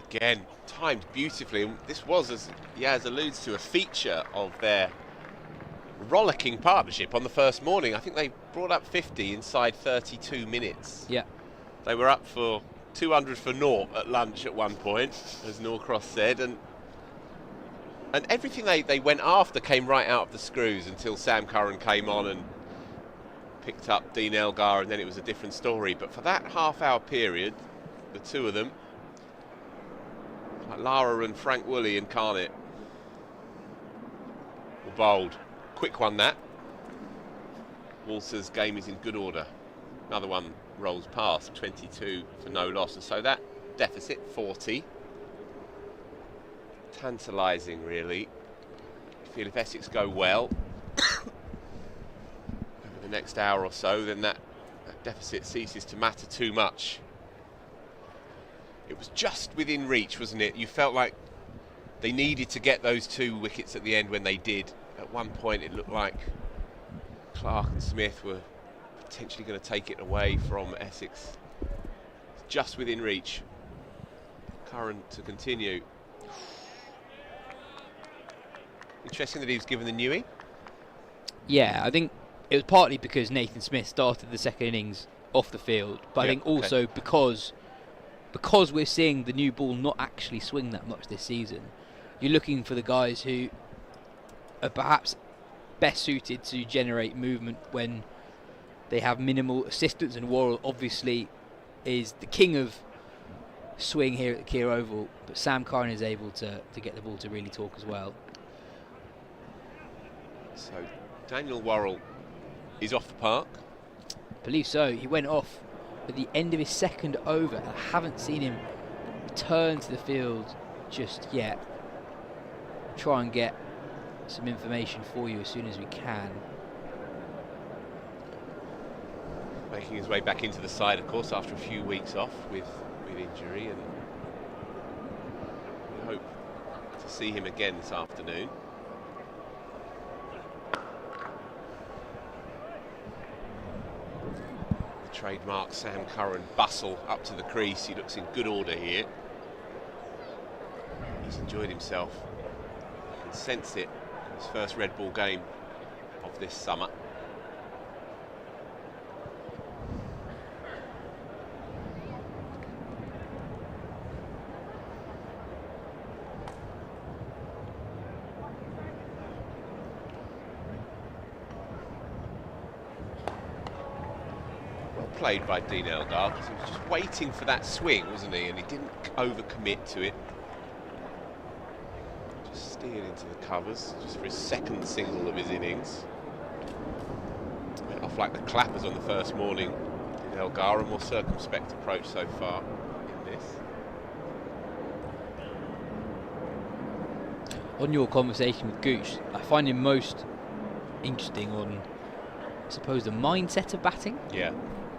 Again, timed beautifully. And this was, as Yas alludes to, a feature of their rollicking partnership on the first morning. I think they brought up 50 inside 32 minutes. Yeah. They were up for 200 for naught at lunch at one point, as Norcross said, and everything they went after came right out of the screws until Sam Curran came on and picked up Dean Elgar, and then it was a different story. But for that half-hour period, the two of them, like Lara and Frank Woolley and Carnett, were bold. Quick one, that. Walter's game is in good order. Another one rolls past, 22 for no loss, and so that deficit, 40. Tantalising, really. I feel if Essex go well over the next hour or so, then that deficit ceases to matter too much. It was just within reach, wasn't it? You felt like they needed to get those 2 wickets at the end when they did. At one point it looked like Clark and Smith were potentially going to take it away from Essex. It's just within reach. Curran to continue. Interesting that he was given the newie. Yeah, I think it was partly because Nathan Smith started the second innings off the field, but I think also because we're seeing the new ball not actually swing that much this season. You're looking for the guys who are perhaps best suited to generate movement when they have minimal assistance, and Worrell obviously is the king of swing here at the Keir Oval, but Sam Curran is able to get the ball to really talk as well. So Daniel Worrell is off the park. I believe so. He went off at the end of his second over. I haven't seen him return to the field just yet. Try and get some information for you as soon as we can. Making his way back into the side, of course, after a few weeks off with injury, and we hope to see him again this afternoon. The trademark Sam Curran bustle up to the crease. He looks in good order here. He's enjoyed himself. You can sense it in his first red ball game of this summer. Played by Dean Elgar, because he was just waiting for that swing, wasn't he? And he didn't overcommit to it. Just steered into the covers, just for his second single of his innings. Went off like the clappers on the first morning. Dean Elgar, a more circumspect approach so far in this. On your conversation with Gooch, I find him most interesting on, I suppose, the mindset of batting. Yeah.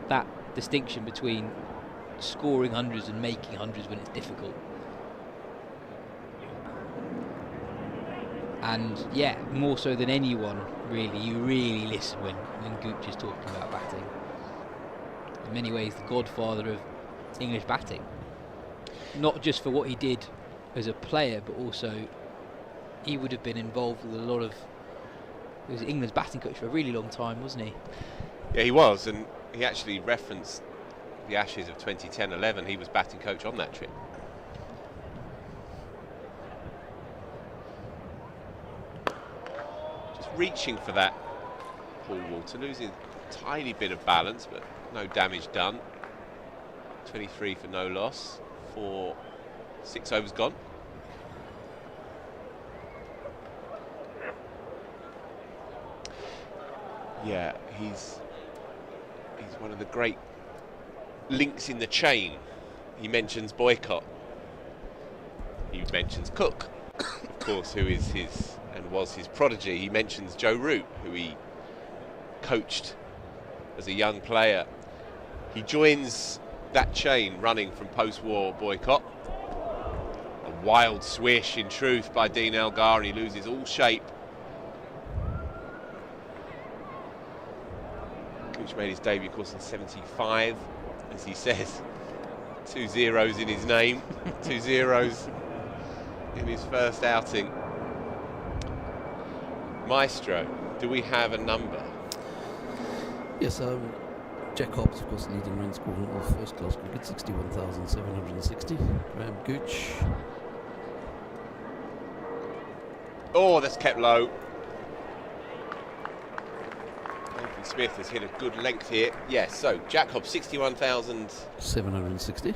That distinction between scoring hundreds and making hundreds when it's difficult. And yeah, more so than anyone, really, you really listen when Gooch is talking about batting. In many ways, the godfather of English batting. Not just for what he did as a player, but also he would have been involved with a lot of... He was England's batting coach for a really long time, wasn't he? Yeah, he was, and he actually referenced the Ashes of 2010-11. He was batting coach on that trip. Just reaching for that, Paul Walter, losing a tiny bit of balance, but no damage done. 23 for no loss, 6 overs gone. Yeah, he's one of the great links in the chain. He mentions Boycott. He mentions Cook, of course, who is his and was his prodigy. He mentions Joe Root, who he coached as a young player. He joins that chain running from post-war Boycott. A wild swish, in truth, by Dean Elgar, and he loses all shape. Which made his debut, of course, in 75, as he says. 2 zeros in his name, 2 zeros in his first outing. Maestro, do we have a number? Yes, Jack Hobbs, of course, leading run scorer in all first-class cricket, 61,760. Graham Gooch. Oh, that's kept low. Nathan Smith has hit a good length here. Yes, so Jack Hobbs, 61,760.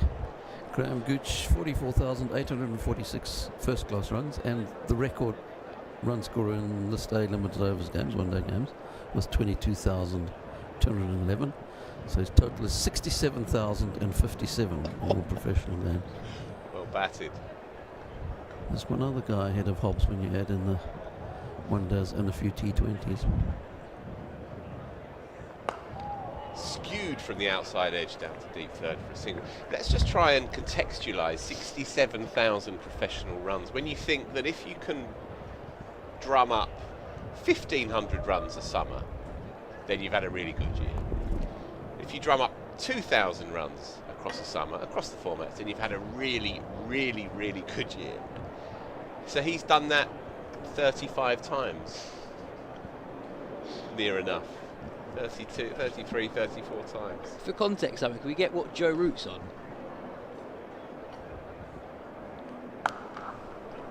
Graham Gooch, 44,846 first-class runs, and the record run scorer in this day limited overs games, one-day games, was 22,211. So his total is 67,057 in all professional games. Well batted. There's one other guy ahead of Hobbs when you add in the one-days and a few T20s. Skewed from the outside edge down to deep third for a single. Let's just try and contextualise 67,000 professional runs. When you think that if you can drum up 1,500 runs a summer, then you've had a really good year. If you drum up 2,000 runs across a summer, across the formats, then you've had a really, really, really good year. So he's done that 35 times. Near enough. 32, 33, 34 times. For context, Simon, can we get what Joe Root's on?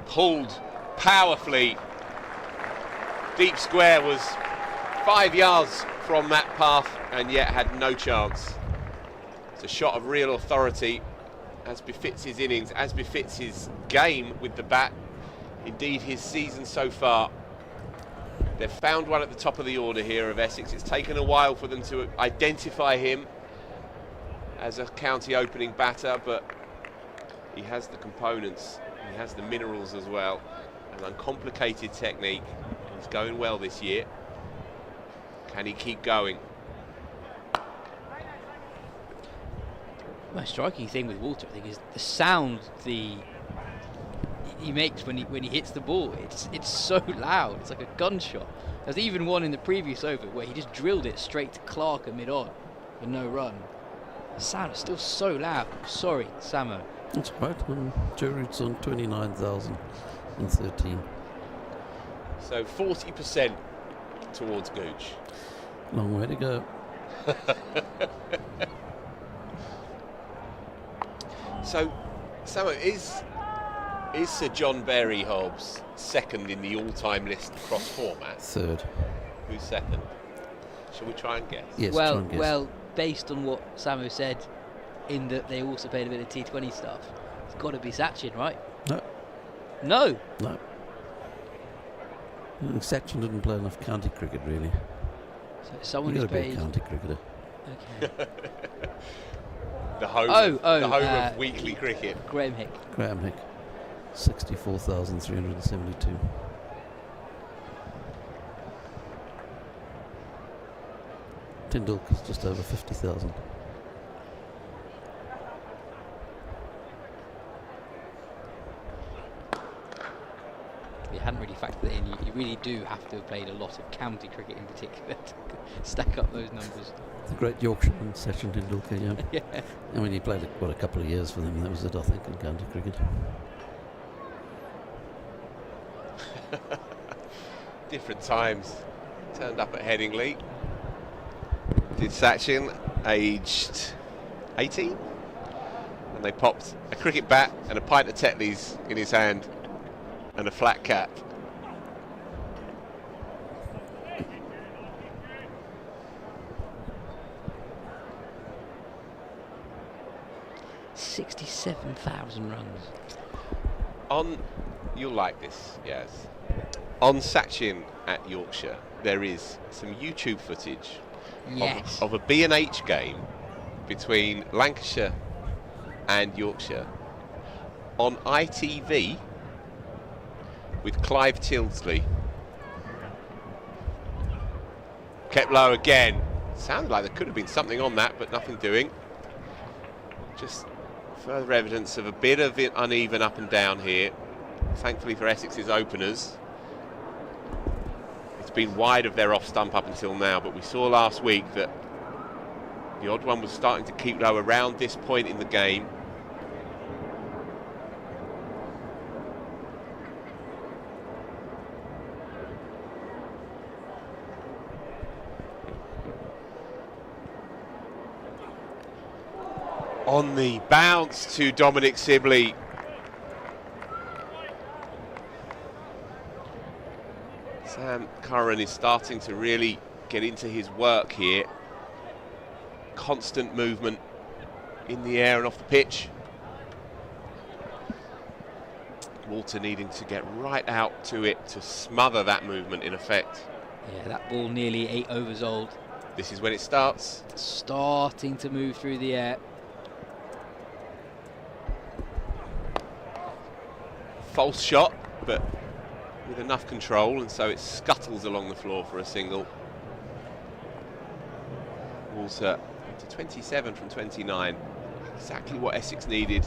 Pulled powerfully. Deep square was 5 yards from that path and yet had no chance. It's a shot of real authority, as befits his innings, as befits his game with the bat. Indeed, his season so far. They've found one at the top of the order here of Essex. It's taken a while for them to identify him as a county opening batter, but he has the components, he has the minerals as well. An uncomplicated technique. He's going well this year. Can he keep going? The most striking thing with Walter, I think, is the sound he makes when he hits the ball. It's so loud. It's like a gunshot. There's even one in the previous over where he just drilled it straight to Clark at mid-on for no run. The sound is still so loud. Sorry, Samo. That's right. Joe Root's on 29,013. So 40% towards Gooch. Long way to go. So, Samo, is Sir John Berry Hobbs second in the all-time list across formats? Third. Who's second? Shall we try and guess? Yes, well, try and guess. well, based on what Samo said, in that they also played a bit of T20 stuff, it's got to be Sachin, right? No. No. No. Sachin didn't play enough county cricket, really. So someone You've who's got to be a played. county cricketer. Okay. The home, of weekly cricket. Graham Hick. Graham Hick, 64,372. Tendulkar's just over 50,000. You hadn't really factored it in. You really do have to have played a lot of county cricket in particular to stack up those numbers. The great Yorkshireman, Sachin Tendulkar, yeah. Yeah. I mean, he played a couple of years for them. That was it, I think, in county cricket. Different times. Turned up at Headingley. Did Sachin, aged 18? And they popped a cricket bat and a pint of Tetley's in his hand and a flat cap. $67,000 runs. You'll like this, yes. On Sachin at Yorkshire, there is some YouTube footage Yes. of a B&H game between Lancashire and Yorkshire on ITV with Clive Tildesley. Kept low again. Sounded like there could have been something on that, but nothing doing. Just further evidence of a bit of uneven up and down here. Thankfully for Essex's openers, it's been wide of their off stump up until now, but we saw last week that the odd one was starting to keep low around this point in the game. On the bounce to Dominic Sibley. Sam Curran is starting to really get into his work here. Constant movement in the air and off the pitch. Walter needing to get right out to it to smother that movement in effect. Yeah, that ball nearly 8 overs old. This is when it starts. Starting to move through the air. False shot, but with enough control, and so it scuttles along the floor for a single. Walter to 27 from 29. Exactly what Essex needed.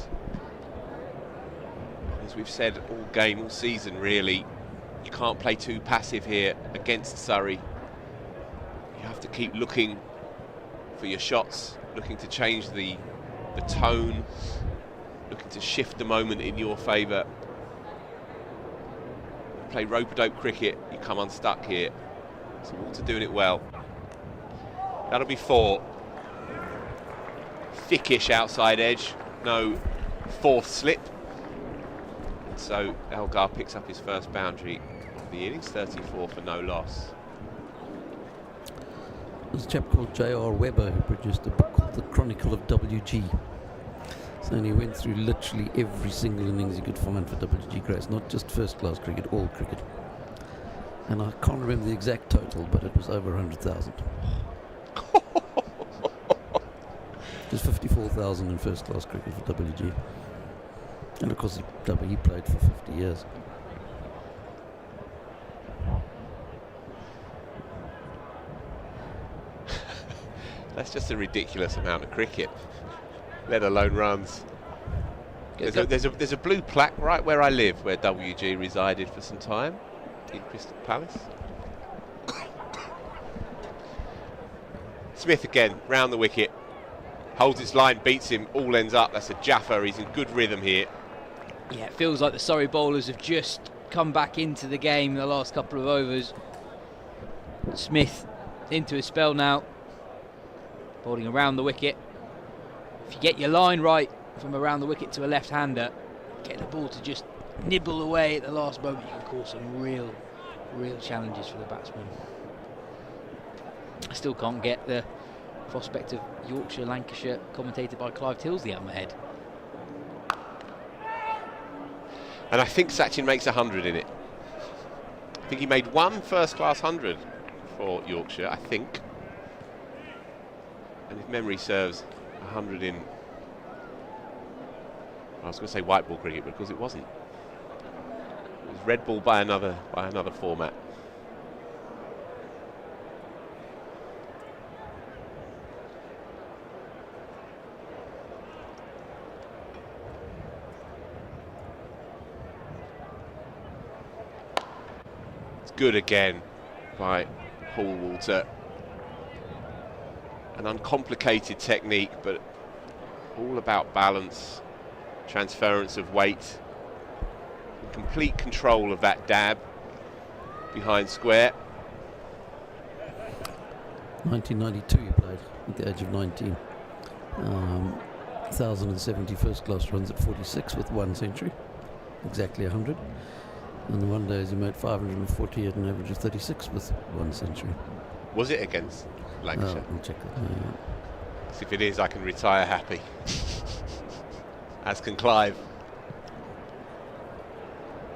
As we've said all game, all season really, you can't play too passive here against Surrey. You have to keep looking for your shots, looking to change the tone, looking to shift the moment in your favour. Play rope-a-dope cricket, you come unstuck here. So Walter doing it well. That'll be 4. Thickish outside edge, no fourth slip. And so Elgar picks up his first boundary of the innings, 34 for no loss. There's a chap called J.R. Webber who produced a book called The Chronicle of WG. So he went through literally every single innings he could find for WG Grace, not just first class cricket, all cricket. And I can't remember the exact total, but it was over 100,000. There's 54,000 in first class cricket for WG. And of course he played for 50 years. That's just a ridiculous amount of cricket, let alone runs. There's a blue plaque right where I live, where WG resided for some time, in Crystal Palace. Smith again, round the wicket, holds his line, beats him, all ends up. That's a Jaffa, he's in good rhythm here. Yeah, it feels like the Surrey bowlers have just come back into the game in the last couple of overs. Smith into a spell now, bowling around the wicket. If you get your line right from around the wicket to a left-hander, get the ball to just nibble away at the last moment, you can cause some real challenges for the batsman. I still can't get the prospect of Yorkshire, Lancashire, commentated by Clive Tilsley out of my head. And I think Sachin makes 100 in it. I think he made one first-class 100 for Yorkshire, I think. And if memory serves, 100 in, I was going to say white ball cricket, but of course it wasn't. It was red ball by another format. It's good again by Paul Walter. An uncomplicated technique, but all about balance, transference of weight, and complete control of that dab behind square. 1992 he played at the age of 19. 1,070 first class runs at 46 with 1 century, exactly 100. And the one days he made 540 at an average of 36 with 1 century. Was it against Lancashire? I'll check that. So if it is, I can retire happy. As can Clive.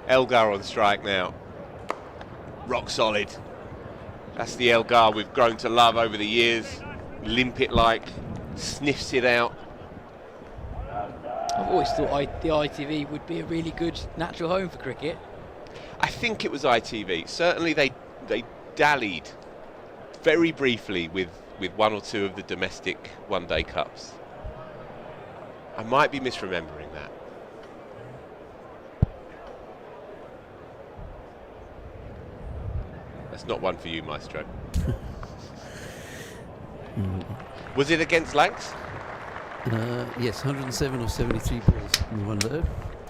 Elgar on strike now. Rock solid. That's the Elgar we've grown to love over the years. Limpet-like, sniffs it out. I've always thought the ITV would be a really good natural home for cricket. I think it was ITV. Certainly they dallied very briefly with one or two of the domestic one-day cups. I might be misremembering that. That's not one for you, Maestro. Was it against Lancs? Yes, 107 of 73 balls in one day.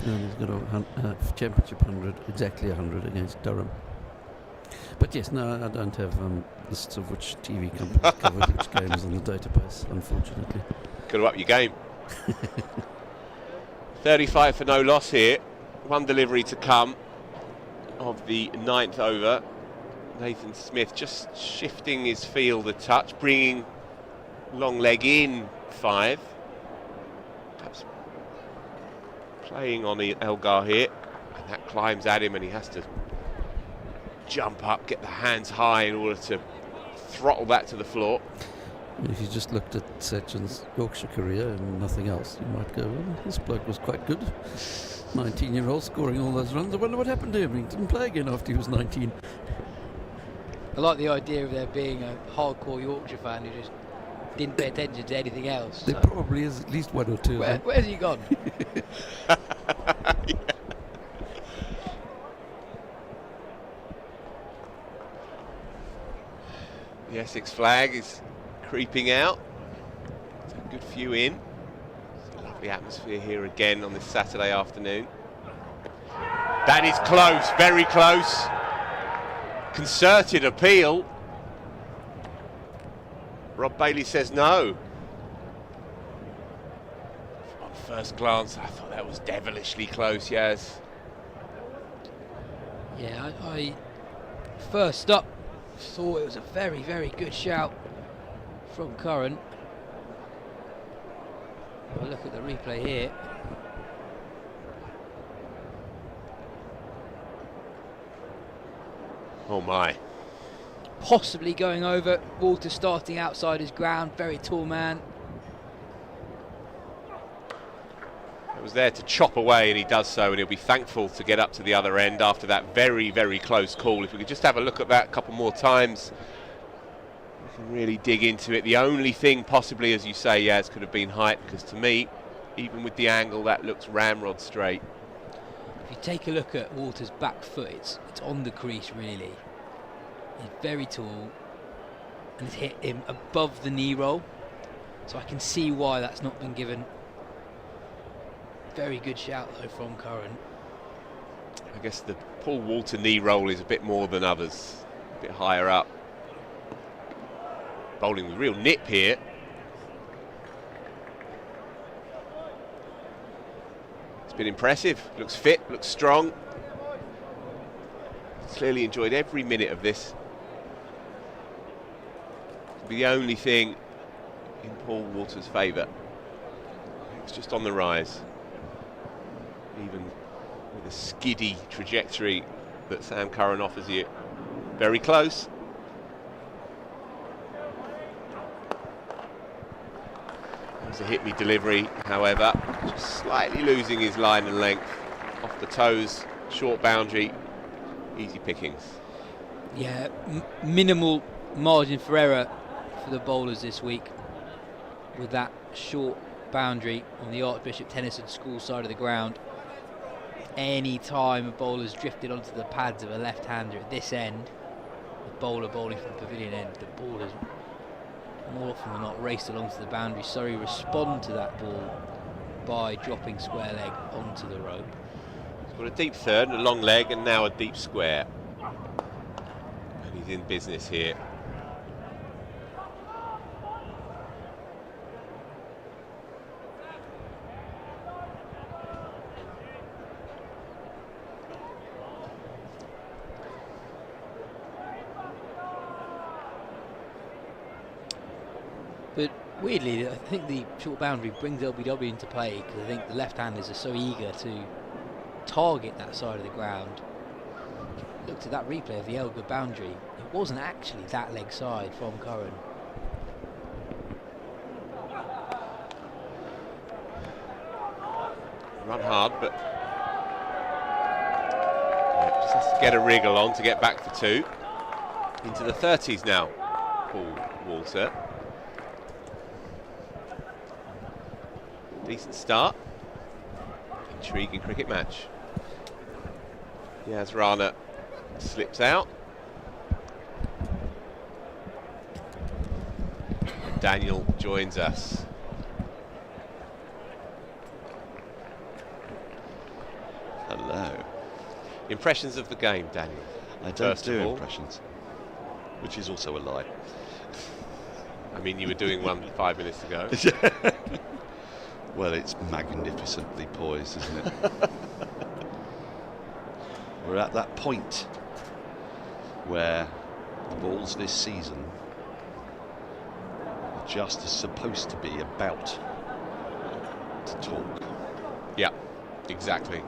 And he's got a championship 100, exactly 100 against Durham. But yes, no, I don't have lists of which TV companies covered which games on the database, unfortunately. Got to up your game. 35 for no loss here. One delivery to come of the 9th over. Nathan Smith just shifting his field a touch, bringing long leg in 5. Perhaps playing on the Elgar here. And that climbs at him and he has to jump up, get the hands high in order to throttle that to the floor. If you just looked at Sechen's Yorkshire career and nothing else, you might go, well, this bloke was quite good. 19-year-old scoring all those runs. I wonder what happened to him. He didn't play again after he was 19. I like the idea of there being a hardcore Yorkshire fan who just didn't pay attention to anything else. There probably is at least one or two. Where's he gone? Yeah. The Essex flag is creeping out. It's a good few in. It's a lovely atmosphere here again on this Saturday afternoon. That is close, very close. Concerted appeal. Rob Bailey says no. On first glance, I thought that was devilishly close, Yas. Yeah, I first up thought it was a very, very good shout from Curran. Have a look at the replay here. Oh my. Possibly going over. Walter starting outside his ground. Very tall man. It was there to chop away, and he does so, and he'll be thankful to get up to the other end after that very, very close call. If we could just have a look at that a couple more times, we can really dig into it. The only thing possibly, as you say, Yas, could have been height, because to me, even with the angle, that looks ramrod straight. If you take a look at Walter's back foot, it's on the crease really. He's very tall and it's hit him above the knee roll, so I can see why that's not been given. Very good shout though from Curran. I guess the Paul Walter knee roll is a bit more than others, a bit higher up. Bowling with real nip here. Been impressive, looks fit, looks strong. Clearly enjoyed every minute of this. It'll be the only thing in Paul Walter's favour. It's just on the rise. Even with a skiddy trajectory that Sam Curran offers you. Very close. There's a hit-me delivery, however, just slightly losing his line and length. Off the toes, short boundary, easy pickings. Yeah, minimal margin for error for the bowlers this week with that short boundary on the Archbishop Tennyson School side of the ground. Any time a bowler's drifted onto the pads of a left-hander at this end, the bowler bowling from the pavilion end, the ball has more often than not raced along to the boundary. Surrey respond to that ball by dropping square leg onto the rope. He's got a deep third and a long leg and now a deep square. And he's in business here. But weirdly, I think the short boundary brings LBW into play because I think the left-handers are so eager to target that side of the ground. Looked at that replay of the Elgar boundary. It wasn't actually that leg side from Curran. Run hard, but just has to get a wriggle on to get back for 2. Into the 30s now, Paul Walter. Decent start. Intriguing cricket match. Yas Rana slips out. And Daniel joins us. Hello. Impressions of the game, Daniel? I don't do impressions, which is also a lie. I mean, you were doing one 5 minutes ago. Well, it's magnificently poised, isn't it? We're at that point where the balls this season are just as supposed to be about to talk. Yeah, exactly.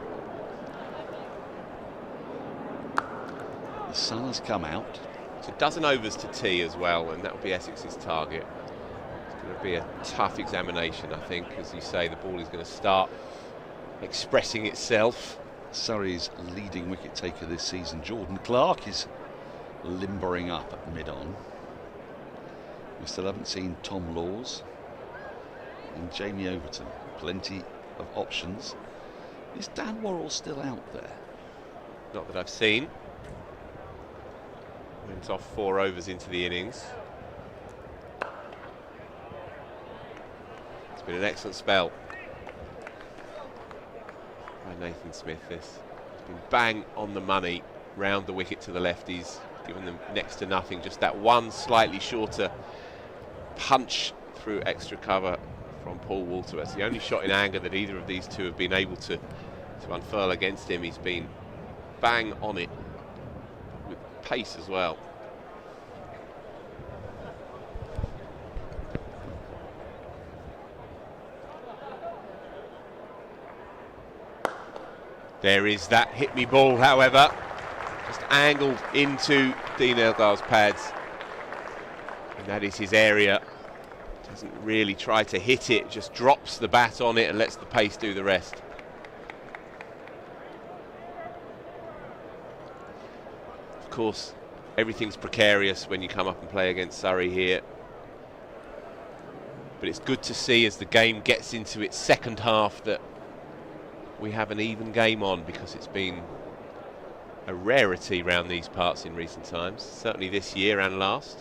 The sun has come out. It's a dozen overs to tea as well, and that will be Essex's target. It's going to be a tough examination, I think. As you say, the ball is going to start expressing itself. Surrey's leading wicket taker this season, Jordan Clark, is limbering up at mid-on. We still haven't seen Tom Laws and Jamie Overton. Plenty of options. Is Dan Worrell still out there? Not that I've seen. Went off 4 overs into the innings. It's been an excellent spell by Nathan Smith. This has been bang on the money, round the wicket to the lefties, given them next to nothing. Just that one slightly shorter punch through extra cover from Paul Walter. That's the only shot in anger that either of these two have been able to unfurl against him. He's been bang on it with pace as well. There is that hit me ball, however, just angled into Dean Elgar's pads, and that is his area. Doesn't really try to hit it, just drops the bat on it and lets the pace do the rest. Of course, everything's precarious when you come up and play against Surrey here, but it's good to see as the game gets into its second half that we have an even game on, because it's been a rarity round these parts in recent times, certainly this year and last.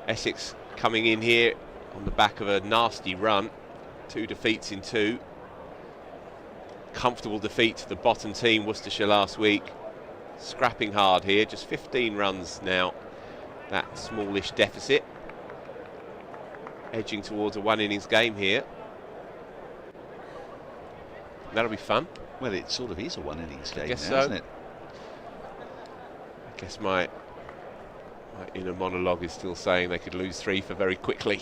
Essex coming in here on the back of a nasty run, 2 defeats in 2. Comfortable defeat to the bottom team, Worcestershire, last week. Scrapping hard here, just 15 runs now, that smallish deficit. Edging towards a 1 innings game here. That'll be fun. Well, it sort of is a 1 innings game now, so. isn't it? I guess my inner monologue is still saying they could lose 3 for very quickly.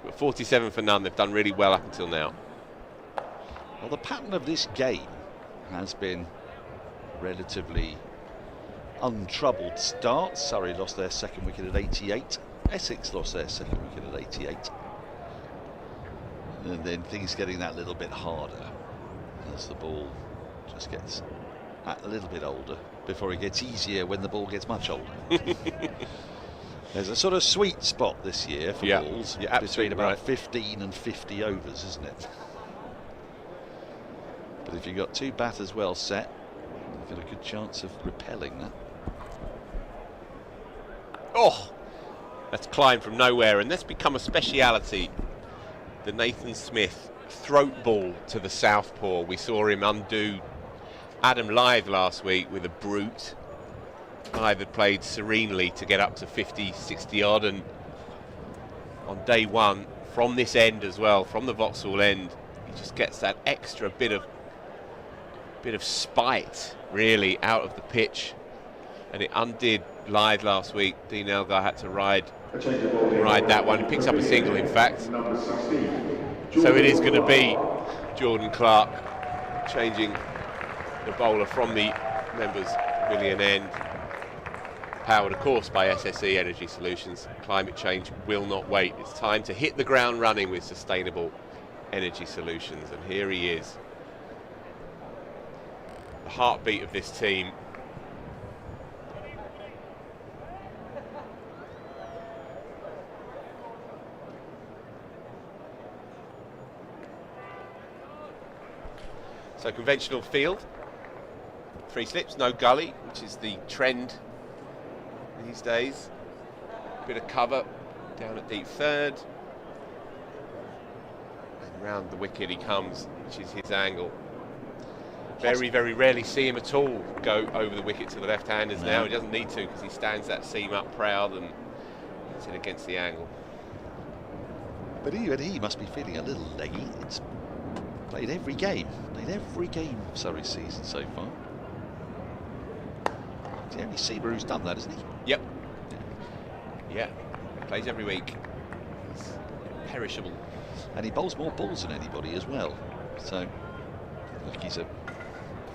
But 47 for none, they've done really well up until now. Well, the pattern of this game has been relatively untroubled start. Surrey lost their second wicket at 88. Essex lost their second wicket at 88. And then things getting that little bit harder as the ball just gets a little bit older before it gets easier when the ball gets much older. There's a sort of sweet spot this year for balls between about 15 and 50 overs, isn't it? But if you've got 2 batters well set, you've got a good chance of repelling that. Oh, that's climbed from nowhere, and that's become a speciality. The Nathan Smith throat ball to the southpaw. We saw him undo Adam Lyth last week with a brute. Lyth had played serenely to get up to 50, 60 odd, and on day 1 from this end as well, from the Vauxhall end, he just gets that extra bit of spite really out of the pitch, and it undid Lyth last week. Dean Elgar had to ride that one. He picks up a single, in fact. So it is going to be Jordan Clark changing the bowler from the members pavilion end. Powered, of course, by SSE Energy Solutions. Climate change will not wait. It's time to hit the ground running with sustainable energy solutions. And here he is, the heartbeat of this team. So conventional field, 3 slips, no gully, which is the trend these days. Bit of cover down at deep third. And round the wicket he comes, which is his angle. Very, very rarely see him at all go over the wicket to the left-handers now. He doesn't need to, because he stands that seam up proud and hits it against the angle. But even he must be feeling a little leggy. It's played every game of Surrey's season so far. He's the only seamer who's done that, isn't he? Yep. Yeah. Plays every week. It's perishable. And he bowls more balls than anybody as well. So, look, he's a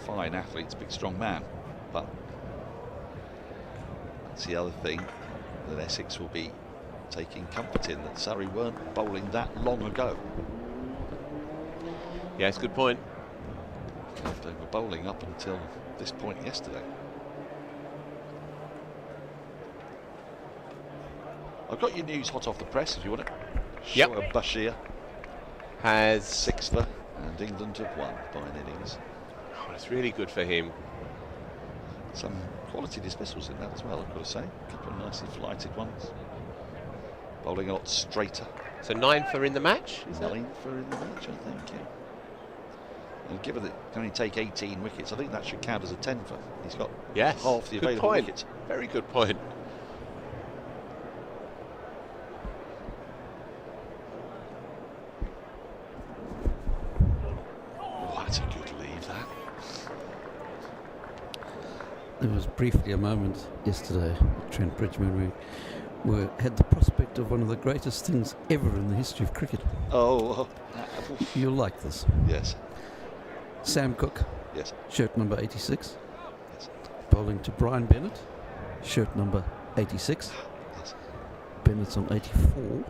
fine athlete, big strong man. But that's the other thing that Essex will be taking comfort in, that Surrey weren't bowling that long ago. Yeah, it's a good point. They were bowling up until this point yesterday. I've got your news hot off the press if you want it. Yep. Shoaib Bashir has 6 for, and England have won by an innings. Oh, that's really good for him. Some quality dismissals in that as well, I've got to say. A couple of nicely flighted ones. Bowling a lot straighter. So 9 for in the match? Is 9 for in the match, I think, yeah. And given that he can only take 18 wickets, I think that should count as a 10 for. He's got half the available wickets. Very good point. Oh, that's a good leave, that. There was briefly a moment yesterday at Trent Bridge when we had the prospect of one of the greatest things ever in the history of cricket. Oh, you'll like this. Yes. Sam Cooke, yes. Shirt number 86, yes. Bowling to Brian Bennett, shirt number 86. Yes. Bennett's on 84,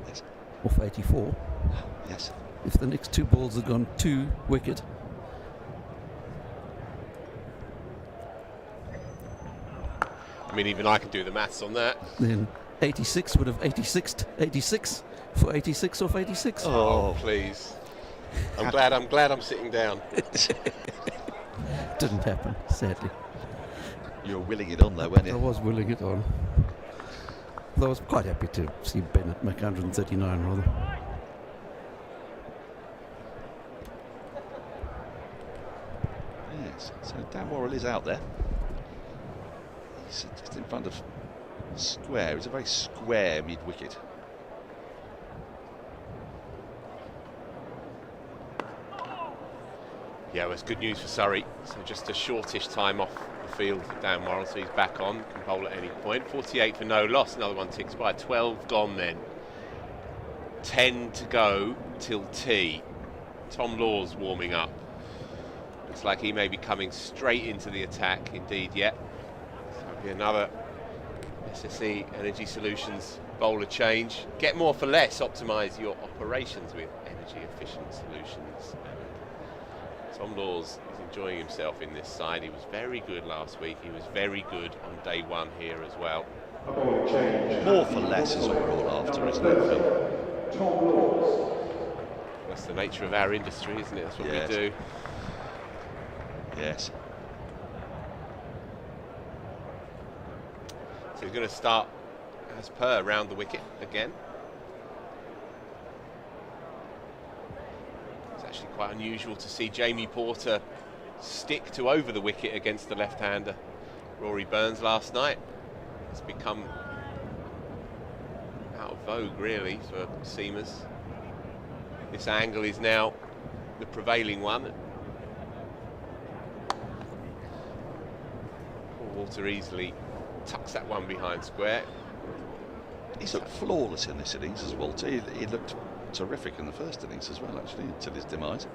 yes. Off 84. Yes. If the next 2 balls had gone 2 wicket, I mean, even I can do the maths on that. then 86 would have 86 for 86 off 86. Oh, please. I'm glad I'm sitting down. Didn't happen, sadly. You were willing it on though, weren't I you? was willing it on. Though I was quite happy to see Bennett make 139 rather. Yes, so Dan Worrell is out there. He's just in front of square. It's a very square mid-wicket. Yeah, well, it's good news for Surrey. So just a shortish time off the field for Dan Worrell, so he's back on, can bowl at any point. 48 for no loss, another one ticks by. 12 gone then. 10 to go till tea. Tom Law's warming up. Looks like he may be coming straight into the attack, indeed, yet. So it'll be another SSE Energy Solutions bowler change. Get more for less, optimise your operations with energy efficient solutions. Tom Laws is enjoying himself in this side. He was very good last week. He was very good on day 1 here as well. More for less is what we're all after, isn't it, Phil? That's the nature of our industry, isn't it? That's what Yes. we do. Yes. So he's going to start as per round the wicket again. It's actually quite unusual to see Jamie Porter stick to over the wicket against the left-hander Rory Burns last night. It's become out of vogue really for seamers. This angle is now the prevailing one. Walter easily tucks that one behind square. He's looked flawless in this innings as well. He looked terrific in the first innings as well, actually, until his demise.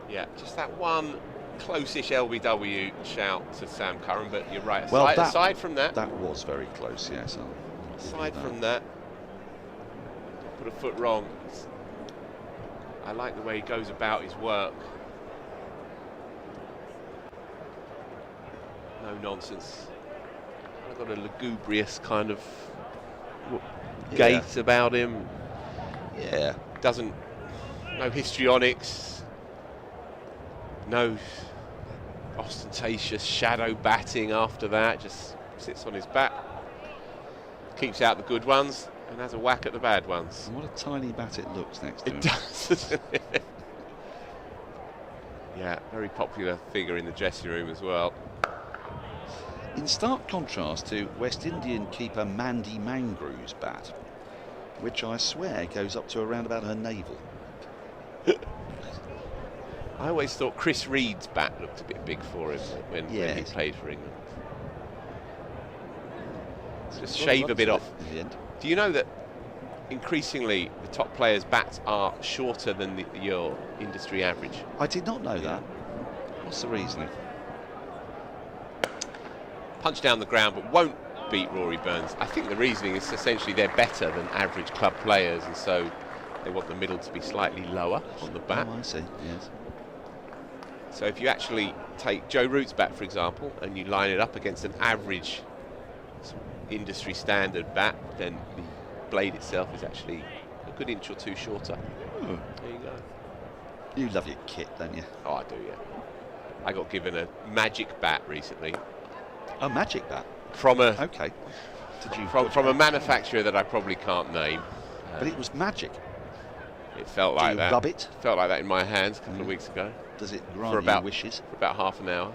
Yeah, just that one close-ish LBW shout to Sam Curran, but you're right. Well, aside from that, that was very close. Yes. Aside from that, put a foot wrong. I like the way he goes about his work. No nonsense. I've got a lugubrious kind of gait about him. Yeah. No histrionics. No ostentatious shadow batting after that. Just sits on his back. Keeps out the good ones and has a whack at the bad ones. And what a tiny bat it looks next to him. It does, doesn't it? Yeah, very popular figure in the dressing room as well. In stark contrast to West Indian keeper Mandy Mangrew's bat. which I swear goes up to around about her navel. I always thought Chris Reed's bat looked a bit big for him when he played for England. Just shave a bit off. In the end. Do you know that increasingly the top players' bats are shorter than your industry average? I did not know that. What's the reasoning? Punch down the ground, but won't beat Rory Burns. I think the reasoning is essentially they're better than average club players, and so they want the middle to be slightly lower on the bat. Oh, I see, yes. So if you actually take Joe Root's bat, for example, and you line it up against an average industry standard bat, then the blade itself is actually a good inch or two shorter. There you go. You love your kit, don't you? Oh, I do, yeah. I got given a magic bat recently. A magic bat? From a okay. Did you from a manufacturer that I probably can't name. But it was magic. It felt like that. Rub it? Felt like that in my hands a couple of weeks ago. Does it grant you wishes? For about half an hour.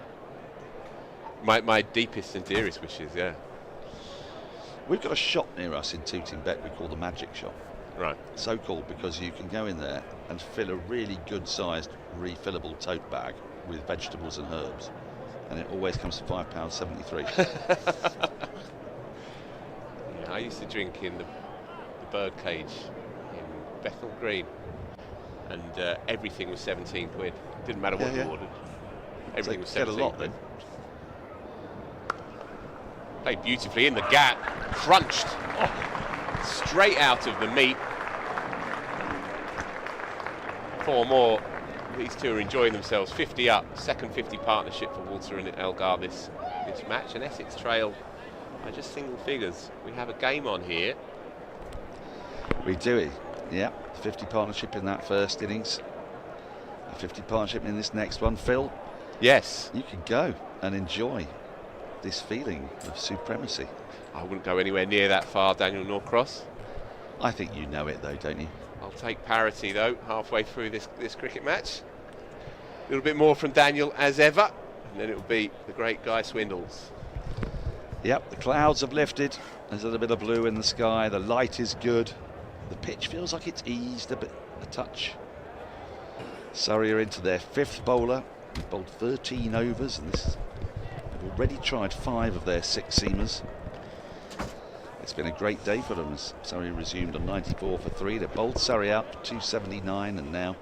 My deepest and dearest wishes, yeah. We've got a shop near us in Tooting Bec we call the Magic Shop. Right. So called because you can go in there and fill a really good-sized refillable tote bag with vegetables and herbs, and it always comes to £5.73. Yeah, I used to drink in the Birdcage in Bethnal Green, and everything was 17 quid. Didn't matter what you ordered. Everything was 17 quid. A lot then. Played beautifully in the gap, crunched straight out of the meat. 4 more. These two are enjoying themselves. 50 up, second 50 partnership for Walter and Elgar this match, and Essex trail by just single figures. We have a game on here. We do, yeah. 50 partnership in that first innings. A 50 partnership in this next one. Phil? Yes. You can go and enjoy this feeling of supremacy. I wouldn't go anywhere near that far, Daniel Norcross. I think you know it though, don't you? I'll take parity though, halfway through this cricket match. A little bit more from Daniel as ever, and then it will be the great Guy Swindells. Yep, the clouds have lifted. There's a little bit of blue in the sky. The light is good. The pitch feels like it's eased a touch. Surrey are into their 5th bowler. They've bowled 13 overs, and they've already tried 5 of their 6 seamers. It's been a great day for them as Surrey resumed on 94 for 3. They've bowled Surrey out to 279, and now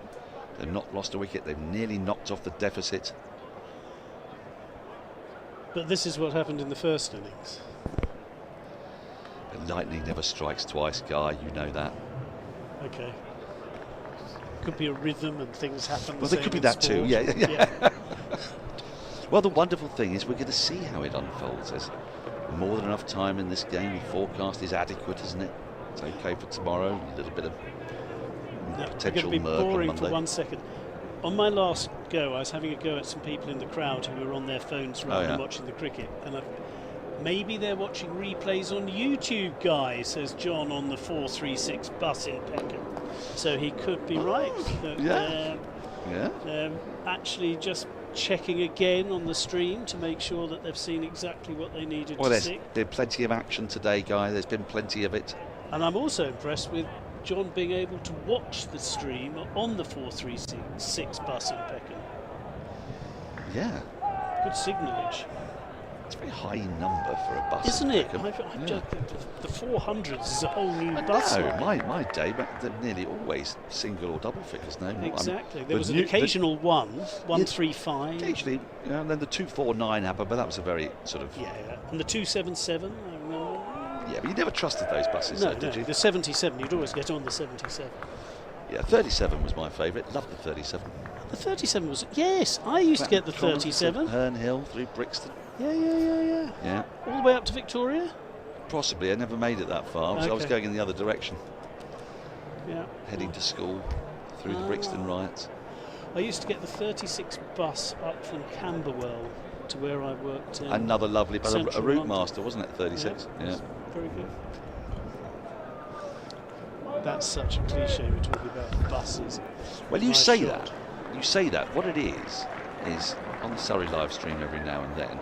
they've not lost a wicket. They've nearly knocked off the deficit. But this is what happened in the first innings. But lightning never strikes twice, Guy. You know that. Okay. Could be a rhythm and things happen. Well, there could be that too. Yeah. Well, the wonderful thing is we're going to see how it unfolds. There's more than enough time in this game. The forecast is adequate, isn't it? It's okay for tomorrow. A little bit of potential be murk on boring Monday. for 1 second. On my last go, I was having a go at some people in the crowd who were on their phones rather than watching the cricket, and maybe they're watching replays on YouTube, Guy, says John on the 436 bus in Peckham. So he could be right. Actually just checking again on the stream to make sure that they've seen exactly what they needed to see. There's plenty of action today, Guy. There's been plenty of it. And I'm also impressed with John being able to watch the stream on the 436 bus in Peckham. Yeah. Good signalage. It's a very high number for a bus. Isn't it? The 400s is a whole new bus. No, my day, but they're nearly always single or double figures. No, exactly. There was an occasional 135. Occasionally, and then the 249 happened, but that was a very sort of... Yeah, and the 277, I remember. Yeah, but you never trusted those buses, did you? The 77, you'd always get on the 77. Yeah, 37 was my favourite. Loved the 37. The 37 was... Yes, I used to get the 37. Herne Hill through Brixton. Yeah. All the way up to Victoria? Possibly. I never made it that far. So I was going in the other direction. Yeah. Heading to school through the Brixton riots. I used to get the 36 bus up from Camberwell to where I worked in another lovely bus, a route London. master, wasn't it? 36. Yeah. Very good. That's such a cliche. We're talking about buses. Well, you say that. You say that. What it is on the Surrey live stream every now and then,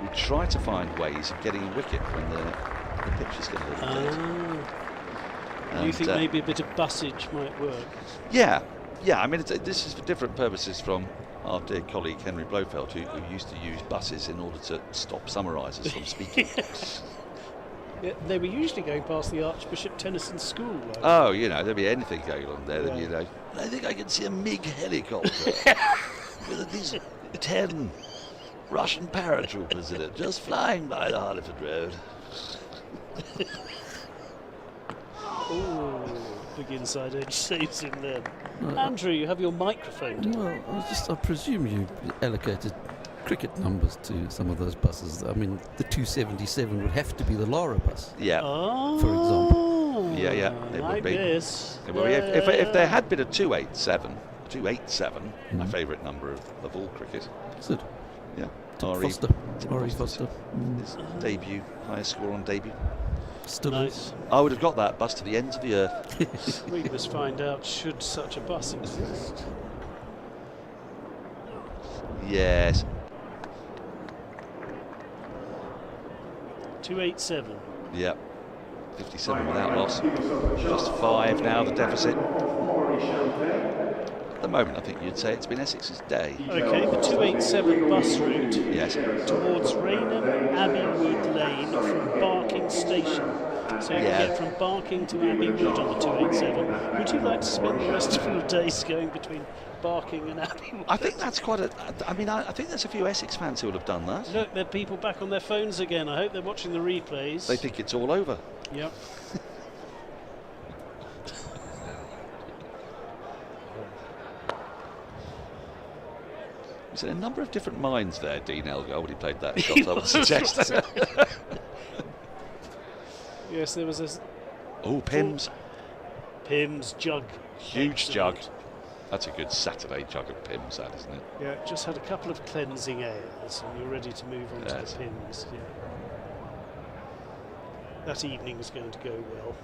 we try to find ways of getting a wicket when the pitches get a little dead. You think maybe a bit of busage might work? Yeah. I mean, this is for different purposes from our dear colleague Henry Blofeld, who used to use buses in order to stop summarisers from speaking. Yeah, they were usually going past the Archbishop Tennyson School. Oh, there'd be anything going on there. Yeah. I think I can see a MiG helicopter with at least 10 Russian paratroopers in it, just flying by the Harleford Road. Oh, big inside edge saves him then. Andrew, you have your microphone down. Well, I presume you allocated cricket numbers to some of those buses. I mean, the 277 would have to be the Lara bus. Yeah. For example. Yeah, it would be. This. It would be. If there had been a 287, my favourite number of all cricket. Is it? Yeah. Foster. R.E. Foster. His debut, highest score on debut. Still nice. I would have got that bus to the ends of the earth. We must find out, should such a bus exist. Yes. 287. Yep. 57 without loss. Just 5 now, the deficit. At the moment, I think you'd say it's been Essex's day. Okay, the 287 bus route. Yes. Towards Rainham Abbeywood Lane from Barking Station. So you can get from Barking to Abbeywood on the 287. Would you like to spend the rest of your days going between Barking and Abbeywood? I think that's quite a... I mean, I think there's a few Essex fans who will have done that. Look, there are people back on their phones again. I hope they're watching the replays. They think it's all over. Yep. There's a number of different minds there, Dean Elgar, when he played that shot, I would suggest. Yes, there was a... Oh, Pimm's. Pimm's jug. Huge jug. That's a good Saturday jug of Pimm's, that, isn't it? Yeah, just had a couple of cleansing ales and you're ready to move on to the Pimm's. Yeah. That evening was going to go well.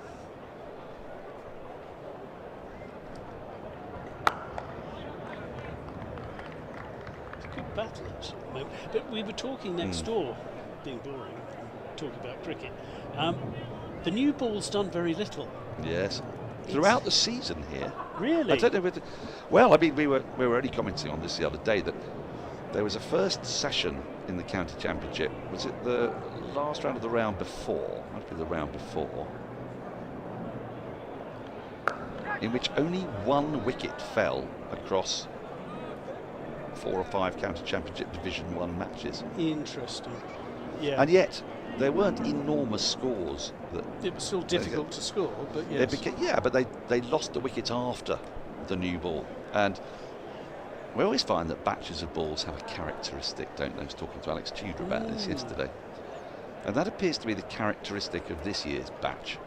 Good battle actually at the moment. But we were talking next door, being boring, talking about cricket. The new ball's done very little. Yes. Throughout the season here. Really? I don't know whether... Well, I mean, we were only commenting on this the other day that there was a first session in the county championship. Was it the last round of the round before? Might be the round before. In which only one wicket fell across 4 or 5 county championship Division 1 matches. Interesting. Yeah. And yet there weren't enormous scores. It was still difficult to score, but yes. But they lost the wickets after the new ball. And we always find that batches of balls have a characteristic, don't they? I was talking to Alex Tudor about this yesterday. And that appears to be the characteristic of this year's batch.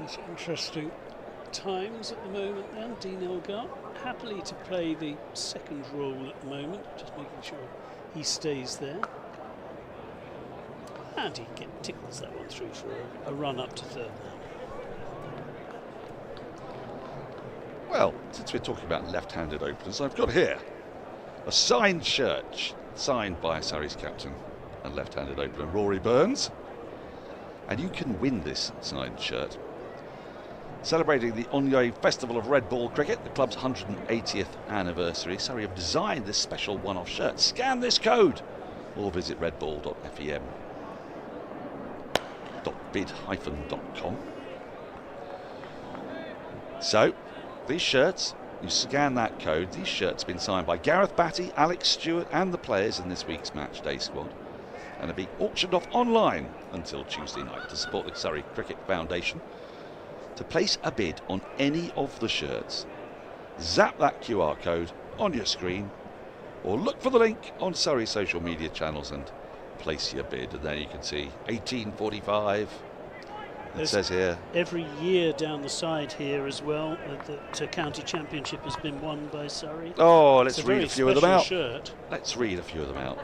It's interesting times at the moment then. Dean Elgar happily to play the second role at the moment, just making sure he stays there. And he tickles that one through for a run up to third now. Well, since we're talking about left-handed openers, I've got here a signed shirt, signed by Surrey's captain and left-handed opener Rory Burns. And you can win this signed shirt. Celebrating the Onye Festival of Red Ball Cricket, the club's 180th anniversary, Surrey have designed this special one-off shirt. Scan this code or visit redball.fem.bid-.com. So, these shirts, you scan that code. These shirts have been signed by Gareth Batty, Alex Stewart and the players in this week's match day squad, and are being auctioned off online until Tuesday night to support the Surrey Cricket Foundation. To place a bid on any of the shirts, zap that QR code on your screen or look for the link on Surrey social media channels and place your bid. And there you can see 1845, it says here. Every year down the side here as well, the county championship has been won by Surrey. Oh, let's It's read a few of them out. Shirt. Let's read a few of them out.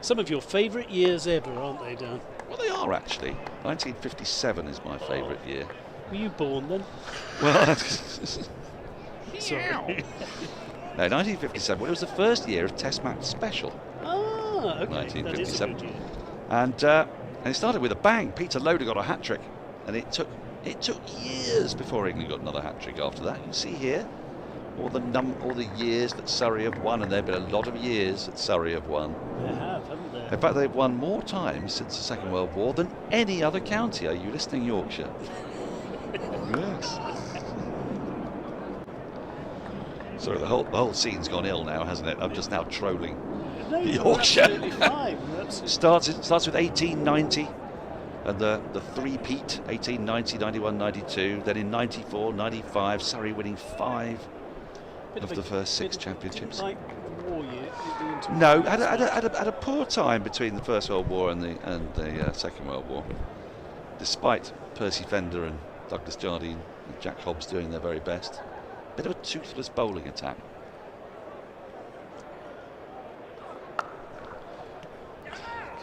Some of your favourite years ever, aren't they, Dan? Well, they are actually. 1957 is my favourite year. Were you born then? Well, Sorry. No, 1957. Well, it was the first year of Test match special. Ah, okay. 1957. That is a good year. And it started with a bang. Peter Loader got a hat trick, and it took years before England got another hat trick after that. You can see here all the years that Surrey have won, and there have been a lot of years that Surrey have won. They have, haven't they? In fact, they've won more times since the Second World War than any other county. Are you listening, Yorkshire? Yes. Sorry, the whole scene's gone ill now, hasn't it? I'm just now trolling Yorkshire. Absolutely fine. Starts with 1890 and the three-peat, 1890, 91, 92. Then in 94, 95, Surrey winning 5 of the first 6 championships. Like the war year, no, had a poor time between the First World War and the Second World War, despite Percy Fender and Douglas Jardine and Jack Hobbs doing their very best. Bit of a toothless bowling attack.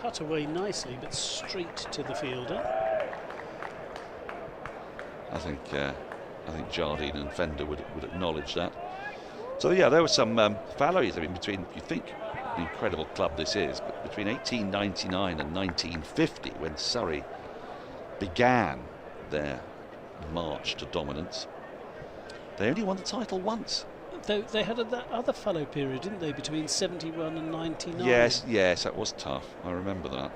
Cut away nicely, but straight to the fielder. I think Jardine and Fender would acknowledge that. So yeah, there were some fallows. I mean, between, you think the incredible club this is, but between 1899 and 1950, when Surrey began their march to dominance, they only won the title once. They had that other fallow period, didn't they, between 71 and 99? Yes, that was tough. I remember that.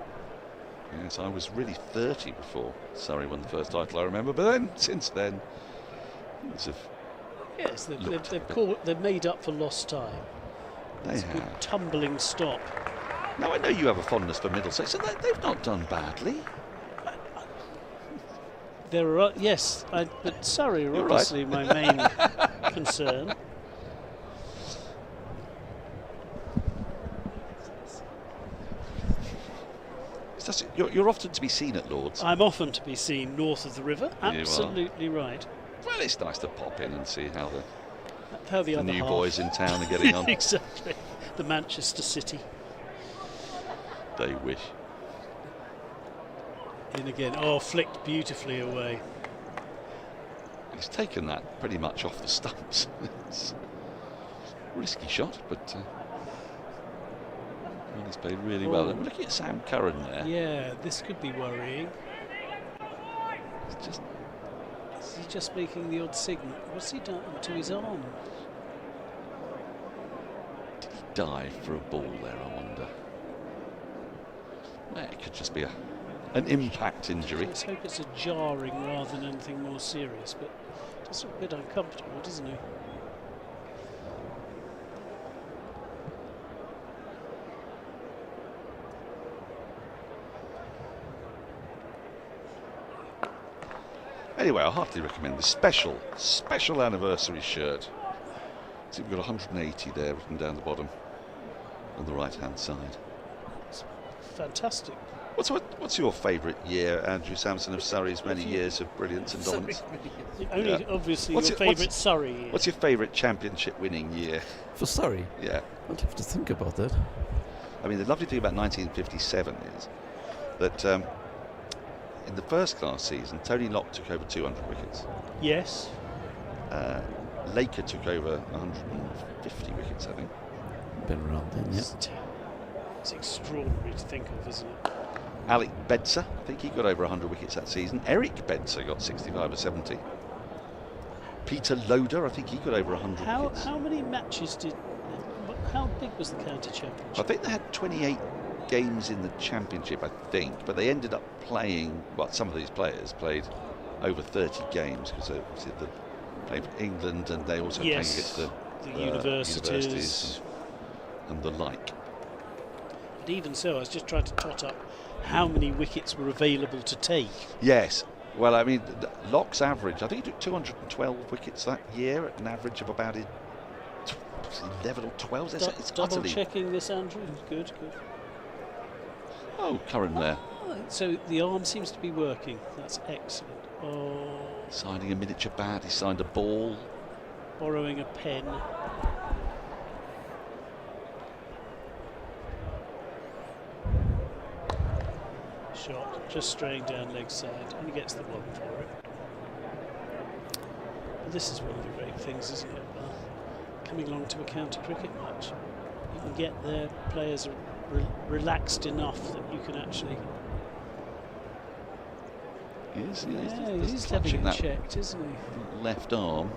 Yes, I was really 30 before Surrey won the first title, I remember. But then, since then, yes, they've made up for lost time. It's a good tumbling stop. Now, I know you have a fondness for Middlesex, and they've not done badly. There are, yes, but Surrey are obviously my main concern. You're often to be seen at Lord's. I'm often to be seen north of the river. Absolutely right. Well, it's nice to pop in and see how the other new boys in town are getting on. Exactly. The Manchester City. They wish. In again. Oh, flicked beautifully away. He's taken that pretty much off the stumps. It's a risky shot, but he's played really well. We're looking at Sam Curran there. Yeah, this could be worrying. Is he just making the odd signal? What's he done to his arm? Did he dive for a ball there, I wonder? It could just be an impact injury. Let's hope it's a jarring rather than anything more serious, but just a bit uncomfortable, doesn't he? Anyway, I heartily recommend the special anniversary shirt. See, we've got 180 there written down the bottom on the right-hand side. It's fantastic. What's your favourite year, Andrew Sampson, of Surrey's many years of brilliance and dominance? Only obviously your favourite Surrey year. What's your favourite championship winning year? For Surrey? Yeah. I'd have to think about that. I mean, the lovely thing about 1957 is that in the first class season, Tony Locke took over 200 wickets. Yes. Laker took over 150 wickets, I think. Been around then, yes. It's extraordinary to think of, isn't it? Alec Bedser, I think he got over 100 wickets that season. Eric Bedser got 65 or 70. Peter Loader, I think he got over 100 wickets. How many matches how big was the county championship? I think they had 28 games in the championship, I think, but they ended up playing, some of these players played over 30 games because they played for England and they also played against the universities and the like. But even so, I was just trying to tot up how many wickets were available to take. Yes. Well, I mean, Locke's average, I think he took 212 wickets that year at an average of about 11 or 12. It's Double checking this, Andrew. Good. Oh, Curran there. Oh, so the arm seems to be working. That's excellent. Oh. Signing a miniature bat, he signed a ball. Borrowing a pen. Shot, just straying down leg side, and he gets the one for it. But this is one of the great things, isn't it? Coming along to a county cricket match, you can get their players relaxed enough that you can actually. He's having it checked, isn't he? Left arm.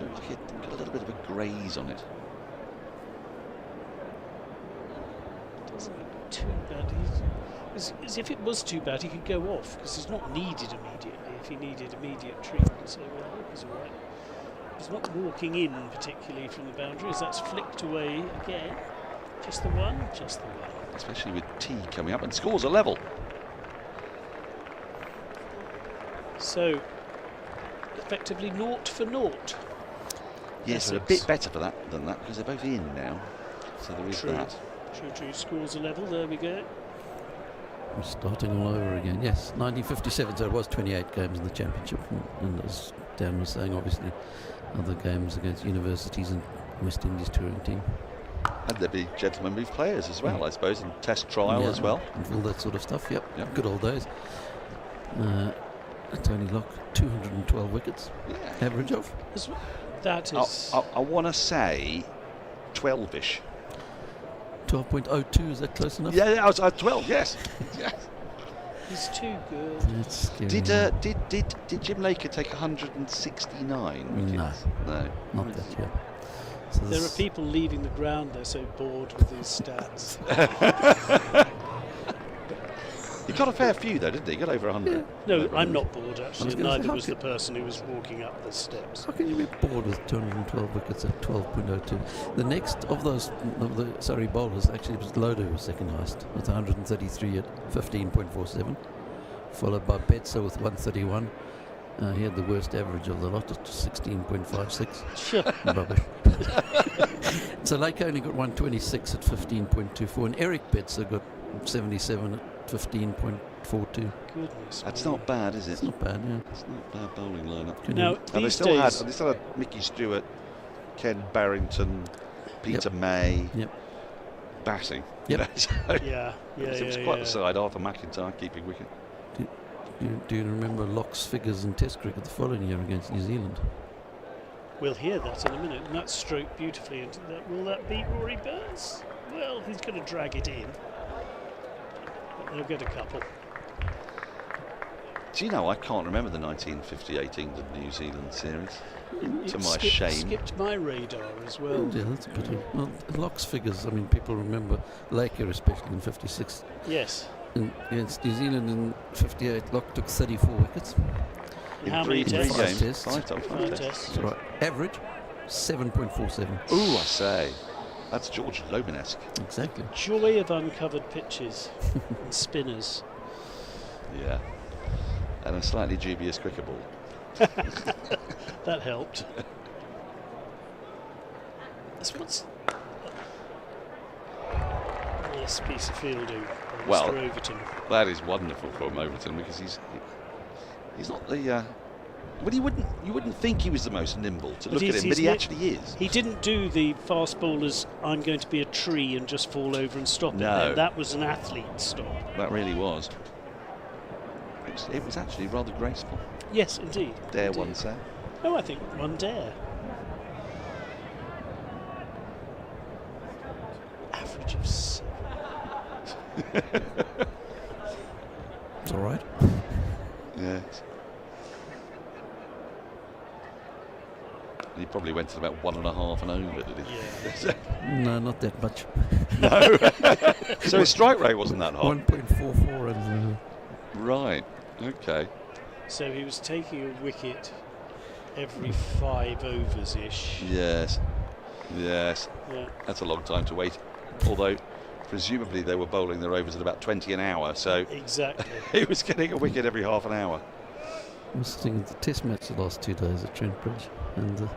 Looks like it got a little bit of a graze on it. Doesn't look too bad. As if it was too bad, he could go off because he's not needed immediately. If he needed immediate treatment, so well, he's all right. He's not walking in particularly from the boundaries. That's flicked away again. Just the one, just the one. Especially with T coming up and scores a level. So, effectively 0 for 0. Yes, they're a bit better for that than that because they're both in now. So there is that. True. Scores a level. There we go. We're starting all over again. Yes, 1957. So it was 28 games in the championship, and as Dan was saying, obviously other games against universities and West Indies touring team. And there'd be gentlemen move players as well, I suppose, and test trial as well. And all that sort of stuff. Yep. Good old days. Tony Locke, 212 wickets, average of. That is. I want to say 12ish. 12.02, is that close enough? Yeah, I was 12. Yes. He's too good. That's scary. Did Jim Laker take 169 wickets? No, not that yet. So there are people leaving the ground. They're so bored with these stats. He got a fair few though, didn't he? He got over 100. Yeah. No, I'm not bored actually. Neither was the person who was walking up the steps. How can you be bored with 212 wickets at 12.02? The next of those of the Surrey bowlers actually was Loder, who was second highest with 133 at 15.47, followed by Betzer with 131. He had the worst average of the lot at 16.56. Sure. Rubbish. So Laker only got 126 at 15.24, and Eric Betzer got 77 at 15.42. Goodness. That's not bad, is it? It's not bad, yeah. It's not a bad bowling lineup. Now, and they still had Mickey Stewart, Ken Barrington, Peter May batting. Yep. So yeah. It was quite the side. Arthur McIntyre keeping wicket. Do you remember Locke's figures in Test cricket the following year against New Zealand? We'll hear that in a minute, and that's stroked beautifully into that. Will that beat Rory Burns? Well, he's going to drag it in. But they'll get a couple. Do you know, I can't remember the 1958 England-New Zealand series, to my shame. Skipped my radar as well. Oh, yeah, that's a pity. Well, Locke's figures, I mean, people remember Laker especially in 56. Yes. Against New Zealand in 58, Locke took 34 wickets. How many tests? 5 tests. Five tests. That's right. Average, 7.47. Ooh, I say. That's George Loman-esque. Exactly. Joy of uncovered pitches and spinners. Yeah. And a slightly dubious cricket ball. That helped. That's what's a nice piece of fielding. Well, Mr. Overton. That is wonderful from Overton because he's not the. But you wouldn't think he was the most nimble to look at him, but he actually is. He didn't do the fast bowlers, I'm going to be a tree and just fall over and stop it. That was an athlete stop. That really was. It was actually rather graceful. Yes, indeed. Dare one say? Oh, I think one dare. Average of 7. It's all right. Yes. He probably went to about 1.5 and over, did he? Yeah. No, not that much. No. So his strike rate wasn't that high. 1.44 and. Right. Okay. So he was taking a wicket every 5 overs ish. Yes. Yes. Yeah. That's a long time to wait. Although, presumably they were bowling their overs at about 20 an hour, so exactly. He was getting a wicket every half an hour. I was sitting at the test match the last 2 days at Trent Bridge, and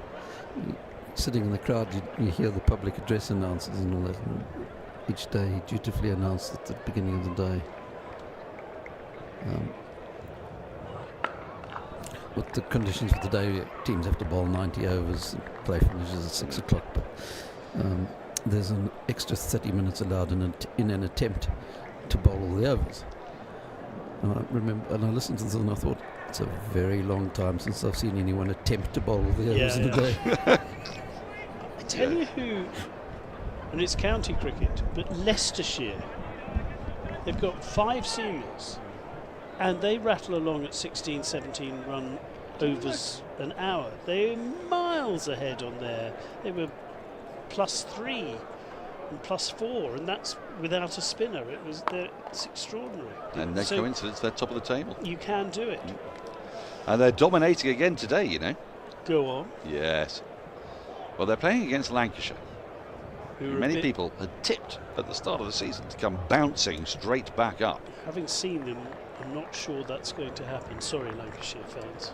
sitting in the crowd, you hear the public address announcers and all that. And each day he dutifully announced at the beginning of the day. With the conditions for the day, teams have to bowl 90 overs, play finishes at 6 o'clock, but there's an extra 30 minutes allowed in an attempt to bowl all the overs. And I remember, and I listened to this and I thought, it's a very long time since I've seen anyone attempt to bowl all the overs in a day. I tell you who, and it's county cricket, but Leicestershire, they've got 5 seamers and they rattle along at 16, 17 run overs an hour. They're miles ahead on there. They were +3 and +4, and that's without a spinner. It's extraordinary. And no coincidence, they're top of the table. You can do it. And they're dominating again today, you know. Go on. Yes. Well, they're playing against Lancashire. Many people had tipped at the start of the season to come bouncing straight back up. Having seen them, I'm not sure that's going to happen. Sorry, Lancashire fans.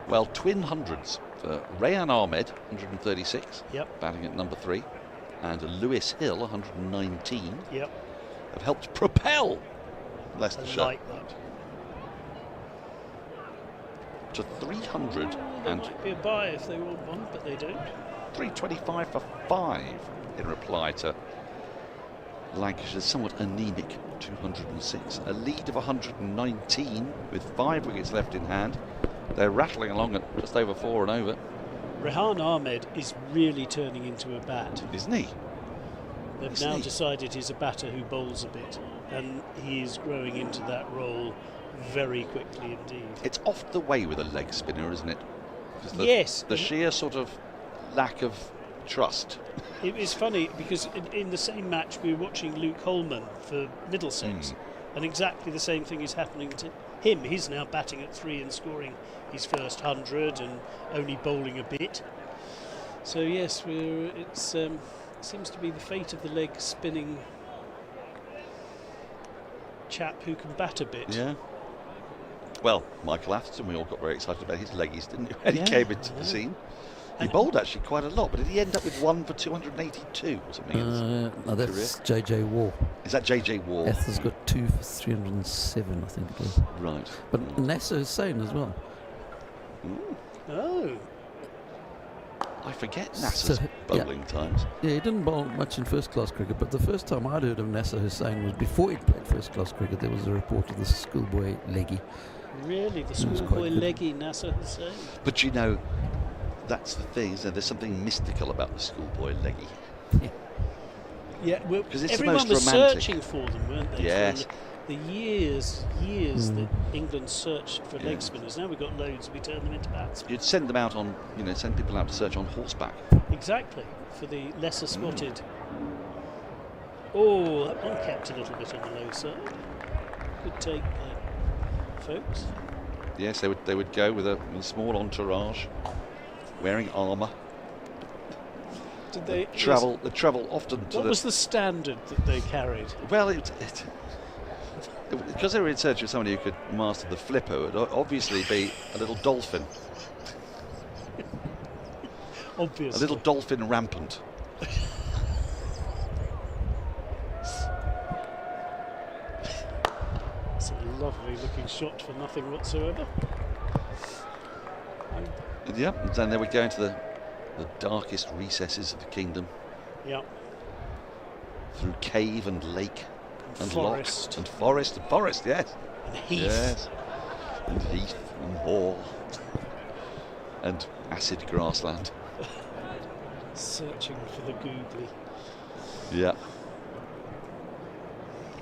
Well, twin hundreds for Rayan Ahmed, 136, yep, batting at number 3, and Lewis Hill, 119, yep, have helped propel Leicestershire I like that. to 300 There and might be a buy if they want one, but they don't. 325 for 5 in reply to Lancashire's somewhat anemic 206. A lead of 119 with 5 wickets left in hand. They're rattling along at just over 4 and over. Rehan Ahmed is really turning into a bat. Isn't he? They've now decided he's a batter who bowls a bit, and he is growing into that role very quickly indeed. It's off the way with a leg spinner, isn't it? Yes. The sheer sort of lack of trust. It is funny because in the same match we were watching Luke Holman for Middlesex, and exactly the same thing is happening to him. He's now batting at 3 and scoring his first 100 and only bowling a bit. So yes, it seems to be the fate of the leg spinning chap who can bat a bit. Yeah. Well, Michael Atherton, we all got very excited about his leggies, didn't we, when he came into the scene? He bowled actually quite a lot, but did he end up with 1 for 282 or something? No, that's JJ Waugh. Is that JJ Waugh? Atherton's got 2 for 307, I think it was. Right. But Nasser Hussain as well. Ooh. Oh. I forget Nasser's bowling times. Yeah, he didn't bowl much in first-class cricket, but the first time I'd heard of Nasser Hussain was before he'd played first-class cricket. There was a report of the schoolboy leggy. Really? The schoolboy leggy Nasser Hussain? But you know, that's the thing, isn't there? There's something mystical about the schoolboy leggy. Yeah, well, because it's everyone the most was romantic. searching for them, weren't they? Yes. For the years that England searched for leg spinners. Now we've got loads, we turn them into bats. You'd send them out on, send people out to search on horseback. Exactly, for the lesser spotted. Oh, that one kept a little bit on the low side. Good take there, folks. Yes, they would go with a small entourage, wearing armour. Did they travel often to What was the standard that they carried? Well, because they were in search of somebody who could master the flipper, it would obviously be a little dolphin. Obviously. A little dolphin rampant. It's a lovely looking shot for nothing whatsoever. Yeah, and then they would go into the darkest recesses of the kingdom. Yeah. Through cave and lake and forest. loch and forest, yes. And heath. Yes. And heath and moor. And acid grassland. Searching for the googly. Yeah.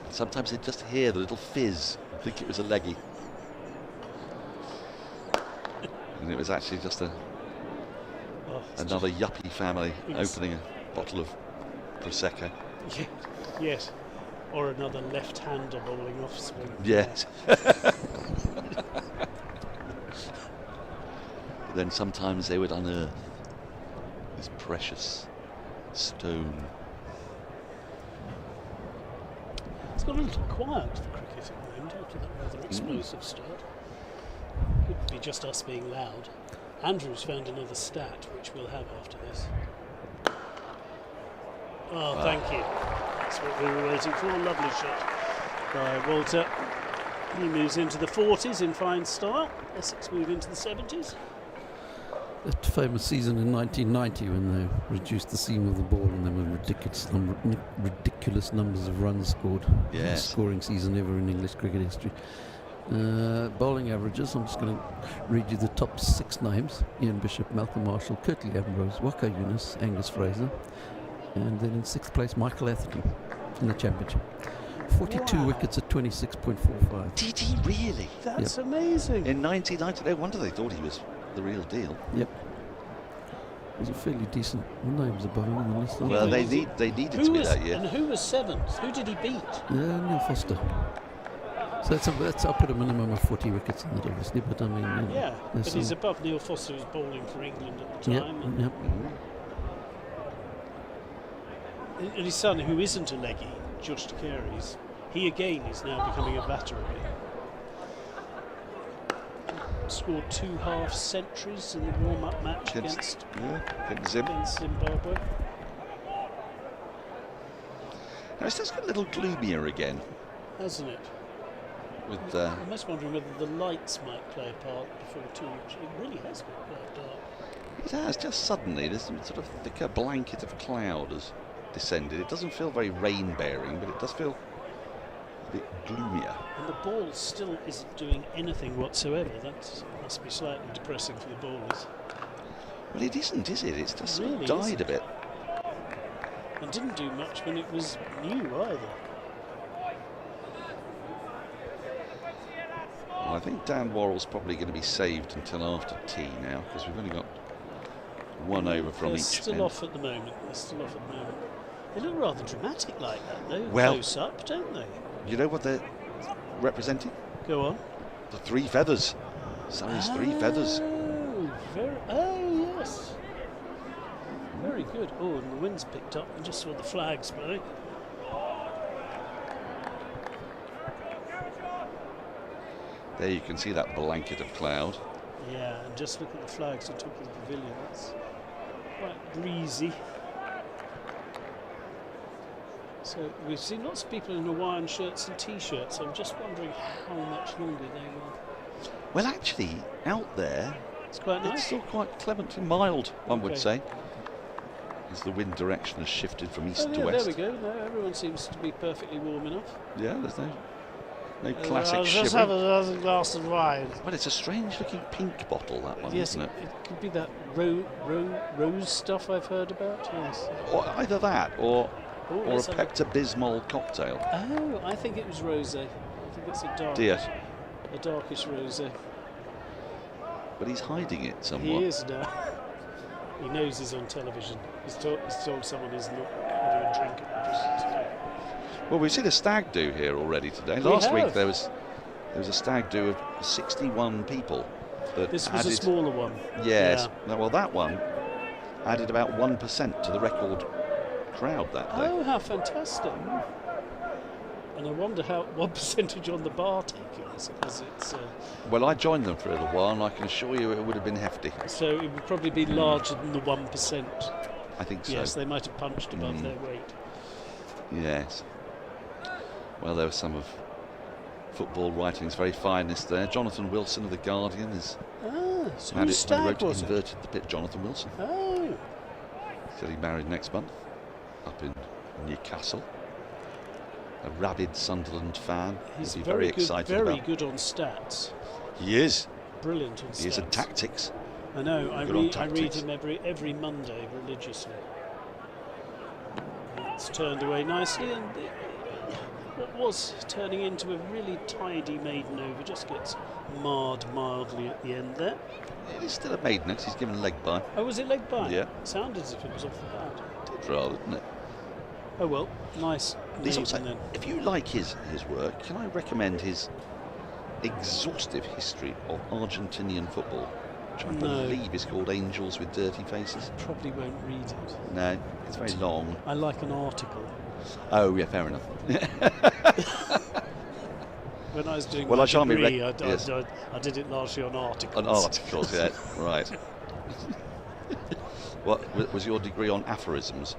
Sometimes they'd just hear the little fizz and think it was a leggy. And it was actually just another yuppie family opening a bottle of Prosecco. Yeah, yes. Or another left-hander bowling off swing. Yes. Then sometimes they would unearth this precious stone. It's got a little quiet for cricket at the moment after that rather explosive start. Could be just us being loud. Andrew's found another stat which we'll have after this. Oh, thank you. That's what we were waiting for. Lovely shot by Walter. He moves into the 40s in fine style. Essex move into the 70s. That famous season in 1990 when they reduced the seam of the ball and there were ridiculous numbers of runs scored. Yes. Scoring season ever in English cricket history. Bowling averages, I'm just going to read you the top 6 names. Ian Bishop, Malcolm Marshall, Curtly Ambrose, Waka Yunus, Angus Fraser, and then in 6th place Michael Atherton in the championship. 42 wickets at 26.45. Did he really? That's amazing. In 1990, no wonder they thought he was the real deal. Yep. It was a fairly decent names above him on the list. Well, they needed to be that year. And who was 7th? Who did he beat? Neil Foster. So that's I'll put a minimum of 40 wickets in that, obviously, but I mean... Yeah, but he's above Neil Foster, who was bowling for England at the time. Yep. And his son, who isn't a leggy, George Takeri, he again is now becoming a batter again. Scored 2 half centuries in the warm-up match against Zimbabwe. Now it's just got a little gloomier again, hasn't it? With I'm almost wondering whether the lights might play a part before too much. It really has got quite dark. It has, just suddenly, there's some sort of thicker blanket of cloud has descended. It doesn't feel very rain-bearing, but it does feel a bit gloomier. And the ball still isn't doing anything whatsoever. That must be slightly depressing for the bowlers. Well, it isn't, is it? It's just really sort of died a bit. And didn't do much when it was new either. Well, I think Dan Worrell's probably going to be saved until after tea now, because we've only got 1 over from They're each still end. off at the moment. They're still off at the moment. They look rather dramatic like that, though. Well, close up, don't they? You know what they're representing? Go on. The 3 feathers. Surrey's 3 feathers. Oh, yes. Very good. Oh, and the wind's picked up. I just saw the flags blowing. There you can see that blanket of cloud. Yeah, and just look at the flags on top of the pavilion. It's quite breezy. So we've seen lots of people in Hawaiian shirts and T-shirts. I'm just wondering how much longer they will. Well, actually, out there, it's quite nice. It's still quite clemently mild, one would say, as the wind direction has shifted from east to west. There we go. No, everyone seems to be perfectly warm enough. Yeah, there's no classic I'll just have another glass of wine. Well, it's a strange-looking pink bottle, that one, yes, isn't it? It could be that rose stuff I've heard about. Yes. Or either that, or a Pepto-Bismol cocktail. Oh, I think it was rosé. I think it's a darkish rosé. But he's hiding it somewhat. He is now. He knows he's on television. He's told someone he's not having a drink at the Well, we've seen a stag do here already today. Last week there was a stag do of 61 people. This was a smaller one. Yes. Yeah. Well, that one added about 1% to the record crowd that day. Oh, how fantastic! And I wonder what percentage on the bar taking. I suppose it's. Well, I joined them for a little while, and I can assure you it would have been hefty. So it would probably be larger than the 1%. I think so. Yes, they might have punched above their weight. Yes. Well, there was some of football writing's very finest there. Jonathan Wilson of The Guardian is. So whose stag was it? Inverted the pit, Jonathan Wilson. Oh. He's getting married next month up in Newcastle. A rabid Sunderland fan. He's very excited very good on stats. He is. Brilliant on stats. He is in tactics. I know. I read him every Monday religiously. It's turned away nicely, and what was turning into a really tidy maiden over just gets marred mildly at the end there. It is still a maiden, he's given a leg bye. Oh, was it leg bye? Yeah. It sounded as if it was off the bat. It did rather, didn't it? Oh well, nice maiden then. If you like his work, can I recommend his exhaustive history of Argentinian football, which I believe is called Angels with Dirty Faces? I probably won't read it. No, it's very long. I like an article. Oh, yeah, fair enough. When I was doing my degree, I did it largely on articles. On articles, yeah, right. What was your degree on aphorisms?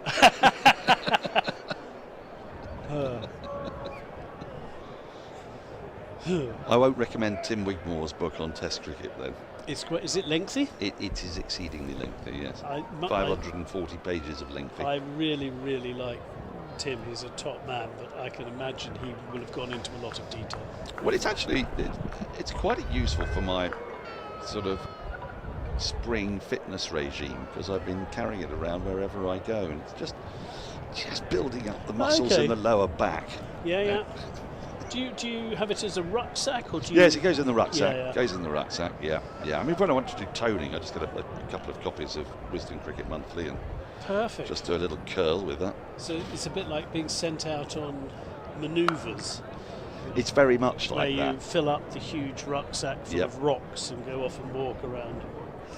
I won't recommend Tim Wigmore's book on Test cricket then. Is it lengthy? It is exceedingly lengthy, yes. 540 pages of lengthy. I really, really like Tim. He's a top man, but I can imagine he will have gone into a lot of detail. Well, it's actually, it's quite useful for my sort of spring fitness regime, because I've been carrying it around wherever I go, and it's just building up the muscles in the lower back. Yeah. Do you have it as a rucksack, or do you? Yes, it goes in the rucksack. Yeah. Goes in the rucksack. Yeah. I mean, when I want to do toning, I just get a couple of copies of Wisden Cricket Monthly and perfect. Just do a little curl with that. So it's a bit like being sent out on manoeuvres. It's very much like that. Where you fill up the huge rucksack full of rocks and go off and walk around.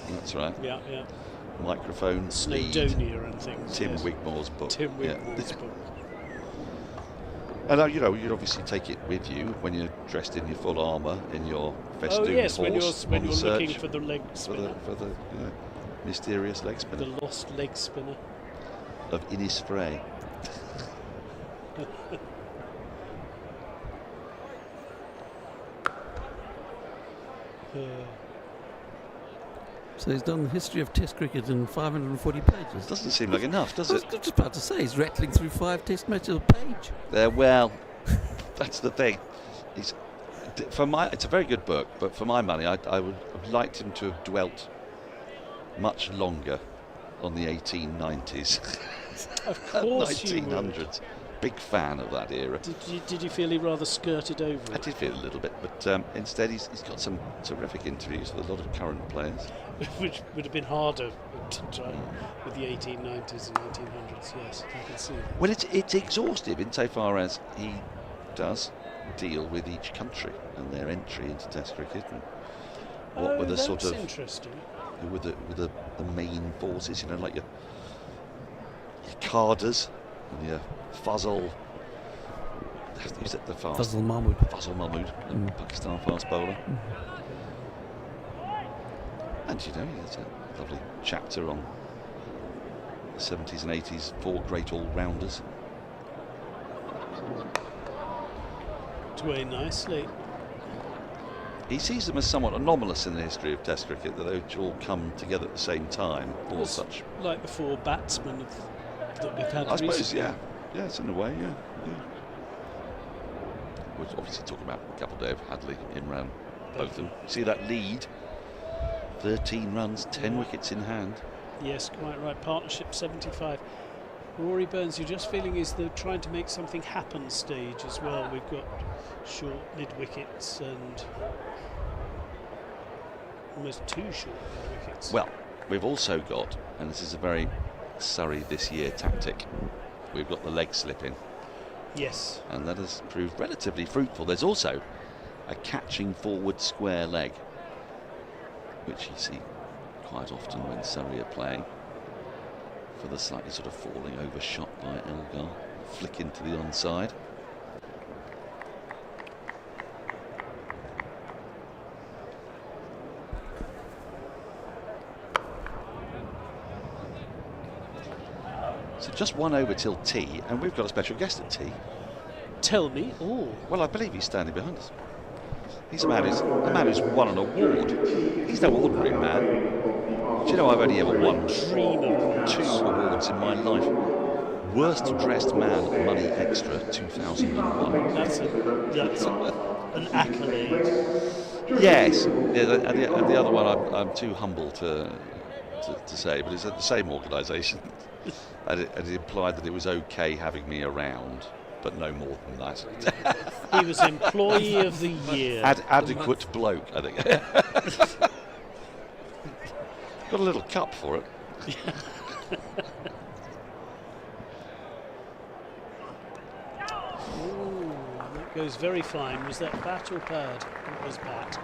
That's right. Yeah. Microphone, Snowdonia and things. Tim Wigmore's book. Tim Wigmore's book. And you'd obviously take it with you when you're dressed in your full armour, in your festooned horse. when you're looking for the leg spinner. For the mysterious leg spinner. The lost leg spinner. Of Innisfree. So he's done the history of Test cricket in 540 pages. Doesn't seem like enough, does it? I was just about to say, he's rattling through 5 Test matches a page. Well, that's the thing. It's a very good book, but for my money, I would have liked him to have dwelt much longer on the 1890s. Of course 1900s. Big fan of that era. Did you feel he rather skirted over it? I did feel a little bit, but instead he's got some terrific interviews with a lot of current players. Which would have been harder to try with the 1890s and 1900s, yes, I can see that. Well, it's exhaustive insofar as he does deal with each country and their entry into Test cricket and what were the sort of interesting. Who were the main forces, like your Carders and your Fazal. Is it the Fazal Mahmood, the Pakistan fast bowler. And there's a lovely chapter on the 70s and 80s 4 great all-rounders. Way nicely. He sees them as somewhat anomalous in the history of Test cricket, that they all come together at the same time. All such like the 4 batsmen that we've had. I suppose, yeah. Yes, in a way, yeah. We're obviously talking about Gabaldon, Hadley, Imran, both of them. See that lead? 13 runs, 10 wickets in hand. Yes, quite right. Partnership 75. Rory Burns, you're just feeling is the trying to make something happen stage as well. We've got short mid wickets and almost 2 short mid wickets. Well, we've also got, and this is a very Surrey this year tactic, we've got the leg slipping. Yes. And that has proved relatively fruitful. There's also a catching forward square leg, which you see quite often when Surrey are playing, for the slightly sort of falling over shot by Elgar, flick into the onside. So just 1 over till tea, and we've got a special guest at tea. Tell me all. Well, I believe he's standing behind us. He's a man who's won an award. He's no ordinary man. Do you know I've only ever won 2 awards in my life? Worst dressed man, Money Extra, 2001. That's an accolade. Yes, and the other one I'm too humble to say, but it's at the same organisation, and it implied that it was okay having me around, but no more than that. He was Employee of the Year. Adequate bloke, I think. Got a little cup for it. Ooh, that goes very fine. Was that bat or pad? It was bat.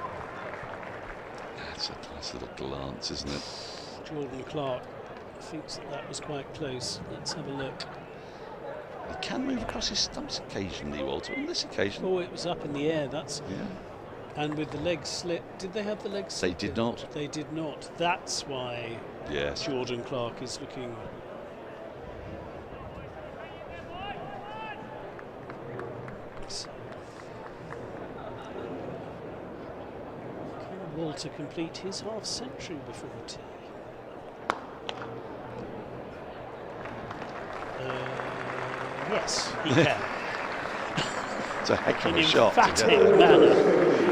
That's a nice little glance, isn't it? Jordan Clark thinks that was quite close. Let's have a look. He can move across his stumps occasionally, Walter. On this occasion. Oh, it was up in the air. That's. Yeah. And with the legs slit, did they have the legs slit? They did not. They did not. That's why Jordan Clark is looking. to complete his half-century before tea. Yes, he can. It's a heck of in a shot. emphatic manner.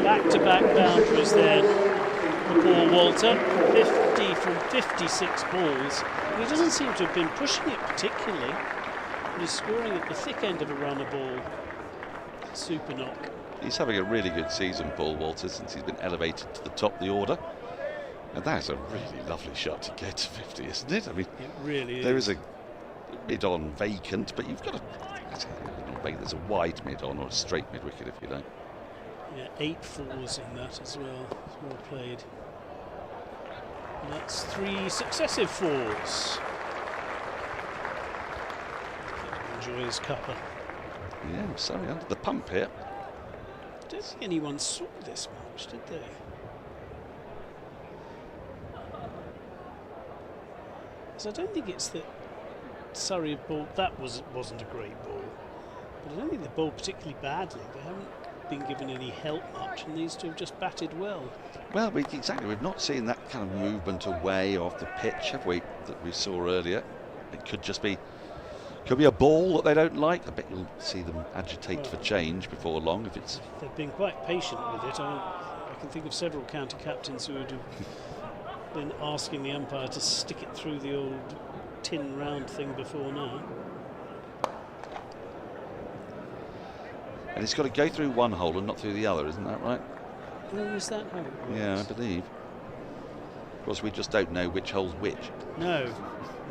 Back-to-back boundaries then for Paul Walter. 50 from 56 balls. And he doesn't seem to have been pushing it particularly. But he's scoring at the thick end of a runner ball. Super knock. He's having a really good season, Paul Walter, since he's been elevated to the top of the order. And that's a really lovely shot to get to 50, isn't it? I mean, it really there is. is a mid-on vacant, but you've got to... There's a wide mid-on or a straight mid-wicket, if you like. Yeah, 8 fours in that as well. It's well played. And that's 3 successive fours. Enjoy his cuppa. Yeah, I'm sorry, under the pump here. I don't think anyone saw this much, did they? So I don't think it's that Surrey have bowled. That wasn't a great ball, but I don't think they bowled particularly badly. They haven't been given any help much, and these two have just batted well. Well, exactly. We've not seen that kind of movement away off the pitch, have we? That we saw earlier. It could just be. Could be a ball that they don't like. I bet you'll see them agitate for change before long if it's... They've been quite patient with it. I can think of several county captains who would have been asking the umpire to stick it through the old tin round thing before now. And it's got to go through one hole and not through the other, isn't that right? Oh, is that how it works? Yeah, I believe. Of course, we just don't know which hole's which. No.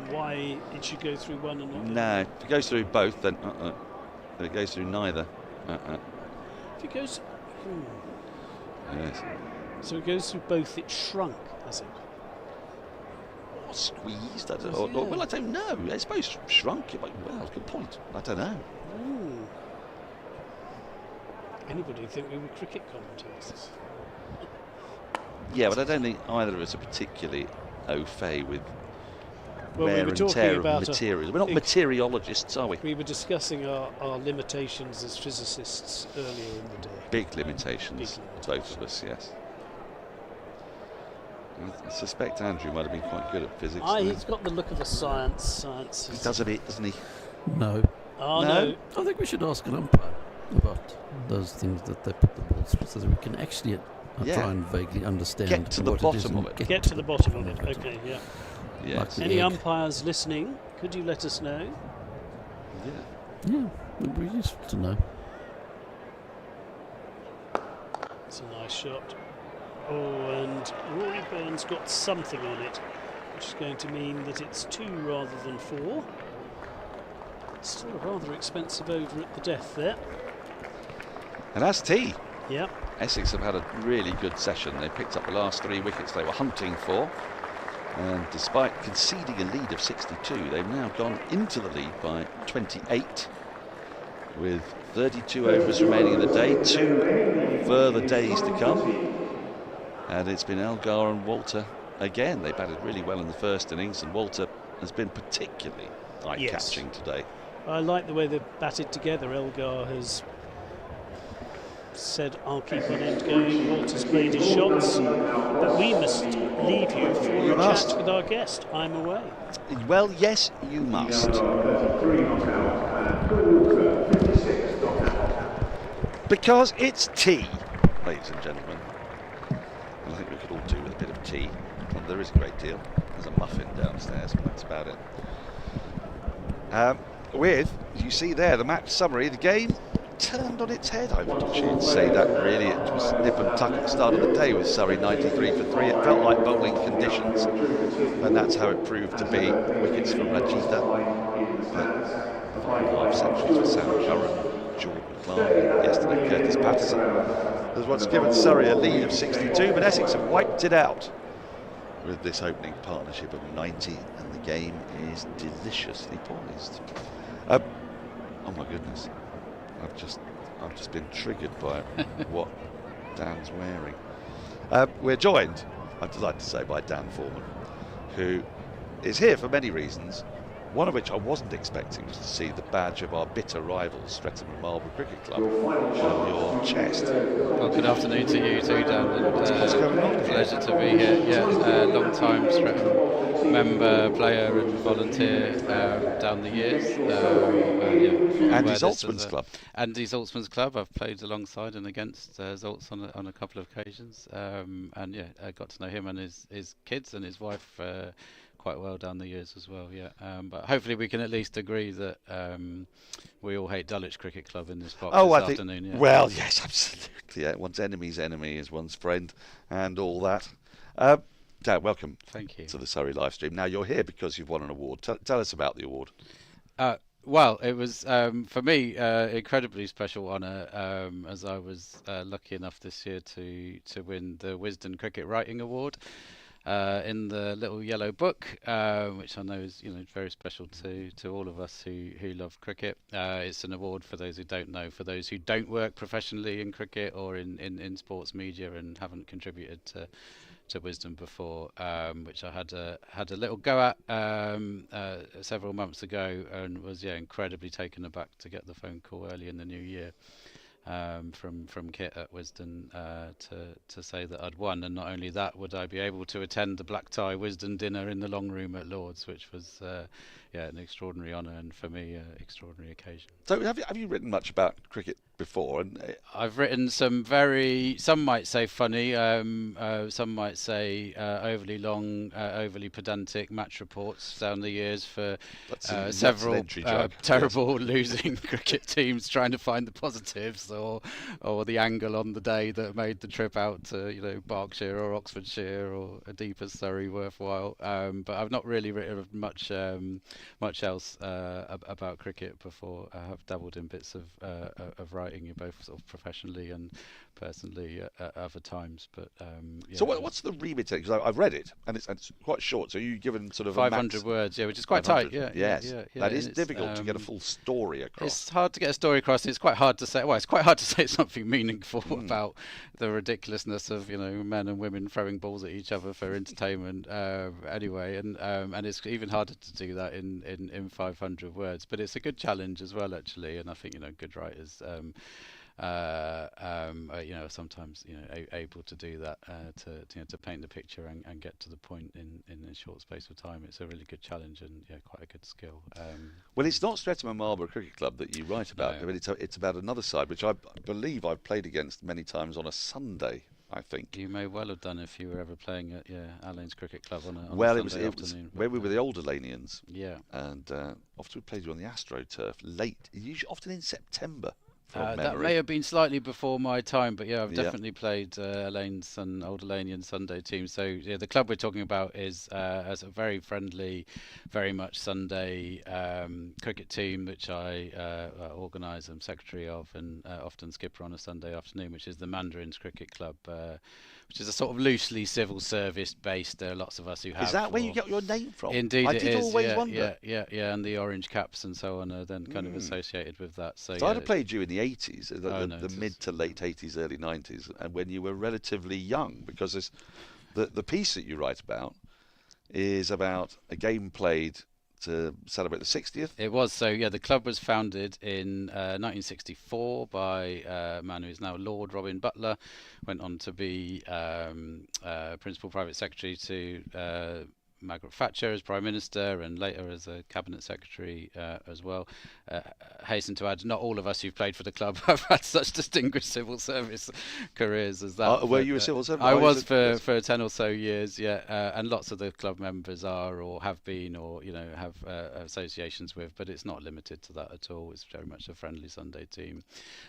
Why it should go through one and not the No, other? if it goes through both, then if it goes through neither. If it goes... Yes. So it goes through both, it shrunk, has it? Or squeezed, I don't know. Yeah. Well, I don't know. I suppose shrunk. Well, good point. I don't know. Anybody would think we were cricket commentators. Yeah, but I don't think either of us are particularly au fait with Well, wear we were and talking tear about of materials. We're not materiologists, are we? We were discussing our limitations as physicists earlier in the day. Big limitations, both of us, yes. I suspect Andrew might have been quite good at physics. He's got the look of a science. He does a bit, doesn't he? No. Oh, no. I think we should ask an umpire about those things that they put the balls through so that we can actually try and vaguely understand. Get to the bottom of it. Get to the bottom of it. Okay, yeah. Yes. Any umpires listening, could you let us know? Yeah, it would be useful to know. It's a nice shot. Oh, and Rory Burns got something on it, which is going to mean that it's 2 rather than 4. Still a rather expensive over at the death there. And that's tea. Yep. Essex have had a really good session. They picked up the last 3 wickets they were hunting for. And despite conceding a lead of 62, they've now gone into the lead by 28 with 32 overs remaining in the day, 2 further days to come. And it's been Elgar and Walter again. They batted really well in the first innings, and Walter has been particularly eye-catching today. I like the way they've batted together. Elgar has said, I'll keep on end going. Walter's played his shots. But we must leave you for a chat with our guest. I'm away. Well, yes, you must. Because it's tea, ladies and gentlemen. And I think we could all do with a bit of tea. And there is a great deal. There's a muffin downstairs, and that's about it. As you see there, the match summary, the game turned on its head. I would actually say that really. It was nip and tuck at the start of the day with Surrey 93 for 3. It felt like bowling conditions, and that's how it proved to be. Wickets from Rajitha, 5.5 centuries for Sam Curran, Jordan Clark, and yesterday Curtis Patterson. There's what's given Surrey a lead of 62, but Essex have wiped it out with this opening partnership of 90, and the game is deliciously poised. Oh my goodness. I've just been triggered by what Dan's wearing. We're joined, I'm delighted to say, by Dan Foreman, who is here for many reasons, one of which I wasn't expecting was to see the badge of our bitter rivals, Streatham and Marlborough Cricket Club, on your chest. Well, good afternoon to you too, Dan. And, what's going on? Pleasure to be here. Yeah, long time Streatham member, player and volunteer down the years. Andy Zaltzman's club. Andy Zaltzman's club. I've played alongside and against Zaltz on a couple of occasions. And yeah, I got to know him and his kids and his wife quite well down the years as well, yeah. But hopefully we can at least agree that we all hate Dulwich Cricket Club in this box this afternoon. Yeah. Well, yes, absolutely. Yeah. One's enemy's enemy is one's friend and all that. Dan, welcome. Thank you. To the Surrey live stream. Now, you're here because you've won an award. Tell us about the award. Well, it was, for me, incredibly special honour, as I was lucky enough this year to win the Wisden Cricket Writing Award. In the little yellow book, which I know is very special to all of us who love cricket. It's an award, for those who don't know, for those who don't work professionally in cricket or in sports media and haven't contributed to Wisden before, which I had a little go at several months ago, and was incredibly taken aback to get the phone call early in the new year. From Kit at Wisden to say that I'd won, and not only that, would I be able to attend the black tie Wisden dinner in the long room at Lord's, which was an extraordinary honour, and for me extraordinary occasion. So have you written much about cricket before? And I've written some might say funny, some might say overly long, overly pedantic match reports down the years for several terrible losing cricket teams trying to find the positives or the angle on the day that made the trip out to Berkshire or Oxfordshire or a deeper Surrey worthwhile. But I've not really written much else about cricket before. I have dabbled in bits of writing, both sort of professionally and personally at other times. But so what's the remit? Because I've read it and it's quite short. So you've given sort of 500 words, which is quite tight. Yes, that is difficult to get a full story across. It's hard to get a story across. It's quite hard to say. Well, it's quite hard to say something meaningful about the ridiculousness of men and women throwing balls at each other for entertainment. Anyway, and it's even harder to do that in 500 words. But it's a good challenge as well, actually. And I think good writers sometimes able to do that, to paint the picture and get to the point in a short space of time. It's a really good challenge and quite a good skill. Well, it's not Streatham and Marlborough Cricket Club that you write about. No. I mean, it's about another side, which I believe I've played against many times on a Sunday. I think you may well have done if you were ever playing at Alain's Cricket Club on a Sunday afternoon. Where we were the older Lanians. Yeah, and often we played you on the AstroTurf late, usually often in September. That may have been slightly before my time, but I've definitely played Elaine's and Old Elanian Sunday team. So the club we're talking about is as a very friendly, very much Sunday cricket team, which I organise. I'm secretary of, and often skipper on a Sunday afternoon, which is the Mandarins Cricket Club, which is a sort of loosely civil service based. There are lots of us who have. Is that where you get your name from? Indeed, I did always wonder. Yeah, and the orange caps and so on are then kind of associated with that. So I'd have played you in the 80s, the mid to late 80s, early 90s, and when you were relatively young, because the piece that you write about is about a game played to celebrate the 60th. It was. So the club was founded in 1964 by a man who is now Lord Robin Butler, went on to be Principal Private Secretary to Margaret Thatcher as Prime Minister, and later as a Cabinet Secretary as well. Hasten to add, not all of us who've played for the club have had such distinguished civil service careers as that. Were you a civil servant? I was for 10 or so years, and lots of the club members are or have been or have associations with, but it's not limited to that at all. It's very much a friendly Sunday team.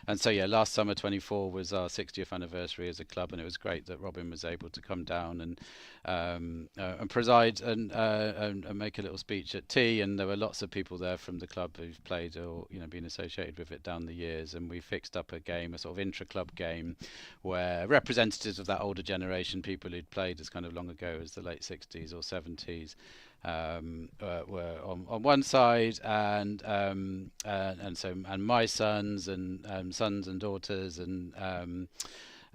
And so last summer 24 was our 60th anniversary as a club, and it was great that Robin was able to come down and preside and make a little speech at tea, and there were lots of people there from the club who've played or been associated with it down the years, and we fixed up a game, a sort of intra-club game, where representatives of that older generation, people who'd played as kind of long ago as the late 60s or 70s, were on one side, and my sons and daughters and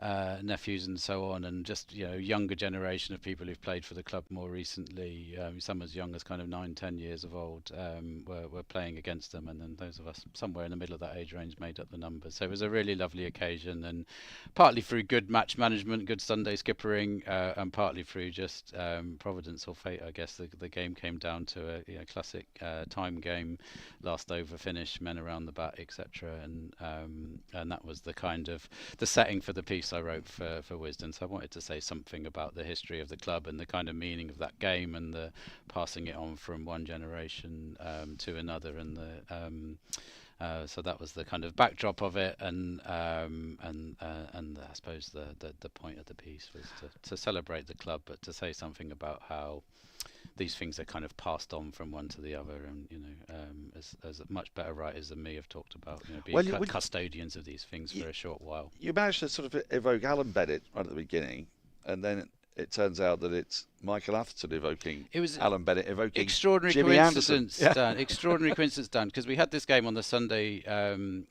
nephews and so on, and just younger generation of people who've played for the club more recently, some as young as kind of 9-10 years of old, were playing against them, and then those of us somewhere in the middle of that age range made up the numbers. So it was a really lovely occasion, and partly through good match management, good Sunday skippering, and partly through just providence or fate, I guess. The game came down to a classic time game, last over finish, men around the bat, etc. And that was the kind of the setting for the piece I wrote for Wisden. So I wanted to say something about the history of the club and the kind of meaning of that game, and the passing it on from one generation to another, and so that was the kind of backdrop of it, and I suppose the point of the piece was to celebrate the club, but to say something about how these things are kind of passed on from one to the other, and as much better writers than me have talked about, being custodians of these things for a short while. You managed to sort of evoke Alan Bennett right at the beginning, and then it turns out that it's Michael Atherton evoking Alan Bennett, evoking extraordinary Jimmy coincidence, Anderson. Dan. Extraordinary coincidence, Dan, because we had this game on the Sunday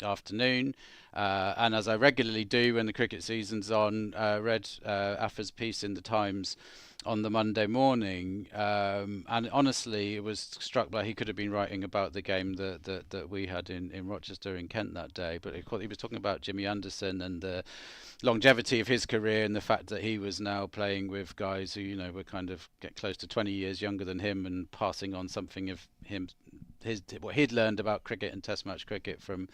afternoon, and as I regularly do when the cricket season's on, read Affa's piece in the Times on the Monday morning, and honestly, it was struck by he could have been writing about the game that we had in Rochester in Kent that day, but he was talking about Jimmy Anderson and the longevity of his career, and the fact that he was now playing with guys who were kind of get close to 20 years younger than him, and passing on something of what he'd learned about cricket and Test match cricket from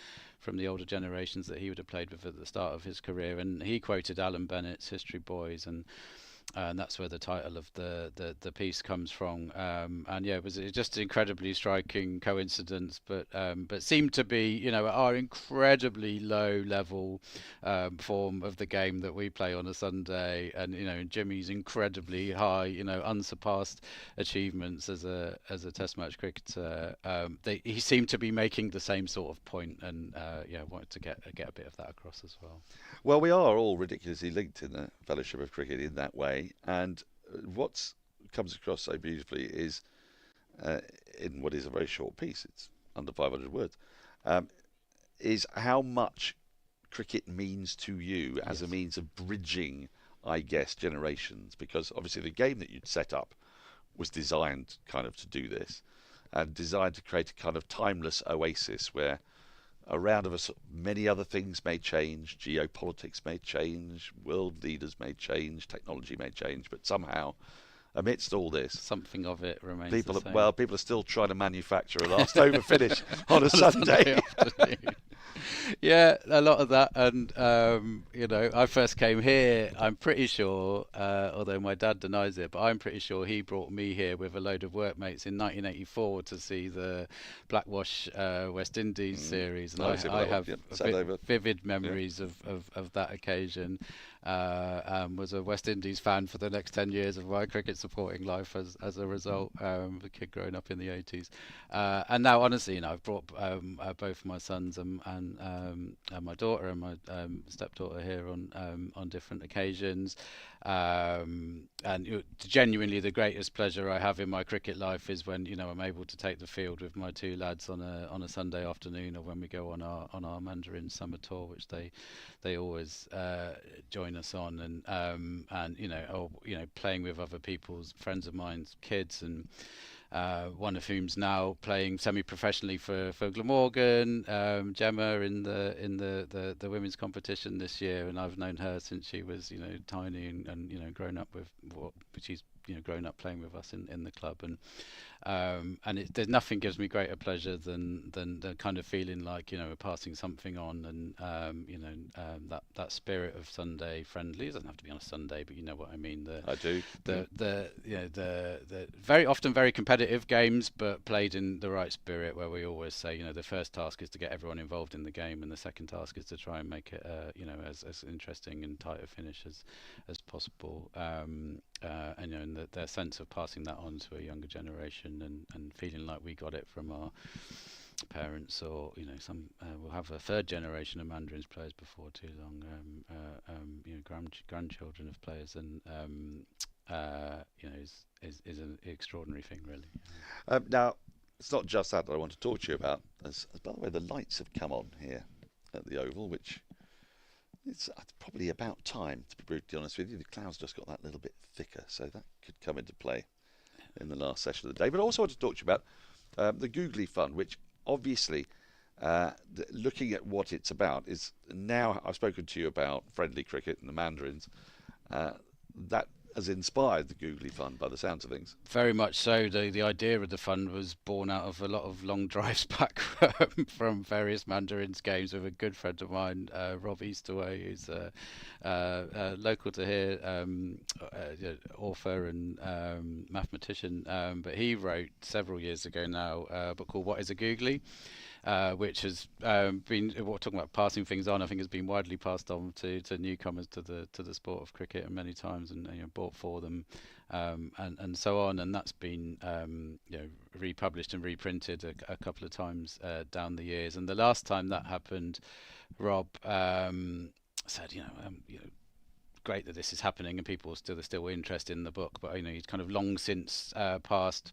the older generations that he would have played with at the start of his career. And he quoted Alan Bennett's History Boys, and that's where the title of the piece comes from. And yeah, it was just an incredibly striking coincidence, but seemed to be, our incredibly low level form of the game that we play on a Sunday, and Jimmy's incredibly high, unsurpassed achievements as a Test match cricketer. He seemed to be making the same sort of point, and wanted to get a bit of that across as well. Well, we are all ridiculously linked in the Fellowship of Cricket in that way, and what comes across so beautifully is, in what is a very short piece, it's under 500 words, is how much cricket means to you as a means of bridging, I guess, generations, because obviously the game that you'd set up was designed kind of to do this, and designed to create a kind of timeless oasis where around us many other things may change, geopolitics may change, world leaders may change, technology may change, but somehow amidst all this, something of it remains people the same. Well, people are still trying to manufacture a last over finish on a Sunday afternoon. Yeah, a lot of that, and I first came here, I'm pretty sure, although my dad denies it, but I'm pretty sure he brought me here with a load of workmates in 1984 to see the Blackwash West Indies series, and I have vivid memories of that occasion. Was a West Indies fan for the next 10 years of my cricket supporting life as a result, a kid growing up in the 80s. And now, honestly, I've brought both my sons and my daughter and my stepdaughter here on different occasions. And genuinely, the greatest pleasure I have in my cricket life is when I'm able to take the field with my two lads on a Sunday afternoon, or when we go on our Mandarin summer tour, which they always join us on, and playing with other people's friends of mine's kids, and one of whom's now playing semi-professionally for Glamorgan, Gemma in the women's competition this year, and I've known her since she was tiny, and grown up with she's grown up playing with us in the club, and there's nothing gives me greater pleasure than the kind of feeling like we're passing something on, and that spirit of Sunday friendly. It doesn't have to be on a Sunday, but you know what I mean. I do. The very often very competitive games, but played in the right spirit, where we always say the first task is to get everyone involved in the game, and the second task is to try and make it as interesting and tight a finish as possible. And their sense of passing that on to a younger generation, and feeling like we got it from our parents, or we'll have a third generation of Mandarins players before too long, grandchildren of players, and is an extraordinary thing, really. Now, it's not just that I want to talk to you about. As by the way, the lights have come on here at the Oval, which It's probably about time, to be brutally honest with you. The clouds just got that little bit thicker, so that could come into play in the last session of the day. But I also want to talk to you about the Googly Fund, which obviously, looking at what it's about, is now I've spoken to you about friendly cricket and the Mandarins. That has inspired the Googly Fund by the sounds of things. Very much so. The idea of the fund was born out of a lot of long drives back from various Mandarins games with a good friend of mine, Rob Easterway, who's local to here, author and mathematician. But he wrote several years ago now a book called What is a Googly? Which has been, we're talking about passing things on, I think has been widely passed on to newcomers to the sport of cricket many times, and bought for them, and so on, and that's been republished and reprinted a couple of times down the years. And the last time that happened, Rob said, great that this is happening and people are still interested in the book, but he's kind of long since passed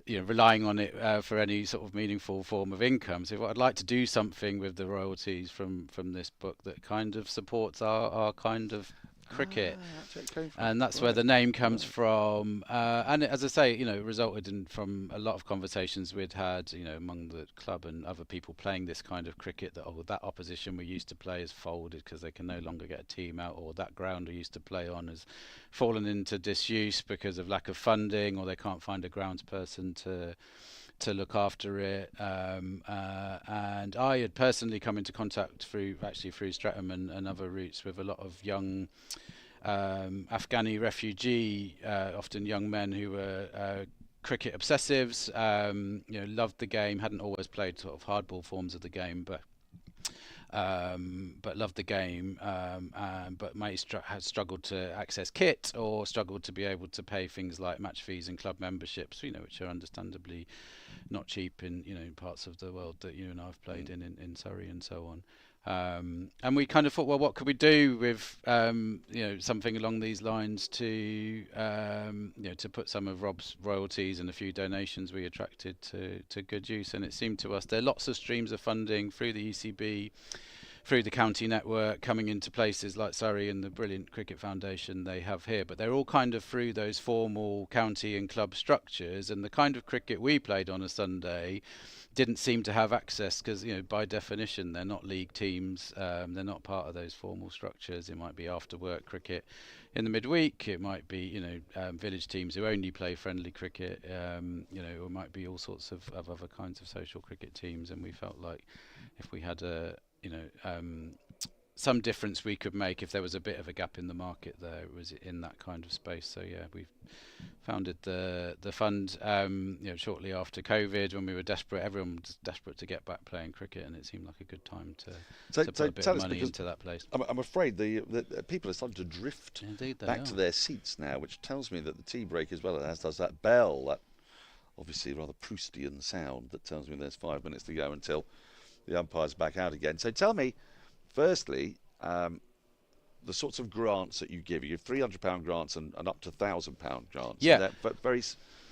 relying on it for any sort of meaningful form of income. So I'd like to do something with the royalties from this book that kind of supports our kind of cricket, and that's where the name comes from. And as I say, it resulted from a lot of conversations we'd had, among the club and other people playing this kind of cricket, that opposition we used to play has folded because they can no longer get a team out, or that ground we used to play on has fallen into disuse because of lack of funding, or they can't find a grounds person to look after it, and I had personally come into contact through Streatham and other routes with a lot of young Afghani refugee, often young men who were cricket obsessives, loved the game, hadn't always played sort of hardball forms of the game, but loved the game, but had struggled to access kit, or struggled to be able to pay things like match fees and club memberships, which are understandably not cheap in parts of the world that you and I have played in Surrey and so on. And we kind of thought, well, what could we do with something along these lines to put some of Rob's royalties and a few donations we attracted to good use. And it seemed to us there are lots of streams of funding through the ECB, through the county network, coming into places like Surrey and the brilliant Cricket Foundation they have here, but they're all kind of through those formal county and club structures, and the kind of cricket we played on a Sunday didn't seem to have access because, by definition, they're not league teams, they're not part of those formal structures. It might be after work cricket in the midweek, it might be, village teams who only play friendly cricket, it might be all sorts of other kinds of social cricket teams, and we felt like if we had some difference we could make, if there was a bit of a gap in the market there, it was in that kind of space. So yeah, we've founded the fund shortly after COVID, when we were desperate. Everyone was desperate to get back playing cricket, and it seemed like a good time to put a bit of money into that place. I'm afraid the people are starting to drift back to their seats now, which tells me that the tea break, as well as does that bell, that obviously rather Proustian sound that tells me there's 5 minutes to go until the umpire's back out again. So tell me, firstly, the sorts of grants that you give. You give £300 grants and up to £1,000 grants. Yeah. But very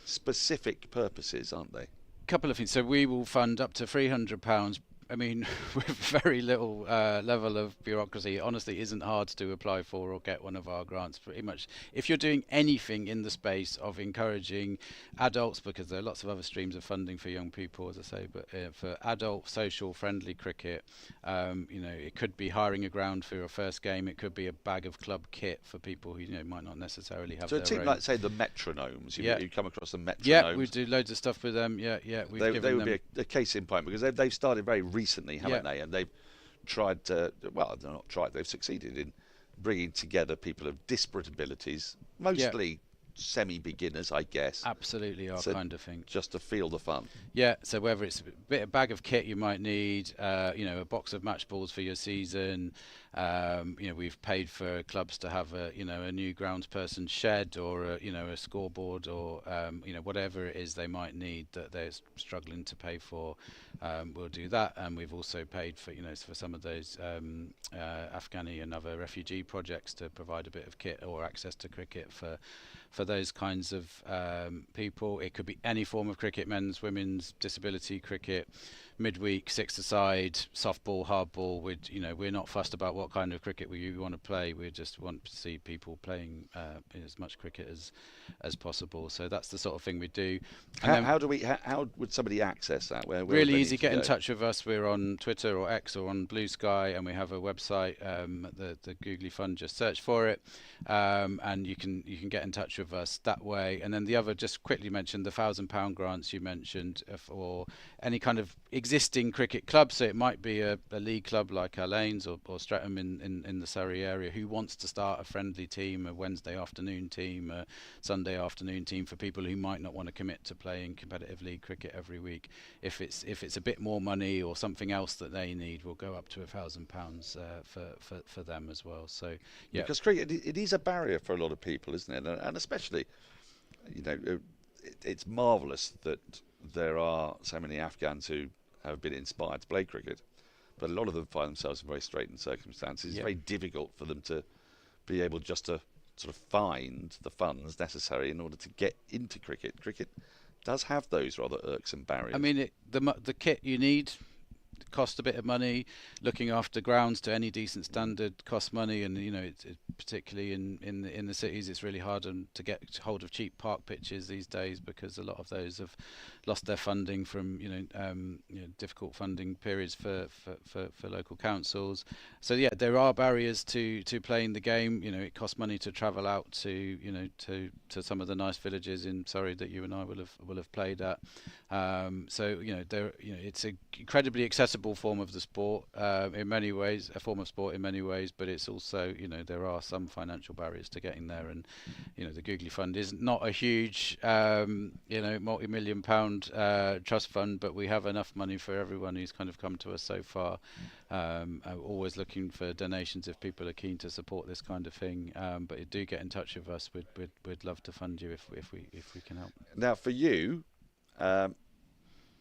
specific purposes, aren't they? A couple of things. So we will fund up to £300. I mean, with very little level of bureaucracy, it honestly isn't hard to apply for or get one of our grants. Pretty much, if you're doing anything in the space of encouraging adults, because there are lots of other streams of funding for young people, as I say, but for adult, social, friendly cricket, it could be hiring a ground for your first game. It could be a bag of club kit for people who might not necessarily have. So their a team own. like, say, the Metronomes, you come across the Metronomes. Yeah, we do loads of stuff with them. Yeah. They would be a case in point, because they've started very recently, haven't they? And they've tried to, well, they're not tried, they've succeeded in bringing together people of disparate abilities, mostly semi-beginners, I guess. Absolutely, our kind of thing. Just to feel the fun. Yeah, so whether it's a bag of kit you might need, a box of match balls for your season, we've paid for clubs to have a new groundsperson shed, or a scoreboard, or whatever it is they might need that they're struggling to pay for, we'll do that. And we've also paid for for some of those Afghani and other refugee projects to provide a bit of kit or access to cricket for those kinds of people. It could be any form of cricket, men's, women's, disability cricket, midweek, 6-a-side, softball, hardball. We're not fussed about what kind of cricket we want to play. We just want to see people playing as much cricket as possible. So that's the sort of thing we do. How would somebody access that? Where really easy. Get in touch with us. We're on Twitter or X or on Blue Sky, and we have a website. The Googly Fund. Just search for it, and you can get in touch with us that way. And then the other, just quickly mention the £1,000 grants you mentioned for any kind of existing cricket club. So it might be a league club like our Lanes or Streatham in the Surrey area who wants to start a friendly team, a Wednesday afternoon team, a Sunday afternoon team for people who might not want to commit to playing competitive league cricket every week. If it's a bit more money or something else that they need, we'll go up to £1,000 for them as well. So yeah, because cricket it is a barrier for a lot of people, isn't it? And especially, it's marvellous that there are so many Afghans who have been inspired to play cricket, but a lot of them find themselves in very straitened circumstances. It's very difficult for them to be able just to sort of find the funds necessary in order to get into cricket. Cricket does have those rather irksome barriers. I mean, the kit you need cost a bit of money. Looking after grounds to any decent standard costs money, and it's particularly in the cities, it's really hard to get hold of cheap park pitches these days, because a lot of those have lost their funding from difficult funding periods for local councils. So yeah, there are barriers to playing the game. It costs money to travel out to some of the nice villages in Surrey that you and I will have played at. So it's an incredibly accessible form of the sport in many ways, a form of sport in many ways, but it's also there are some financial barriers to getting there, and the Googly Fund is not a huge multi-million pound trust fund, but we have enough money for everyone who's kind of come to us so far. Always looking for donations if people are keen to support this kind of thing, but do get in touch with us. We'd love to fund you if we can help. Now for you, have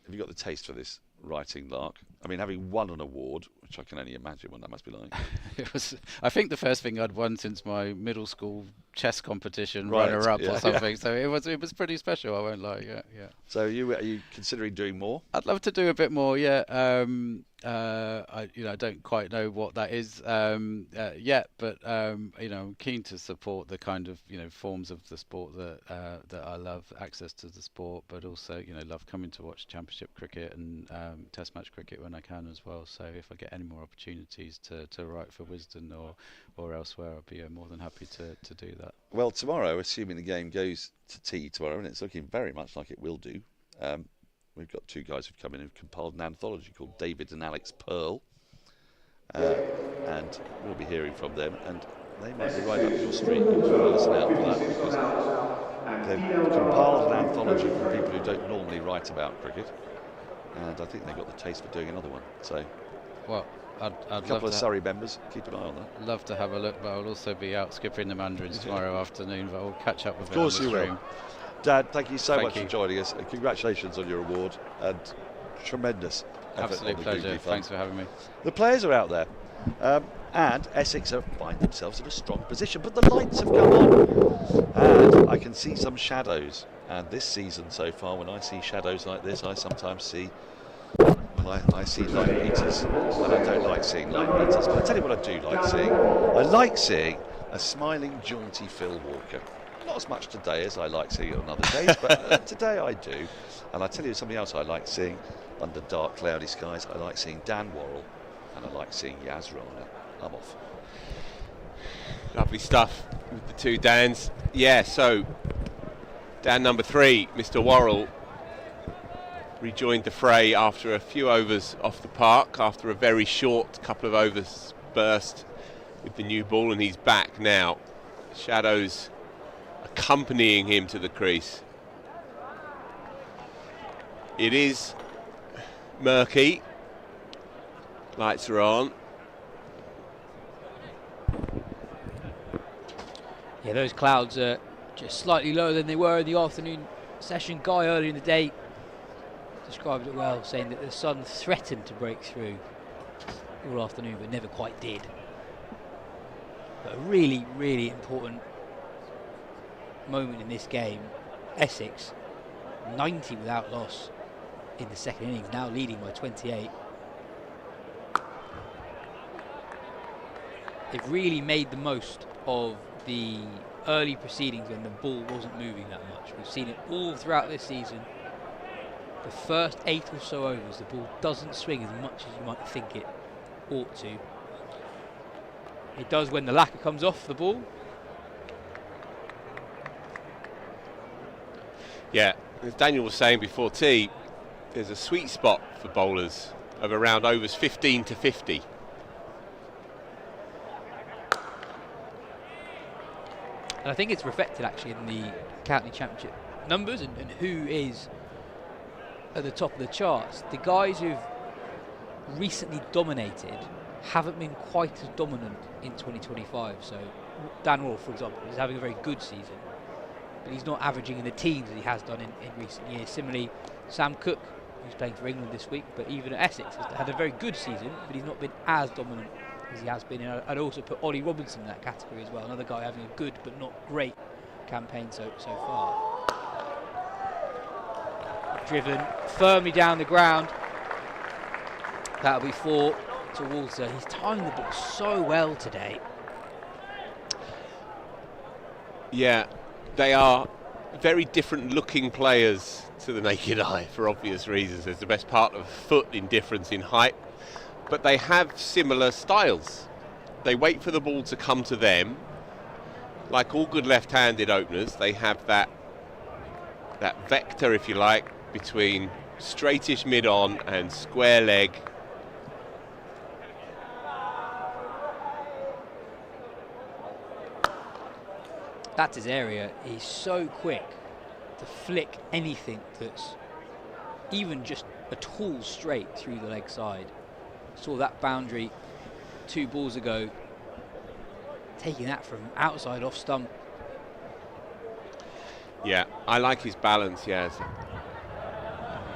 you got the taste for this writing lark? I mean, having won an award, which I can only imagine what that must be like. It was, I think, the first thing I'd won since my middle school chess competition, right, runner-up or something. So it was pretty special. I won't lie. Yeah. So are you considering doing more? I'd love to do a bit more. Yeah. I don't quite know what that is yet, but I'm keen to support the kind of forms of the sport that I love, access to the sport, but also love coming to watch Championship cricket and Test match cricket when I can as well. So if I get any more opportunities to write for Wisden or elsewhere, I'd be more than happy to do that. Well, tomorrow, assuming the game goes to tea tomorrow, and it's looking very much like it will do. We've got two guys who've come in who've compiled an anthology called David and Alex Pearl, and we'll be hearing from them, and they might be right up your street. You'll listen out for that, because they've compiled an anthology from people who don't normally write about cricket, and I think they've got the taste for doing another one. So, well, I'd a couple of Surrey members, keep an eye on that. I'd love to have a look, but I'll also be out skipping the Mandarins tomorrow afternoon, but I'll catch up with them. Of course you will. Dad, thank you so much for joining us, and congratulations on your award, and tremendous effort. Absolute pleasure. Thanks for having me. The players are out there, and Essex find themselves in a strong position, but the lights have come on, and I can see some shadows. And this season so far, when I see shadows like this, I sometimes see I see light meters, and I don't like seeing light meters. But I tell you what I do like seeing. I like seeing a smiling, jaunty Phil Walker. Not as much today as I like seeing it on other days, but today I do. And I tell you something else I like seeing under dark, cloudy skies. I like seeing Dan Worrell, and I like seeing Yas Rana. I'm off. Lovely stuff with the two Dans. Yeah, so Dan number 3, Mr. Worrell, rejoined the fray after a few overs off the park, after a very short couple of overs burst with the new ball, and he's back now. Shadows accompanying him to the crease. It is murky. Lights are on. Yeah, those clouds are just slightly lower than they were in the afternoon session. Guy earlier in the day described it well, saying that the sun threatened to break through all afternoon but never quite did. But a really, really important moment in this game. Essex 90 without loss in the second innings, now leading by 28. They've really made the most of the early proceedings when the ball wasn't moving that much. We've seen it all throughout this season. The first 8 or so overs, the ball doesn't swing as much as you might think it ought to. It does when the lacquer comes off the ball. Yeah, as Daniel was saying before tea, there's a sweet spot for bowlers of around overs 15 to 50. And I think it's reflected actually in the county championship numbers and who is at the top of the charts. The guys who've recently dominated haven't been quite as dominant in 2025. So Dan Roth, for example, is having a very good season, but he's not averaging in the teens as he has done in recent years. Similarly, Sam Cook, who's playing for England this week, but even at Essex, has had a very good season, but he's not been as dominant as he has been. And I'd also put Ollie Robinson in that category as well, another guy having a good but not great campaign so far. Driven firmly down the ground. That'll be 4 to Walter. He's timing the ball so well today. Yeah, they are very different looking players to the naked eye for obvious reasons. There's the best part of a foot in difference in height, but they have similar styles. They wait for the ball to come to them. Like all good left-handed openers, they have that vector, if you like, between straightish mid-on and square leg. That's his area. He's so quick to flick anything that's even just a tall straight through the leg side. Saw that boundary 2 balls ago, taking that from outside off stump. Yeah, I like his balance, Yas.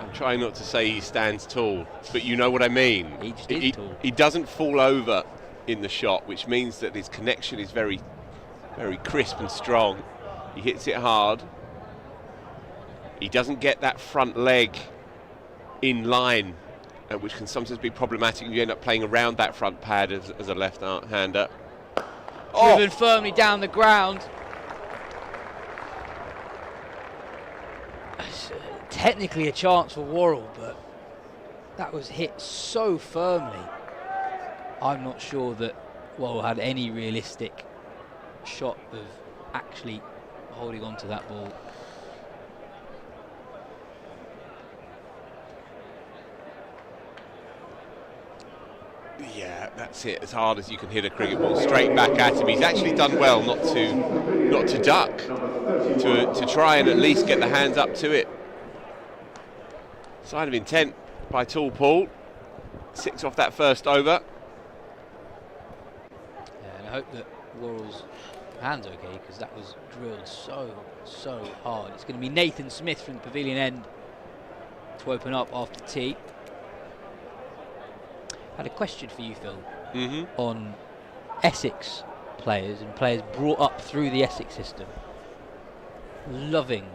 I'm trying not to say he stands tall, but you know what I mean. He just is tall. He doesn't fall over in the shot, which means that his connection is very, very crisp and strong. He hits it hard. He doesn't get that front leg in line, which can sometimes be problematic. You end up playing around that front pad as a left-hander. Driven firmly down the ground. Technically a chance for Worrell, but that was hit so firmly. I'm not sure that Worrell had any realistic shot of actually holding on to that ball. Yeah, that's it. As hard as you can hit a cricket ball straight back at him. He's actually done well not to duck, to try and at least get the hands up to it. Sign of intent by Tall Paul. 6 off that first over. Yeah, and I hope that Worrell's hand's okay, because that was drilled so hard. It's going to be Nathan Smith from the pavilion end to open up after tea. I had a question for you, Phil, on Essex players and players brought up through the Essex system, loving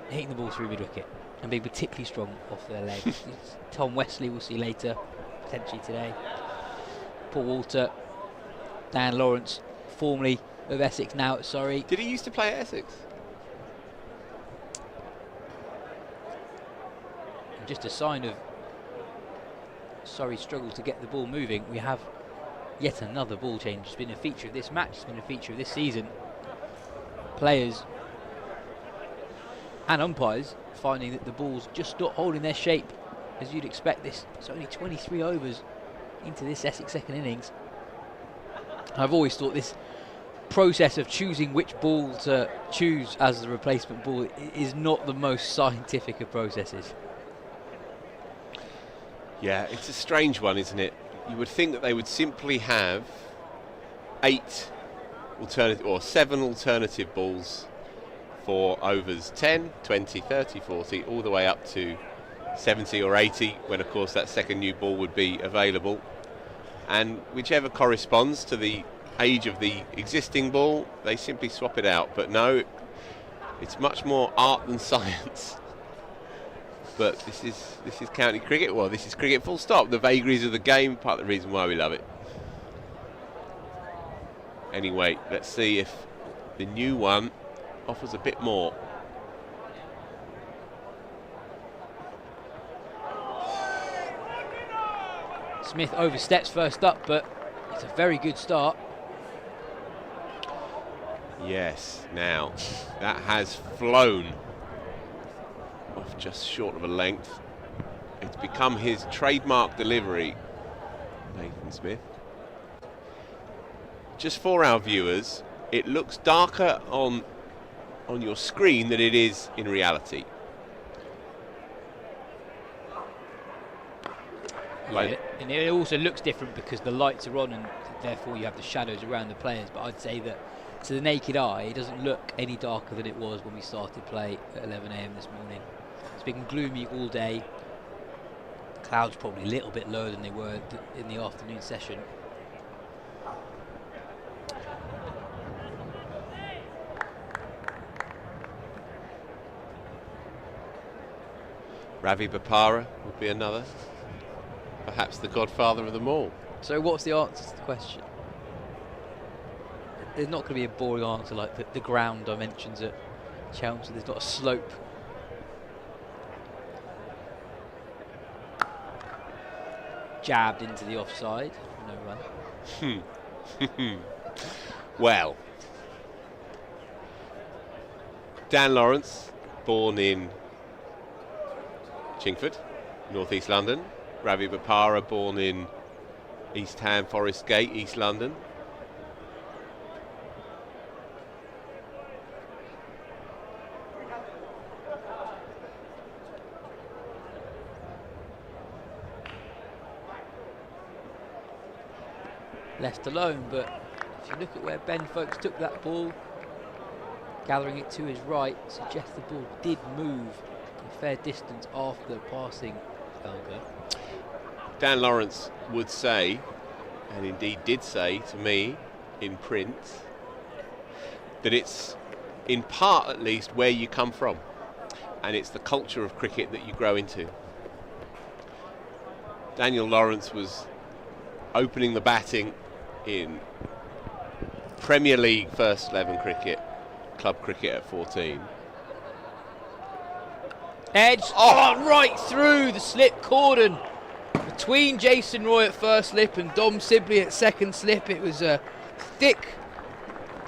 hitting the ball through mid-wicket and being particularly strong off their legs. Tom Wesley we'll see later, potentially today. Paul Walter, Dan Lawrence, formerly of Essex, now at Surrey. Did he used to play at Essex? And just a sign of Surrey's struggle to get the ball moving, we have yet another ball change. It's been a feature of this match, it's been a feature of this season. Players and umpires finding that the ball's just not holding their shape as you'd expect. This it's only 23 overs into this Essex second innings. I've always thought this process of choosing which ball to choose as the replacement ball is not the most scientific of processes. Yeah, it's a strange one, isn't it? You would think that they would simply have 8 alternative or 7 alternative balls for overs 10, 20, 30, 40, all the way up to 70 or 80, when of course that second new ball would be available. And whichever corresponds to the age of the existing ball, they simply swap it out. But no, it's much more art than science. but this is county cricket. Well, this is cricket full stop. The vagaries of the game, part of the reason why we love it. Anyway, let's see if the new one offers a bit more. Smith oversteps first up, but it's a very good start. Yes, now that has flown off just short of a length. It's become his trademark delivery, Nathan Smith. Just for our viewers, it looks darker on your screen than it is in reality. Yeah, and it also looks different because the lights are on and therefore you have the shadows around the players, but I'd say that to the naked eye it doesn't look any darker than it was when we started play at 11 AM this morning. It's been gloomy all day. Clouds probably a little bit lower than they were in the afternoon session. Ravi Bopara would be another. Perhaps the godfather of them all. So what's the answer to the question? There's not going to be a boring answer like the ground dimensions at Chelmsford. There's not a slope. Jabbed into the offside. No run. Well, Dan Lawrence, born in Chingford, North East London. Ravi Bopara, born in East Ham, Forest Gate, East London. Left alone, but if you look at where Ben Folkes took that ball, gathering it to his right, suggests the ball did move a fair distance after passing Elgar. Dan Lawrence would say, and indeed did say to me in print, that it's in part at least where you come from, and it's the culture of cricket that you grow into. Daniel Lawrence was opening the batting in Premier League first 11 cricket, club cricket at 14. Edge, right through the slip cordon between Jason Roy at first slip and Dom Sibley at second slip. It was a thick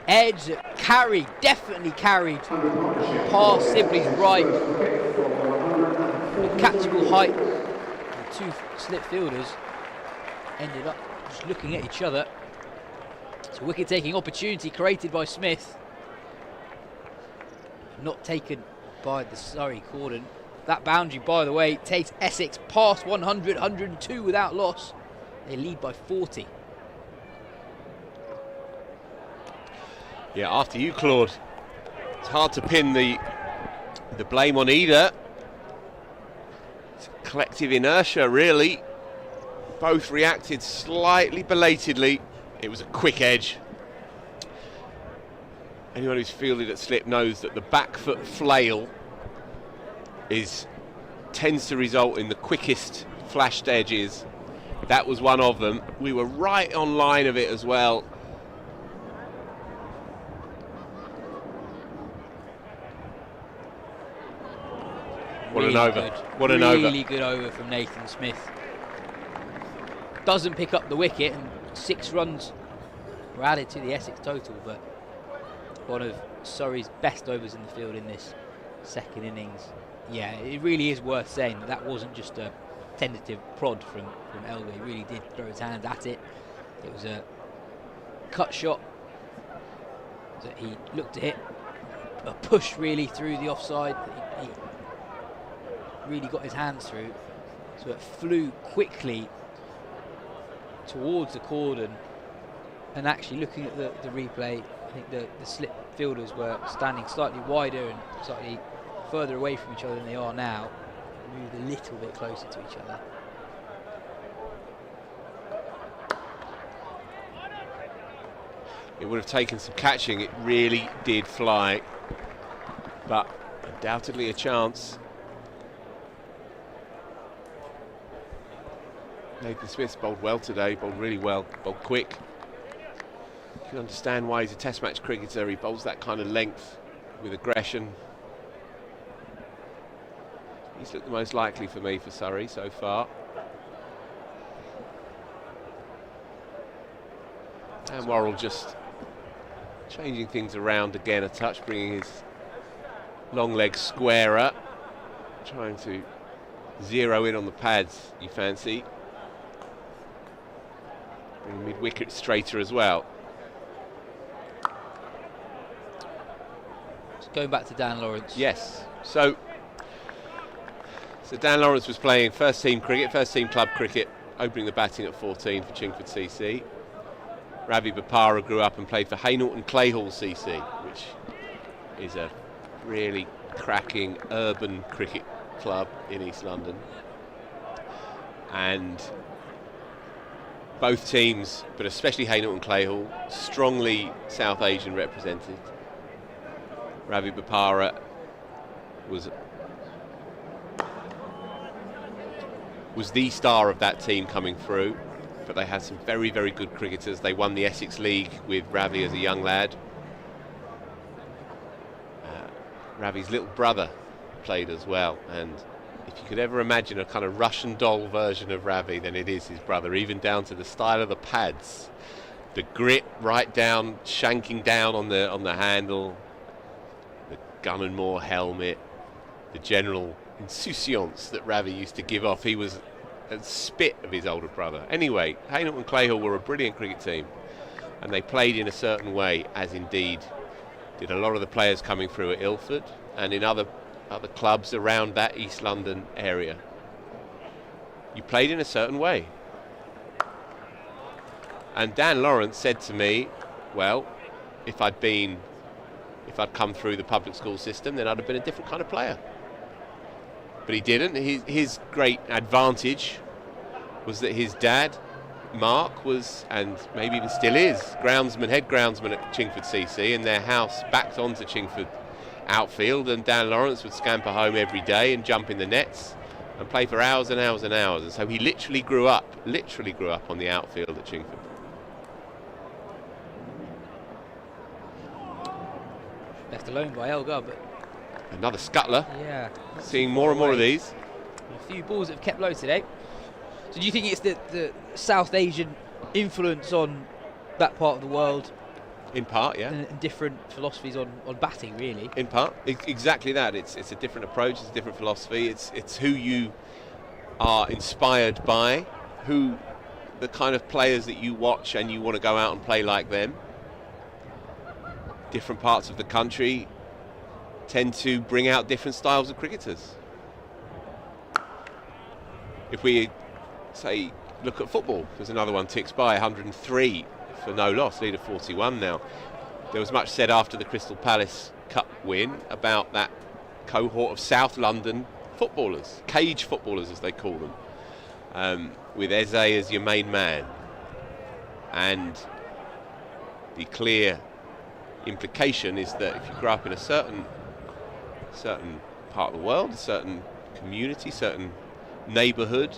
edge that definitely carried past Sibley's right, a catchable height. The two slip fielders ended up just looking at each other. It's a wicket-taking opportunity created by Smith, not taken by the Surrey cordon. That boundary, by the way, takes Essex past 100, 102 without loss. They lead by 40. Yeah, after you, Claude. It's hard to pin the blame on either. It's collective inertia, really. Both reacted slightly belatedly. It was a quick edge. Anyone who's fielded at slip knows that the back foot flail tends to result in the quickest flashed edges. That was one of them. We were right on line of it as well. What an over. What an over. Really good over from Nathan Smith. Doesn't pick up the wicket, and 6 runs were added to the Essex total, but one of Surrey's best overs in the field in this second innings. Yeah, it really is worth saying that wasn't just a tentative prod from Elgar. He really did throw his hands at it. It was a cut shot that he looked to hit, a push really through the offside. He really got his hands through, so it flew quickly towards the cordon. And actually looking at the replay, I think the slip fielders were standing slightly wider and slightly further away from each other than they are now. Moved a little bit closer to each other. It would have taken some catching. It really did fly, but undoubtedly a chance. Nathan Smith's bowled well today, bowled really well, bowled quick. You can understand why he's a test match cricketer. He bowls that kind of length with aggression. He's looked the most likely for me for Surrey so far. And Worrell just changing things around again a touch, bringing his long leg squarer, trying to zero in on the pads, you fancy. Bringing mid-wicket straighter as well. Just going back to Dan Lawrence. Yes. So Dan Lawrence was playing first team cricket, first team club cricket, opening the batting at 14 for Chingford CC. Ravi Bopara grew up and played for Hainault and Clayhall CC, which is a really cracking urban cricket club in East London. And both teams, but especially Hainault and Clayhall, strongly South Asian represented. Ravi Bopara was the star of that team coming through, but they had some very, very good cricketers. They won the Essex League with Ravi as a young lad. Ravi's little brother played as well, and if you could ever imagine a kind of Russian doll version of Ravi, then it is his brother, even down to the style of the pads, the grit right down, shanking down on the handle, the Gun and Moore helmet, the general insouciance that Ravi used to give off. He was a spit of his older brother. Anyway, Hainault and Clayhall were a brilliant cricket team, and they played in a certain way, as indeed did a lot of the players coming through at Ilford and in other clubs around that East London area. You played in a certain way. And Dan Lawrence said to me, well, if I'd come through the public school system, then I'd have been a different kind of player. But he didn't. His great advantage was that his dad, Mark, was, and maybe even still is, head groundsman at Chingford CC, and their house backed onto Chingford outfield, and Dan Lawrence would scamper home every day and jump in the nets and play for hours and hours and hours. And so he literally grew up on the outfield at Chingford. Left alone by Elgar, but another scuttler. Yeah. Seeing more and more of these. A few balls that have kept low today. So do you think it's the South Asian influence on that part of the world? In part, yeah. And different philosophies on batting, really. In part, exactly that. It's a different approach, it's a different philosophy. It's who you are inspired by, who the kind of players that you watch and you want to go out and play like them. Different parts of the country tend to bring out different styles of cricketers. If we say look at football, there's another one ticks by, 103 for no loss, lead of 41 now. There was much said after the Crystal Palace Cup win about that cohort of South London footballers, cage footballers as they call them, with Eze as your main man. And the clear implication is that if you grow up in a certain part of the world, a certain community, certain neighbourhood,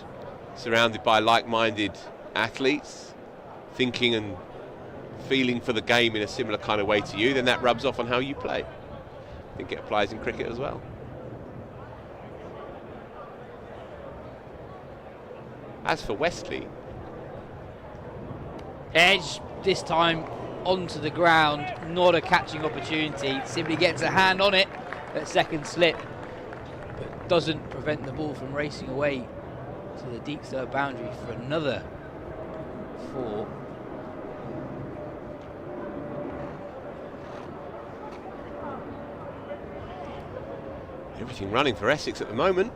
surrounded by like-minded athletes, thinking and feeling for the game in a similar kind of way to you, then that rubs off on how you play. I think it applies in cricket as well. As for Westley, Edge this time onto the ground, not a catching opportunity, simply gets a hand on it at second slip, but doesn't prevent the ball from racing away to the deep third boundary for another 4. Everything running for Essex at the moment.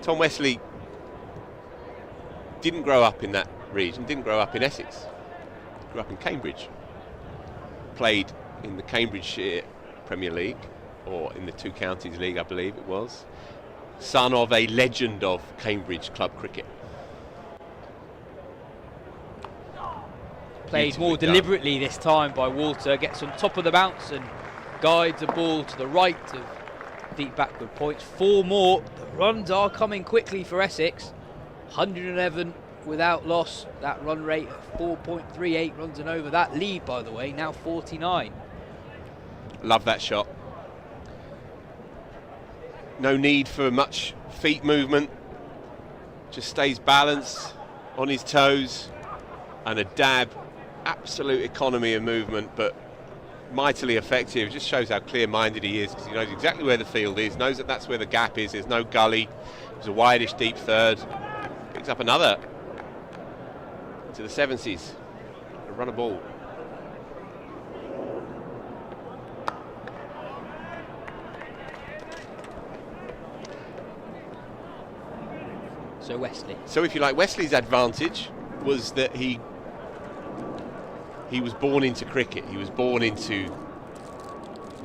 Tom Westley didn't grow up in that region, didn't grow up in Essex. Grew up in Cambridge. Played in the Cambridgeshire Premier League, or in the Two Counties League, I believe it was. Son of a legend of Cambridge club cricket. Played more deliberately this time by Walter, gets on top of the bounce and guides the ball to the right of deep backward points. 4 more. The runs are coming quickly for Essex. 111 without loss. That run rate of 4.38 runs and over. That lead, by the way, now 49. Love that shot. No need for much feet movement. Just stays balanced on his toes. And a dab. Absolute economy of movement, but mightily effective. Just shows how clear-minded he is, because he knows exactly where the field is, knows that that's where the gap is. There's no gully. There's a wideish deep third. Picks up another to the 70s. A run a ball. So Wesley. So if you like, Wesley's advantage was that he was born into cricket. He was born into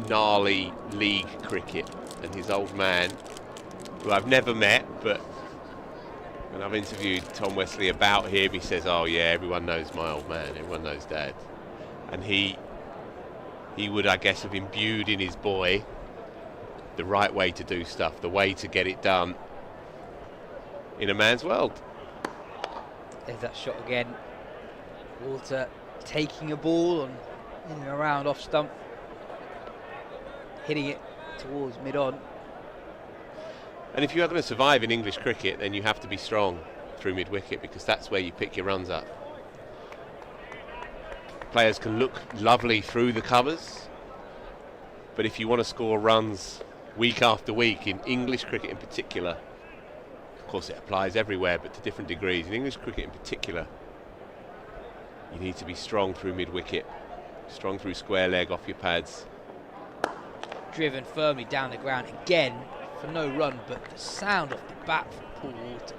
gnarly league cricket, and his old man, who I've never met, but when I've interviewed Tom Wesley about him, he says, "Oh yeah, everyone knows my old man. Everyone knows Dad." And he would, I guess, have imbued in his boy the right way to do stuff, the way to get it done in a man's world. There's that shot again. Walter taking a ball on in and around off stump, hitting it towards mid-on. And if you are going to survive in English cricket, then you have to be strong through mid-wicket, because that's where you pick your runs up. Players can look lovely through the covers, but if you want to score runs week after week, in English cricket in particular, of course it applies everywhere, but to different degrees, in English cricket in particular, you need to be strong through mid-wicket, strong through square leg off your pads. Driven firmly down the ground again for no run, but the sound off the bat from Paul Walter.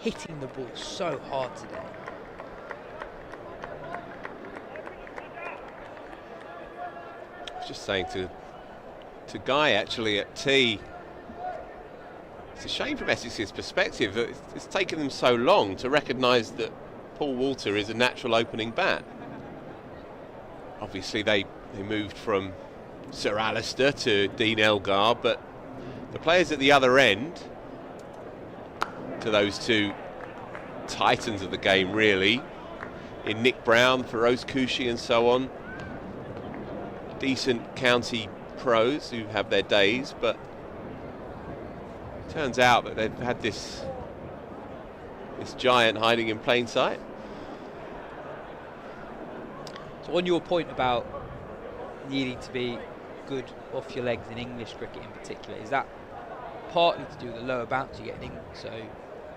Hitting the ball so hard today. I was just saying to Guy actually at tea, it's a shame from Essex's perspective that it's taken them so long to recognise that Paul Walter is a natural opening bat. Obviously they moved from Sir Alistair to Dean Elgar, but the players at the other end, to those two titans of the game really, in Nick Brown, Feroz Kushi and so on, decent county pros who have their days, but it turns out that they've had this giant hiding in plain sight. So on your point about needing to be good off your legs in English cricket in particular, is that partly to do with the lower bounce you get in England, so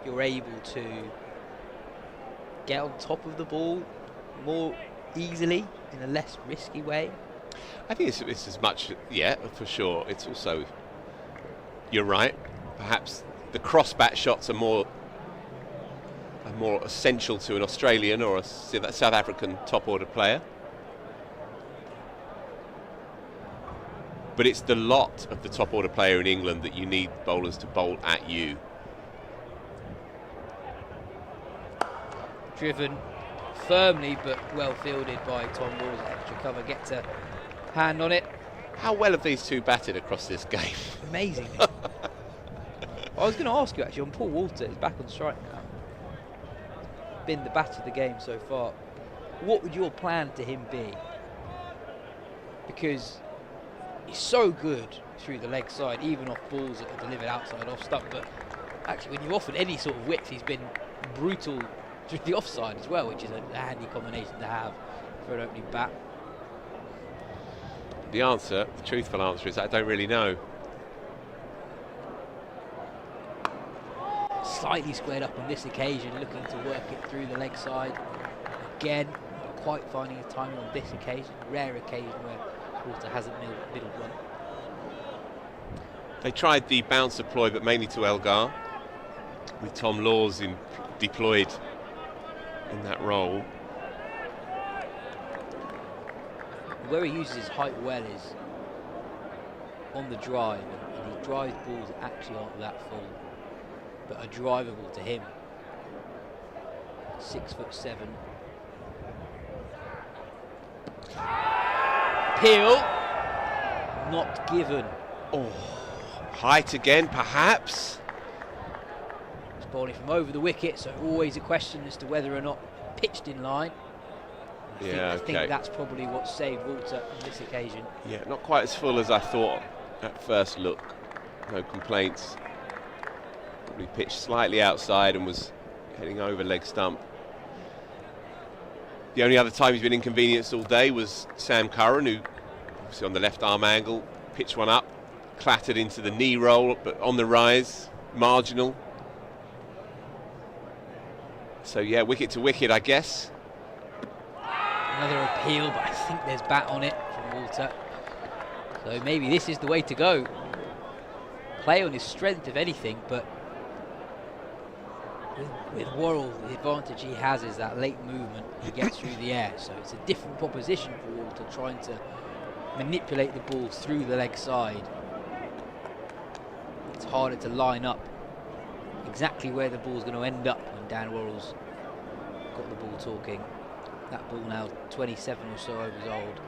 you're able to get on top of the ball more easily in a less risky way? I think it's as much, yeah, for sure. It's also, you're right, perhaps the cross-bat shots are more essential to an Australian or a South African top-order player. But it's the lot of the top-order player in England that you need bowlers to bowl at you. Driven firmly but well fielded by Tom Laws. Extra cover, gets a hand on it. How well have these two batted across this game? Amazing. I was going to ask you actually, on Paul Walter, is back on strike now. Been the bat of the game so far. What would your plan to him be? Because he's so good through the leg side, even off balls that are delivered outside off stump, but actually when you offered any sort of width, he's been brutal through the offside as well, which is a handy combination to have for an opening bat. The answer, the truthful answer, is I don't really know. Slightly squared up on this occasion, looking to work it through the leg side. Again, not quite finding his timing on this occasion, rare occasion where Walter hasn't middle run. They tried the bouncer ploy, but mainly to Elgar, with Tom Laws deployed in that role. Where he uses his height well is on the drive, and he drives balls that actually aren't that full, but are drivable to him. 6'7". Peel, not given. Oh, height again, perhaps. He's bowling from over the wicket, so always a question as to whether or not pitched in line. I think that's probably what saved Walter on this occasion. Yeah, not quite as full as I thought at first look. No complaints. Probably pitched slightly outside and was heading over leg stump. The only other time he's been inconvenienced all day was Sam Curran, who obviously on the left arm angle pitched one up, clattered into the knee roll, but on the rise, marginal. So yeah, wicket to wicket, I guess. Another appeal, but I think there's bat on it from Walter. So maybe this is the way to go. Play on his strength, if anything, but with Worrell, the advantage he has is that late movement to get through the air. So it's a different proposition for Walter, trying to manipulate the ball through the leg side. It's harder to line up exactly where the ball's going to end up when Dan Worrell's got the ball talking. That ball now 27 or so overs old.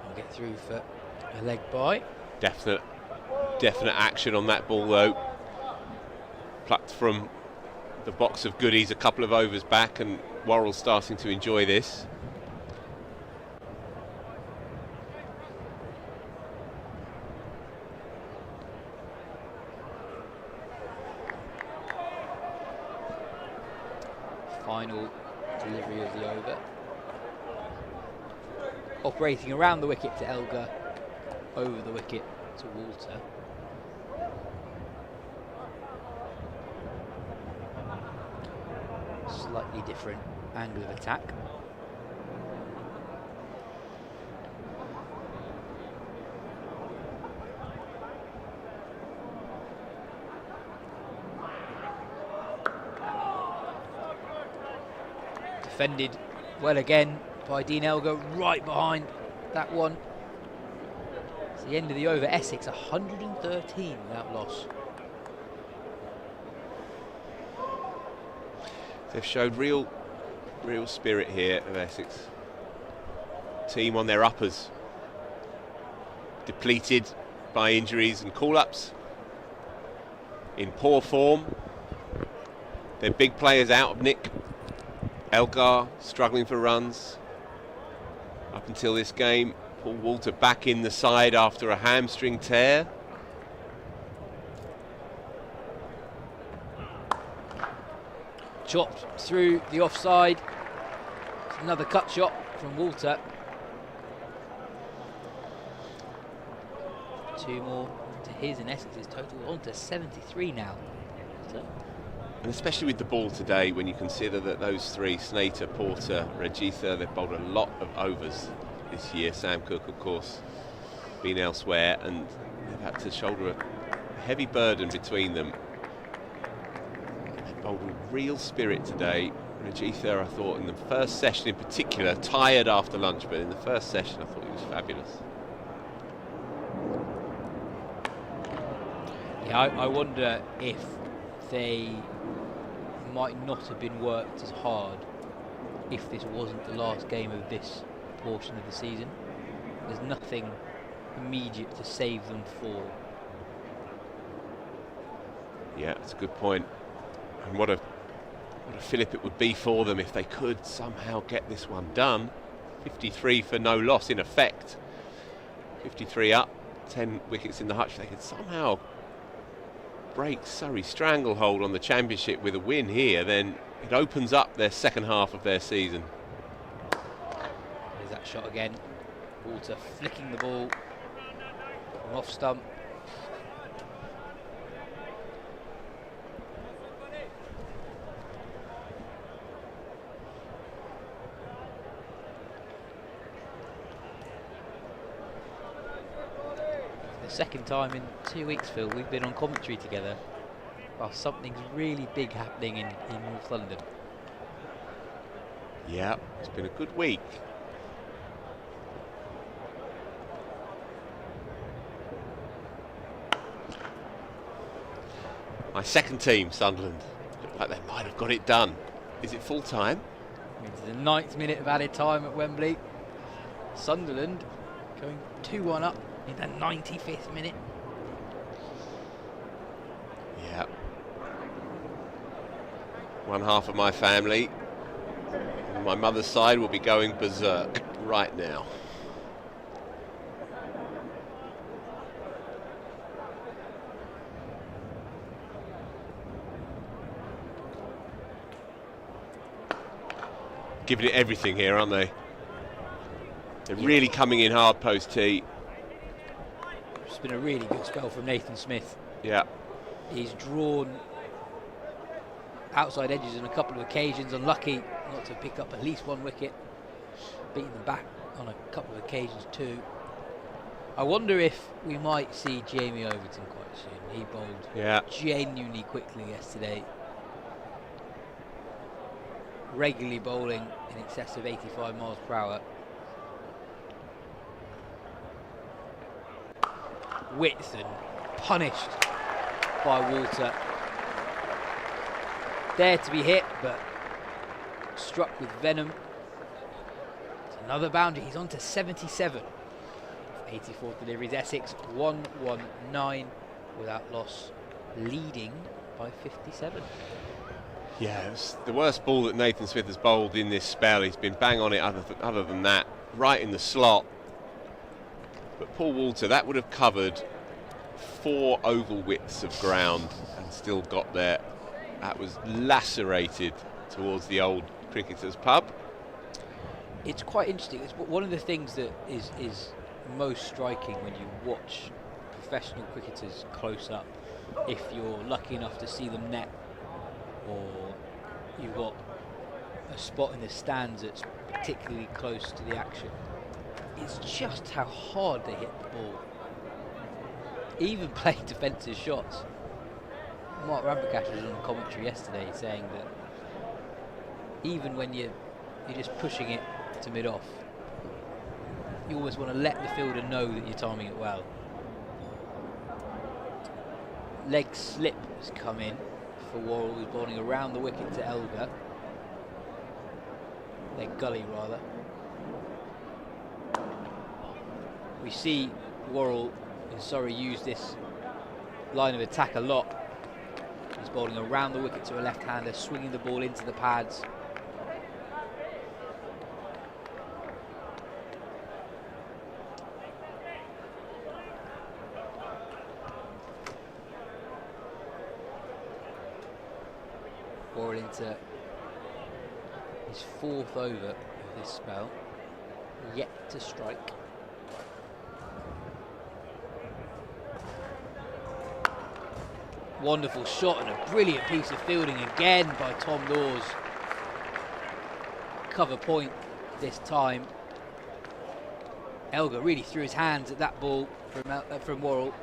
I'll get through for a leg bye. Definite action on that ball though. Plucked from the box of goodies a couple of overs back, and Worrell's starting to enjoy this. Final delivery of the over. Operating around the wicket to Elgar, over the wicket to Walter. Slightly different angle of attack. Defended well again by Dean Elgar, right behind that one. It's the end of the over. Essex 113 without loss. They've showed real spirit here of Essex. Team on their uppers. Depleted by injuries and call-ups. In poor form. Their big players out of nick. Elgar struggling for runs. Up until this game, Paul Walter back in the side after a hamstring tear. Chopped through the offside. Another cut shot from Walter. Two more to his and Essex's total, on to 73 now. And especially with the ball today, when you consider that those three, Snater, Porter, Rajitha, they've bowled a lot of overs this year. Sam Cook, of course, been elsewhere, and they've had to shoulder a heavy burden between them. They've bowled with real spirit today. Rajitha, I thought, in the first session in particular, tired after lunch, but in the first session I thought he was fabulous. Yeah, I wonder if they might not have been worked as hard if this wasn't the last game of this portion of the season. There's nothing immediate to save them for. Yeah, that's a good point. And what a fillip it would be for them if they could somehow get this one done. 53 for no loss in effect. 53 up, 10 wickets in the hutch. They could somehow break Surrey's stranglehold on the championship with a win here, then it opens up their second half of their season. There's that shot again. Walter flicking the ball from off stump. Second time in 2 weeks, Phil, we've been on commentary together while something's really big happening in North London. Yeah, it's been a good week. My second team, Sunderland. like they might have got it done. Is it full time? Into the 9th minute of added time at Wembley. Sunderland going 2-1 up in the 95th minute. Yeah. One half of my family, on my mother's side, will be going berserk right now. Giving it everything here, aren't they? They're really coming in hard post tee. It's been a really good spell from Nathan Smith. Yeah. He's drawn outside edges on a couple of occasions, unlucky not to pick up at least one wicket, beating them back on a couple of occasions too. I wonder if we might see Jamie Overton quite soon. He bowled genuinely quickly yesterday, regularly bowling in excess of 85 miles per hour. Whitson punished by Walter. There to be hit, but struck with venom. It's another boundary. He's on to 77. 84 deliveries. Essex 119 without loss, leading by 57. Yeah, it's the worst ball that Nathan Smith has bowled in this spell. He's been bang on it other than that, right in the slot. But Paul Walter, that would have covered 4 oval widths of ground and still got there. That was lacerated towards the old cricketers' pub. It's quite interesting. It's one of the things that is most striking when you watch professional cricketers close up, if you're lucky enough to see them net, or you've got a spot in the stands that's particularly close to the action. It's just how hard they hit the ball. Even playing defensive shots. Mark Ramprakash was on commentary yesterday saying that even when you're just pushing it to mid-off, you always want to let the fielder know that you're timing it well. Leg slip has come in for Worrell, who's bowling around the wicket to Elgar. Leg gully, rather. We see Worrell in Surrey use this line of attack a lot. He's bowling around the wicket to a left-hander, swinging the ball into the pads. Worrell into his 4th over of this spell, yet to strike. Wonderful shot and a brilliant piece of fielding again by Tom Dawes. Cover point this time. Elgar really threw his hands at that ball from Worrell.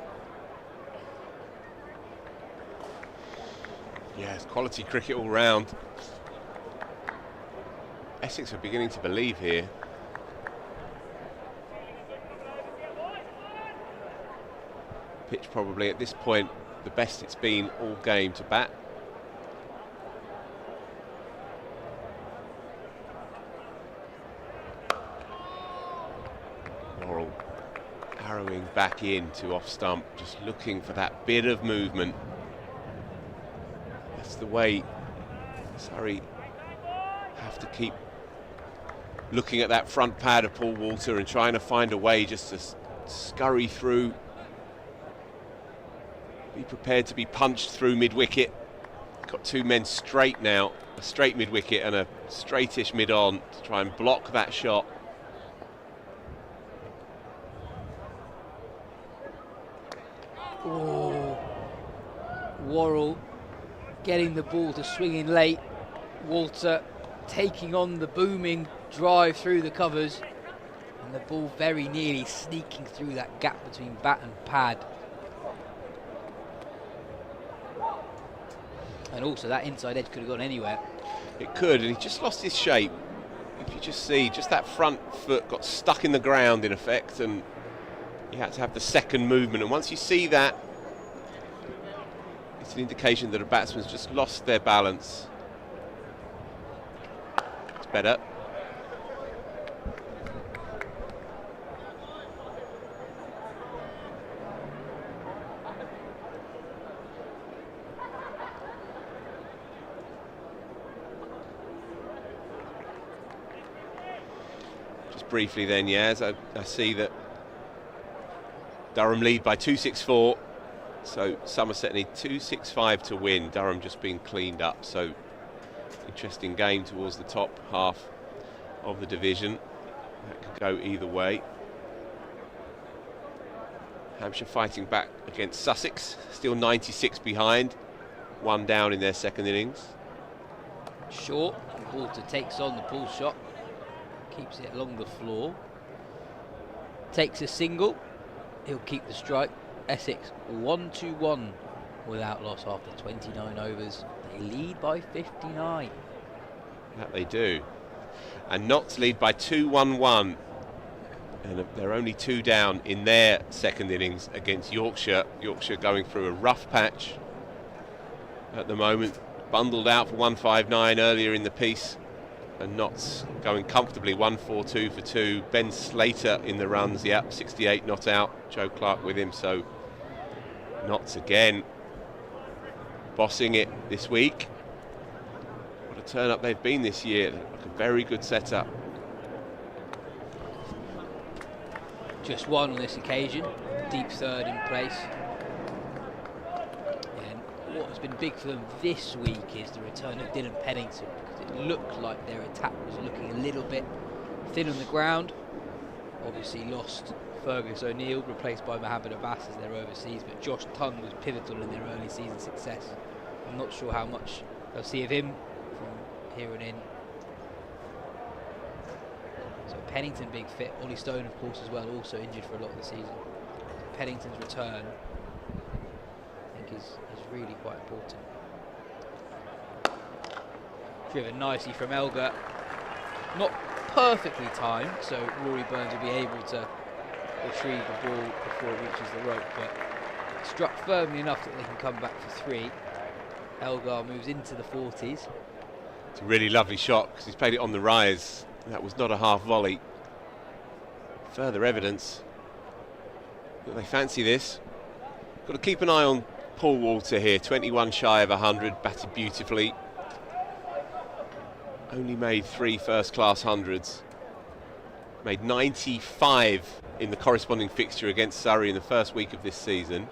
Yeah, it's quality cricket all round. Essex are beginning to believe here. Pitch probably at this point the best it's been all game to bat. Worrell arrowing back in to off stump, just looking for that bit of movement. That's the way Surrey have to keep looking at that front pad of Paul Walter and trying to find a way just to scurry through. Be prepared to be punched through mid-wicket. Got 2 men straight now, a straight mid-wicket and a straightish mid-on to try and block that shot. Oh, Worrell getting the ball to swing in late. Walter taking on the booming drive through the covers, and the ball very nearly sneaking through that gap between bat and pad. And also that inside edge could have gone anywhere. It could, and he just lost his shape. If you just see, just that front foot got stuck in the ground in effect, and he had to have the second movement. And once you see that, It's an indication that a batsman's just lost their balance. It's better. Just briefly then, Yas, I see that Durham lead by 264. So Somerset need 265 to win. Durham just been cleaned up. So interesting game towards the top half of the division. That could go either way. Hampshire fighting back against Sussex. Still 96 behind. 1 down in their second innings. Short. Walter takes on the pull shot. Keeps it along the floor. Takes a single. He'll keep the strike. Essex 1-2-1 without loss after 29 overs. They lead by 59. That they do. And Notts lead by 2-1-1. And they're only 2 down in their second innings against Yorkshire. Yorkshire going through a rough patch at the moment. Bundled out for 159 earlier in the piece. And Notts going comfortably 142 for 2. Ben Slater in the runs, 68 not out. Joe Clark with him, so Notts again bossing it this week. What a turn up they've been this year. Like a very good setup. Just one on this occasion, deep third in place. And what has been big for them this week is the return of Dylan Pennington, because it looked like their attack was looking a little bit thin on the ground. Obviously lost Fergus O'Neill, replaced by Mohammed Abbas as their overseas, but Josh Tongue was pivotal in their early season success. I'm not sure how much they'll see of him from here on in. So Pennington big fit, Ollie Stone of course as well, also injured for a lot of the season. So Pennington's return I think is really quite important. Driven nicely from Elgar, not perfectly timed, so Rory Burns will be able to retrieve the ball before it reaches the rope, but struck firmly enough that they can come back for 3. Elgar moves into the 40s. It's a really lovely shot because he's played it on the rise. That was not a half volley. Further evidence that they fancy this. Got to keep an eye on Paul Walter here, 21 shy of 100, batted beautifully. Only made 3 first-class hundreds. Made 95 in the corresponding fixture against Surrey in the first week of this season.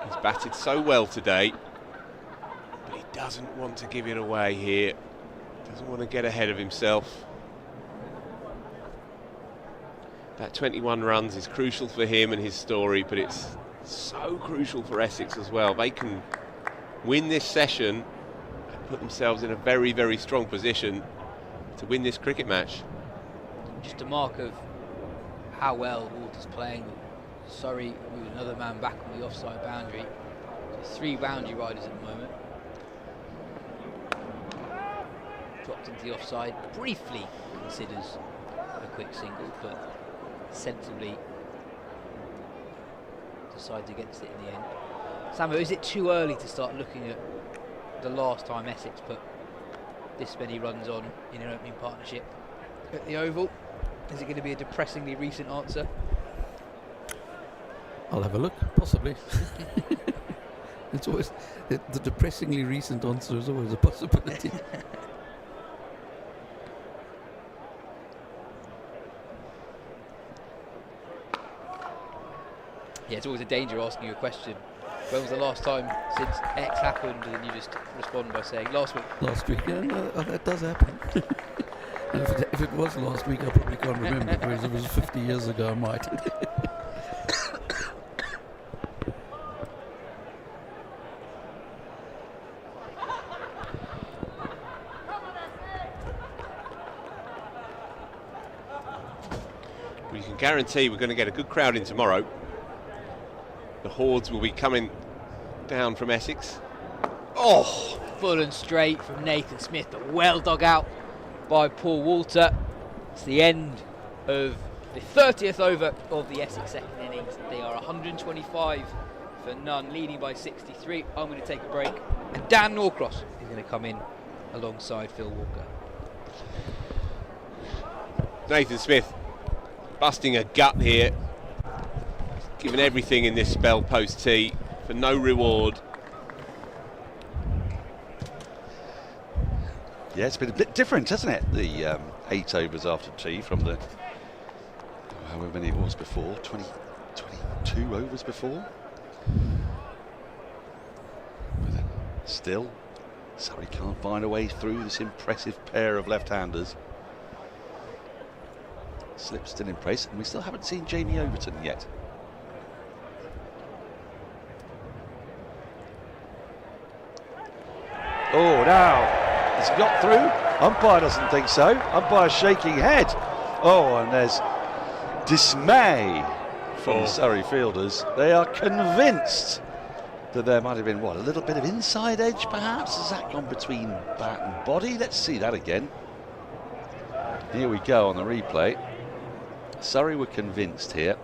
He's batted so well today, but he doesn't want to give it away here. Doesn't want to get ahead of himself. That 21 runs is crucial for him and his story, but it's so crucial for Essex as well. They can win this session and put themselves in a very, very strong position to win this cricket match. Just a mark of how well Walter's playing. Surrey with another man back on the offside boundary. So 3 boundary riders at the moment. Dropped into the offside, briefly considers a quick single, but sensibly decides against it in the end. Samu, is it too early to start looking at the last time Essex put this many runs on in an opening partnership at the Oval? Is it going to be a depressingly recent answer? I'll have a look, possibly. It's always the depressingly recent answer is always a possibility. Yeah, it's always a danger asking you a question. When was the last time since X happened? And then you just respond by saying last week. Last week, yeah, no, that does happen. And if it was last week, I probably can't remember, whereas if it was 50 years ago, I might. We can guarantee we're going to get a good crowd in tomorrow. The hordes will be coming down from Essex. Oh, full and straight from Nathan Smith, but well dug out by Paul Walter. It's the end of the 30th over of the Essex second innings. They are 125 for for none, leading by 63. I'm going to take a break, and Dan Norcross is going to come in alongside Phil Walker. Nathan Smith busting a gut here, giving everything in this spell post tee for no reward. Yeah, it's been a bit different, hasn't it? The 8 overs after tea from the however many it was before, 22 overs before. But still, Surrey can't find a way through this impressive pair of left-handers. Slip's still in place, and we still haven't seen Jamie Overton yet. Oh, now has he got through? Umpire doesn't think so. Umpire shaking head. Oh, and there's dismay from Surrey fielders. They are convinced that there might have been, what, a little bit of inside edge perhaps? Has that gone between bat and body? Let's see that again. Here we go on the replay. Surrey were convinced here.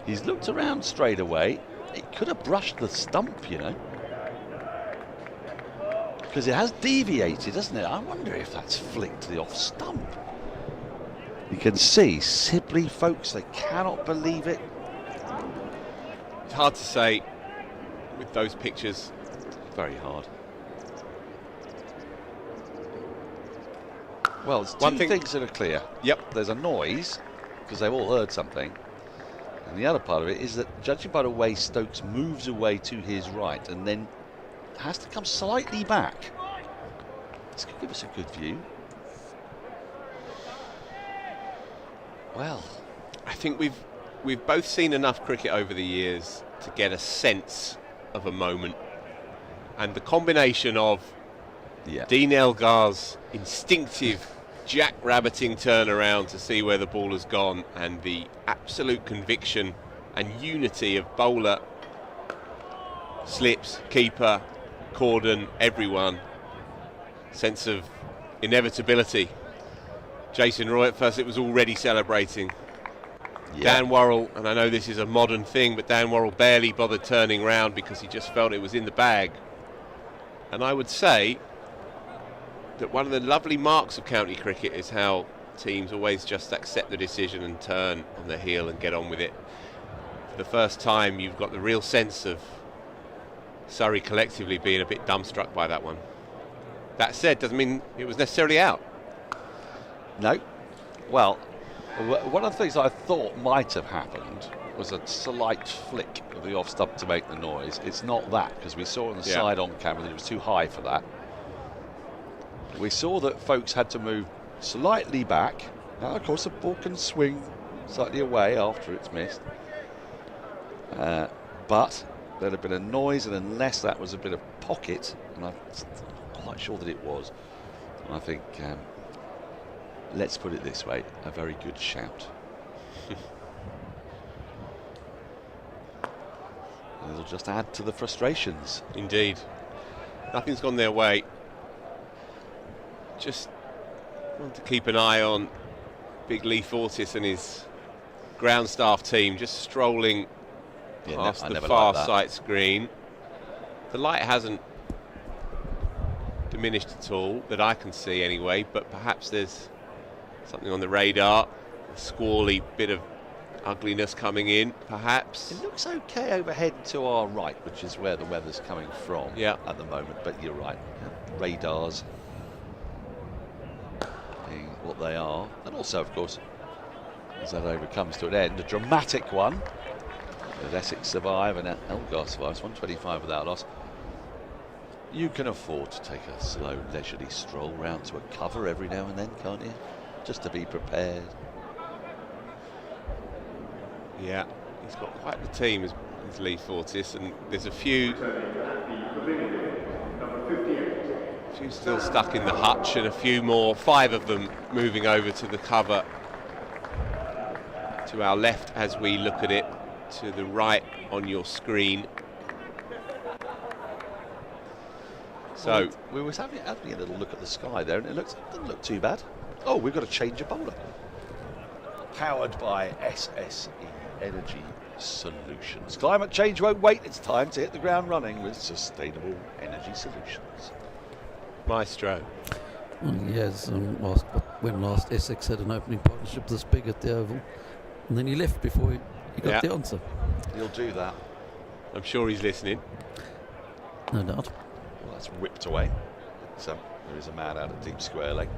He's looked around straight away. It could have brushed the stump, you know. Because it has deviated, hasn't it? I wonder if that's flicked the off stump. You can see Sibley folks, they cannot believe it. It's hard to say with those pictures. Very hard. Well, there's two things that are clear. Yep. There's a noise, because they've all heard something. And the other part of it is that, judging by the way Stokes moves away to his right and then has to come slightly back. This could give us a good view. Well, I think we've both seen enough cricket over the years to get a sense of a moment, and the combination of Dean Elgar's instinctive jackrabbiting turnaround to see where the ball has gone and the absolute conviction and unity of bowler, slips, keeper, cordon, everyone, sense of inevitability. Jason Roy, at first it was already celebrating. Dan Worrell, and I know this is a modern thing, but Dan Worrell barely bothered turning round because he just felt it was in the bag. And I would say that one of the lovely marks of county cricket is how teams always just accept the decision and turn on their heel and get on with it. For the first time, you've got the real sense of Surrey collectively being a bit dumbstruck by that one. That said, doesn't mean it was necessarily out. No. Well, one of the things I thought might have happened was a slight flick of the off stump to make the noise. It's not that, because we saw on the side on camera that it was too high for that. We saw that folks had to move slightly back. Now, of course, the ball can swing slightly away after it's missed. But there'd have been a noise, and unless that was a bit of pocket, and I'm quite sure that it was, I think, let's put it this way, a very good shout. It'll just add to the frustrations. Indeed. Nothing's gone their way. Just want to keep an eye on Big Lee Fortis and his ground staff team just strolling past the far sight screen. The light hasn't diminished at all that I can see anyway, but perhaps there's something on the radar, a squally bit of ugliness coming in, perhaps. It looks okay overhead to our right, which is where the weather's coming from at the moment, but you're right. Radars being what they are. And also, of course, as that over comes to an end, a dramatic one. As Essex survive and Elgar survives, 125 without loss. You can afford to take a slow, leisurely stroll round to a cover every now and then, can't you? Just to be prepared. Yeah, he's got quite the team as Lee Fortis, and there's a few still stuck in the hutch, and a few more, 5 of them moving over to the cover to our left as we look at it, to the right on your screen. So we was having a little look at the sky there, and it doesn't look too bad. Oh, we've got to change a bowler. Powered by SSE Energy Solutions. Climate change won't wait. It's time to hit the ground running with sustainable energy solutions. Maestro. Well, he has when last Essex had an opening partnership this big at the Oval, and then he left before he got the answer. He'll do that. I'm sure he's listening. No doubt. Well, that's whipped away. So there is a man out at deep square leg.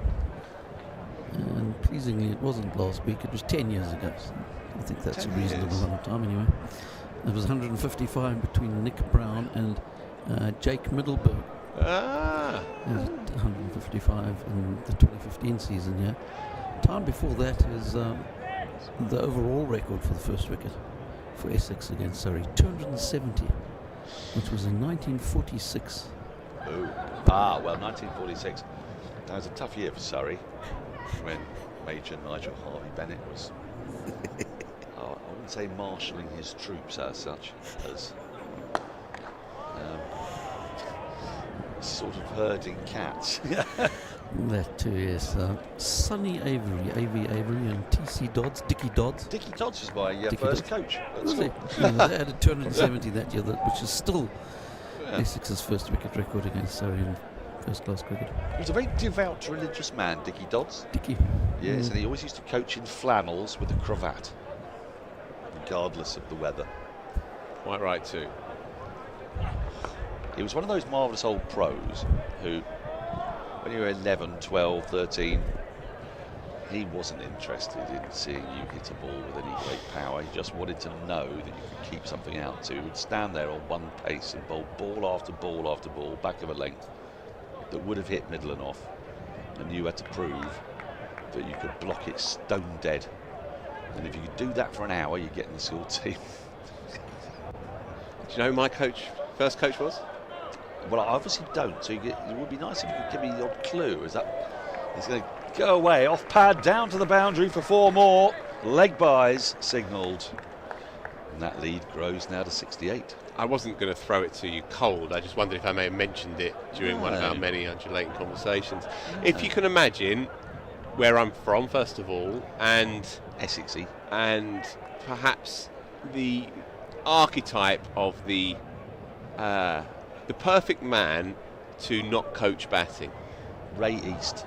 And pleasingly, it wasn't last week. It was 10 years ago. So I think that's a reasonable amount of time anyway. There was 155 between Nick Brown and Jake Middleburg. Ah. 155 in the 2015 season, yeah. Time before that is the overall record for the first wicket for Essex against Surrey, 270, which was in 1946. Oh. Well, 1946. That was a tough year for Surrey when Major Nigel Harvey Bennett was, I wouldn't say marshalling his troops as such, as sort of herding cats. That too, yes. Sonny Avery, and T.C. Dodds, Dickie Dodds. Dickie Dodds was my first coach. Was he? They added 270 that year, which is still Essex's first wicket record against Surrey in first-class cricket. He was a very devout religious man, Dickie Dodds. Dickie. Yes, and he always used to coach in flannels with a cravat, regardless of the weather. Quite right too. He was one of those marvellous old pros who, when you were 11, 12, 13, he wasn't interested in seeing you hit a ball with any great power. He just wanted to know that you could keep something out to. He would stand there on one pace and bowl ball after ball after ball, back of a length, that would have hit middle and off. And you had to prove that you could block it stone dead. And if you could do that for an hour, you'd get in the school team. Do you know who my first coach was? Well, I obviously don't, so it would be nice if you could give me the odd clue. Is that he's going to go away, off pad, down to the boundary for 4 more. Leg bys signalled. And that lead grows now to 68. I wasn't going to throw it to you cold. I just wondered if I may have mentioned it during one of our many undulating conversations. If you can imagine where I'm from, first of all, and Essexy, and perhaps the archetype of the perfect man to not coach batting. Ray East.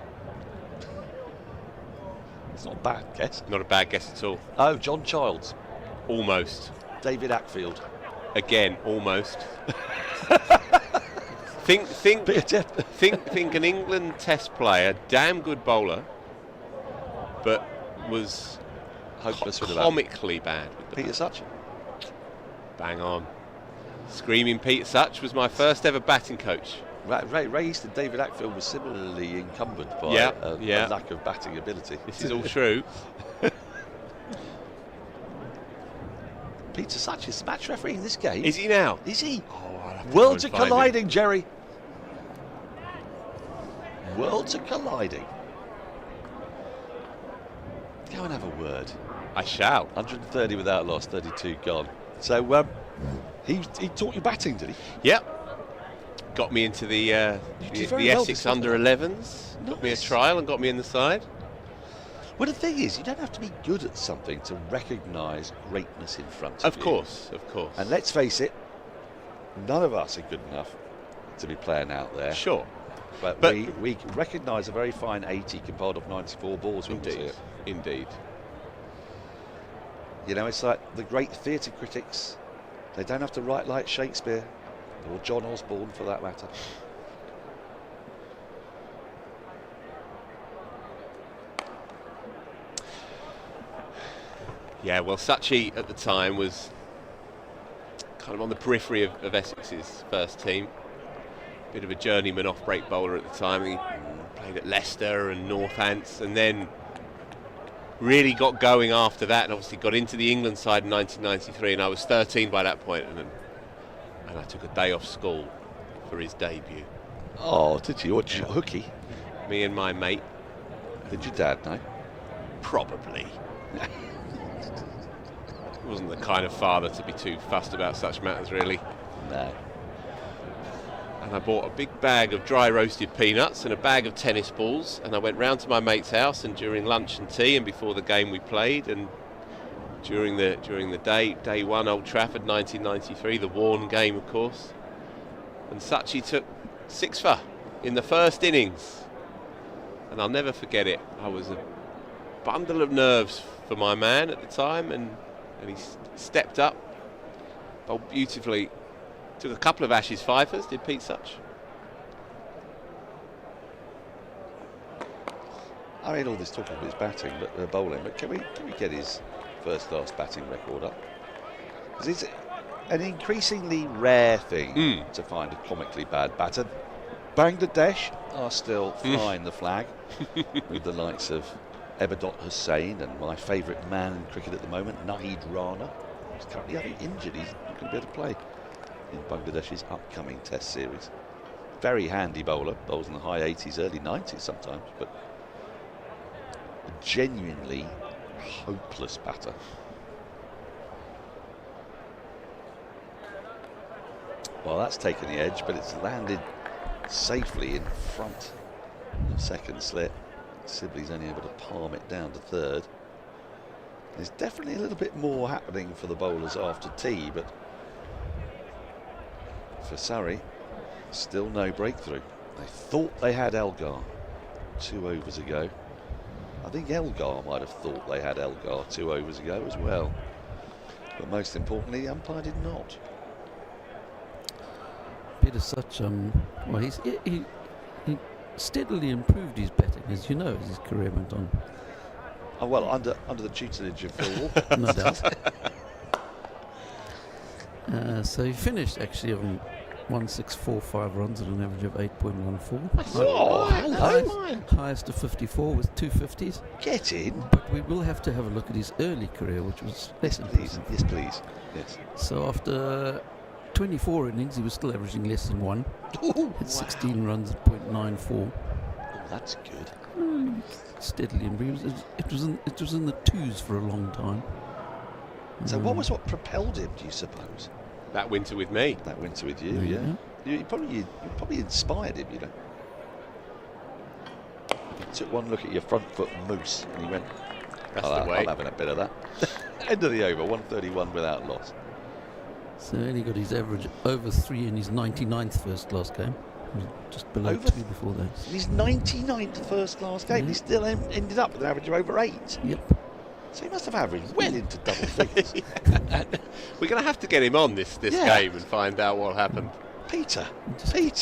It's not a bad guess. Not a bad guess at all. Oh, John Childs. Almost. David Ackfield. Again, almost. think an England Test player, damn good bowler, but was hopeless with comically bad with the Peter Such. Bang on. Screaming Peter Such was my first ever batting coach. Ray East and David Ackfield were similarly encumbered by a lack of batting ability. This is all true. Peter Such is the match referee in this game. Is he now? Is he? Oh, worlds are colliding, Jerry. Worlds are colliding. Go and have a word. I shall. 130 without loss, 32 gone. So he taught you batting, did he? Yep. Got me into the Essex under-11s. Got me a trial and got me in the side. Well, the thing is, you don't have to be good at something to recognise greatness in front of you. Of course. And let's face it, none of us are good enough to be playing out there. Sure. But we recognise a very fine 80 compiled of 94 balls when we see it. Indeed. You know, it's like the great theatre critics. They don't have to write like Shakespeare, or John Osborne for that matter. Yeah, well, Sachi at the time was kind of on the periphery of Essex's first team. Bit of a journeyman off-break bowler at the time. He played at Leicester and Northants, and then really got going after that, and obviously got into the England side in 1993, and I was 13 by that point, and I took a day off school for his debut. Oh, did you? What, hooky? Me and my mate. Did your dad know? Probably. Wasn't the kind of father to be too fussed about such matters, really. No. And I bought a big bag of dry roasted peanuts and a bag of tennis balls, and I went round to my mate's house, and during lunch and tea and before the game we played, and during the day one, Old Trafford, 1993, the worn game, of course. And Sachi took 6 for in the first innings, and I'll never forget it. I was a bundle of nerves for my man at the time, and he stepped up, bowled beautifully, took a couple of Ashes fifers, did Pete Such. I mean, all this talk of his batting, but bowling, but can we get his first-class batting record up? Because it's an increasingly rare thing to find a comically bad batter. Bangladesh are still flying the flag with the likes of Ebadot Hussain and my favourite man in cricket at the moment, Yas Rana. He's currently having injured. He's not going to be able to play in Bangladesh's upcoming Test series. Very handy bowler, bowls in the high 80s, early 90s sometimes, but a genuinely hopeless batter. Well, that's taken the edge, but it's landed safely in front of second slip. Sibley's only able to palm it down to third. There's definitely a little bit more happening for the bowlers after tea, but for Surrey, still no breakthrough. They thought they had Elgar 2 overs ago. I think Elgar might have thought they had Elgar 2 overs ago as well. But most importantly, the umpire did not. Peter Such, well, he steadily improved his batting, as you know, as his career went on. Oh, well, under the tutelage of Phil Walker. No doubt. So he finished actually on 1645 runs at an average of 8.14. Highest of 54 with 250s. Get in. But we will have to have a look at his early career, which was less impressive. Yes, please. Yes. So after 24 innings, he was still averaging less than 1. Had 16 runs at .94. Oh, that's good. Steadily improved. It was in the 2s for a long time. So what propelled him, do you suppose? That winter with me. That winter with you, yeah. You probably inspired him, you know. He took one look at your front foot moose and he went, I'm having a bit of that. End of the over, 131 without loss. So he got his average over 3 in his 99th first class game. Just below over 2 before that. His 99th first class game, he still ended up with an average of over 8. Yep. So he must have averaged well into double figures. We're going to have to get him on this game and find out what happened. Peter. He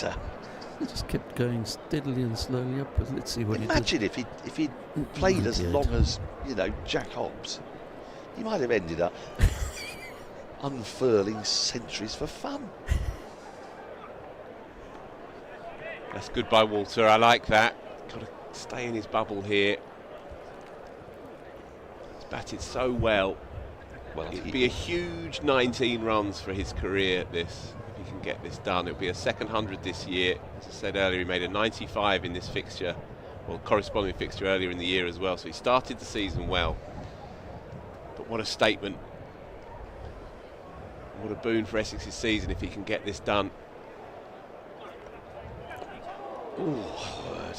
just kept going steadily and slowly upwards. Let's see what he did. Imagine if he'd played as long as, Jack Hobbs. He might have ended up unfurling centuries for fun. That's good by Walter. I like that. Got to stay in his bubble here. He's batted so well. It'd be a huge 19 runs for his career at this. If he can get this done, it'll be a second 100 this year. As I said earlier, he made a 95 in this fixture, corresponding fixture earlier in the year as well. So he started the season well. But what a statement. What a boon for Essex's season if he can get this done. Word.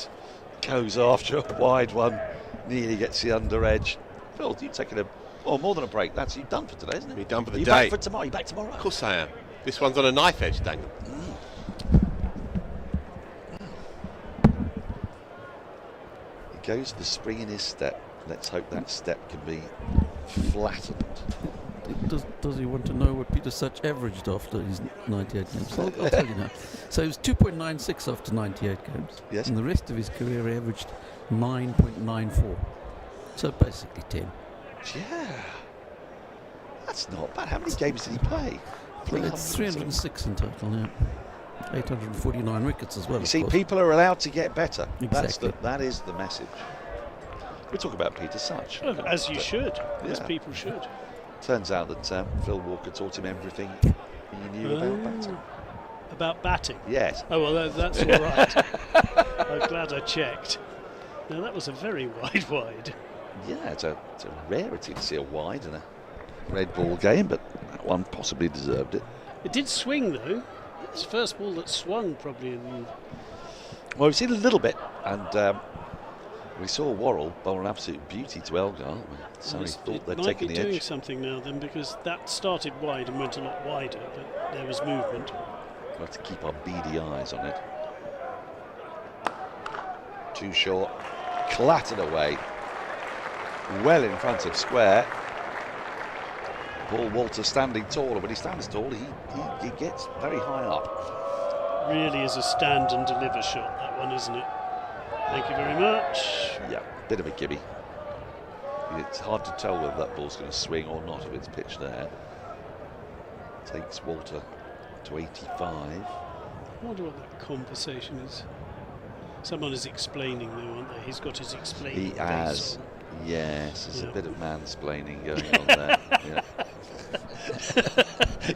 Goes after a wide one, nearly gets the under edge. Phil, you've taken more than a break. That's you done for today, isn't it? You're done for the day. Back for tomorrow? You back tomorrow? Of course I am. This one's on a knife edge, Daniel. He goes for the spring in his step. Let's hope that step can be flattened. Does he want to know what Peter Such averaged after his 98 games? I'll tell you now. So he was 2.96 after 98 games. Yes. And the rest of his career he averaged 9.94. So basically 10. Yeah. That's not bad. How many games did he play? It's 306 in total, yeah. 849 wickets as well. You see, people are allowed to get better. Exactly. That is the message. We're talking about Peter Such. As you should. As people should. Turns out that Phil Walker taught him everything he knew about batting. About batting? Yes. Oh, well, that's all right. I'm glad I checked. Now, that was a very wide. Yeah, it's a rarity to see a wide in a red ball game, but that one possibly deserved it. It did swing, though. It's the first ball that swung, probably. Well, we've seen a little bit, and We saw Worrell bowl an absolute beauty to Elgar. Surrey thought they'd taken the edge. Might be doing something now then, because that started wide and went a lot wider, but there was movement. We'll have to keep our beady eyes on it. Too short, clattered away, well in front of square. Paul Walter standing taller. When he stands tall, he gets very high up. Really is a stand and deliver shot, that one, isn't it? Thank you very much. Yeah, bit of a gimme. It's hard to tell whether that ball's going to swing or not if it's pitched there. Takes Walter to 85. I wonder what that conversation is. Someone is explaining though, aren't they? He's got his explaining. He has. Yes, there's a bit of mansplaining going on there. Yeah.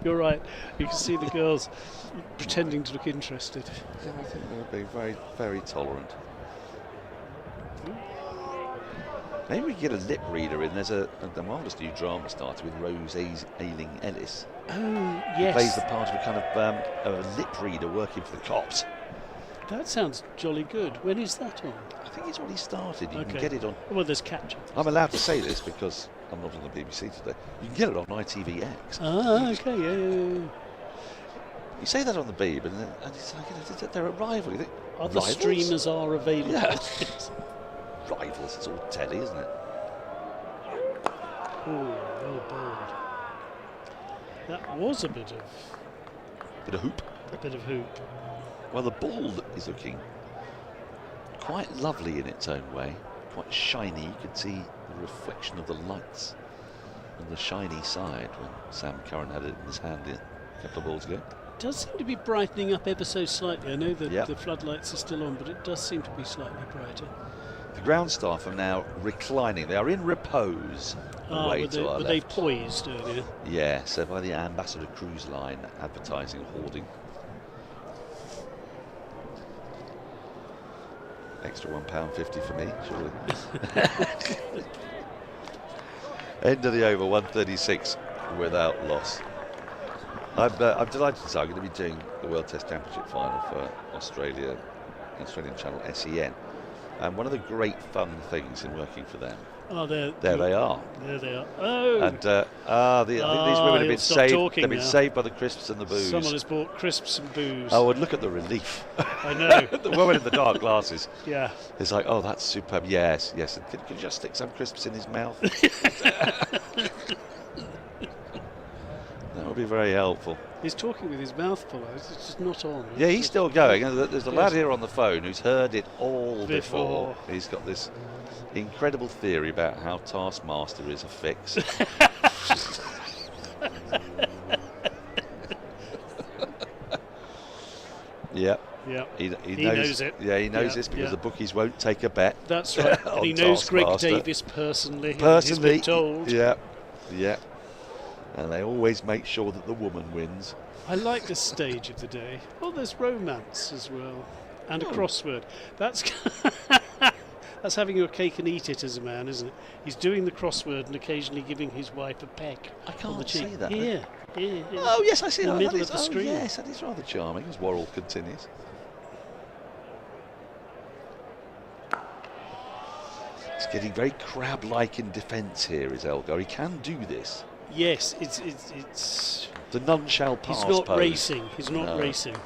You're right. You can see the girls pretending to look interested. Yeah, I think they're being very, very tolerant. Maybe we can get a lip reader in. There's a marvellous new drama started with Rose Ailing Ellis. Oh, yes. Who plays the part of a kind of a lip reader working for the cops. That sounds jolly good. When is that on? I think it's already started. You can get it on. Well, there's capture. I'm allowed to say this because I'm not on the BBC today. You can get it on ITVX. Ah, okay, yeah. You say that on the Beeb, and it's like they're a rival. You think, other rivals? Streamers are available. Yeah. Rivals, it's all telly, isn't it? Oh, well bowled. That was a bit of hoop. A bit of hoop. Well, the ball is looking quite lovely in its own way, quite shiny. You can see the reflection of the lights on the shiny side when Sam Curran had it in his hand a couple of balls ago. It does seem to be brightening up ever so slightly. I know that the floodlights are still on, but it does seem to be slightly brighter. The ground staff are now reclining. They are in repose. Away to our were left. they poised earlier? Yeah, so by the Ambassador Cruise Line advertising hoarding. Extra £1.50 for me, surely. End of the over, 136 without loss. I'm delighted to say I'm going to be doing the World Test Championship final for Australian channel SEN. And one of the great fun things in working for them. Oh, there they are. There they are. Oh. And I think these women have been saved. They've been saved by the crisps and the booze. Someone has bought crisps and booze. Oh, and look at the relief. I know. The woman in the dark glasses. Yeah. It's like, oh, that's superb. Yes. And can you just stick some crisps in his mouth? That would be very helpful. He's talking with his mouth full. It's just not on. Yeah, he's still going. There's a lad here on the phone who's heard it all before. He's got this incredible theory about how Taskmaster is a fix. Yeah. He knows it. Yeah, he knows this because the bookies won't take a bet. That's right. And he knows Greg Davis personally. He's been told. Yeah. And they always make sure that the woman wins. I like this stage of the day. Oh, there's romance as well. And a crossword. That's having your cake and eat it as a man, isn't it? He's doing the crossword and occasionally giving his wife a peck. I can't see that. Here. Oh, yes, I see in that. the middle of the screen. Yes, that is rather charming as Worrell continues. It's getting very crab-like in defence here, is Elgar. He can do this. Yes, it's the none shall pass. He's not pose. racing. He's not racing.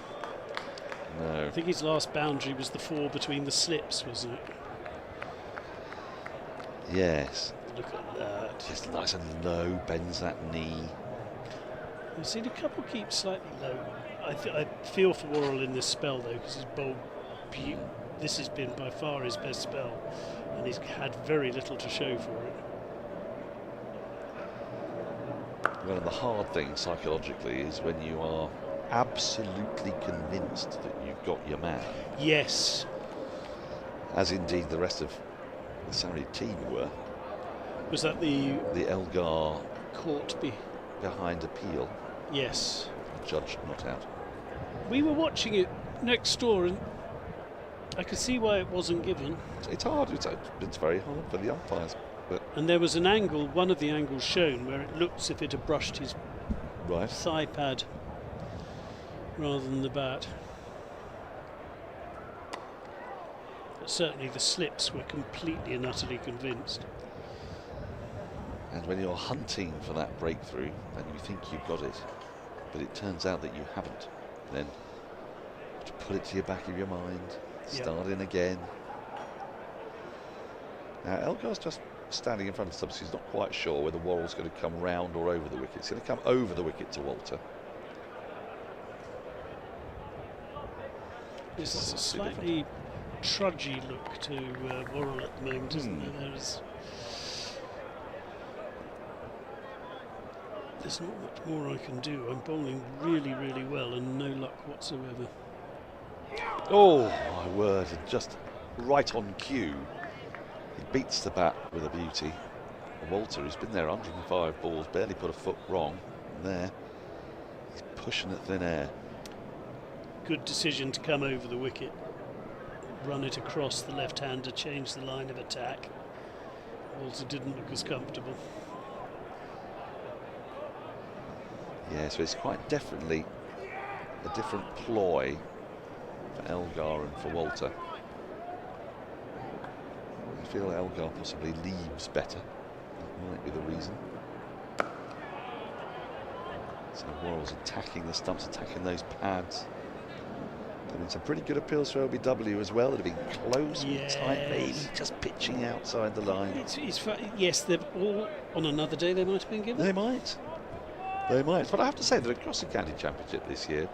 No. I think his last boundary was the 4 between the slips, wasn't it? Yes. Look at that. Just nice and low, bends that knee. I've seen a couple keep slightly low. I feel for Worrell in this spell though, because he's bowled. This has been by far his best spell, and he's had very little to show for it. One of the hard things psychologically is when you are absolutely convinced that you've got your man. Yes. As indeed the rest of the Surrey team were. Was that the Elgar court behind appeal? Yes. Judge not out. We were watching it next door and I could see why it wasn't given. It's hard. It's very hard for the umpires. But and there was an angle, one of the angles shown, where it looks as if it had brushed his thigh pad rather than the bat. But certainly the slips were completely and utterly convinced. And when you're hunting for that breakthrough and you think you've got it, but it turns out that you haven't, then you have to put it to your back of your mind, start in again. Now Elgar's just standing in front of subs. He's not quite sure whether Worrell's going to come round or over the wicket. It's going to come over the wicket to Walter. This is a slightly trudgy look to Worrell at the moment, isn't there? There's not much more I can do. I'm bowling really, really well and no luck whatsoever. Oh my word, and just right on cue. He beats the bat with a beauty. Walter, who's been there 105 balls, barely put a foot wrong. And there, he's pushing at thin air. Good decision to come over the wicket, run it across the left-hander, change the line of attack. Walter didn't look as comfortable. Yeah, so it's quite definitely a different ploy for Elgar and for Walter. I feel Elgar possibly leaves better. That might be the reason. So Worrell's attacking the stumps, attacking those pads. There have been some pretty good appeals for LBW as well that have been close and tight, maybe just pitching outside the line. Yes, they're all on another day they might have been given. They might. They might. But I have to say that across the county championship this year,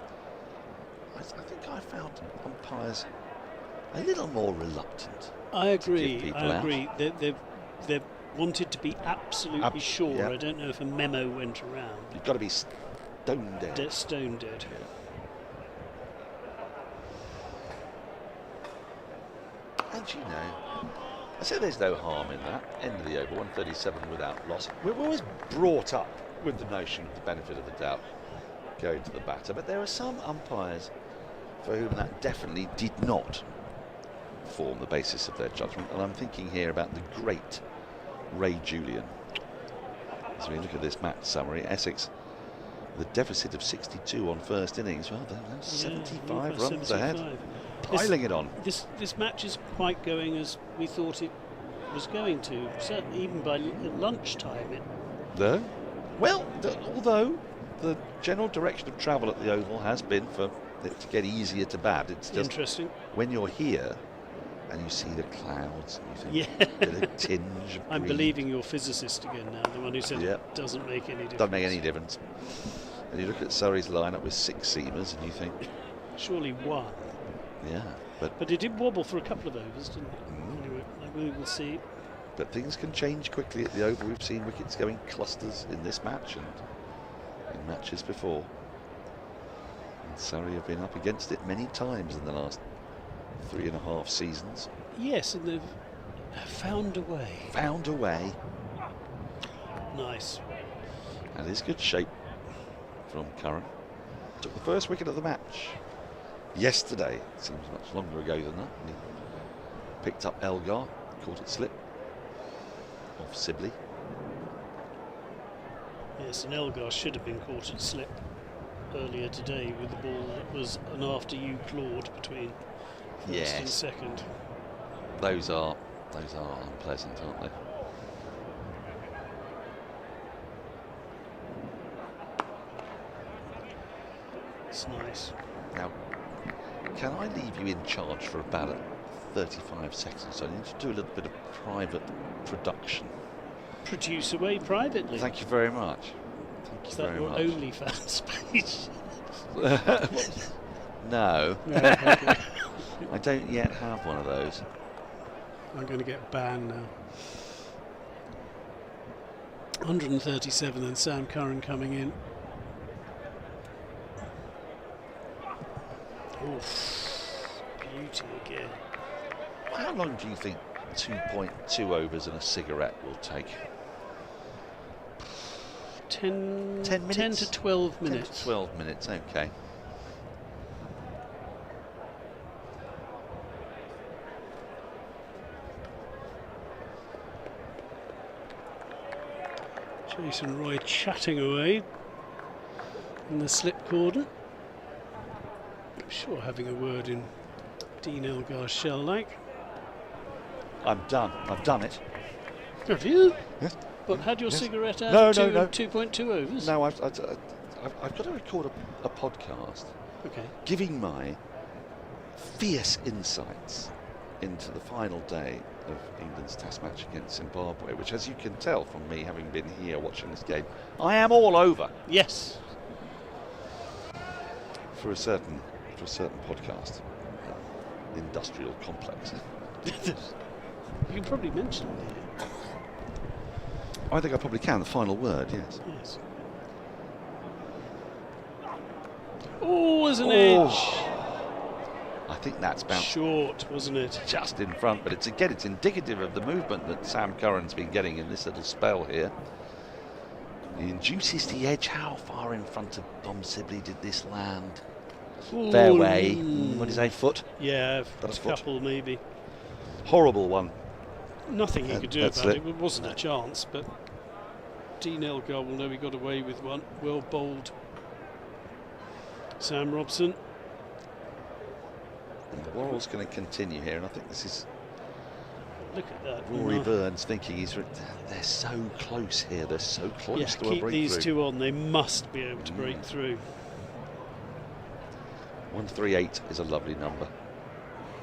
I think I found umpires a little more reluctant. I agree. To give I people agree. out. They wanted to be absolutely sure. Yeah. I don't know if a memo went around. You've got to be stone dead. Stone dead. Yeah. And you know, I say there's no harm in that. End of the over, 137 without loss. We're always brought up with the notion of the benefit of the doubt going to the batter, but there are some umpires for whom that definitely did not form the basis of their judgment, and I'm thinking here about the great Ray Julian. As we look at this match summary, Essex, the deficit of 62 on first innings, well, they're 75 runs 75. ahead, piling it on. This match is quite going as we thought it was going to, certainly even by lunchtime. Although the general direction of travel at the Oval has been for it to get easier to bat. It's just interesting when you're here and you see the clouds and you think a bit of tinge of I'm green. believing your physicist again now, the one who said it doesn't make any difference. Doesn't make any difference. And you look at Surrey's lineup with 6 seamers and you think, surely one. Yeah, but it did wobble for a couple of overs, didn't it? Anyway, we will see. But things can change quickly at the Oval. We've seen wickets going clusters in this match and in matches before. And Surrey have been up against it many times in the last 3.5 seasons. Yes, and they've found a way. Found a way. Nice. And it's good shape from Curran. Took the first wicket of the match yesterday. Seems much longer ago than that. And he picked up Elgar, caught it slip off Sibley. Yes, and Elgar should have been caught at slip earlier today with the ball that was an after you clawed between first and second. Those are unpleasant, aren't they? It's nice. Now, can I leave you in charge for about 35 seconds? I need to do a little bit of private production. Produce away privately. Thank you very much. Thank you very much. Is that your OnlyFans page? No. Okay. I don't yet have one of those. I'm going to get banned now. 137 and Sam Curran coming in. Oof, beauty again. How long do you think 2.2 overs and a cigarette will take? 10 minutes? 10 to 12 minutes. 10 to 12 minutes, okay. Jason Roy chatting away in the slip cordon. I'm sure having a word in Dean Elgar's shell like. I'm done. I've done it. Have you? Yes. But had your Yes. cigarette out No, of no, no. 2.2 overs? No, I've got to record a podcast Okay. giving my fierce insights into the final day of England's Test match against Zimbabwe, which, as you can tell from me having been here watching this game, I am all over. Yes. For a certain podcast, industrial complex. You can probably mention it here. I think I probably can. The final word, yes. Yes. Oh, there's an edge. I think that's bounced Short, wasn't it? just in front, but it's indicative of the movement that Sam Curran's been getting in this little spell here. He induces the edge. How far in front of Dom Sibley did this land? Ooh. Fairway. What do you say? Foot? Yeah, That's a a foot. couple maybe. Horrible one. Nothing he could do That's about it. it. It wasn't a chance, but Dean Elgar will know he got away with one. Well bowled. Sam Robson. And the Worrell's going to continue here, and I think this is Look at that. Rory Burns thinking they're so close here. They're so close Yeah, to a keep breakthrough. these two on. They must be able to break through. 138 is a lovely number.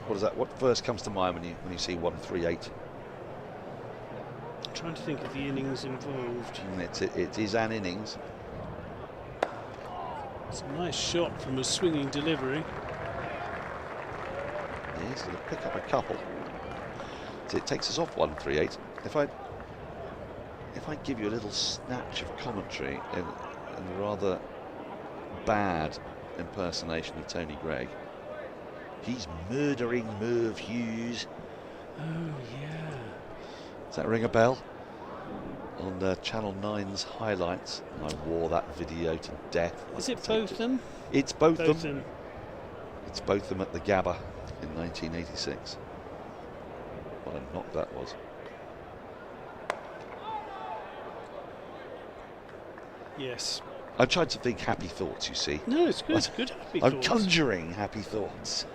What is that? What first comes to mind when you see 138? I'm trying to think of the innings involved. It is an innings. It's a nice shot from a swinging delivery. Yeah, he's going to pick up a couple. So it takes us off 138. If I give you a little snatch of commentary and a rather bad impersonation of Tony Gregg, he's murdering Merv Hughes. Oh yeah. Does that ring a bell? On Channel 9's highlights, I wore that video to death. Is it both them? It's both Both them. them. It's both them at the Gabba in 1986. What a knock that was. Yes. I'm trying to think happy thoughts, you see. No, it's good. It's good happy I'm thoughts. conjuring happy thoughts.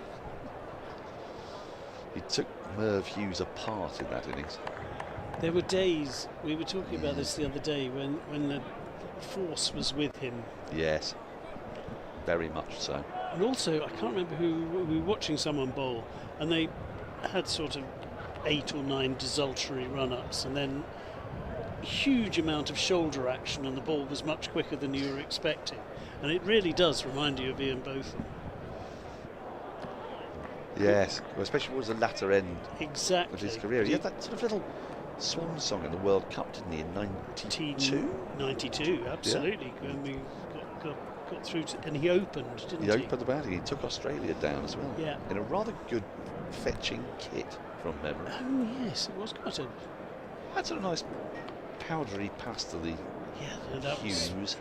He took Merv Hughes apart in that innings. There were days, we were talking about this the other day, when the force was with him. Yes, very much so. And also, I can't remember who, we were watching someone bowl, and they had sort of 8 or 9 desultory run-ups, and then a huge amount of shoulder action, and the ball was much quicker than you were expecting. And it really does remind you of Ian Botham. Yes, well, especially towards the latter end Exactly. of his career. He had that sort of little swan song in the World Cup, didn't he, in 92? 92, absolutely. Yeah. When we got through to, and he opened, didn't he? He opened the batting. He took Australia down as well. Yeah. In a rather good fetching kit from memory. Oh yes, it was quite a... Had sort of nice powdery pastely hues.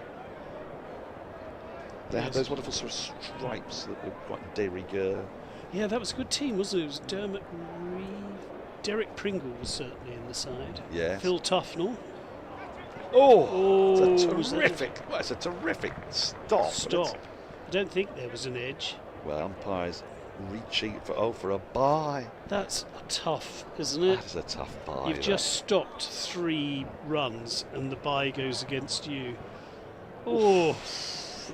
They had those wonderful sort of stripes that were quite de rigueur. Yeah, that was a good team, wasn't it? It was Dermot Reeve. Derek Pringle was certainly in the side. Yes. Phil Tufnell. Oh, it's a was that terrific. Well, it's a terrific stop. Stop. I don't think there was an edge. Well, umpires reaching for a bye. That's tough, isn't it? That is a tough bye. You've just stopped 3 runs and the bye goes against you. Oh.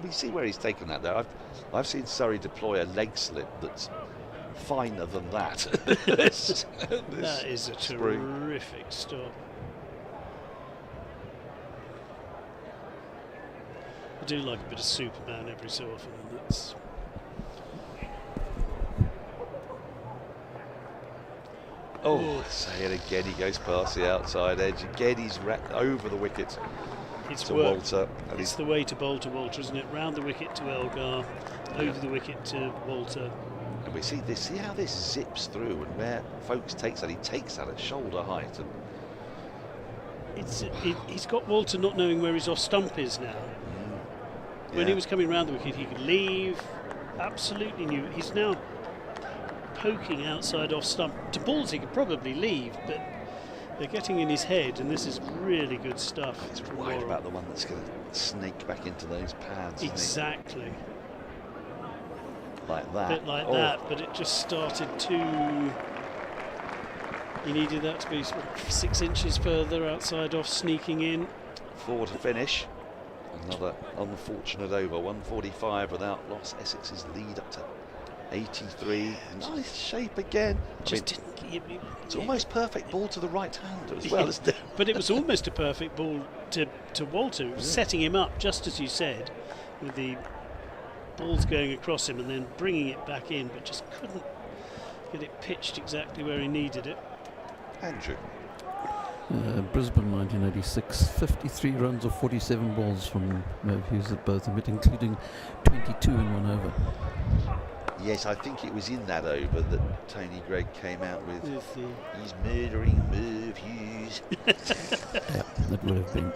We see where he's taken that there. I've seen Surrey deploy a leg slip that's finer than that. That is a terrific stop. I do like a bit of Superman every so often, and that's... Oh, say it again. He goes past the outside edge. Again, he's over the wicket to Walter. And it's the way to bowl to Walter, isn't it? Round the wicket to Elgar, over the wicket to Walter. And we see this. See how this zips through, and where Folks takes that, he takes that at shoulder height. And he's got Walter not knowing where his off stump is now. When he was coming round the wicket, he could leave. Absolutely knew. He's now poking outside off stump. To balls he could probably leave, but they're getting in his head, and this is really good stuff. He's worried about the one that's going to snake back into those pads. Exactly. Like that. A bit like that, but it just started too... He needed that to be sort of 6 inches further outside off, sneaking in. 4 to finish. Another unfortunate over. 145 without loss. Essex's lead up to 83. Nice shape again. It's almost perfect ball to the right hand as well, isn't it? But it was almost a perfect ball to Walter. It was setting him up, just as you said, with the balls going across him and then bringing it back in, but just couldn't get it pitched exactly where he needed it. Andrew. Brisbane 1986, 53 runs of 47 balls from Merv Hughes at both of it, including 22 in 1 over. Yes, I think it was in that over that Tony Greig came out with he's murdering Merv Hughes. Yeah, that would have been.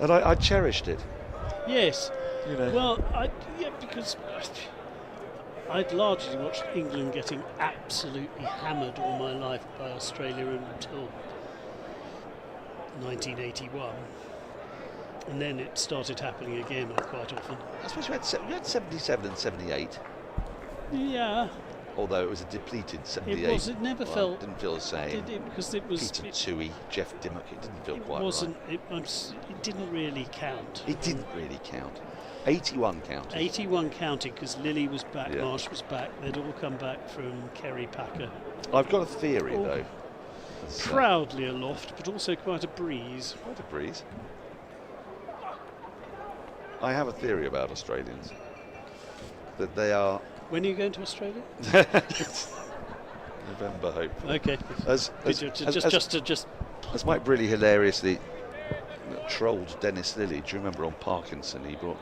And I cherished it. Yes. You know. Well, because I'd largely watched England getting absolutely hammered all my life by Australia until 1981. And then it started happening again quite often. I suppose you had 77 and 78. Yeah. Although it was a depleted 78. It never well, felt. Didn't feel the same. Because it was. Peter Toohey, Jeff Dimmock. It didn't feel quite wasn't, right. It didn't really count. It didn't really count. 81 counted. 81 counted because Lilly was back, Marsh was back. They'd all come back from Kerry Packer. I've got a theory though. Proudly aloft, but also quite a breeze. Quite a breeze. I have a theory about Australians. That they are... When are you going to Australia? November, hopefully. Okay. As Mike Briley hilariously trolled Dennis Lilly. Do you remember on Parkinson? He brought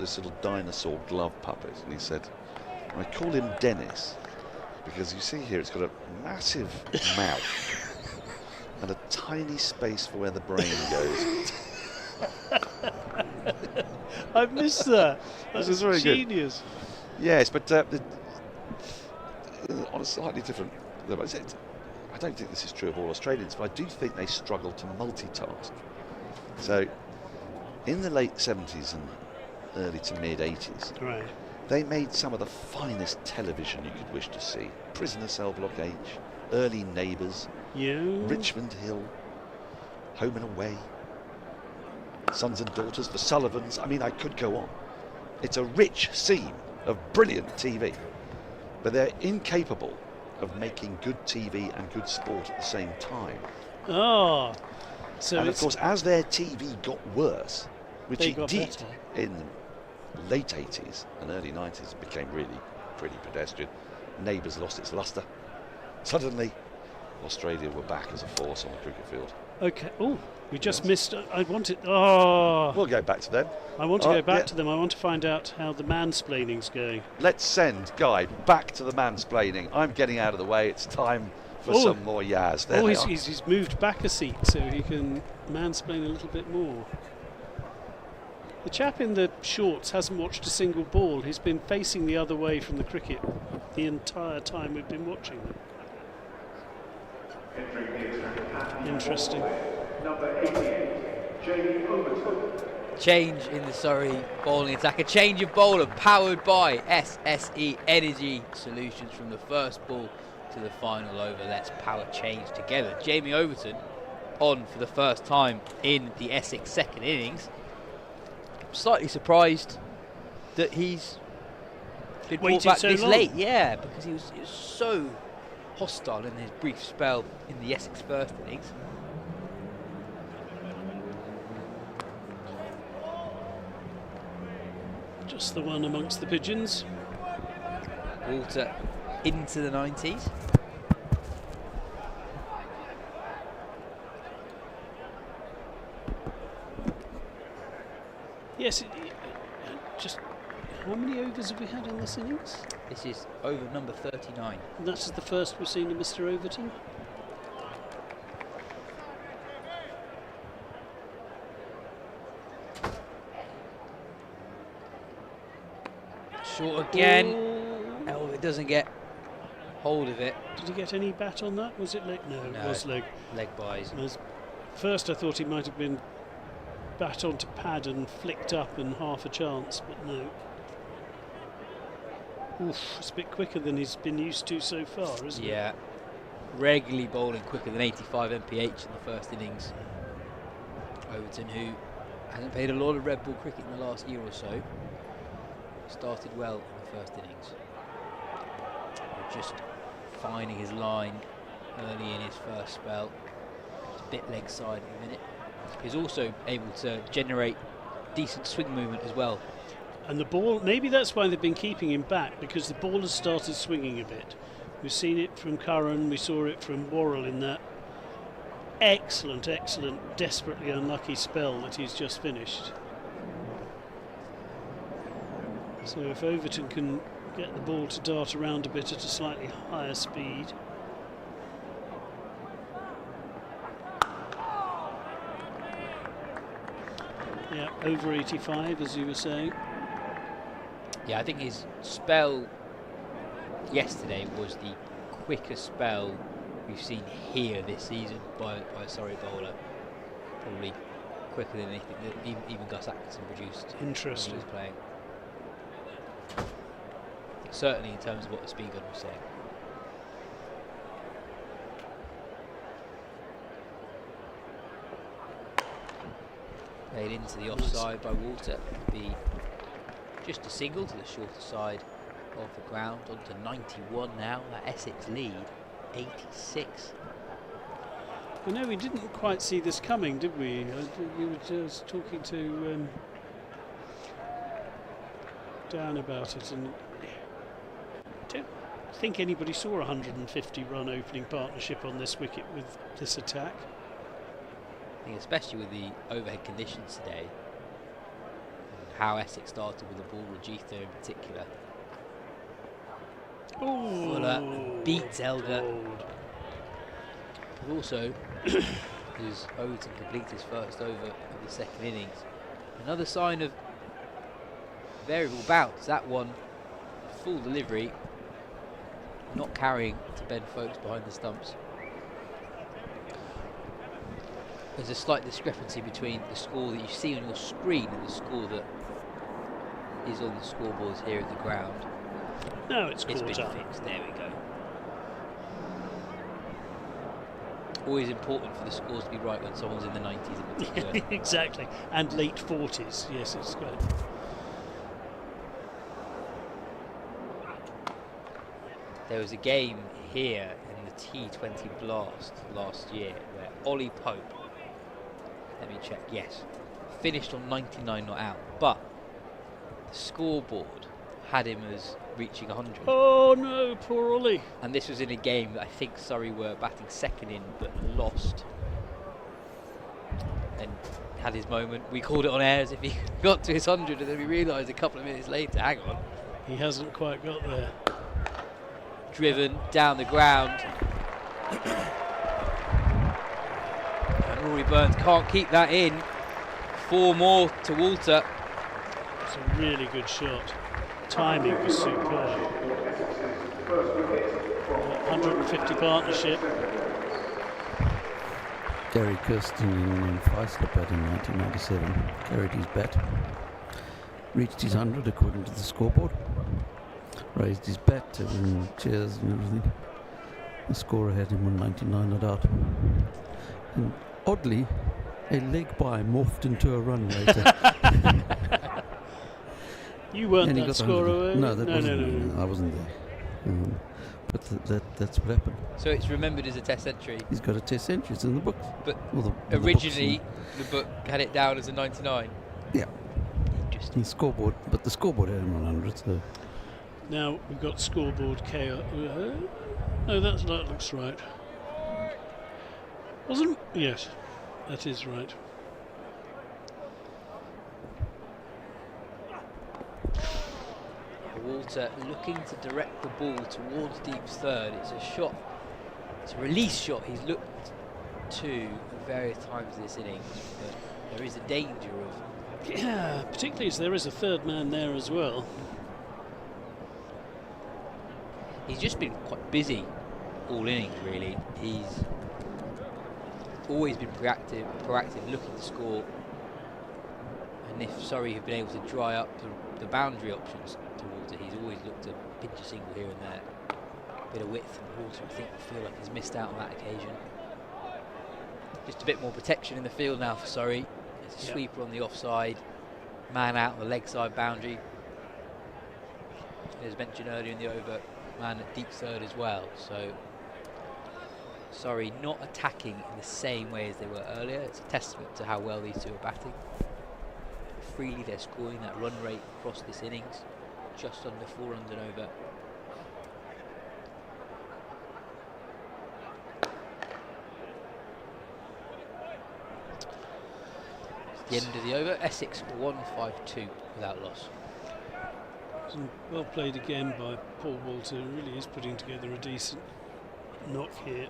this little dinosaur glove puppet, and he said, "I call him Dennis because you see here it's got a massive mouth and a tiny space for where the brain goes." I missed that. This is very genius. Good. Yes, but on a slightly different level, I don't think this is true of all Australians, but I do think they struggle to multitask. So, in the late 70s and early to mid 80s, right, they made some of the finest television you could wish to see. Prisoner Cell Block H, Early Neighbours, Richmond Hill, Home and Away, Sons and Daughters, The Sullivans. I mean, I could go on. It's a rich seam of brilliant TV, but they're incapable of making good TV and good sport at the same time. Oh, so and of course, as their TV got worse, which it did better in the late 80s and early 90s, it became really pretty pedestrian. Neighbours lost its lustre. Suddenly, Australia were back as a force on the cricket field. Okay. Oh, we just missed. I wanted. Oh. We'll go back to them. I want to go back to them. I want to find out how the mansplaining's going. Let's send Guy back to the mansplaining. I'm getting out of the way. It's time for some more Yas. There he's moved back a seat so he can mansplain a little bit more. The chap in the shorts hasn't watched a single ball. He's been facing the other way from the cricket the entire time we've been watching them. Interesting. Change in the Surrey bowling attack. A change of bowler powered by SSE Energy Solutions from the first ball to the final over. Let's power change together. Jamie Overton on for the first time in the Essex second innings. Slightly surprised that he's been brought back this late. Yeah, because he was so hostile in his brief spell in the Essex first innings. Just the one amongst the pigeons. Walter into the 90s. Yes, just how many overs have we had in this innings? This is over number 39. And that's the first we've seen of Mr. Overton. Short again. Oh, it doesn't get hold of it. Did he get any bat on that? Was it leg? No, it was leg. Leg buys. First I thought he might have been bat onto pad and flicked up and half a chance, but no. Oof, it's a bit quicker than he's been used to so far, isn't it? Yeah, regularly bowling quicker than 85 mph in the first innings. Overton, who hasn't played a lot of red ball cricket in the last year or so, started well in the first innings. Just finding his line early in his first spell. It's a bit leg side at the minute. He's also able to generate decent swing movement as well. And the ball, maybe that's why they've been keeping him back, because the ball has started swinging a bit. We've seen it from Curran, we saw it from Worrell in that excellent, desperately unlucky spell that he's just finished. So if Overton can get the ball to dart around a bit at a slightly higher speed. Yeah, over 85, as you were saying. Yeah, I think his spell yesterday was the quickest spell we've seen here this season by a Surrey bowler. Probably quicker than anything that even Gus Atkinson produced. Interesting. When he was playing. Certainly in terms of what the speed gun was saying. Played into the offside by Walter. Be just a single to the shorter side of the ground. On to 91 now. That Essex lead, 86. I know we didn't quite see this coming, did we? We were just talking to Dan about it, and I don't think anybody saw a 150-run opening partnership on this wicket with this attack. I think especially with the overhead conditions today, and how Essex started with the ball, Rajitha in particular. Ooh, Fuller beats Elgar. But also, as Overton completes his first over of the second innings, another sign of variable bounce. That one, full delivery, not carrying to Ben Folkes behind the stumps. There's a slight discrepancy between the score that you see on your screen and the score that is on the scoreboards here at the ground. No, it's been caught up. fixed. There we go. Always important for the scores to be right when someone's in the 90s in particular. Yeah, exactly, and late 40s. Yes, it's good. There was a game here in the T20 Blast last year where Ollie Pope, let me check, yes, finished on 99 not out, but the scoreboard had him as reaching 100. Oh no, poor Ollie. And this was in a game that I think Surrey were batting second in but lost. And had his moment. We called it on air as if he got to his 100, and then we realised a couple of minutes later, hang on, he hasn't quite got there. Driven down the ground. And Rory Burns can't keep that in. 4 more to Walter. It's a really good shot. Timing was superb. 150 partnership. Gary Kirsten in Fislip bat in 1997 carried his bat, reached his 100 according to the scoreboard, raised his bat and chairs and everything. The scorer had him on 99 not out. And oddly, a leg by morphed into a run later. You weren't that scorer, were you? No, I wasn't there. But that's what happened. So it's remembered as a test century. He's got a test century, it's in the books. But the originally, the book had it down as a 99. Yeah. Interesting. The scoreboard, but the scoreboard had him on 100, so... Now we've got scoreboard chaos. No, that looks right. Wasn't? Yes, that is right. Walter looking to direct the ball towards Deep's third. It's a shot, it's a release shot he's looked to at various times this innings, but there is a danger of... Yeah, particularly as there is a third man there as well. He's just been quite busy all innings, really. He's always been proactive looking to score. And if Surrey have been able to dry up the boundary options towards Walter. He's always looked to pinch a single here and there. A bit of width from Walter, I think, I feel like he's missed out on that occasion. Just a bit more protection in the field now for Surrey. There's a sweeper on the offside, man out on the leg side boundary. As mentioned earlier in the over, man at deep third as well. So Surrey not attacking in the same way as they were earlier. It's a testament to how well these two are batting. Freely they're scoring that run rate across this innings, just under 4 runs and over. It's the end of the over. Essex 152 without loss. Well played again by Paul Walter, who really is putting together a decent knock here.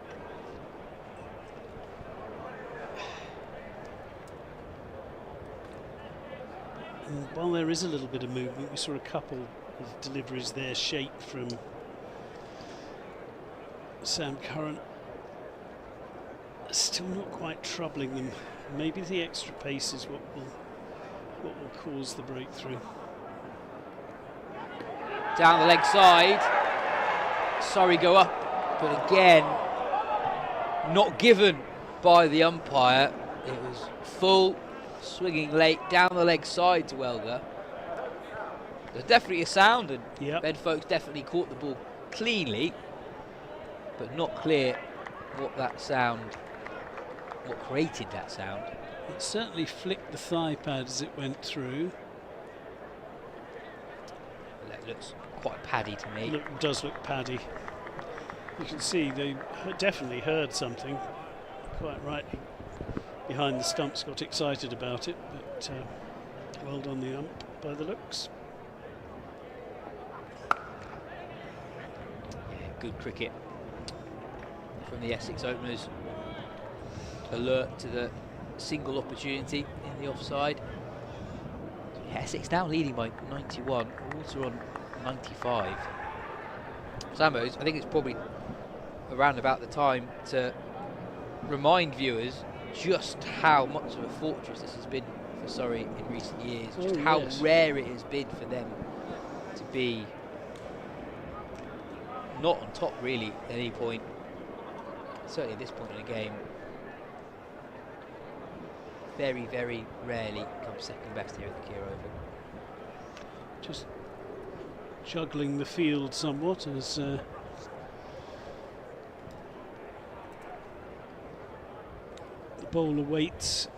And while there is a little bit of movement, we saw a couple of deliveries there shaped from Sam Curran. Still not quite troubling them. Maybe the extra pace is what will cause the breakthrough. Down the leg side, Surrey go up, but again, not given by the umpire. It was full, swinging late, down the leg side to Elgar. There's definitely a sound, and Ben Folkes definitely caught the ball cleanly, but not clear what that sound, what created that sound. It certainly flicked the thigh pad as it went through. That looks quite paddy to me. It does look paddy. You can see they definitely heard something. Quite rightly, behind the stumps, got excited about it, but well done the ump by the looks. Yeah, good cricket from the Essex openers. Alert to the single opportunity in the offside. Essex now leading by 91, Walter on 95. Sambos, I think it's probably around about the time to remind viewers just how much of a fortress this has been for Surrey in recent years, just how rare it has been for them to be not on top really at any point, certainly at this point in the game. Very, very rarely comes second best here at the Kia Oval. Just juggling the field somewhat as the bowler waits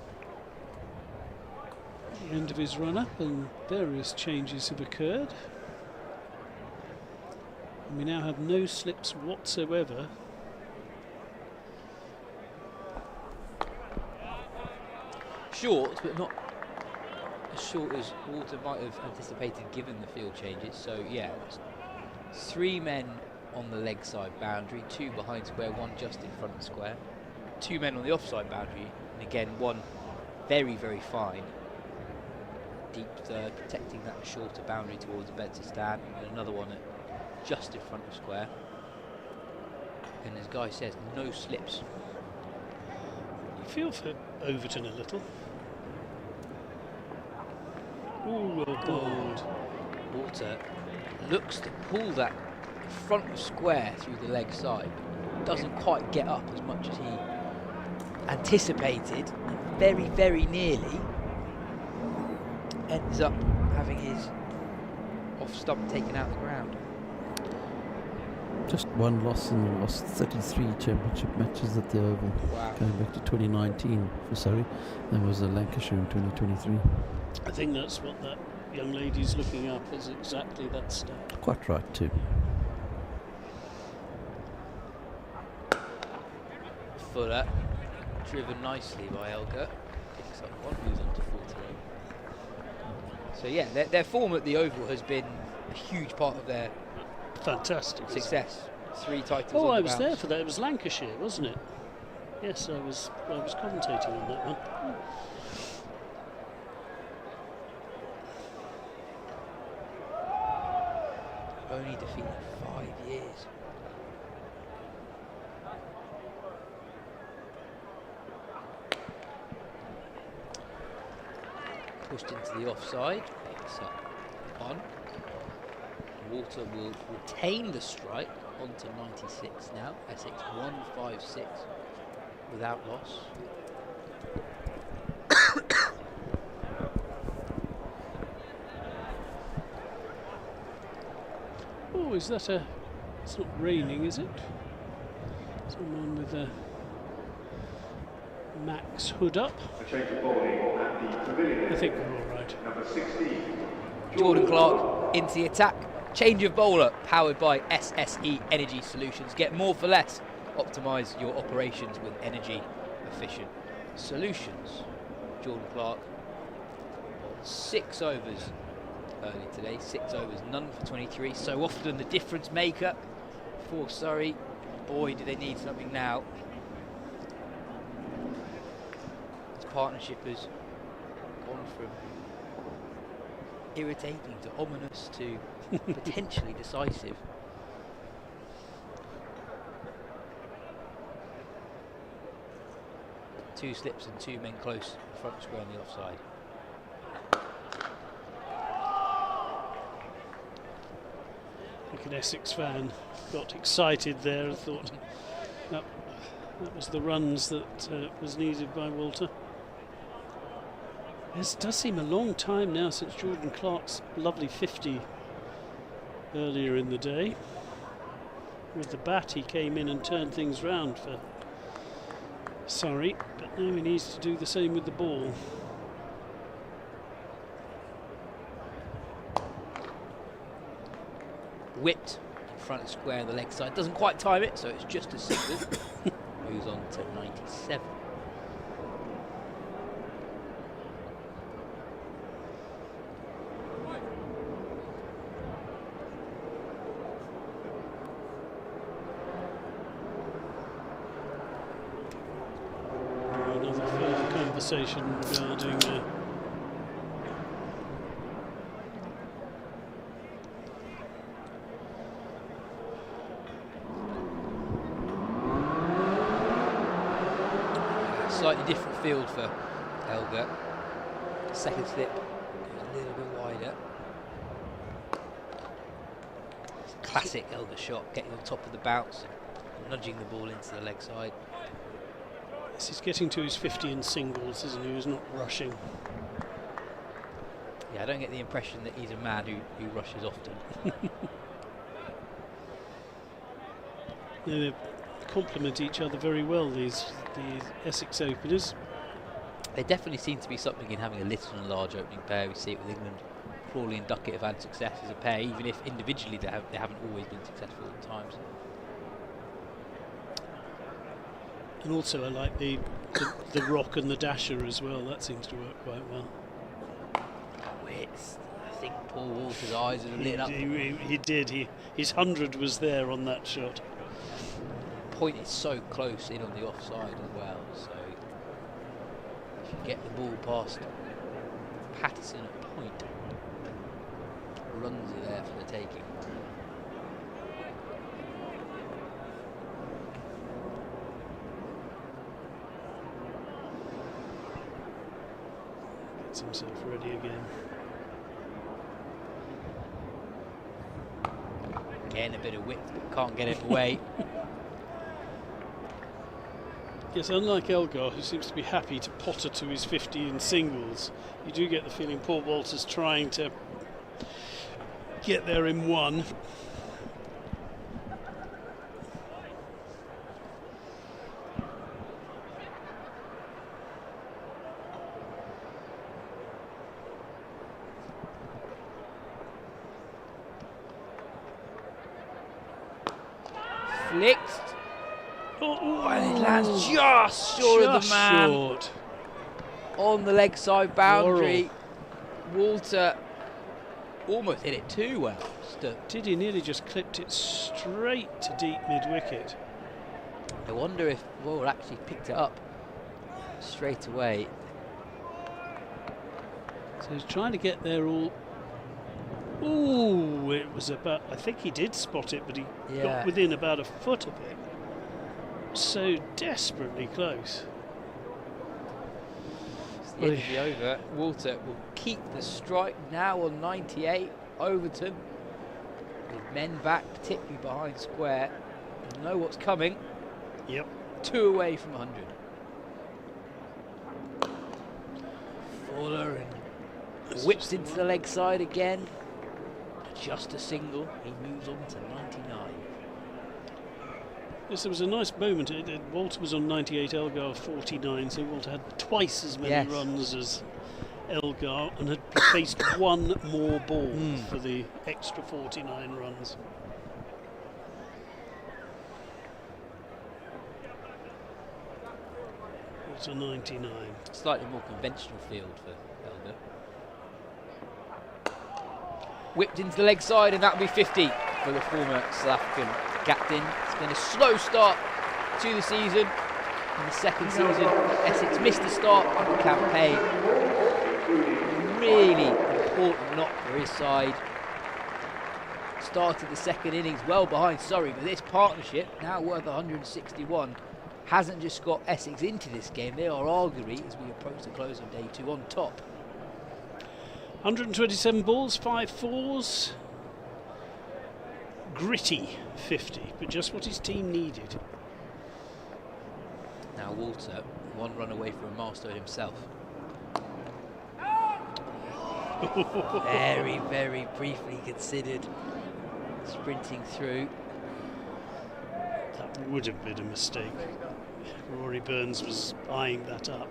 the end of his run-up, and various changes have occurred. And we now have no slips whatsoever. Short, but not as short as Walter might have anticipated given the field changes. So yeah, 3 men on the leg side boundary, 2 behind square, 1 just in front of square, 2 men on the offside boundary, and again 1 very, very fine deep third, protecting that shorter boundary towards the bed to stand, and another one at just in front of square. And as Guy says, no slips. You feel for Overton a little. Ooh, well bowled. Walter looks to pull that front of square through the leg side, doesn't quite get up as much as he anticipated, and very, very nearly ends up having his off stump taken out of the ground. Just 1 loss in the last 33 championship matches at the Oval. Wow. Going back to 2019 for Surrey. There was a Lancashire in 2023. I think that's what that young lady's looking up, is exactly that stat. Quite right too. Fuller, driven nicely by Elgar, picks up 1, moves on to 14. So yeah, their form at the Oval has been a huge part of their fantastic success. 3 titles. Oh, on I the was bounce. there for that. It was Lancashire, wasn't it? Yes, I was commentating on that one. Only defeated 5 years. Pushed into the offside, picks up 1. Walter will retain the strike onto 96 now. Essex 156 without loss. Oh, is that a... It's not raining, is it? Someone with a Max hood up. I think we're all right. Number 16. Jordan Clark into the attack. Change of bowler powered by SSE Energy Solutions. Get more for less. Optimise your operations with energy efficient solutions. Jordan Clark, 6 overs early today. 6 overs, none for 23. So often the difference maker for Surrey. Boy, do they need something now. This partnership has gone from irritating to ominous to potentially decisive. Two slips and 2 men close, front square on the offside. I think an Essex fan got excited there and thought that was the runs that was needed by Walter. It does seem a long time now since Jordan Clark's lovely 50 earlier in the day. With the bat he came in and turned things round for Surrey, but now he needs to do the same with the ball. Whipped in front of square on the leg side, doesn't quite time it, so it's just a single. Moves on to 97. Another further conversation regarding slightly different field for Elgar. Second slip a little bit wider. It's a classic Elgar shot, getting on top of the bounce and nudging the ball into the leg side. Yes, he's getting to his 50 in singles, isn't he? He's not rushing. Yeah, I don't get the impression that he's a man who rushes often. They complement each other very well, these Essex openers. There definitely seems to be something in having a little and large opening pair. We see it with England. Crawley and Duckett have had success as a pair, even if individually they haven't always been successful at times. And also I like the rock and the dasher as well. That seems to work quite well. I think Paul Walter's eyes are lit up. He did. His 100 was there on that shot. Point is so close in on the offside as well, so if you get the ball past Patterson at point, runs are there for the taking. Gets himself ready again. Getting a bit of width, but can't get it away. Yes, unlike Elgar, who seems to be happy to potter to his 50 in singles, you do get the feeling Paul Walter's trying to get there in one. Flicked. Oh, and it lands just short of the man. Short. On the leg side boundary. Walter almost hit it too well. Did he nearly just clipped it straight to deep mid-wicket? I wonder if Royal actually picked it up straight away. So he's trying to get there all. Ooh, it was about. I think he did spot it, but he got within about a foot of it. So desperately close. It's the end of the over. Walter will keep the strike now on 98. Overton With men back, particularly behind square, you know what's coming. Yep. 2 away from 100. Fuller and whips into the leg side again. Just a single. He moves on to 99. Yes, there was a nice moment. Walter was on 98, Elgar 49, so Walter had twice as many runs as Elgar and had faced one more ball for the extra 49 runs. It's a 99. Slightly more conventional field for Elgar. Whipped into the leg side, and that'll be 50 for the former South African captain. It's been a slow start to the season. In the second season, Essex missed the start of the campaign. Really important knock for his side. Started the second innings well behind Surrey, but this partnership, now worth 161, hasn't just got Essex into this game. They are arguably, as we approach the close of day 2, on top. 127 balls, 5 fours. Gritty 50, but just what his team needed. Now Walter, 1 run away from a milestone himself. Very, very briefly considered sprinting through. That would have been a mistake. Rory Burns was eyeing that up.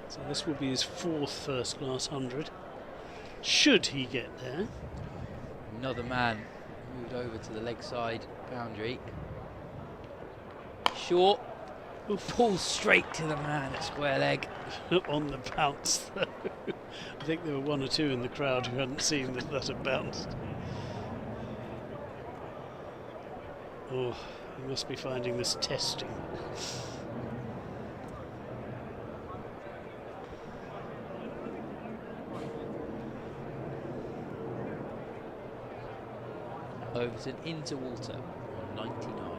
So this will be his 4th first-class 100. Should he get there? Another man moved over to the leg side boundary. Short, who pulls straight to the man at square leg. On the bounce, though. I think there were 1 or 2 in the crowd who hadn't seen that had bounced. Oh, he must be finding this testing. Overton into Walter on 99.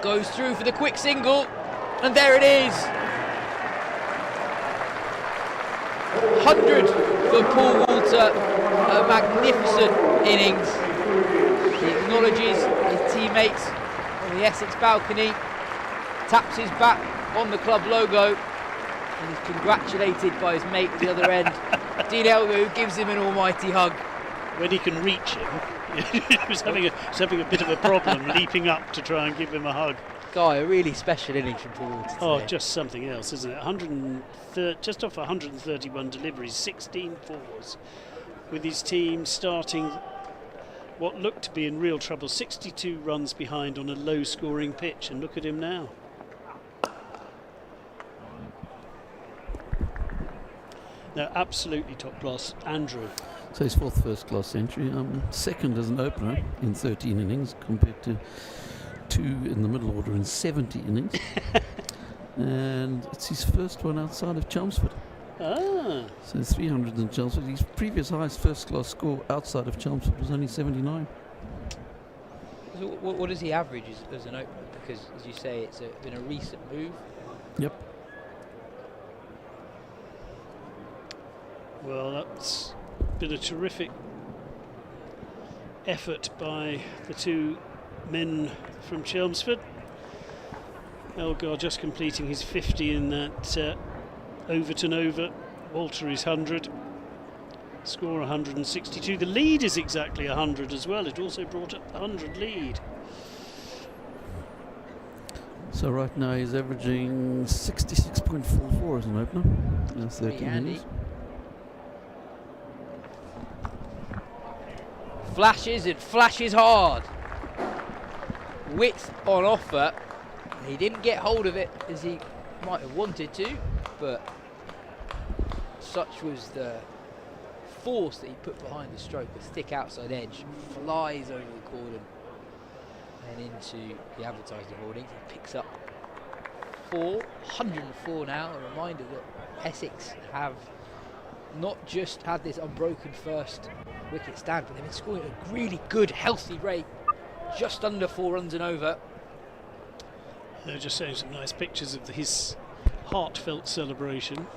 Goes through for the quick single, and there it is. 100 for Paul Walter, a magnificent innings. He acknowledges his teammates on the Essex balcony, taps his back on the club logo, and is congratulated by his mate at the other end, Dean Elgar, who gives him an almighty hug. When he can reach him, he was having a bit of a problem leaping up to try and give him a hug. Guy, a really special innings from Paul Walter today. Oh, just something else, isn't it? Just off 131 deliveries, 16 fours, with his team starting what looked to be in real trouble, 62 runs behind on a low-scoring pitch, and look at him now. No, absolutely top class. Andrew. So his 4th first-class century, 2nd as an opener in 13 innings compared to 2 in the middle order in 70 innings. And it's his first one outside of Chelmsford. Ah. So 300 in Chelmsford. His previous highest first-class score outside of Chelmsford was only 79. So what does he average as an opener? Because, as you say, it's been a recent move. Yep. Well, that's been a terrific effort by the 2 men from Chelmsford. Elgar just completing his 50 in that Overton over. Walter is 100. Score 162. The lead is exactly 100 as well. It also brought up the 100 lead. So right now he's averaging 66.44 as an opener. That's 13 innings. Flashes and flashes hard. Width on offer. He didn't get hold of it as he might have wanted to, but such was the force that he put behind the stroke. The thick outside edge flies over the cordon and into the advertising hoardings. He picks up 104 now. A reminder that Essex have not just had this unbroken first wicket stand, but they've been scoring at a really good, healthy rate, just under 4 runs and over. They're just showing some nice pictures of his heartfelt celebration.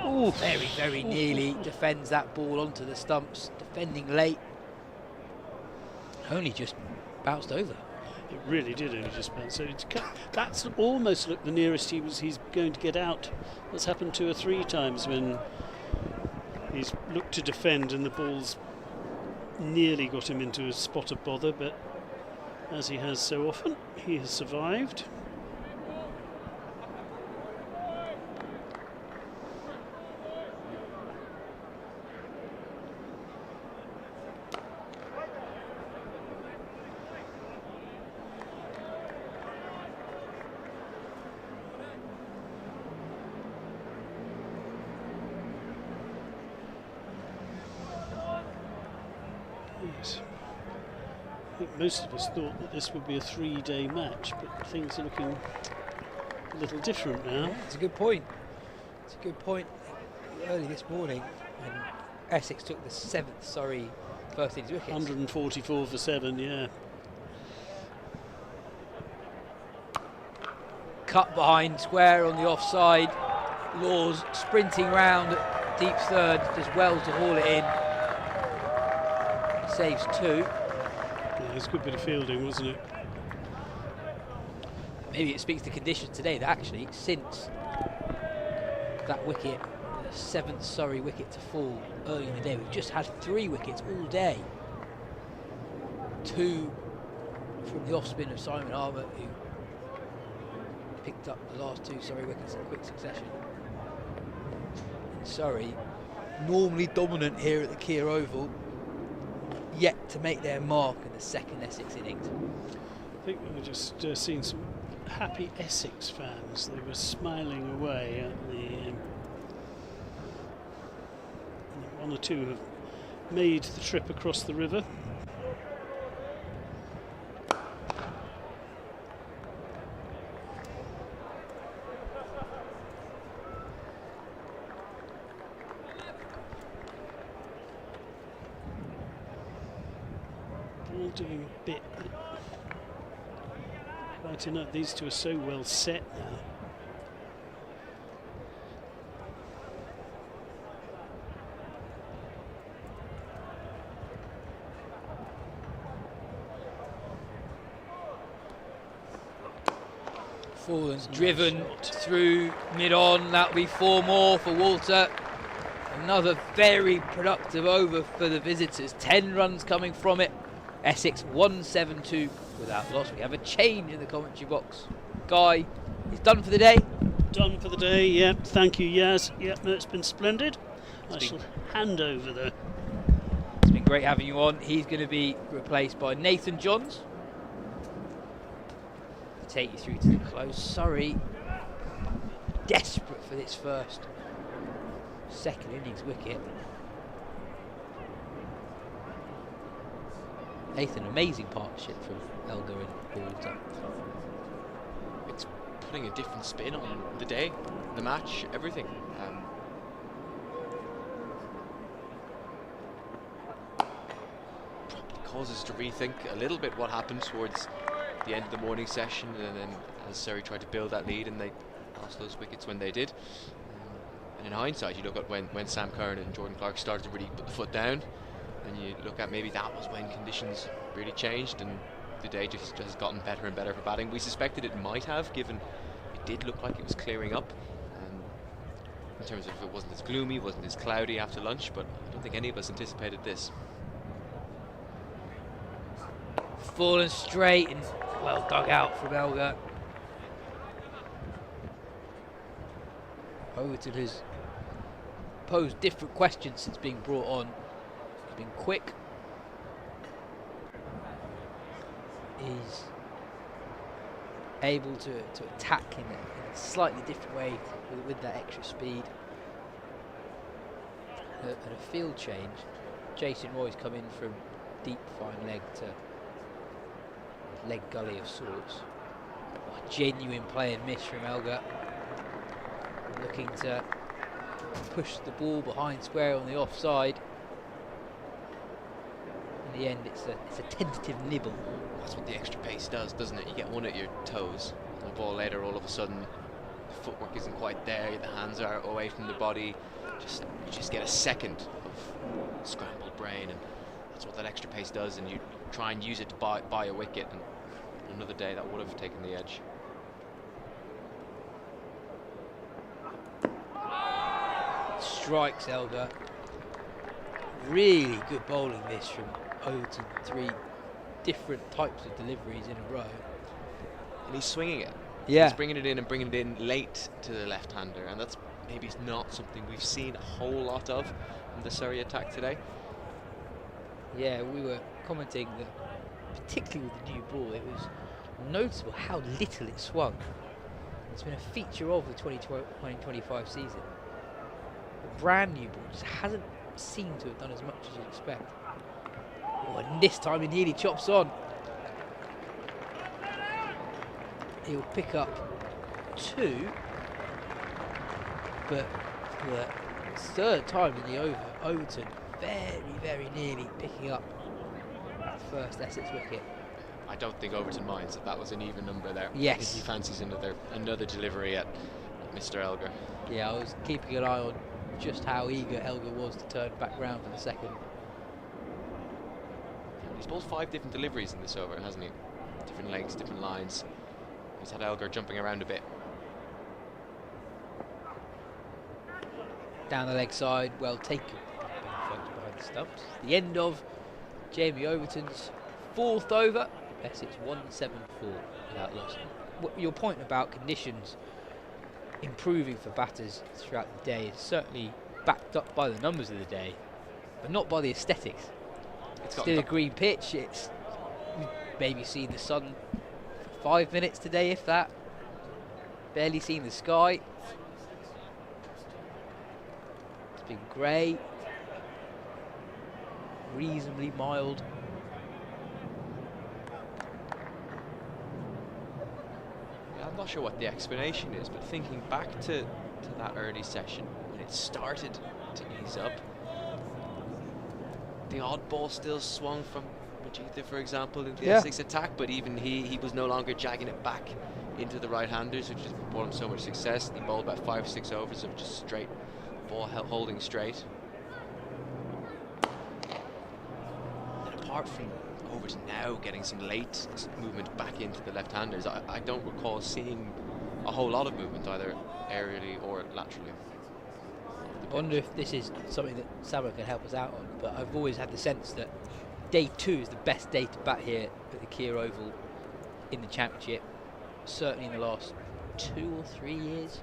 Ooh, very, very nearly defends that ball onto the stumps, defending late. Only just bounced over. It really did only just bounce. So that's almost looked the nearest he's going to get out. That's happened 2 or 3 times when he's looked to defend and the ball's nearly got him into a spot of bother, but as he has so often, he has survived. Yes. I think most of us thought that this would be a 3-day match, but things are looking a little different now. Yeah, it's a good point. It's a good point. Early this morning, when Essex took the 7th Surrey first innings wickets. 144 for 7, yeah. Cut behind square on the offside. Laws sprinting round deep third, does well to haul it in. Saves 2. Yeah, it was a good bit of fielding, wasn't it? Maybe it speaks to conditions today that actually, since that wicket, the 7th Surrey wicket to fall early in the day, we've just had 3 wickets all day. 2 from the off-spin of Simon Harmer, who picked up the last 2 Surrey wickets in quick succession. And Surrey, normally dominant here at the Kia Oval, yet to make their mark in the second Essex innings. I think we were just seeing some happy Essex fans. They were smiling away at the... one or two have made the trip across the river. All doing a bit. Quite enough. These two are so well set now. Fallen's driven through mid-on. That'll be 4 more for Walter. Another very productive over for the visitors. 10 runs coming from it. Essex 172 without loss. We have a change in the commentary box. Guy is done for the day. Done for the day, yep. Thank you, Yas. Yep, no, it's been splendid. I shall hand over the... It's been great having you on. He's going to be replaced by Nathan Johns. To take you through to the close. Surrey desperate for this first second innings wicket. Nathan, amazing partnership from Elgar and Walter. It's putting a different spin on the day, the match, everything. Probably causes to rethink a little bit what happened towards the end of the morning session, and then as Surrey tried to build that lead and they lost those wickets when they did. And in hindsight, you look at when Sam Curran and Jordan Clark started to really put the foot down, and you look at maybe that was when conditions really changed and the day just has gotten better and better for batting. We suspected it might have, given it did look like it was clearing up in terms of it wasn't as gloomy, wasn't as cloudy after lunch, but I don't think any of us anticipated this. Fallen straight and well dug out from Elgar. Overton has posed different questions since being brought on. He's been quick. He's able to attack in a slightly different way with that extra speed. And a field change. Jason Roy's come in from deep fine leg to leg gully of sorts. A genuine play and miss from Elgar. Looking to push the ball behind square on the offside. In the end, it's a tentative nibble. That's what the extra pace does, doesn't it? You get one at your toes, and the ball later, all of a sudden, the footwork isn't quite there, the hands are away from the body. You just get a second of scrambled brain, and that's what that extra pace does, and you try and use it to buy a wicket, and another day that would have taken the edge. Strikes Elgar. Really good bowling this from Overton. 3 different types of deliveries in a row. And he's swinging it. Yeah. He's bringing it in and bringing it in late to the left-hander, and that's maybe not something we've seen a whole lot of in the Surrey attack today. Yeah, we were commenting that, particularly with the new ball, it was noticeable how little it swung. It's been a feature of the 2025 season. A brand new ball just hasn't seemed to have done as much as you'd expect. Oh, and this time he nearly chops on. He'll pick up 2, but for the 3rd time in the over, Overton very, very nearly picking up that first Essex wicket. I don't think Overton minds that was an even number there. Yes. I think he fancies another delivery at Mr. Elgar. Yeah, I was keeping an eye on just how eager Elgar was to turn back round for the second. He's bowled 5 different deliveries in this over, hasn't he? Different lengths, different lines. He's had Elgar jumping around a bit. Down the leg side, well taken. Behind the stumps. The end of Jamie Overton's 4th over. Essex 174 without loss. Your point about conditions improving for batters throughout the day is certainly backed up by the numbers of the day, but not by the aesthetics. It's still a green pitch. We've maybe seen the sun for 5 minutes today, if that. Barely seen the sky. It's been grey, reasonably mild. I'm not sure what the explanation is, but thinking back to that early session when it started to ease up, the odd ball still swung from Majitha, for example, in the Essex attack, but even he was no longer jagging it back into the right-handers, which just brought him so much success. He bowled about 5 or 6 overs of just straight ball holding straight. And apart from Overton now getting some late movement back into the left-handers, I don't recall seeing a whole lot of movement either aerially or laterally. I wonder if this is something that Sama can help us out on, but I've always had the sense that day 2 is the best day to bat here at the Kier Oval in the Championship, certainly in the last 2 or 3 years.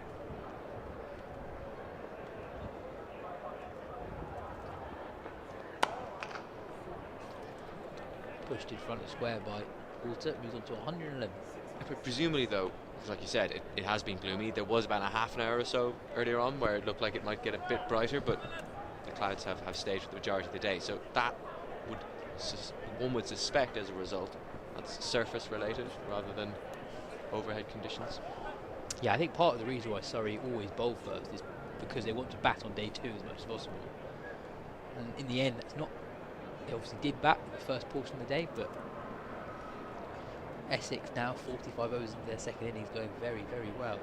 Pushed in front of square by Walter, moves on to 111. But presumably though, like you said, it has been gloomy. There was about a half an hour or so earlier on where it looked like it might get a bit brighter, but the clouds have stayed for the majority of the day. So that one would suspect as a result that's surface related rather than overhead conditions. Yeah, I think part of the reason why Surrey always bowl first is because they want to bat on day 2 as much as possible. And in the end, that's not. They obviously did bat in the first portion of the day, but Essex now 45 overs into their second innings, going very, very well.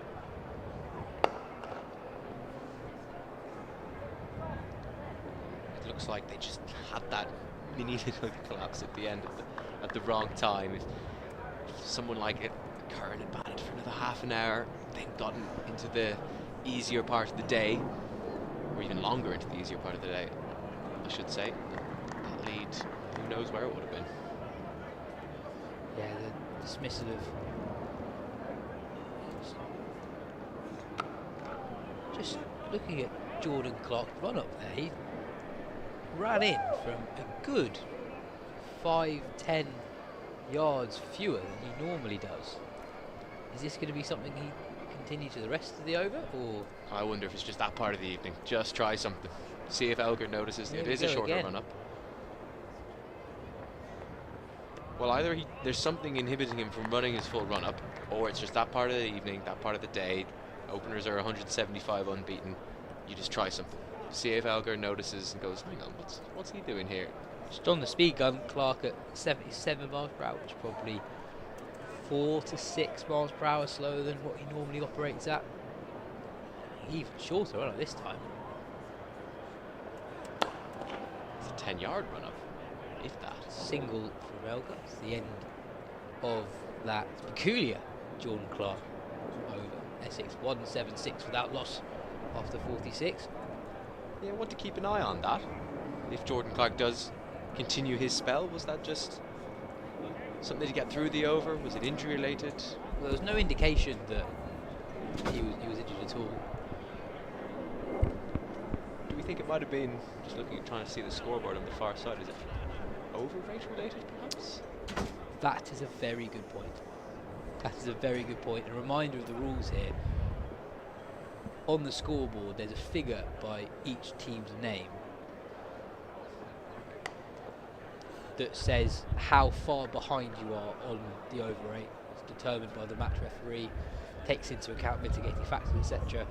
It looks like they just had that mini little collapse at the end at the wrong time. If someone like Curran had batted for another half an hour, then gotten into the easier part of the day, or even longer into the easier part of the day, I should say, that lead, who knows where it would have been. Yeah, the dismissal of just looking at Jordan Clark's run up there, he ran in from a good 5-10 yards fewer than he normally does. Is this going to be something he continues to the rest of the over, or? I wonder if it's just that part of the evening. Just try something. See if Elgar notices it is a shorter run up. Well, either there's something inhibiting him from running his full run up, or it's just that part of the evening, that part of the day. Openers are 175 unbeaten. you just try something. See if Elgar notices and goes, hang on, what's he doing here? Just on the speed gun, Clark at 77 miles per hour, which is probably 4 to 6 miles per hour slower than what he normally operates at. Even shorter, aren't I, this time? It's a 10-yard run-up, if that. Single from Elgar. It's the end of that peculiar Jordan Clark over Essex. 176 without loss after 46. Yeah, I want to keep an eye on that. If Jordan Clark does continue his spell, was that just something to get through the over? Was it injury related? Well, there was no indication that he was injured at all. Do we think it might have been, just looking at trying to see the scoreboard on the far side, is it overrate related perhaps? That is a very good point. That is a very good point. A reminder of the rules here. On the scoreboard, there's a figure by each team's name that says how far behind you are on the over rate. It's determined by the match referee, takes into account mitigating factors, etc.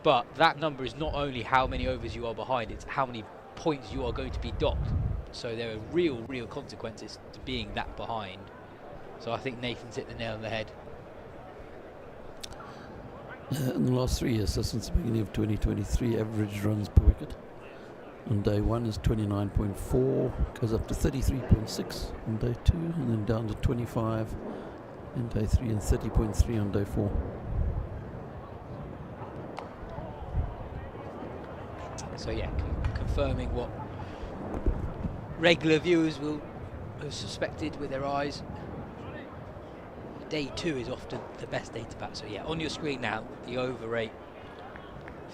But that number is not only how many overs you are behind, it's how many points you are going to be docked. So there are real consequences to being that behind. So I think Nathan's hit the nail on the head. In the last 3 years, so since the beginning of 2023, average runs per wicket on day 1 is 29.4, goes up to 33.6 on day 2, and then down to 25 on day 3 and 30.3 on day 4. So yeah, confirming what regular viewers will have suspected with their eyes. Day 2 is often the best day to bat. So yeah, on your screen now, the over rate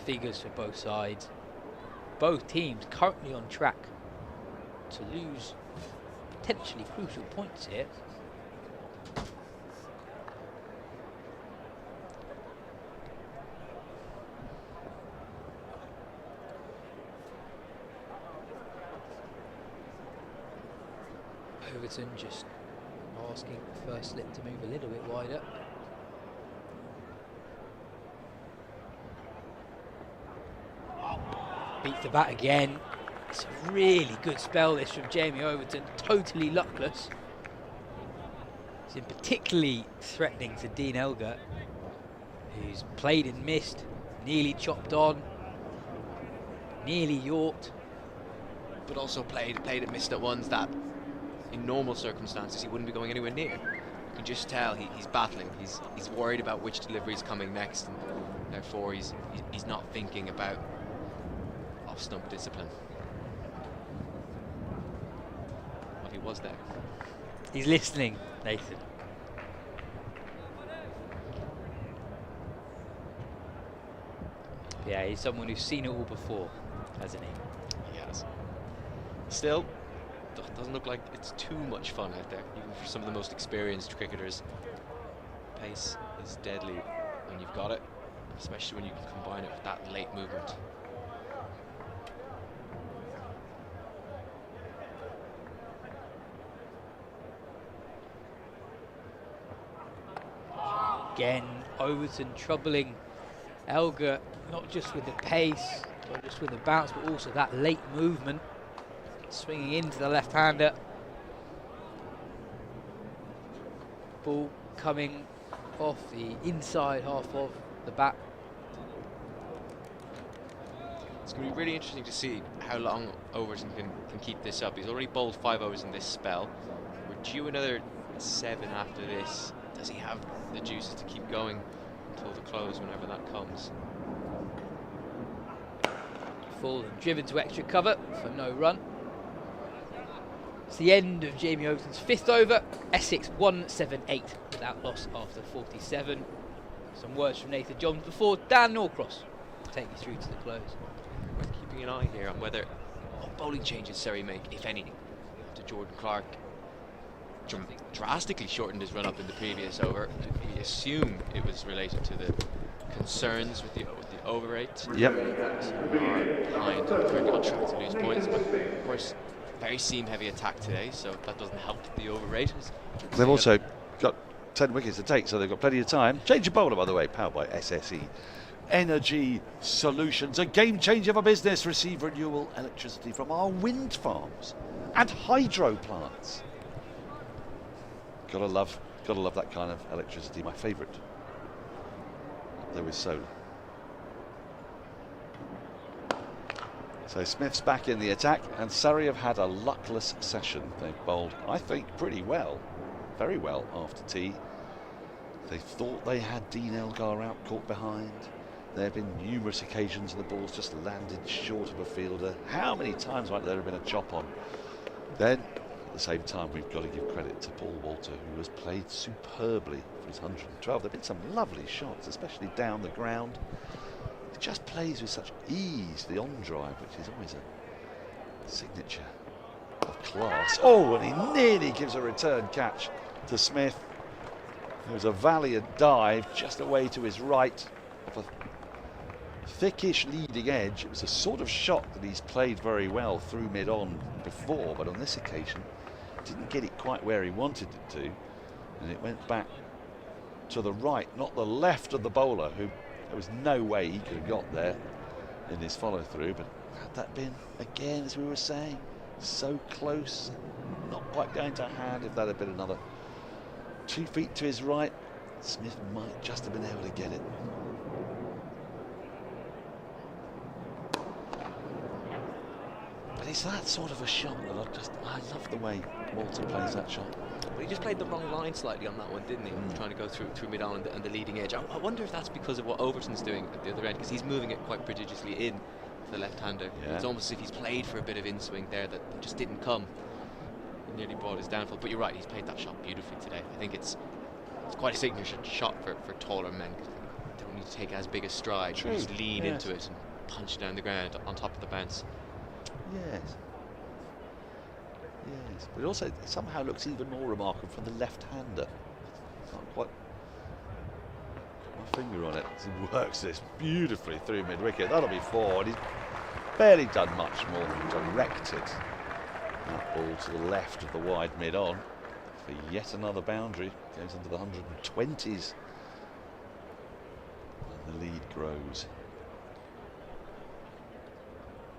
figures for both sides. Both teams currently on track to lose potentially crucial points here. Overton just asking the first slip to move a little bit wider. Beats the bat again. It's a really good spell this from Jamie Overton, totally luckless. It's been particularly threatening to Dean Elgar, who's played and missed, nearly chopped on, nearly yorked. But also played and missed at ones that in normal circumstances he wouldn't be going anywhere near. You can just tell he's battling. He's worried about which delivery is coming next, and therefore he's not thinking about off-stump discipline. Well, he was there. He's listening, Nathan. Yeah, he's someone who's seen it all before, hasn't he? He has. Still, doesn't look like it's too much fun out there, even for some of the most experienced cricketers. Pace is deadly when you've got it, especially when you can combine it with that late movement. Again, Overton troubling Elgar, not just with the pace, not just with the bounce, but also that late movement. Swinging into the left-hander. Ball coming off the inside half of the bat. It's going to be really interesting to see how long Overton can keep this up. He's already bowled 5 overs in this spell. We're due another 7 after this. Does he have the juices to keep going until the close, whenever that comes? Full and driven to extra cover for no run. It's the end of Jamie Overton's 5th over. Essex 178 without loss after 47. Some words from Nathan Johns before Dan Norcross will take you through to the close. We're keeping an eye here on what bowling changes Surrey make, if any, after Jordan Clark drastically shortened his run-up in the previous over. We assume it was related to the concerns with the over rate. Yep. Behind, currently on track to lose points, but of course very seam-heavy attack today, so that doesn't help the over rate. They've also got 10 wickets to take, so they've got plenty of time. Change of bowler, by the way, powered by SSE. Energy Solutions, a game changer for business. Receive renewable electricity from our wind farms and hydro plants. Gotta love that kind of electricity. My favourite, though, is solar. So Smith's back in the attack, and Surrey have had a luckless session. They've bowled, I think, pretty well, very well after tea. They thought they had Dean Elgar out, caught behind. There have been numerous occasions the ball's just landed short of a fielder. How many times might there have been a chop on? Then, at the same time, we've got to give credit to Paul Walter, who has played superbly for his 112. There have been some lovely shots, especially down the ground. He just plays with such ease, the on-drive, which is always a signature of class. Oh, and he nearly gives a return catch to Smith. It was a valiant dive just away to his right of a thickish leading edge. It was a sort of shot that he's played very well through mid-on before, but on this occasion didn't get it quite where he wanted it to, and it went back to the right, not the left of the bowler, who there was no way he could have got there in his follow-through. But had that been, again, as we were saying, so close, not quite going to hand. If that had been another 2 feet to his right, Smith might just have been able to get it. But it's that sort of a shot that I love the way Walter plays that shot. But he just played the wrong line slightly on that one, didn't he? Trying to go through mid-on and the leading edge. I wonder if that's because of what Overton's doing at the other end, because he's moving it quite prodigiously in to the left-hander. Yeah. It's almost as if he's played for a bit of in-swing there that just didn't come. It nearly brought his downfall. But you're right, he's played that shot beautifully today. I think it's quite a signature shot for taller men. They don't need to take as big a stride. True. Just lean into it and punch down the ground on top of the bounce. Yes. Yes, but it also somehow looks even more remarkable from the left-hander. Can't quite put my finger on it. He works this beautifully through mid-wicket. That'll be 4, and he's barely done much more than directed that ball to the left of the wide mid-on for yet another boundary. Goes into the 120s, and the lead grows.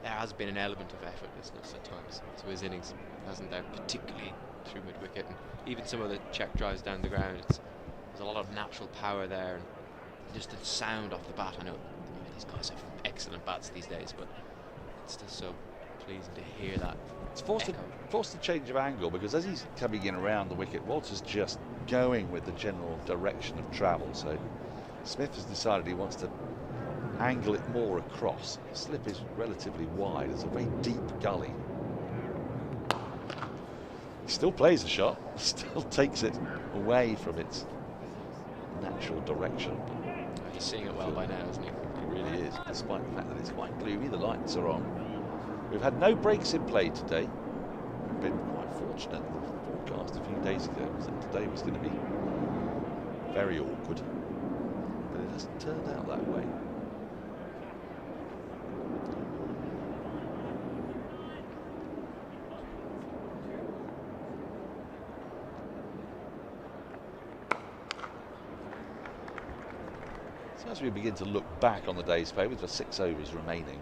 There has been an element of effortlessness at times to his innings, hasn't there? Particularly through mid-wicket, and even some of the check drives down the ground. There's a lot of natural power there, and just the sound off the bat. I know these guys have excellent bats these days, but it's just so pleasing to hear that. It's forced a change of angle, because as he's coming in around the wicket, Walter's just going with the general direction of travel. So Smith has decided he wants to angle it more across. The slip is relatively wide. It's a very deep gully. He still plays the shot, still takes it away from its natural direction. He's seeing it well by now, isn't he? He really is, despite the fact that it's quite gloomy. The lights are on. We've had no breaks in play today. We've been quite fortunate. The forecast a few days ago was that today was going to be very awkward, but it hasn't turned out that way. So as we begin to look back on the day's play with the 6 overs remaining,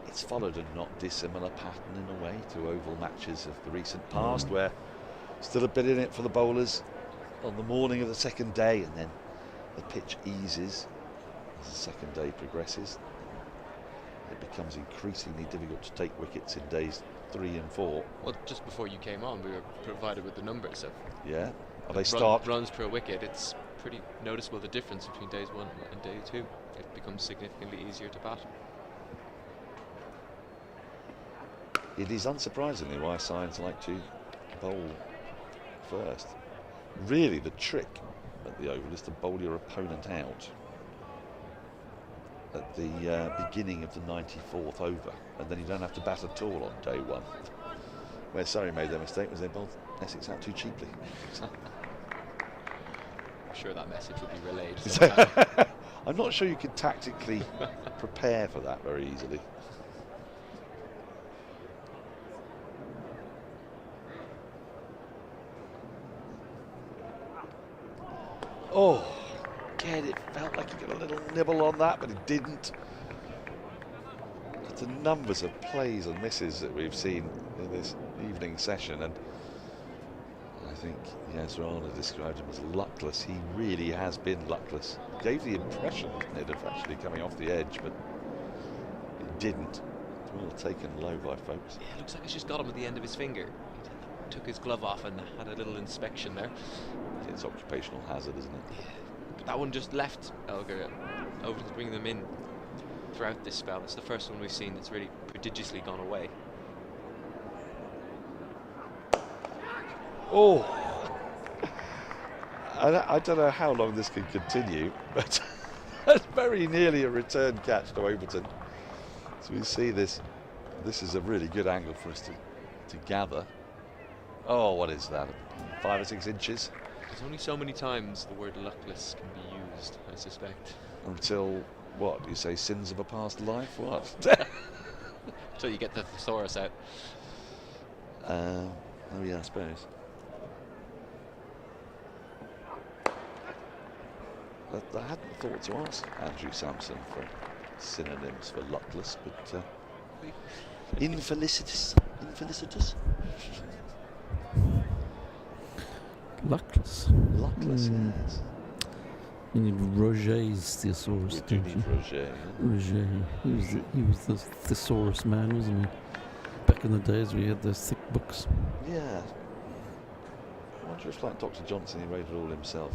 it's followed a not dissimilar pattern in a way to oval matches of the recent past, where still a bit in it for the bowlers on the morning of the second day, and then the pitch eases as the second day progresses. It becomes increasingly difficult to take wickets in days 3 and 4. Well, just before you came on, we were provided with the numbers of runs per wicket. It's pretty noticeable, the difference between days 1 and day 2. It becomes significantly easier to bat. It is unsurprisingly why sides like to bowl first. Really, the trick at the Oval is to bowl your opponent out at the beginning of the 94th over, and then you don't have to bat at all on day 1. Where Surrey made their mistake was they bowled Essex out too cheaply. I'm sure that message will be relayed. I'm not sure you can tactically prepare for that very easily. Oh, get it It felt like he got a little nibble on that, but he didn't. The numbers of plays and misses that we've seen in this evening session, and I think Yas Rana described him as luckless. He really has been luckless. Gave the impression, didn't it, of actually coming off the edge, but it didn't. Well taken low by folks. Yeah, it looks like it's just got him at the end of his finger. He took his glove off and had a little inspection there. It's occupational hazard, isn't it? Yeah. But that one just left Elgar over to bring them in throughout this spell. It's the first one we've seen that's really prodigiously gone away. Oh! I don't know how long this can continue, but that's very nearly a return catch to Overton. So we see this. This is a really good angle for us to gather. Oh, what is that? 5 or 6 inches? There's only so many times the word luckless can be used, I suspect. Until, what, you say sins of a past life? What? Until you get the thesaurus out. Oh yeah, I suppose. I hadn't thought to ask Andrew Sampson for synonyms for luckless, but infelicitous. Luckless. Luckless, yes. You need Roget's thesaurus, don't you? Roget. Roget. He was the thesaurus man, wasn't he? Back in the days we had those thick books. Yeah. I wonder if, like Dr. Johnson, he wrote it all himself.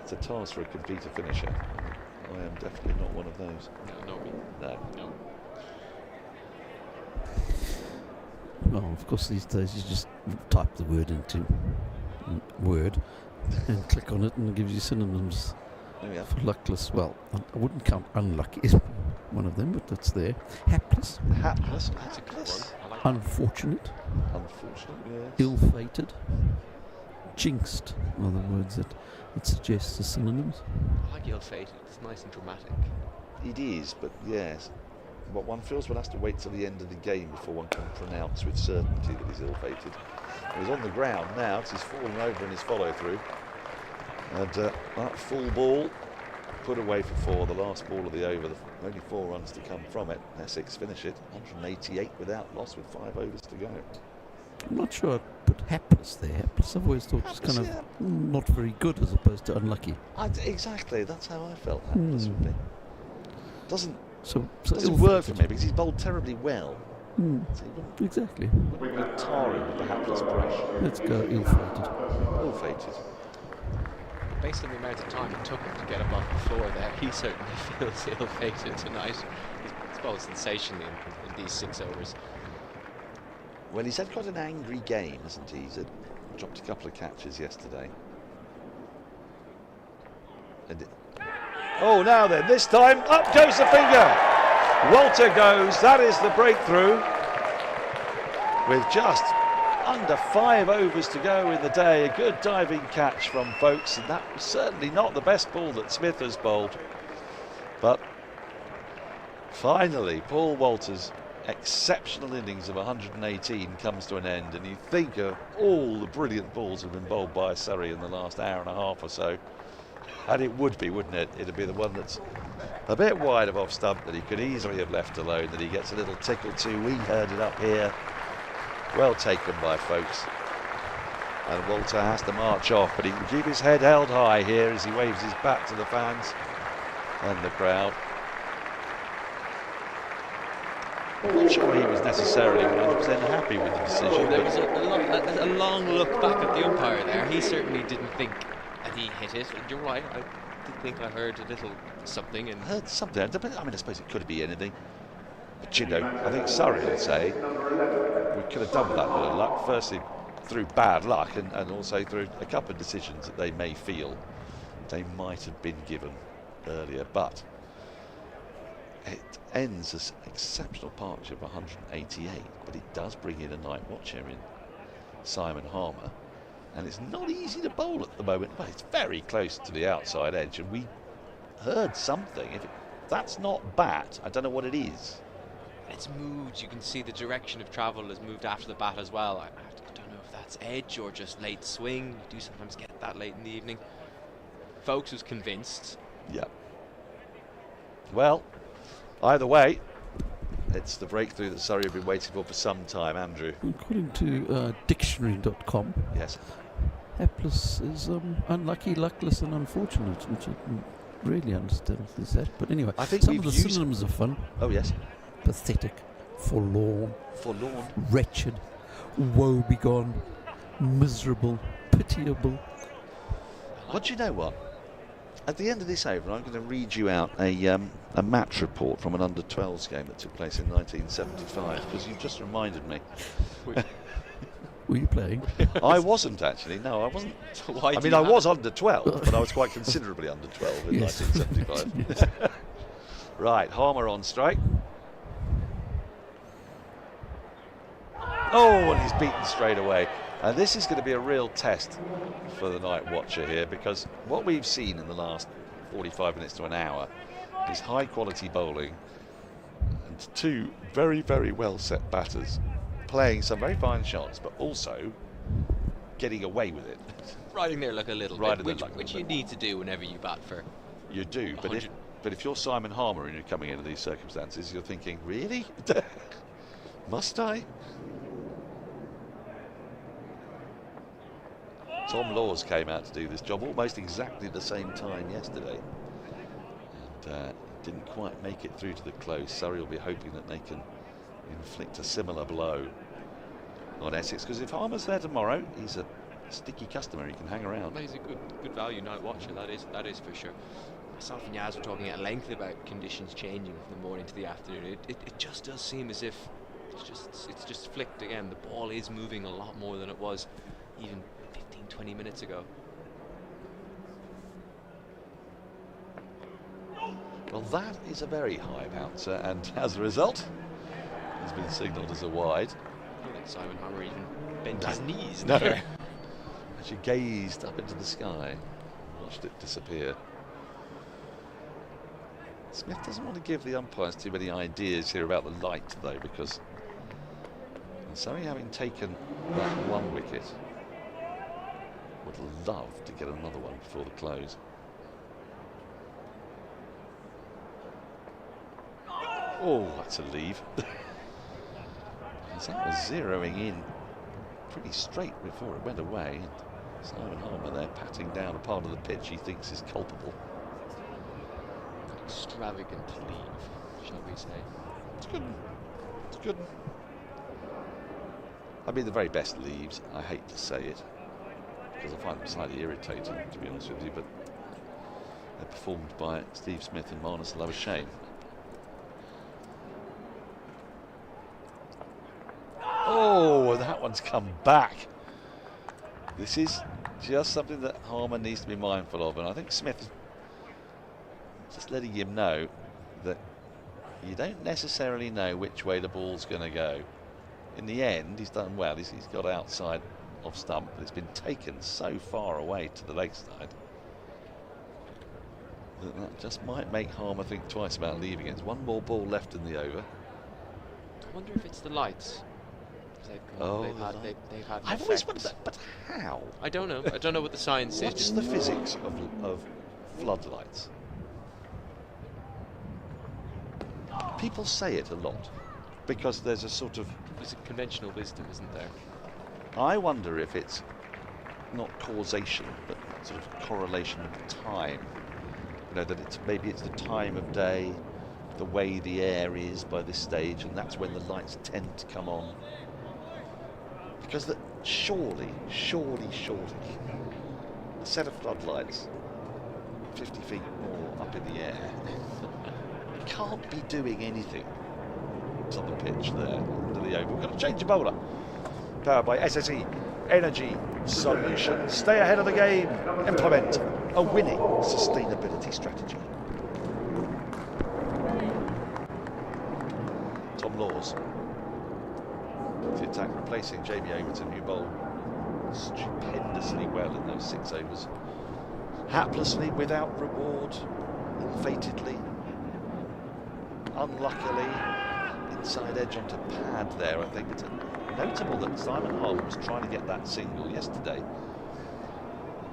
It's a task for a computer finisher. I am definitely not one of those. No, not me. No. Well, of course, these days you just type the word into Word and click on it, and it gives you synonyms for luckless. Well, I wouldn't count unlucky as one of them, but that's there. Hapless. Hapless. That's a good one. I like unfortunate. Unfortunate, yes. Ill-fated. Jinxed are the words that it suggests as synonyms. I like ill-fated. It's nice and dramatic. It is, but yes. What one feels one has to wait till the end of the game before one can pronounce with certainty that he's ill-fated. He's on the ground now, he's fallen over in his follow-through. And that full ball put away for 4, the last ball of the over, only 4 runs to come from it. Essex finish it, 188 without loss with 5 overs to go. I'm not sure I'd put hapless there. Hapless, I've always thought it's kind of not very good as opposed to unlucky. Exactly, that's how I felt hapless would be. Doesn't work for me because he's bowled terribly well. So exactly. Wouldn't tar him with the hapless brush. Let's go ill-fated. Ill-fated. Based on the amount of time it took him to get up off the floor there, he certainly feels ill-fated tonight. He's bowled sensationally in these 6 overs. Well, he's had quite an angry game, hasn't he? He's dropped a couple of catches yesterday. And oh, now then, this time, up goes the finger. Walter goes, that is the breakthrough. With just under 5 overs to go in the day, a good diving catch from folks, and that was certainly not the best ball that Smith has bowled. But finally, Paul Walter's exceptional innings of 118 comes to an end, and you think of all the brilliant balls that have been bowled by Surrey in the last hour and a half or so, and it would be, wouldn't it? It'd be the one that's a bit wide of off stump that he could easily have left alone, that he gets a little tickle to. We heard it up here. Well taken by folks. And Walter has to march off, but he can keep his head held high here as he waves his bat to the fans and the crowd. I'm not sure he was necessarily 100% happy with the decision. There was a long look back at the umpire there. He certainly didn't think that he hit it. And you're right, I did think I heard a little something. And heard something. I mean, I suppose it could be anything. But you know, I think Surrey would say we could have done with that bit of luck. Firstly, through bad luck, and also through a couple of decisions that they may feel they might have been given earlier. But it ends as an exceptional partnership of 188, but it does bring in a night watcher in Simon Harmer, and it's not easy to bowl at the moment. Well, it's very close to the outside edge, and we heard something. If that's not bat, I don't know what it is. it's moved. You can see the direction of travel has moved after the bat as well. I don't know if that's edge or just late swing. You do sometimes get that late in the evening. Folks was convinced. Yeah. Well, either way, it's the breakthrough that Surrey have been waiting for some time, Andrew. According to dictionary.com, yes, hapless is unlucky, luckless, and unfortunate, which I don't really understand what they said. But anyway, I think some of the synonyms are fun. Oh yes. Pathetic, forlorn, wretched, woebegone, miserable, pitiable. Well, do you know what? At the end of this over, I'm going to read you out a match report from an under-12s game that took place in 1975, because you've just reminded me. Were you playing? I wasn't actually. No, I wasn't. Why I mean, I was under 12, but I was quite considerably under 12 in 1975. Right, Harmer on strike. Oh, and he's beaten straight away. And this is going to be a real test for the night watcher here, because what we've seen in the last 45 minutes to an hour is high quality bowling and two very, very well set batters playing some very fine shots, but also getting away with it. Riding their luck a little bit, which you need to do whenever you bat for. You do, but if you're Simon Harmer and you're coming into these circumstances, you're thinking, really? Must I? Tom Laws came out to do this job almost exactly the same time yesterday, and didn't quite make it through to the close. Surrey will be hoping that they can inflict a similar blow on Essex, because if Harmer's there tomorrow, he's a sticky customer. He can hang around. He's a good value night watcher. That is for sure. Myself and Yas were talking at length about conditions changing from the morning to the afternoon. It just does seem as if it's just flicked again. The ball is moving a lot more than it was even 15-20 minutes ago. Well, that is a very high bouncer, and as a result, he's been signalled as a wide. I don't think Simon Harmer even bent his knees. No. Actually gazed up into the sky, watched it disappear. Smith doesn't want to give the umpires too many ideas here about the light, though, because Surrey, having taken that one wicket, would love to get another one before the close. Oh, that's a leave. That was zeroing in pretty straight before it went away. And Simon Harmer there patting down a part of the pitch he thinks is culpable. An extravagant leave, shall we say. It's good. It's good. I mean, the very best leaves, I hate to say it, because I find them slightly irritating, to be honest with you, but they're performed by Steve Smith and Marnus Labuschagne. Oh, that one's come back. This is just something that Harmer needs to be mindful of, and I think Smith is just letting him know that you don't necessarily know which way the ball's going to go. In the end, he's done well. He's got outside off stump, but it's been taken so far away to the leg side that just might make Harmer think twice about leaving it. There's one more ball left in the over. I wonder if it's the lights. They've had I've always wondered that, but how? I don't know. I don't know what the science is. What's the physics of floodlights? People say it a lot because there's a sort of... There's a conventional wisdom, isn't there? I wonder if it's not causation, but sort of correlation of time. You know, that maybe it's the time of day, the way the air is by this stage, and that's when the lights tend to come on. Because surely, a set of floodlights 50 feet more up in the air can't be doing anything on the pitch there under the over. We've got to change the bowler. Powered by SSE Energy Solutions. Stay ahead of the game. Implement a winning sustainability strategy. Tom Laws. The attack replacing Jamie Overton, who bowled stupendously well in those 6 overs. Haplessly, without reward, ill-fatedly, unluckily, inside edge onto pad there. I think it's notable that Simon Harmer was trying to get that single yesterday.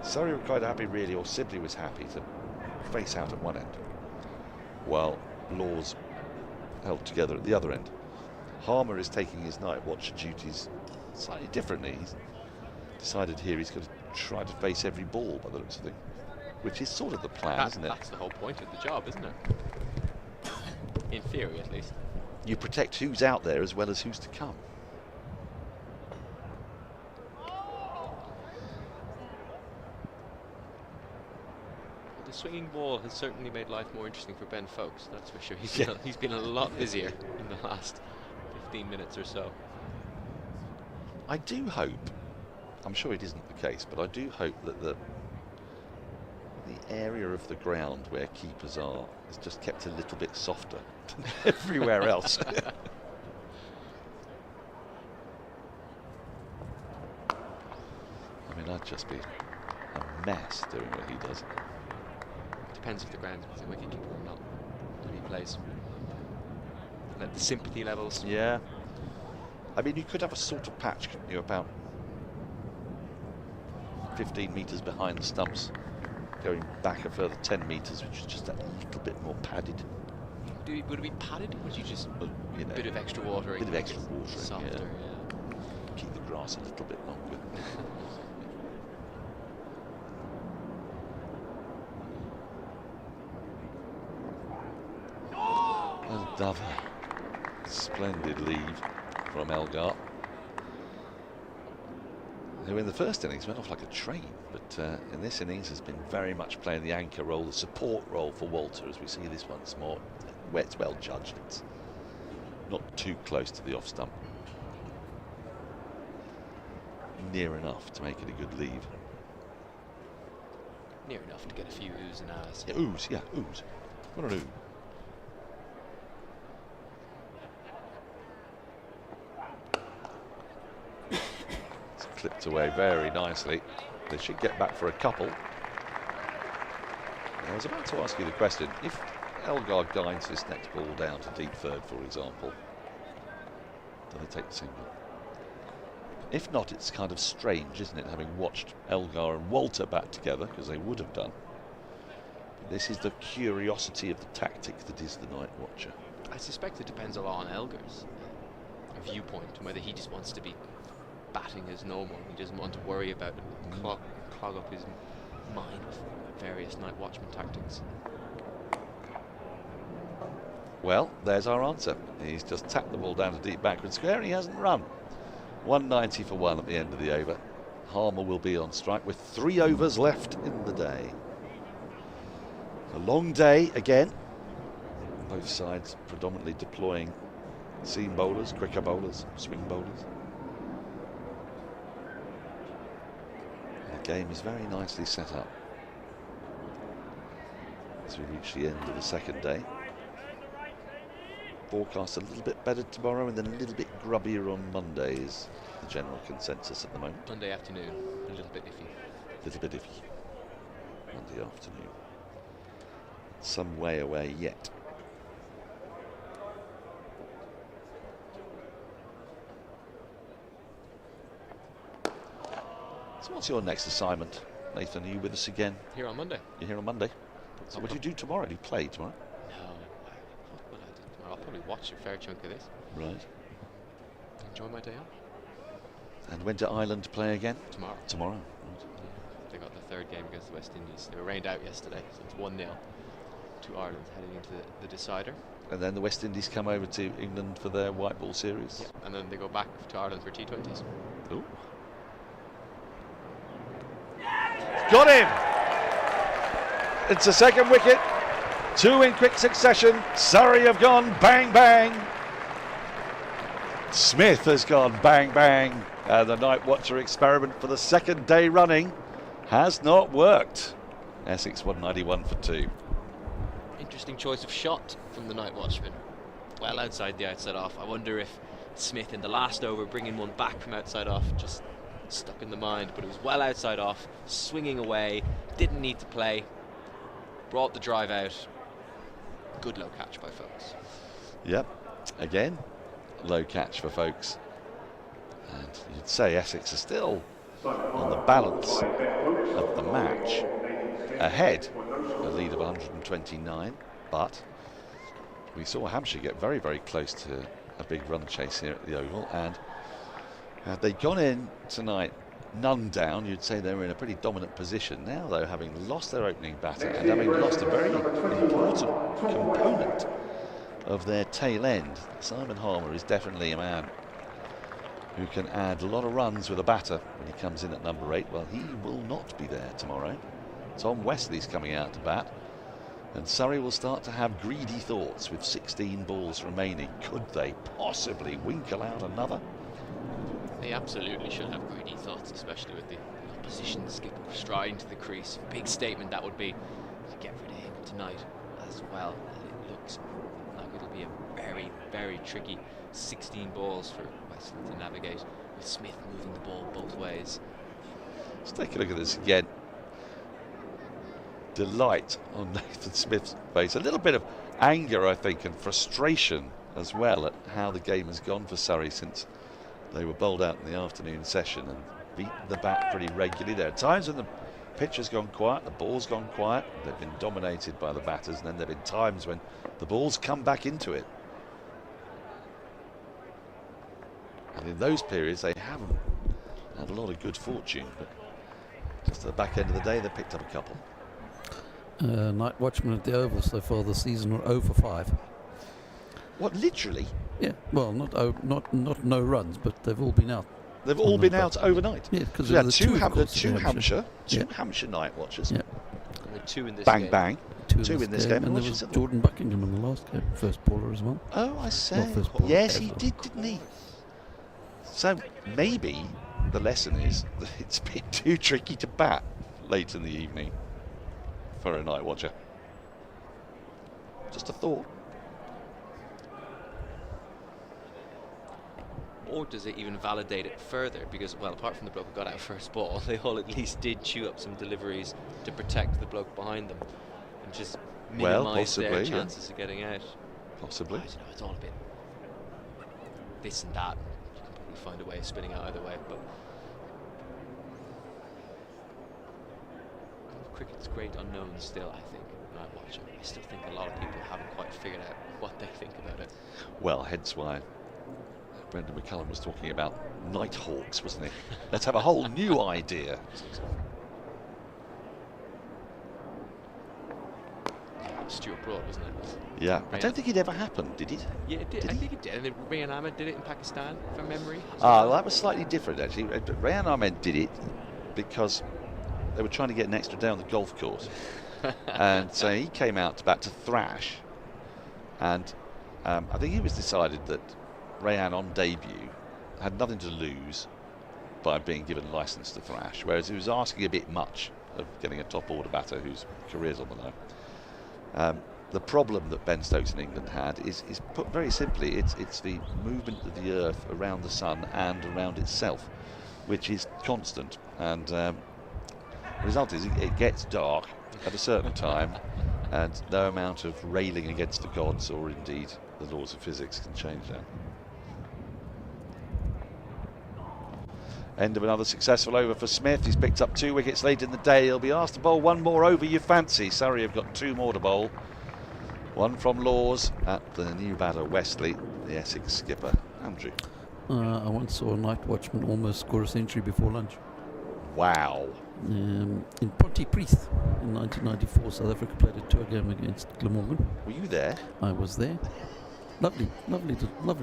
Surrey were quite happy, really, or Sibley was happy to face out at one end, while Laws held together at the other end. Harmer is taking his night watch duties slightly differently. He's decided here he's going to try to face every ball by the looks of things, which is sort of the plan, isn't it? That's the whole point of the job, isn't it? In theory, at least. You protect who's out there as well as who's to come. The swinging ball has certainly made life more interesting for Ben Folkes, that's for sure. He's been a lot busier in the last 15 minutes or so. I do hope, I'm sure it isn't the case, but I do hope that the area of the ground where keepers are is just kept a little bit softer than everywhere else. I mean, I'd just be a mess doing what he does. Depends if the ground is a wicket keeper or not when he plays. Let the sympathy levels. Yeah. I mean, you could have a sort of patch, couldn't you, about 15 metres behind the stumps, going back a further 10 metres, which is just a little bit more padded. Would it be padded, or would you just you know, a bit of extra watering? A bit of extra watering, softer, yeah. Keep the grass a little bit longer. Another splendid leave from Elgar, who in the first innings went off like a train, but in this innings has been very much playing the anchor role, the support role for Walter, as we see this once more. It's well judged, it's not too close to the off stump, near enough to make it a good leave. Near enough to get a few oohs and ahs. Yeah, oohs, yeah, oohs. What an ooh. Clipped away very nicely. They should get back for a couple. I was about to ask you the question, if Elgar guides this next ball down to deep third, for example, do they take the single? If not, it's kind of strange, isn't it, having watched Elgar and Walter bat together, because they would have done. But this is the curiosity of the tactic that is the night watcher. I suspect it depends a lot on Elgar's viewpoint, and whether he just wants to be batting as normal. He doesn't want to worry about it, clog up his mind with various night watchman tactics. Well, there's our answer. He's just tapped the ball down to deep backward square and he hasn't run. 190 for 1 at the end of the over. Harmer will be on strike with 3 overs left in the day. A long day again. Both sides predominantly deploying seam bowlers, quicker bowlers, swing bowlers. The game is very nicely set up as we reach the end of the second day. Forecast a little bit better tomorrow and then a little bit grubbier on Monday is the general consensus at the moment. Monday afternoon, a little bit iffy. A little bit iffy. Monday afternoon. Some way away yet. So what's your next assignment, Nathan? Are you with us again? Here on Monday. You're here on Monday. So what do you do tomorrow? Do you play tomorrow? No. What will I do tomorrow? I'll probably watch a fair chunk of this. Right. Enjoy my day off. And when do Ireland play again? Tomorrow. Tomorrow. Right. Yeah, they got the third game against the West Indies. They were rained out yesterday, so it's 1-0 to Ireland heading into the decider. And then the West Indies come over to England for their white ball series. Yeah, and then they go back to Ireland for T20s. Ooh. Got him! It's a second wicket. 2 in quick succession. Surrey have gone bang bang. Smith has gone bang bang. The night watcher experiment for the second day running has not worked. Essex 191 for 2. Interesting choice of shot from the night watchman. Well outside the outside off. I wonder if Smith in the last over bringing one back from outside off just stuck in the mind, but it was well outside off, swinging away, didn't need to play, brought the drive out. Good low catch by Folkes. Yep, again, low catch for folks. And you'd say Essex are still on the balance of the match ahead, a lead of 129, but we saw Hampshire get very, very close to a big run chase here at the Oval, and had they gone in tonight none down, you'd say they were in a pretty dominant position. Now, though, having lost their opening batter and having lost a very important component of their tail end, Simon Harmer is definitely a man who can add a lot of runs with a batter when he comes in at number 8. Well, he will not be there tomorrow. Tom Wesley's coming out to bat, and Surrey will start to have greedy thoughts with 16 balls remaining. Could they possibly winkle out another? They absolutely should have greedy thoughts, especially with the opposition skipper striding to the crease. Big statement that would be to get rid of him tonight as well. It looks like it'll be a very, very tricky 16 balls for Wesley to navigate, with Smith moving the ball both ways. Let's take a look at this again. Delight on Nathan Smith's face. A little bit of anger, I think, and frustration as well at how the game has gone for Surrey since they were bowled out in the afternoon session and beaten the bat pretty regularly. There are times when the pitch has gone quiet, the ball's gone quiet, they've been dominated by the batters, and then there have been times when the ball's come back into it. And in those periods they haven't had a lot of good fortune, but just at the back end of the day they picked up a couple. Night watchmen at the Oval so far this season are 0 for 5. What, literally? Yeah, well, not no runs, but they've all been out. They've all been out overnight? Yeah, because there the two Hampshire Hampshire night watchers. Yeah. And the 2 in this bang, game. Bang. Two in this game. And there was Jordan Buckingham in the last game, first bowler as well. Oh, I say. Not first bowler, Yes, ever. he did, didn't he? So maybe the lesson is that it's been too tricky to bat late in the evening for a night watcher. Just a thought. Or does it even validate it further? Because, well, apart from the bloke who got out first ball, they all at least did chew up some deliveries to protect the bloke behind them and just minimise their chances of getting out. Possibly. I don't know, it's all a bit this and that. You can probably find a way of spinning out either way, but cricket's great unknown still, I think. Night watching, I still think a lot of people haven't quite figured out what they think about it. Well, hence why Brendan McCullum was talking about Nighthawks, wasn't he? Let's have a whole new idea. Stuart Broad, wasn't it? Yeah, I don't think it ever happened, did it? Yeah, it did. I think it did. And then Rayan Ahmed did it in Pakistan, from memory. Well, that was slightly different, actually. But Rayan Ahmed did it because they were trying to get an extra day on the golf course. And so he came out to bat to thrash. And I think it was decided that Rayan on debut had nothing to lose by being given license to thrash, whereas he was asking a bit much of getting a top order batter whose career's on the line. The problem that Ben Stokes in England had is put very simply, it's the movement of the earth around the sun and around itself, which is constant, and the result is it gets dark at a certain time, and no amount of railing against the gods or indeed the laws of physics can change that. End of another successful over for Smith. He's picked up 2 wickets late in the day. He'll be asked to bowl one more over, you fancy. Surrey have got 2 more to bowl. One from Laws at the new batter Wesley, the Essex skipper. Andrew. I once saw a night watchman almost score a century before lunch. Wow. In Pontypridd in 1994, South Africa played a tour game against Glamorgan. Were you there? I was there. Lovely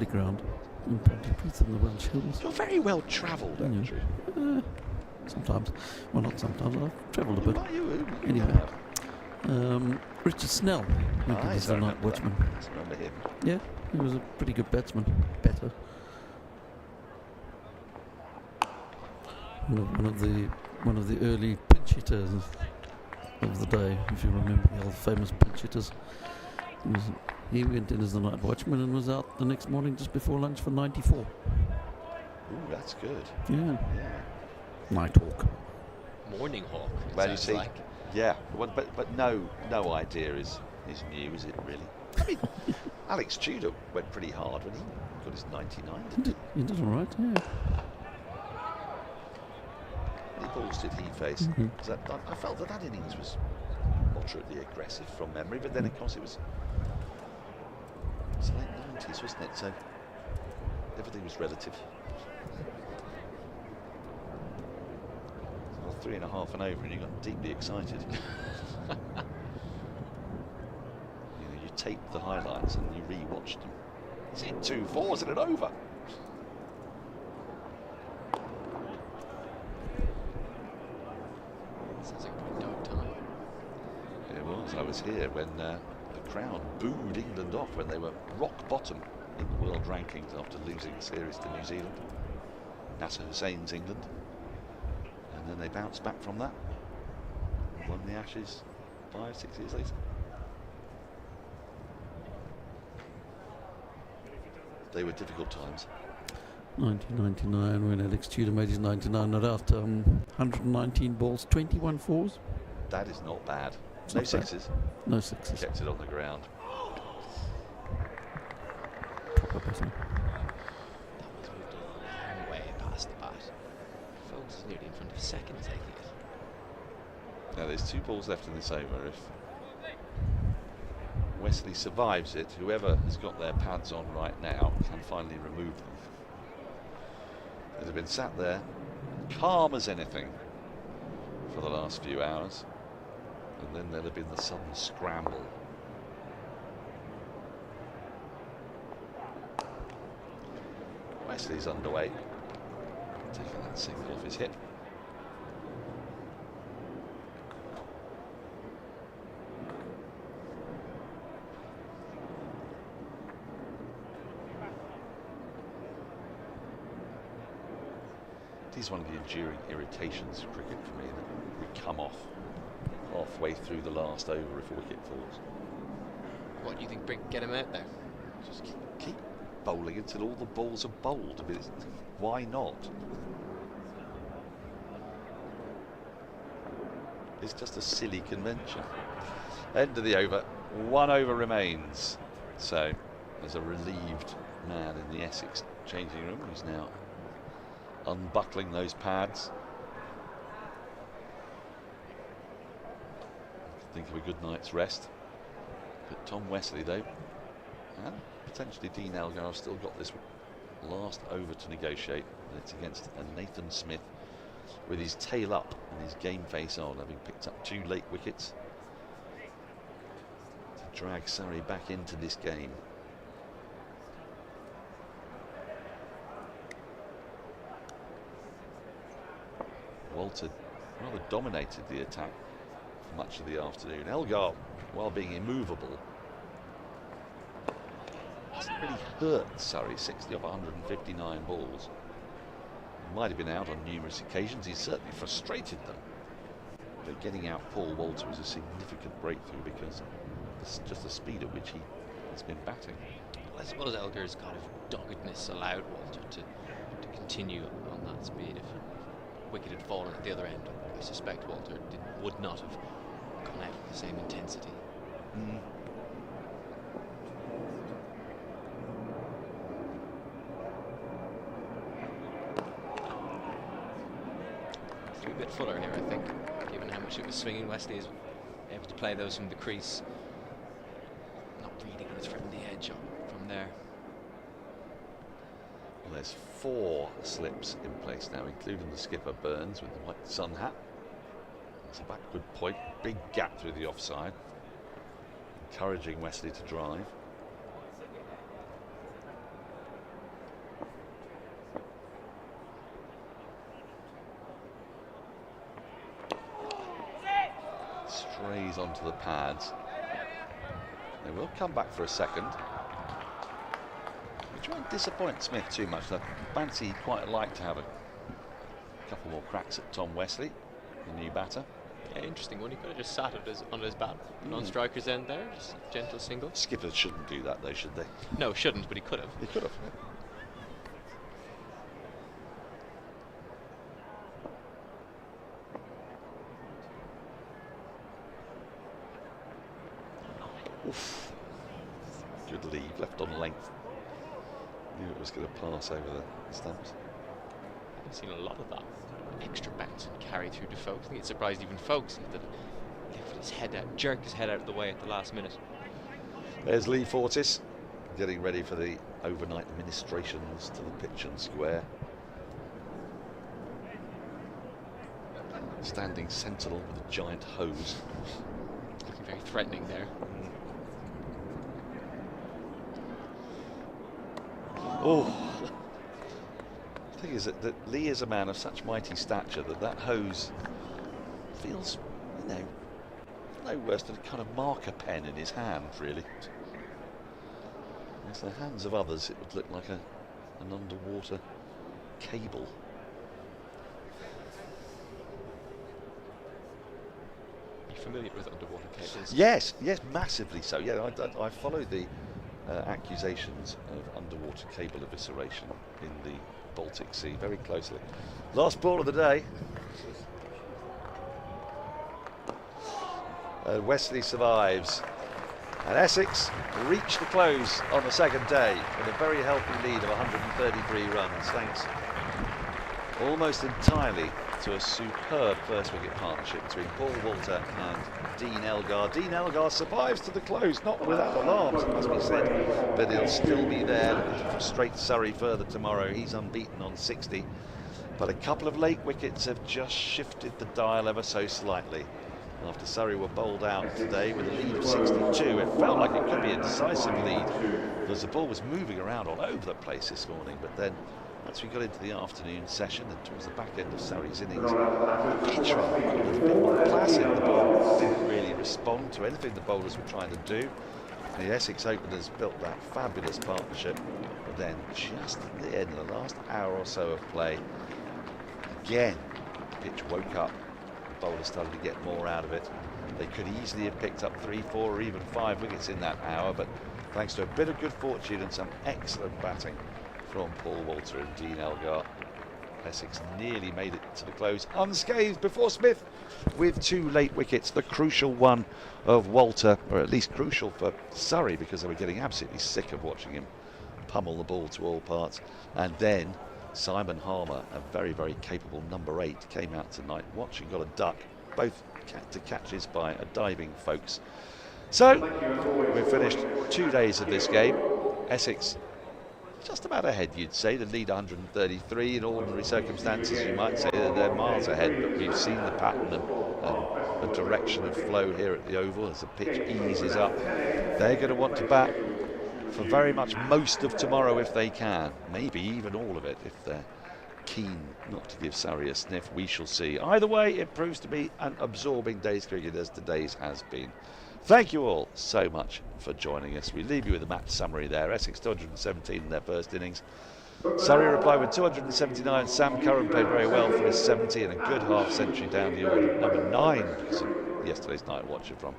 ground in Pontypridd in the Welsh Hills. You're very well travelled, Andrew. Sometimes. Well, not sometimes. I've travelled a bit. Anyway. Richard Snell, who was the night watchman. I remember him. Yeah, he was a pretty good batsman. Better. One of the early pinch hitters of the day, if you remember the old famous pinch hitters. He went in as the night watchman and was out the next morning just before lunch for 94. Ooh, that's good. Yeah. Night hawk. Morning hawk. Well, you see, yeah, but no idea is is new, is it really? I mean, Alex Tudor went pretty hard when he got his 99, didn't he? He did all right, yeah. How many balls did he face? I felt that innings was moderately aggressive from memory, but then of course it was late 90s, wasn't it? So everything was relative. Well, 3.5 and over, and you got deeply excited. You taped the highlights and you re-watched them. He's hit 2 4s and it over. Sounds like a dark time. It was. I was here when the crowd booed England off when they were rock bottom in the world rankings after losing the series to New Zealand. Nasser Hussain's England. And then they bounced back from that. Won the Ashes 5-6 years later. They were difficult times. 1999, when Alex Tudor made his 99 not out, 119 balls, 21 fours. That is not bad. It's No not bad. sixes. No sixes. Kept it on the ground. Proper batting. That was moved a long way past the bat. Folks is nearly in front of second taking it. Now there's 2 balls left in this over. If Wesley survives it, whoever has got their pads on right now can finally remove them. They've been sat there, calm as anything, for the last few hours. And then there'll have been the sudden scramble. Wesley's underway, taking that single off his hip. It is one of the enduring irritations of cricket for me that we come off halfway through the last over if a wicket falls. What do you think, get him out there? Just keep bowling until all the balls are bowled. I mean, why not? It's just a silly convention. End of the over. 1 over remains. So there's a relieved man in the Essex changing room who's now unbuckling those pads. Think of a good night's rest. But Tom Wesley, though, and potentially Dean Elgar, have still got this last over to negotiate. And it's against Nathan Smith with his tail up and his game face on, having picked up 2 late wickets to drag Surrey back into this game. Walter rather dominated the attack for much of the afternoon. Elgar, while being immovable, hasn't really hurt Surrey. 60 off 159 balls. He might have been out on numerous occasions. He's certainly frustrated them. But getting out Paul Walter was a significant breakthrough because it's just the speed at which he has been batting. I suppose Elgar's kind of doggedness allowed Walter to continue on that speed. If wicket had fallen at the other end, I suspect Walter would not have gone out with the same intensity. It's a bit fuller here, I think, given how much it was swinging. Wesley is able to play those from the crease, not really going to threaten the edge from there. Well, there's 4 slips in place now, including the skipper Burns with the white sun hat. It's a backward point, big gap through the offside, encouraging Wesley to drive. Strays onto the pads. They will come back for a second. Which won't disappoint Smith too much. I fancy he'd quite like to have a couple more cracks at Tom Wesley, the new batter. Yeah, interesting one. He could have just sat on his bat, non-striker's end there, just a gentle single. Skippers shouldn't do that though, should they? No, shouldn't, but he could have. He could have. Oof. Good leave, left on length. Knew it was going to pass over the stumps. I've seen a lot of that extra bounce and carry through to Folkes. I think it surprised even Folkes that he lifted his head out, jerked his head out of the way at the last minute. There's Lee Fortis getting ready for the overnight ministrations to the pitch and square. Standing sentinel with a giant hose. Looking very threatening there. Oh, the thing is that Lee is a man of such mighty stature that hose feels, no worse than a kind of marker pen in his hand, really. In the hands of others, it would look like an underwater cable. Are you familiar with underwater cables? Yes, massively so. Yeah, I followed the accusations of underwater cable evisceration in the Baltic Sea very closely. Last ball of the day. Wesley survives. And Essex reached the close on the second day with a very healthy lead of 133 runs, thanks almost entirely to a superb first wicket partnership between Paul Walter and Dean Elgar. Dean Elgar survives to the close, not without alarms, it must be said, but he'll still be there looking to frustrate Surrey further tomorrow. He's unbeaten on 60, but a couple of late wickets have just shifted the dial ever so slightly. After Surrey were bowled out today with a lead of 62, it felt like it could be a decisive lead because the ball was moving around all over the place this morning. But then, once we got into the afternoon session and towards the back end of Surrey's innings, the pitch got a little bit more placid. The ball didn't really respond to anything the bowlers were trying to do. The Essex openers built that fabulous partnership, but then just at the end, of the last hour or so of play, again, the pitch woke up. Bowlers started to get more out of it. They could easily have picked up 3, 4 or even 5 wickets in that hour, but thanks to a bit of good fortune and some excellent batting from Paul Walter and Dean Elgar, Essex nearly made it to the close unscathed before Smith with 2 late wickets, the crucial one of Walter, or at least crucial for Surrey because they were getting absolutely sick of watching him pummel the ball to all parts. And then Simon Harmer, a very, very capable number 8, came out tonight watching, got a duck, both to catches by a diving Folkes. So, we've finished 2 days of this game. Essex just about ahead, you'd say. The lead 133. In ordinary circumstances, you might say that they're miles ahead, but we've seen the pattern and the direction of flow here at the Oval as the pitch eases up. They're going to want to bat for very much most of tomorrow if they can, maybe even all of it if they're keen not to give Surrey a sniff. We shall see. Either way, it proves to be an absorbing day's cricket as today's has been. Thank you all so much for joining us. We leave you with a match summary there. Essex 217 in their first innings. Surrey replied with 279. Sam Curran played very well for his 70 and a good half century down the order. Number 9 because of yesterday's night watcher from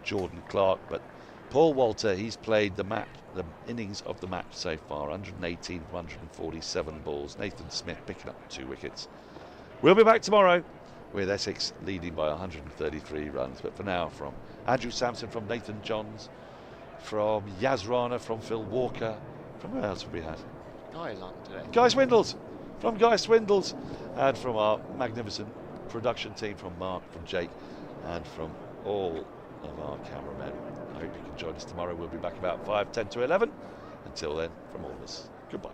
Jordan Clark. But Paul Walter, he's played the innings of the match so far, 118 for 147 balls. Nathan Smith picking up 2 wickets. We'll be back tomorrow with Essex leading by 133 runs. But for now, from Andrew Sampson, from Nathan Johns, from Yas Rana, from Phil Walker, from where else have we had? Guy's on today. Guy Swindells, from Guy Swindells, and from our magnificent production team, from Mark, from Jake, and from all of our cameramen. I hope you can join us tomorrow. We'll be back about 5, 10 to 11. Until then, from all of us, goodbye.